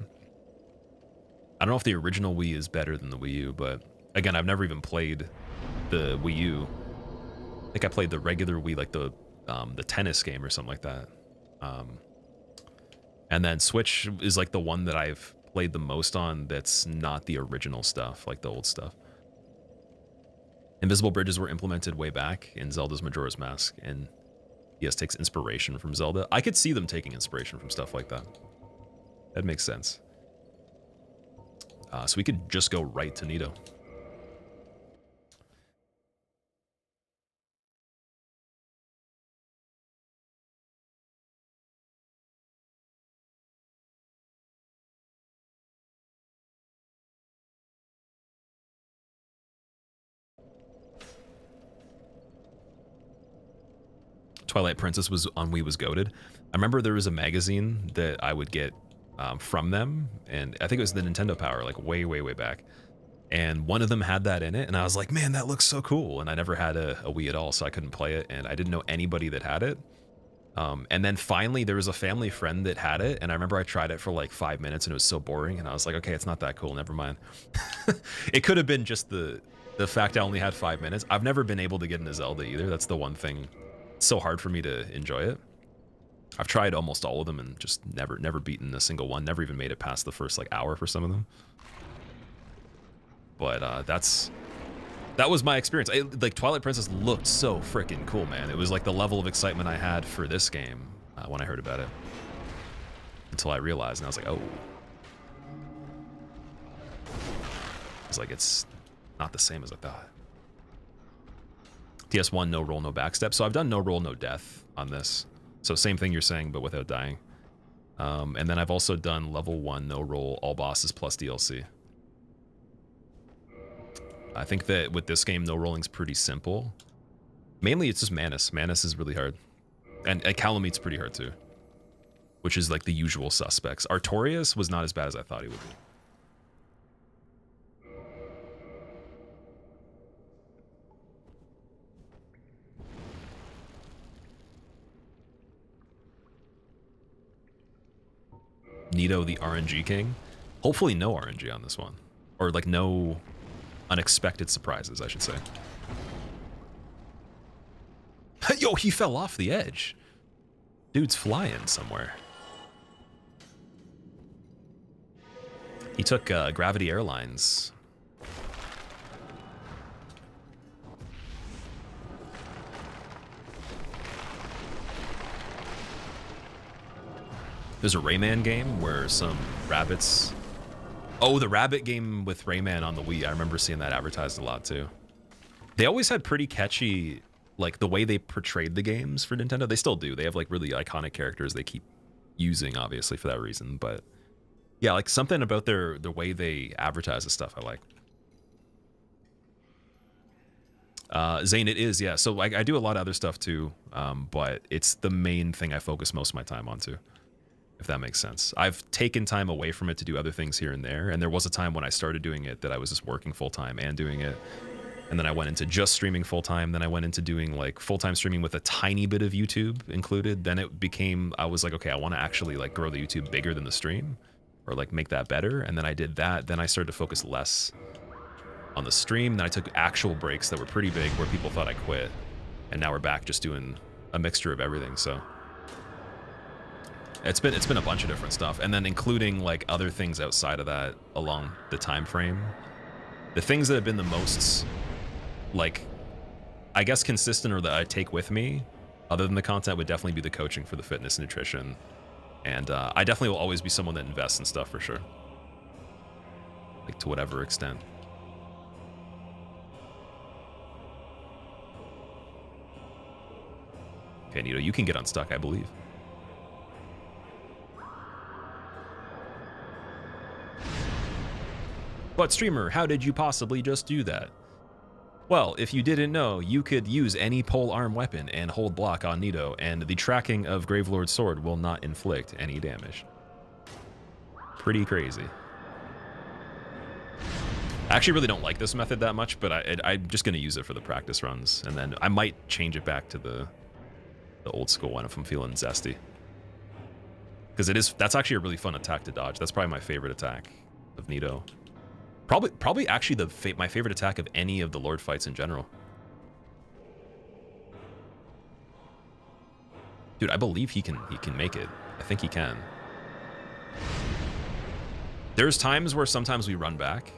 I don't know if the original Wii is better than the Wii U, but again, I've never even played the Wii U. I think I played the regular Wii, like the tennis game or something like that. And then Switch is like the one that I've played the most on that's not the original stuff, like the old stuff. Invisible bridges were implemented way back in Zelda's Majora's Mask, and yes, takes inspiration from Zelda. I could see them taking inspiration from stuff like that. That makes sense. So we could just go right to Nito. Twilight Princess was on Wii was goated. I remember there was a magazine that I would get from them, and I think it was the Nintendo Power, like way back. And one of them had that in it, and I was like, man, that looks so cool. And I never had a Wii at all, so I couldn't play it, and I didn't know anybody that had it. And then finally there was a family friend that had it, and I remember I tried it for like 5 minutes and it was so boring, and I was like, okay, it's not that cool, never mind. It could have been just the fact I only had 5 minutes. I've never been able to get into Zelda either. That's the one thing. It's so hard for me to enjoy it. I've tried almost all of them and just never beaten a single one. Never even made it past the first like hour for some of them. But that's That was my experience. Like Twilight Princess looked so freaking cool, man. It was like the level of excitement I had for this game when I heard about it. Until I realized, and I was like, oh. It's like, it's not the same as I thought. TS1, no roll, no backstep. So I've done no roll, no death on this. So same thing you're saying, but without dying. And then I've also done level 1, no roll, all bosses plus DLC. I think that with this game, no rolling's pretty simple. Mainly, it's just Manus. Manus is really hard. And Calamete's pretty hard, too. Which is like the usual suspects. Artorias was not as bad as I thought he would be. Nito, the RNG king. Hopefully no RNG on this one. Or like no unexpected surprises, I should say. Yo, he fell off the edge. Dude's flying somewhere. He took Gravity Airlines. There's a Rayman game where some rabbits... Oh, the rabbit game with Rayman on the Wii. I remember seeing that advertised a lot, too. They always had pretty catchy, like, the way they portrayed the games for Nintendo. They still do. They have, like, really iconic characters they keep using, obviously, for that reason. But, yeah, like, something about the way they advertise the stuff I like. Zane, it is, yeah. So, I do a lot of other stuff, too. But it's the main thing I focus most of my time on, too. If that makes sense. I've taken time away from it to do other things here and there. And there was a time when I started doing it that I was just working full-time and doing it. And then I went into just streaming full-time. Then I went into doing like full-time streaming with a tiny bit of YouTube included. Then it became, I was like, okay, I want to actually like grow the YouTube bigger than the stream or like make that better. And then I did that. Then I started to focus less on the stream. Then I took actual breaks that were pretty big where people thought I quit. And now we're back just doing a mixture of everything. So it's been a bunch of different stuff, and then including like other things outside of that along the time frame. The things that have been the most, like, I guess consistent or that I take with me, other than the content, would definitely be the coaching for the fitness and nutrition. And I definitely will always be someone that invests in stuff for sure, like to whatever extent. Okay, Nito, you can get unstuck, I believe. But streamer, how did you possibly just do that? Well, if you didn't know, you could use any pole arm weapon and hold block on Nito, and the tracking of Gravelord's sword will not inflict any damage. Pretty crazy. I actually really don't like this method that much, but I'm just going to use it for the practice runs, and then I might change it back to the old school one if I'm feeling zesty. Because that's actually a really fun attack to dodge. That's probably my favorite attack of Nito. Probably actually my favorite attack of any of the Lord fights in general. Dude, I believe he can make it. I think he can. There's times where sometimes we run back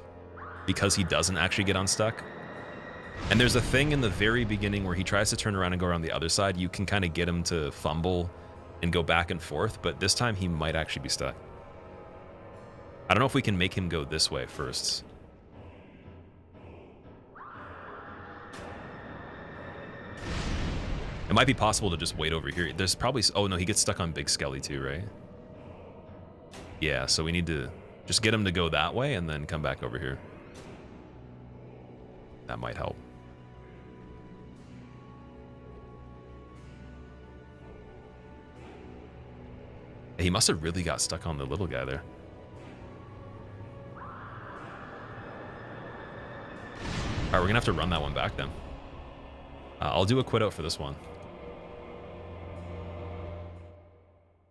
because he doesn't actually get unstuck. And there's a thing in the very beginning where he tries to turn around and go around the other side. You can kind of get him to fumble and go back and forth, but this time he might actually be stuck. I don't know if we can make him go this way first. It might be possible to just wait over here. There's probably... Oh, no, he gets stuck on Big Skelly too, right? Yeah, so we need to just get him to go that way and then come back over here. That might help. He must have really got stuck on the little guy there. All right, we're gonna have to run that one back then. I'll do a quit out for this one.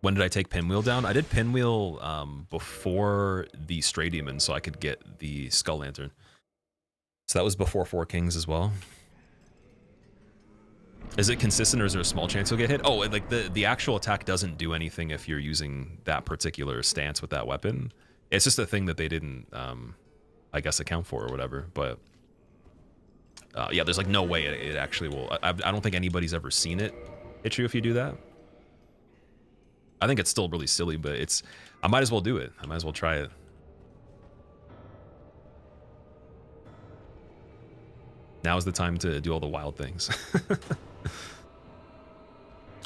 When did I take Pinwheel down? I did Pinwheel before the Stray Demon, so I could get the Skull Lantern. So that was before Four Kings as well. Is it consistent, or is there a small chance you'll get hit? Oh, like the actual attack doesn't do anything if you're using that particular stance with that weapon. It's just a thing that they didn't, I guess, account for or whatever. But yeah, there's like no way it actually will. I don't think anybody's ever seen it hit you if you do that. I think it's still really silly, but it's, I might as well do it. I might as well try it. Now is the time to do all the wild things.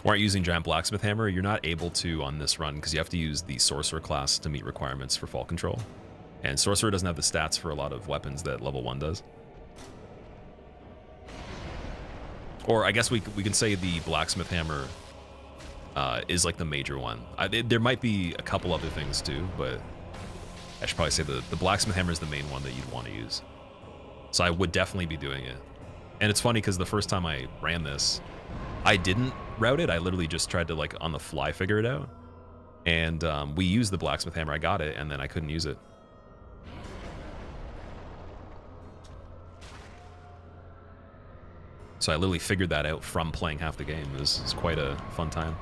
Aren't using giant blacksmith hammer? You're not able to on this run because you have to use the sorcerer class to meet requirements for fall control. And sorcerer doesn't have the stats for a lot of weapons that level 1 does. Or I guess we can say the blacksmith hammer is like the major one. There might be a couple other things too, but I should probably say the blacksmith hammer is the main one that you'd want to use. So I would definitely be doing it. And it's funny because the first time I ran this, I didn't route it. I literally just tried to like on the fly figure it out. And we used the blacksmith hammer. I got it, and then I couldn't use it. So I literally figured that out from playing half the game. It was quite a fun time.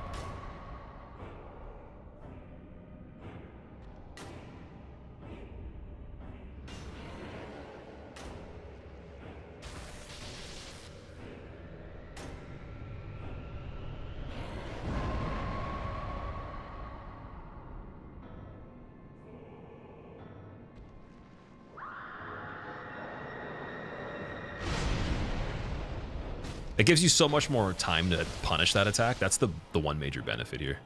It gives you so much more time to punish that attack. That's the one major benefit here.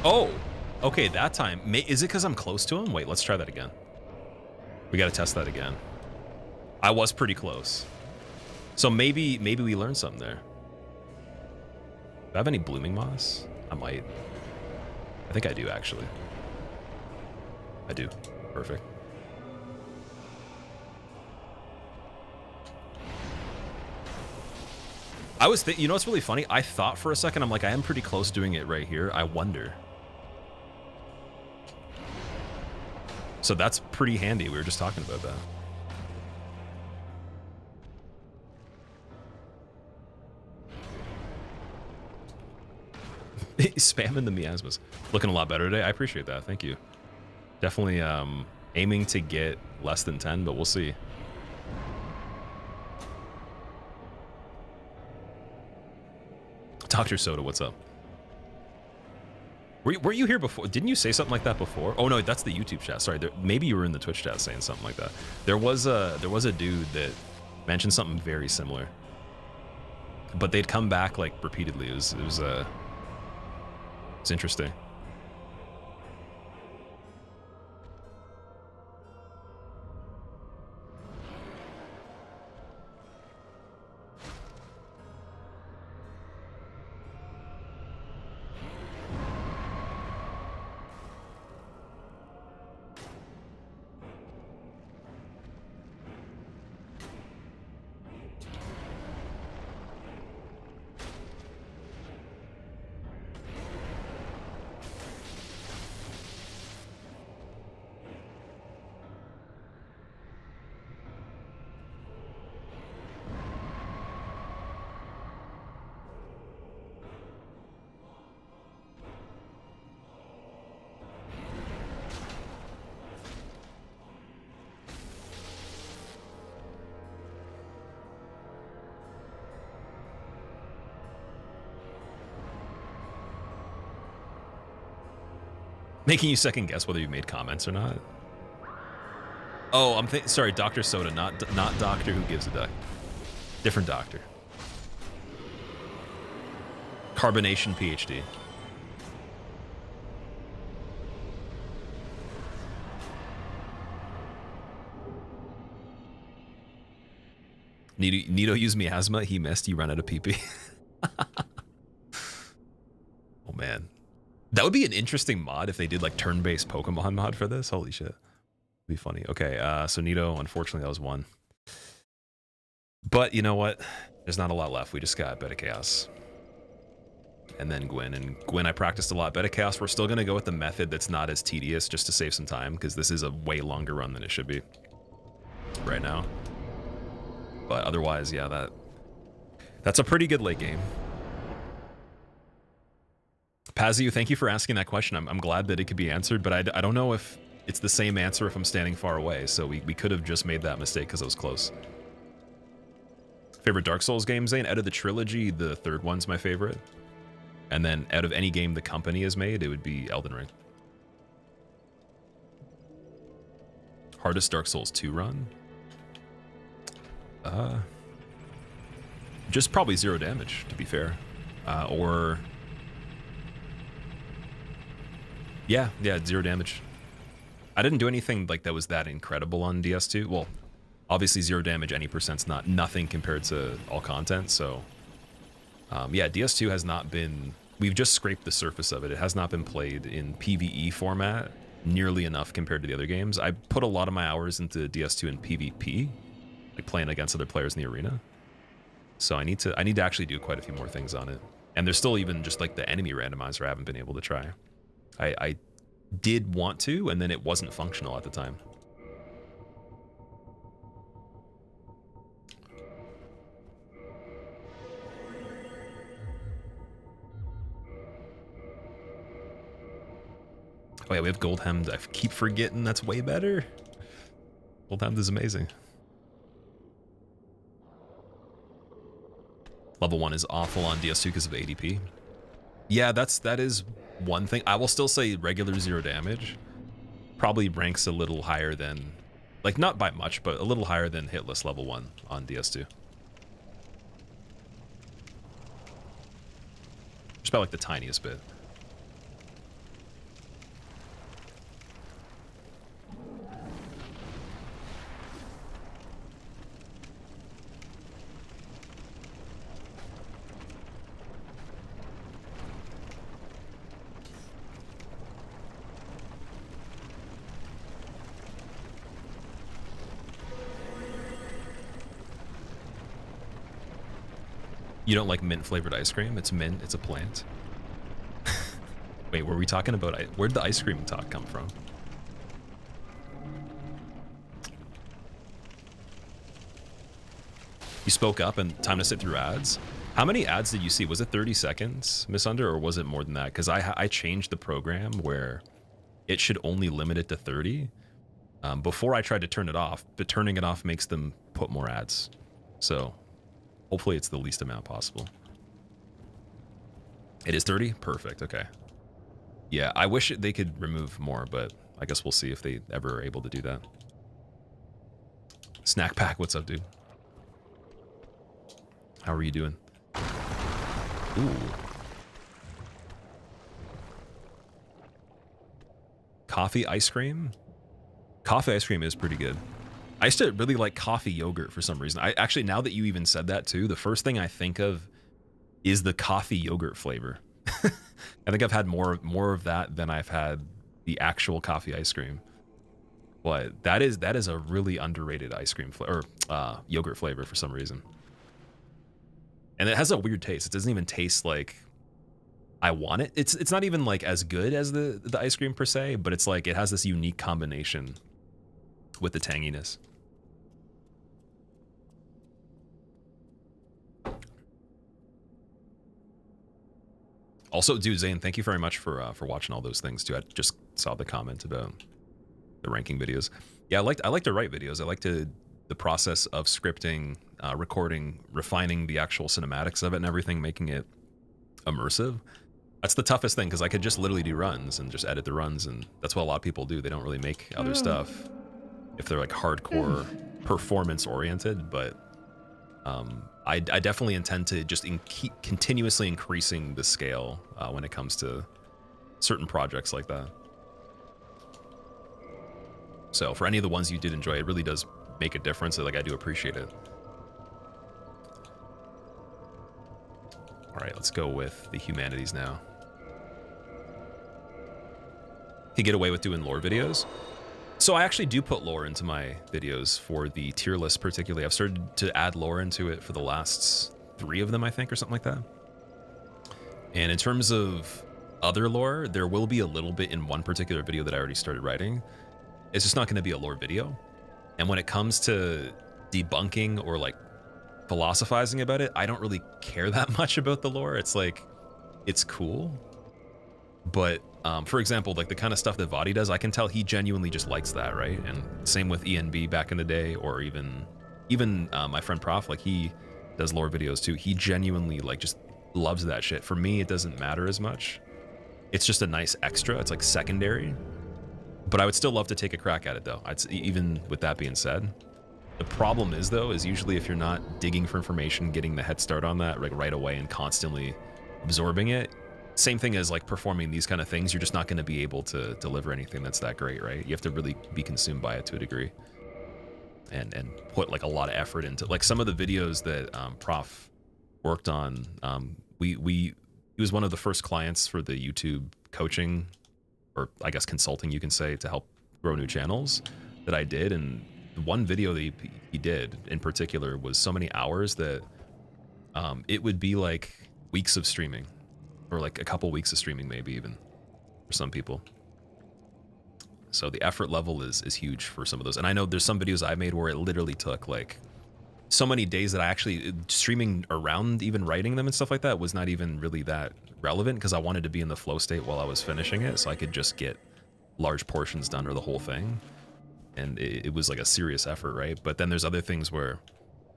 Oh, okay, that time. Is it because I'm close to him? Wait, let's try that again. We got to test that again. I was pretty close. So maybe we learned something there. Do I have any blooming moss? I might. I think I do, actually. I do. Perfect. I was you know what's really funny? I thought for a second, I'm like, I am pretty close doing it right here. I wonder. So that's pretty handy. We were just talking about that. Spamming the miasmas. Looking a lot better today. I appreciate that. Thank you. Definitely aiming to get less than 10, but we'll see. Dr. Soda, what's up? Were you here before? Didn't you say something like that before? Oh no, that's the YouTube chat. Sorry, maybe you were in the Twitch chat saying something like that. There was a dude that mentioned something very similar, but they'd come back like repeatedly. It was interesting. Making you second guess whether you made comments or not. Oh, I'm sorry, Dr. Soda, not Doctor Who Gives a Duck. Different doctor. Carbonation PhD. Nito used miasma. He missed. He ran out of PP. Oh man. That would be an interesting mod if they did like turn-based Pokemon mod for this. Holy shit. It'd be funny. Okay, so Nito, unfortunately that was one. But you know what? There's not a lot left. We just got Beta Chaos. And then Gwyn. And Gwyn, I practiced a lot. Beta Chaos, we're still going to go with the method that's not as tedious just to save some time, because this is a way longer run than it should be right now. But otherwise, yeah, that's a pretty good late game. Pazu, thank you for asking that question. I'm glad that it could be answered, but I don't know if it's the same answer if I'm standing far away, so we could have just made that mistake because it was close. Favorite Dark Souls game, Zane? Out of the trilogy, the third one's my favorite. And then out of any game the company has made, it would be Elden Ring. Hardest Dark Souls 2 run? Just probably 0 damage, to be fair. Or... Yeah, 0 damage. I didn't do anything like that was that incredible on DS2. Well, obviously 0 damage, any percent's not nothing compared to all content, so... yeah, DS2 has not been... We've just scraped the surface of it. It has not been played in PvE format nearly enough compared to the other games. I put a lot of my hours into DS2 in PvP, like playing against other players in the arena. So I need to actually do quite a few more things on it. And there's still even just like the enemy randomizer I haven't been able to try. I did want to, and then it wasn't functional at the time. Oh yeah, we have Goldhemmed. I keep forgetting that's way better. Goldhemmed is amazing. Level 1 is awful on DS2 because of ADP. Yeah, that is one thing. I will still say regular 0 damage probably ranks a little higher than, like not by much, but a little higher than hitless level 1 on DS2. Just by like the tiniest bit. You don't like mint flavored ice cream? It's mint, it's a plant. Wait, were we talking about, where'd the ice cream talk come from? You spoke up and time to sit through ads? How many ads did you see? Was it 30 seconds, Miss Under, or was it more than that? Because I changed the program where it should only limit it to 30 before I tried to turn it off, but turning it off makes them put more ads. So hopefully it's the least amount possible. It is 30? Perfect, okay. Yeah, I wish they could remove more, but I guess we'll see if they ever are able to do that. Snack Pack, what's up, dude? How are you doing? Ooh. Coffee ice cream? Coffee ice cream is pretty good. I used to really like coffee yogurt for some reason. I actually, now that you even said that too, the first thing I think of is the coffee yogurt flavor. I think I've had more of that than I've had the actual coffee ice cream. But that is a really underrated ice cream or yogurt flavor for some reason. And it has a weird taste. It doesn't even taste like I want it. It's not even like as good as the ice cream per se, but it's like it has this unique combination with the tanginess. Also, dude, Zane, thank you very much for watching all those things too. I just saw the comment about the ranking videos. Yeah, I like to write videos. I like the process of scripting, recording, refining the actual cinematics of it and everything, making it immersive. That's the toughest thing, because I could just literally do runs and just edit the runs, and that's what a lot of people do. They don't really make other stuff if they're like hardcore performance oriented, but I definitely intend to just keep continuously increasing the scale when it comes to certain projects like that. So for any of the ones you did enjoy, it really does make a difference. Like, I do appreciate it. All right, let's go with the humanities now. You get away with doing lore videos. So I actually do put lore into my videos for the tier list particularly. I've started to add lore into it for the last 3 of them, I think, or something like that. And in terms of other lore, there will be a little bit in one particular video that I already started writing. It's just not going to be a lore video. And when it comes to debunking or like philosophizing about it, I don't really care that much about the lore. It's like, it's cool. But for example, like the kind of stuff that Vadi does, I can tell he genuinely just likes that, right? And same with ENB back in the day, or even my friend Prof, like he does lore videos too. He genuinely like just loves that shit. For me, it doesn't matter as much. It's just a nice extra. It's like secondary. But I would still love to take a crack at it though. Even with that being said, the problem is though, is usually if you're not digging for information, getting the head start on that like right away and constantly absorbing it, same thing as like performing these kind of things, you're just not going to be able to deliver anything that's that great, right? You have to really be consumed by it to a degree and put like a lot of effort into like some of the videos that Prof worked on. He was one of the first clients for the YouTube coaching, or I guess consulting you can say, to help grow new channels that I did. And one video that he did in particular was so many hours that it would be like weeks of streaming, or like a couple weeks of streaming maybe even for some people. So the effort level is huge for some of those. And I know there's some videos I made where it literally took like so many days that I actually streaming around even writing them and stuff like that was not even really that relevant, because I wanted to be in the flow state while I was finishing it so I could just get large portions done or the whole thing. And it was like a serious effort, right? But then there's other things where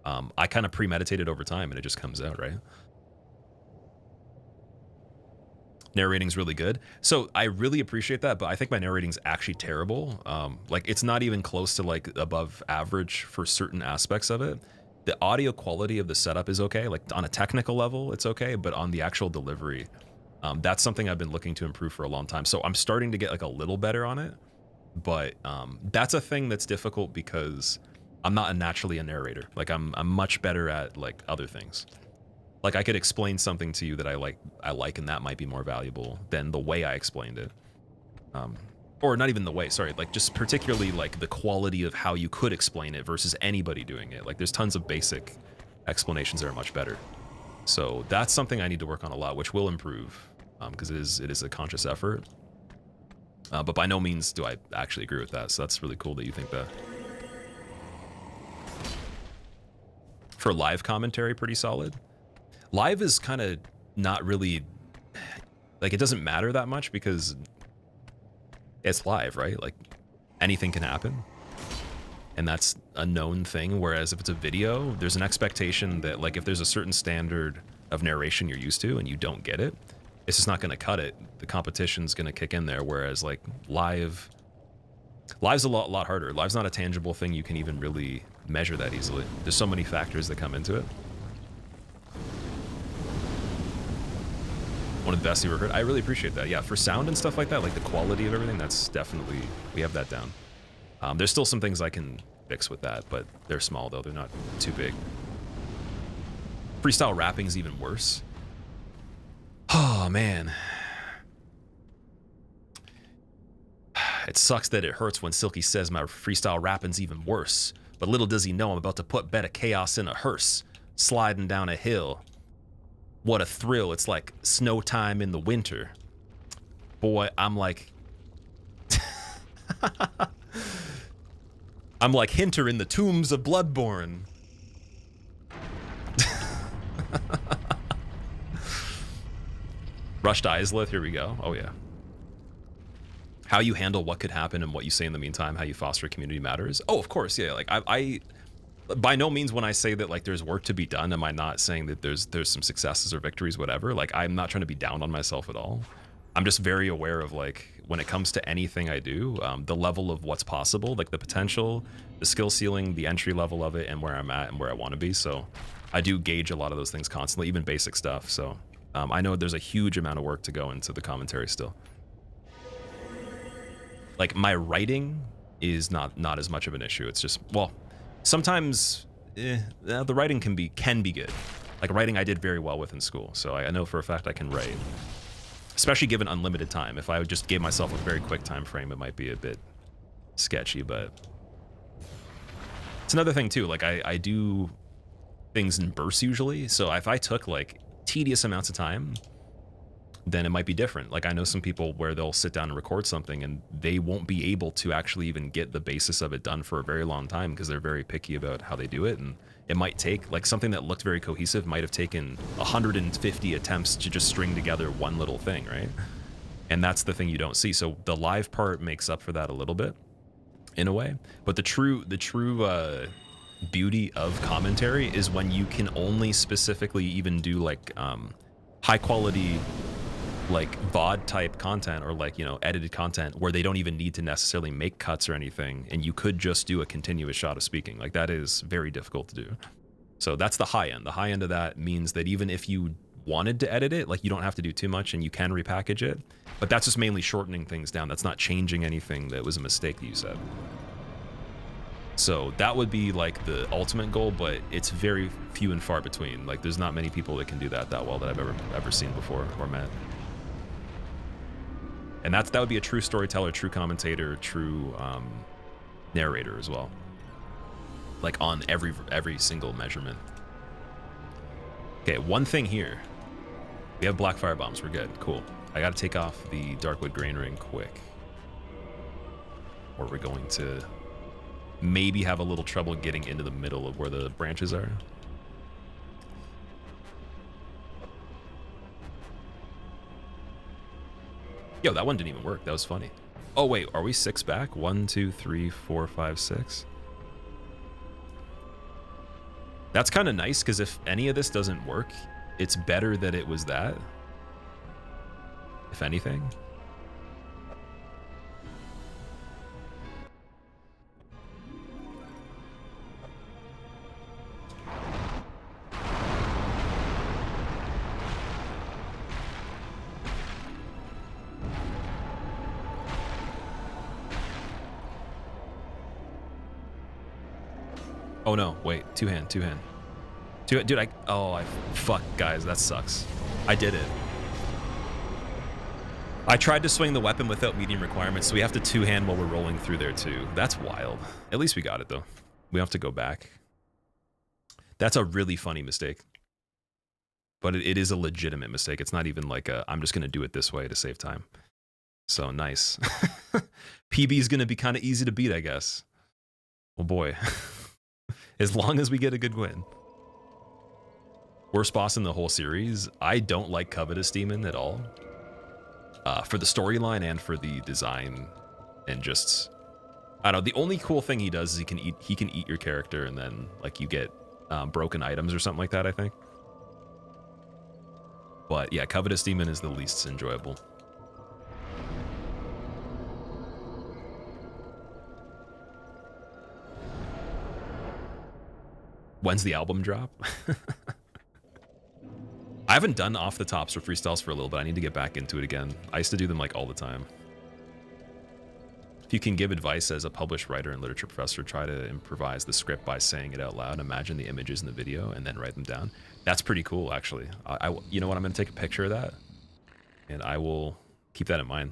I kind of premeditated over time and it just comes out, right? Narrating's really good. So I really appreciate that, but I think my narrating's actually terrible. Like it's not even close to like above average for certain aspects of it. The audio quality of the setup is okay. Like on a technical level, it's okay, but on the actual delivery, that's something I've been looking to improve for a long time. So I'm starting to get like a little better on it, but that's a thing that's difficult because I'm not naturally a narrator. Like I'm much better at like other things. Like I could explain something to you that I like, and that might be more valuable than the way I explained it. Or not even the way, sorry, like just particularly like the quality of how you could explain it versus anybody doing it. Like there's tons of basic explanations that are much better. So that's something I need to work on a lot, which will improve because it is a conscious effort. But by no means do I actually agree with that. So that's really cool that you think that. For live commentary, pretty solid. Live is kind of not really, like it doesn't matter that much because it's live, right? Like anything can happen. And that's a known thing. Whereas if it's a video, there's an expectation that like if there's a certain standard of narration you're used to and you don't get it, it's just not going to cut it. The competition's going to kick in there. Whereas like live's a lot harder. Live's not a tangible thing you can even really measure that easily. There's so many factors that come into it. One of the best you ever heard. I really appreciate that. Yeah, for sound and stuff like that, like the quality of everything, that's definitely, we have that down. There's still some things I can fix with that, but they're small though. They're not too big. Freestyle rapping's even worse. Oh, man. It sucks that it hurts when Silky says my freestyle rapping's even worse. But little does he know I'm about to put better chaos in a hearse. Sliding down a hill. What a thrill. It's like snow time in the winter. Boy, I'm like... I'm like Hinter in the tombs of Bloodborne. Rushed Isleth, here we go. Oh yeah. How you handle what could happen and what you say in the meantime, how you foster community matters. Oh, of course, yeah. Like I by no means when I say that like there's work to be done, am I not saying that there's some successes or victories, whatever. Like I'm not trying to be down on myself at all. I'm just very aware of like when it comes to anything I do, the level of what's possible, like the potential, the skill ceiling, the entry level of it, and where I'm at and where I want to be. So I do gauge a lot of those things constantly, even basic stuff. So I know there's a huge amount of work to go into the commentary still. Like my writing is not as much of an issue. It's just, well, sometimes the writing can be good. Like writing I did very well with in school. So I know for a fact I can write, especially given unlimited time. If I just gave myself a very quick time frame, it might be a bit sketchy, but it's another thing too. Like I do things in bursts usually, so if I took like tedious amounts of time, then it might be different. Like I know some people where they'll sit down and record something and they won't be able to actually even get the basis of it done for a very long time because they're very picky about how they do it, and it might take like something that looked very cohesive might have taken 150 attempts to just string together one little thing, right? And that's the thing you don't see. So the live part makes up for that a little bit in a way, but the true beauty of commentary is when you can only specifically even do like high quality like VOD type content or like, you know, edited content where they don't even need to necessarily make cuts or anything, and you could just do a continuous shot of speaking. Like that is very difficult to do. So that's the high end. The high end of that means that even if you wanted to edit it, like you don't have to do too much and you can repackage it, but that's just mainly shortening things down. That's not changing anything that was a mistake that you said. So that would be like the ultimate goal, but it's very few and far between. Like there's not many people that can do that well that I've ever seen before or met. And that would be a true storyteller, true commentator, true narrator as well. Like on every single measurement. Okay, one thing here. We have black fire bombs. We're good. Cool. I got to take off the Darkwood Grain Ring quick, or we're going to maybe have a little trouble getting into the middle of where the branches are. Yo, that one didn't even work. That was funny. Oh wait, are we 6 back? 1, 2, 3, 4, 5, 6. That's kind of nice, because if any of this doesn't work, it's better that it was that, if anything. Oh no, wait, two hand. Dude, fuck, guys, that sucks. I did it. I tried to swing the weapon without medium requirements, so we have to two-hand while we're rolling through there too. That's wild. At least we got it though. We have to go back. That's a really funny mistake. But it is a legitimate mistake. It's not even like I'm just gonna do it this way to save time. So nice. PB is gonna be kind of easy to beat, I guess. Oh boy. As long as we get a good win. Worst boss in the whole series. I don't like Covetous Demon at all. For the storyline and for the design, and just, I don't know. The only cool thing he does is he can eat your character, and then like you get broken items or something like that, I think. But yeah, Covetous Demon is the least enjoyable. When's the album drop? I haven't done off the tops or freestyles for a little bit. I need to get back into it again. I used to do them like all the time. If you can give advice as a published writer and literature professor, try to improvise the script by saying it out loud. Imagine the images in the video and then write them down. That's pretty cool, actually. You know what? I'm going to take a picture of that, and I will keep that in mind.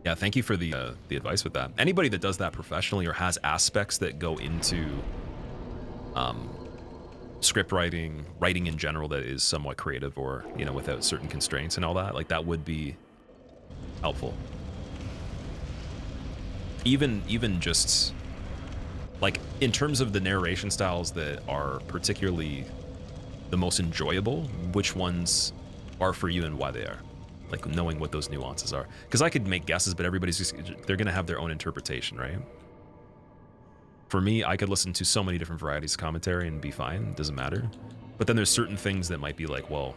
Yeah, thank you for the advice with that. Anybody that does that professionally or has aspects that go into script writing in general that is somewhat creative, or, you know, without certain constraints and all that, like that would be helpful. Even just like in terms of the narration styles that are particularly the most enjoyable, which ones are for you and why they are. Like knowing what those nuances are, because I could make guesses, but everybody's just, they're gonna have their own interpretation, right? For me, I could listen to so many different varieties of commentary and be fine, it doesn't matter. But then there's certain things that might be like, well,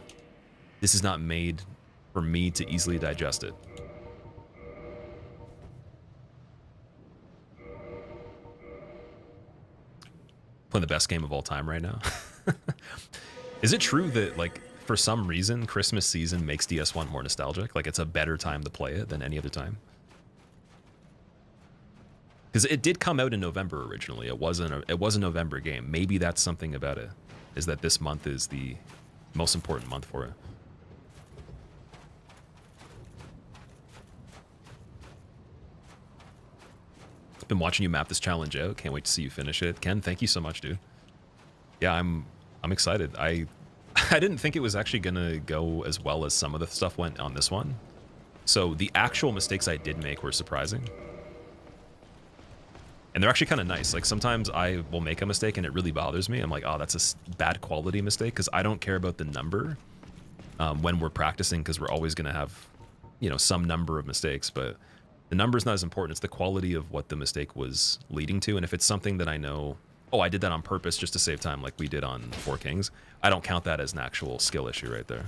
this is not made for me to easily digest it. Playing the best game of all time right now. Is it true that, like, for some reason, Christmas season makes DS1 more nostalgic? Like, it's a better time to play it than any other time? Because it did come out in November originally. It was a November game. Maybe that's something about it, is that this month is the most important month for it. Been watching you map this challenge out. Can't wait to see you finish it. Ken, thank you so much, dude. Yeah, I'm excited. I didn't think it was actually gonna go as well as some of the stuff went on this one. So the actual mistakes I did make were surprising. And they're actually kind of nice. Like sometimes I will make a mistake and it really bothers me. I'm like, oh, that's a bad quality mistake, because I don't care about the number when we're practicing, because we're always gonna have, you know, some number of mistakes, but the number's not as important. It's the quality of what the mistake was leading to. And if it's something that I know, oh, I did that on purpose just to save time, like we did on Four Kings, I don't count that as an actual skill issue right there.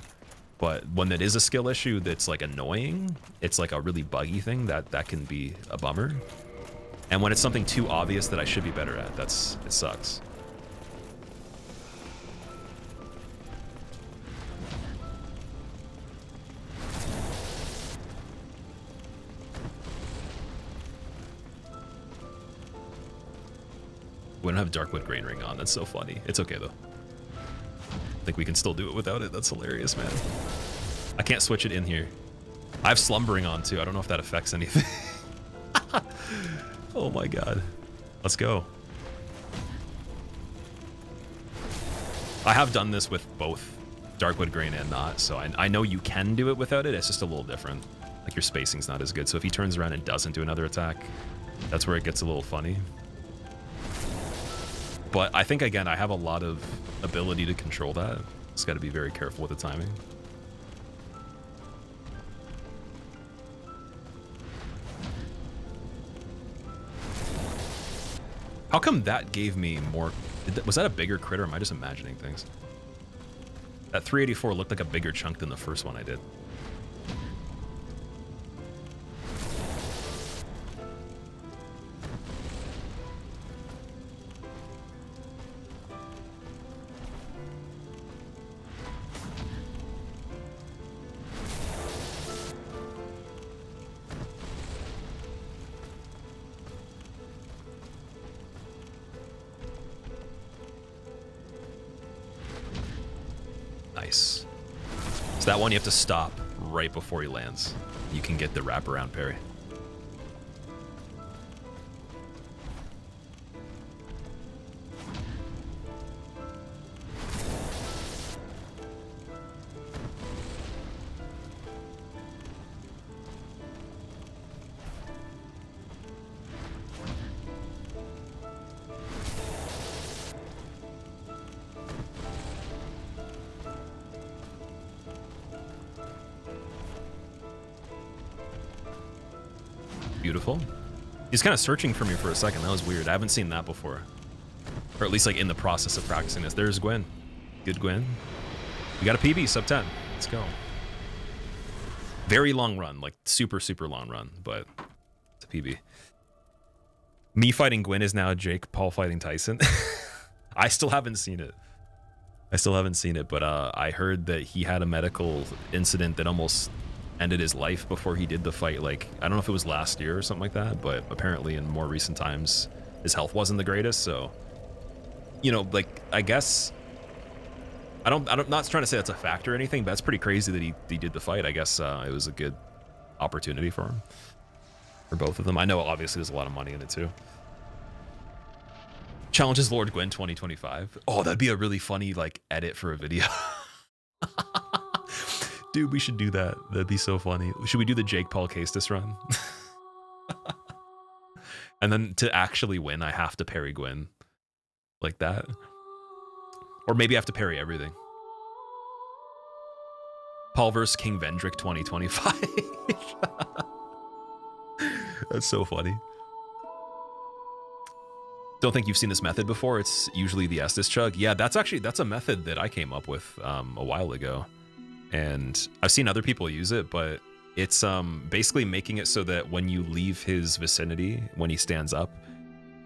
But when it is a skill issue that's like annoying, it's like a really buggy thing, that can be a bummer. And when it's something too obvious that I should be better at, it sucks. We don't have Darkwood Grain Ring on. That's so funny. It's okay, though. I think we can still do it without it. That's hilarious, man. I can't switch it in here. I have Slumbering on, too. I don't know if that affects anything. Oh, my God. Let's go. I have done this with both Darkwood Grain and not, so I know you can do it without it. It's just a little different. Like, your spacing's not as good. So if he turns around and doesn't do another attack, that's where it gets a little funny. But I think, again, I have a lot of ability to control that. Just got to be very careful with the timing. How come that gave me more? Was that a bigger crit, or am I just imagining things? That 384 looked like a bigger chunk than the first one I did. Nice. So that one you have to stop right before he lands. You can get the wraparound parry. Beautiful. He's kind of searching for me for a second. That was weird. I haven't seen that before. Or at least like in the process of practicing this. There's Gwen. Good Gwen. We got a PB, sub 10. Let's go. Very long run. Like super, super long run. But it's a PB. Me fighting Gwen is now Jake Paul fighting Tyson. I still haven't seen it. But I heard that he had a medical incident that almost ended his life before he did the fight. Like, I don't know if it was last year or something like that, but apparently in more recent times his health wasn't the greatest. So, you know, like, I guess I'm not trying to say that's a factor or anything, but that's pretty crazy that he did the fight. I guess it was a good opportunity for him, for both of them. I know obviously there's a lot of money in it too. Challenges Lord Gwen 2025. Oh, that'd be a really funny like edit for a video. Dude, we should do that. That'd be so funny. Should we do the Jake Paul Castus run? And then to actually win, I have to parry Gwen like that. Or maybe I have to parry everything. Paul vs. King Vendrick 2025. That's so funny. Don't think you've seen this method before. It's usually the Estus chug. Yeah, that's a method that I came up with a while ago. And I've seen other people use it, but it's basically making it so that when you leave his vicinity, when he stands up,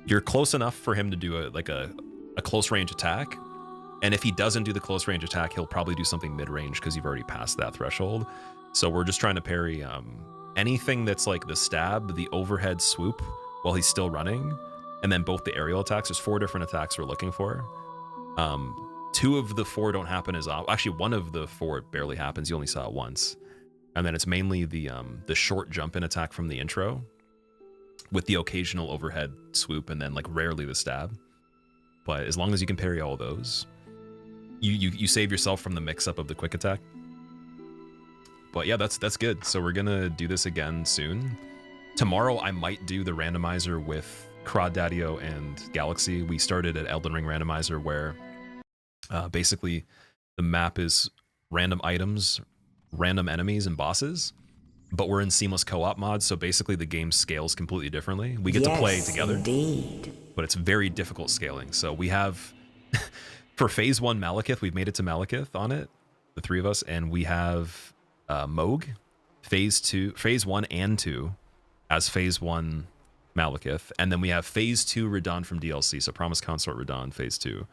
you're close enough for him to do a close range attack. And if he doesn't do the close range attack, he'll probably do something mid-range because you've already passed that threshold. So we're just trying to parry anything that's like the stab, the overhead swoop while he's still running, and then both the aerial attacks. There's 4 different attacks we're looking for. 2 of the 4 don't happen as often. Actually, 1 of the 4 barely happens. You only saw it once. And then it's mainly the short jump in attack from the intro. with the occasional overhead swoop and then like rarely the stab. But as long as you can parry all those, you save yourself from the mix-up of the quick attack. But yeah, that's good. So we're gonna do this again soon. Tomorrow I might do the randomizer with Crawdaddio and Galaxy. We started at Elden Ring randomizer where basically the map is random items, random enemies, and bosses. But we're in seamless co-op mode, so basically the game scales completely differently. We get to play together, Indeed. but it's very difficult scaling. So we have, for Phase 1 Malekith, we've made it to Malekith on it, the three of us, and we have Moog, Phase 1 and 2 as Phase 1 Malekith, and then we have Phase 2 Radahn from DLC, so Promised Consort Radahn, Phase 2.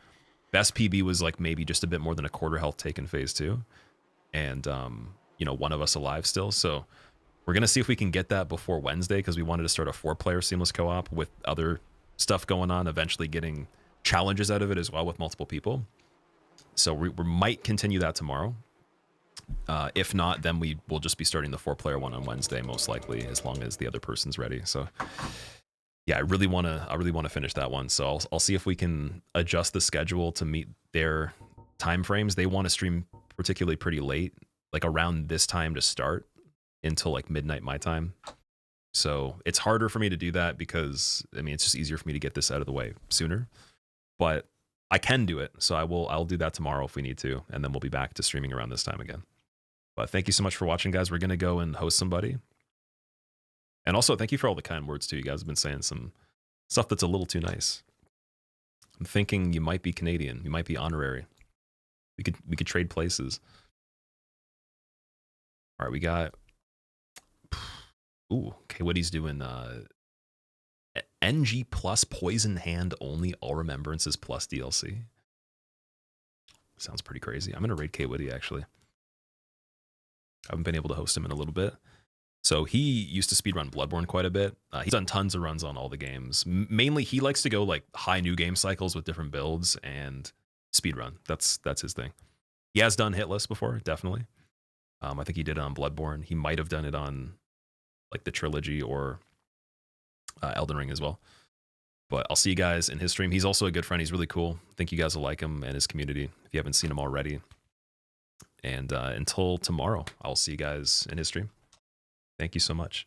Best PB was like maybe just a bit more than a quarter health take in Phase 2, and you know, one of us alive still, so we're going to see if we can get that before Wednesday because we wanted to start a 4-player seamless co-op with other stuff going on, eventually getting challenges out of it as well with multiple people. So we might continue that tomorrow. If not, then we will just be starting the 4-player one on Wednesday, most likely, as long as the other person's ready. So yeah, I really want to finish that one. So I'll see if we can adjust the schedule to meet their time frames. They want to stream particularly pretty late, like around this time to start, until like midnight my time. So it's harder for me to do that because I mean it's just easier for me to get this out of the way sooner. But I can do it, so I'll do that tomorrow if we need to, and then we'll be back to streaming around this time again. But thank you so much for watching, guys. We're gonna go and host somebody. And also thank you for all the kind words too. You guys have been saying some stuff that's a little too nice. I'm thinking you might be Canadian, you might be honorary. We could trade places. All right, we got ooh, okay, what he's doing, NG plus Poison Hand only All Remembrances plus DLC. Sounds pretty crazy. I'm gonna raid K Witty actually. I haven't been able to host him in a little bit. So he used to speedrun Bloodborne quite a bit. He's done tons of runs on all the games. Mainly he likes to go like high new game cycles with different builds and speedrun. That's his thing. He has done Hitless before, definitely. I think he did it on Bloodborne. He might have done it on like the trilogy or Elden Ring as well. But I'll see you guys in his stream. He's also a good friend. He's really cool. I think you guys will like him and his community if you haven't seen him already. And until tomorrow, I'll see you guys in his stream. Thank you so much.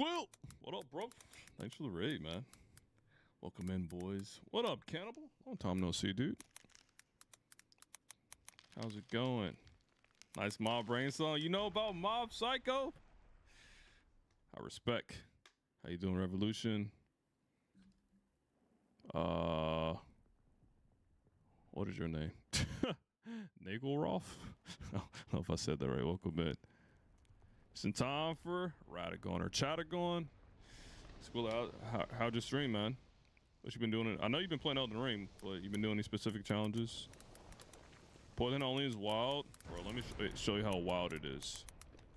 Squilt! What up, bro? Thanks for the raid, man. Welcome in, boys. What up, Cannibal? Long time no see, dude. How's it going? Nice Mob Brain song. You know about Mob Psycho? I respect. How you doing, Revolution? What is your name? Nagelroth? I don't know if I said that right. Welcome in. It's in time for Radagon or Chatagon. Squilla, how'd you stream, man? What you been doing? I know you've been playing Elden Ring, but you been doing any specific challenges? Poison only is wild. Bro, let me show you how wild it is.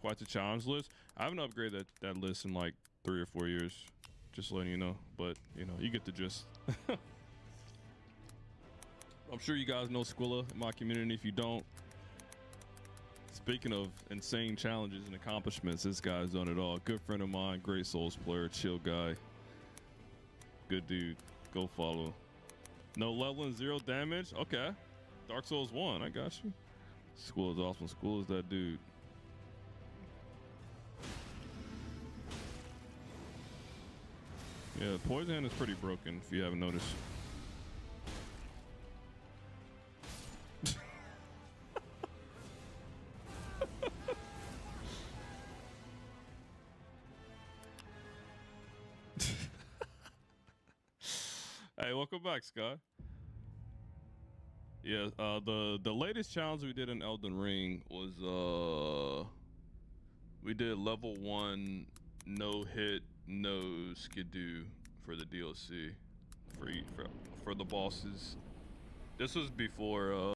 Quite the challenge list. I haven't upgraded that list in like 3 or 4 years. Just letting you know. But, you know, you get the gist. I'm sure you guys know Squilla in my community. If you don't, speaking of insane challenges and accomplishments, this guy's done it all. Good friend of mine, great Souls player, chill guy. Good dude. Go follow. No leveling, 0 damage. Okay. Dark Souls 1, I got you. School is awesome. School is that dude. Yeah, Poison is pretty broken if you haven't noticed. Hey, welcome back, Scott. Yeah, the latest challenge we did in Elden Ring was we did level 1 no hit no skidoo for the DLC for the bosses. This was before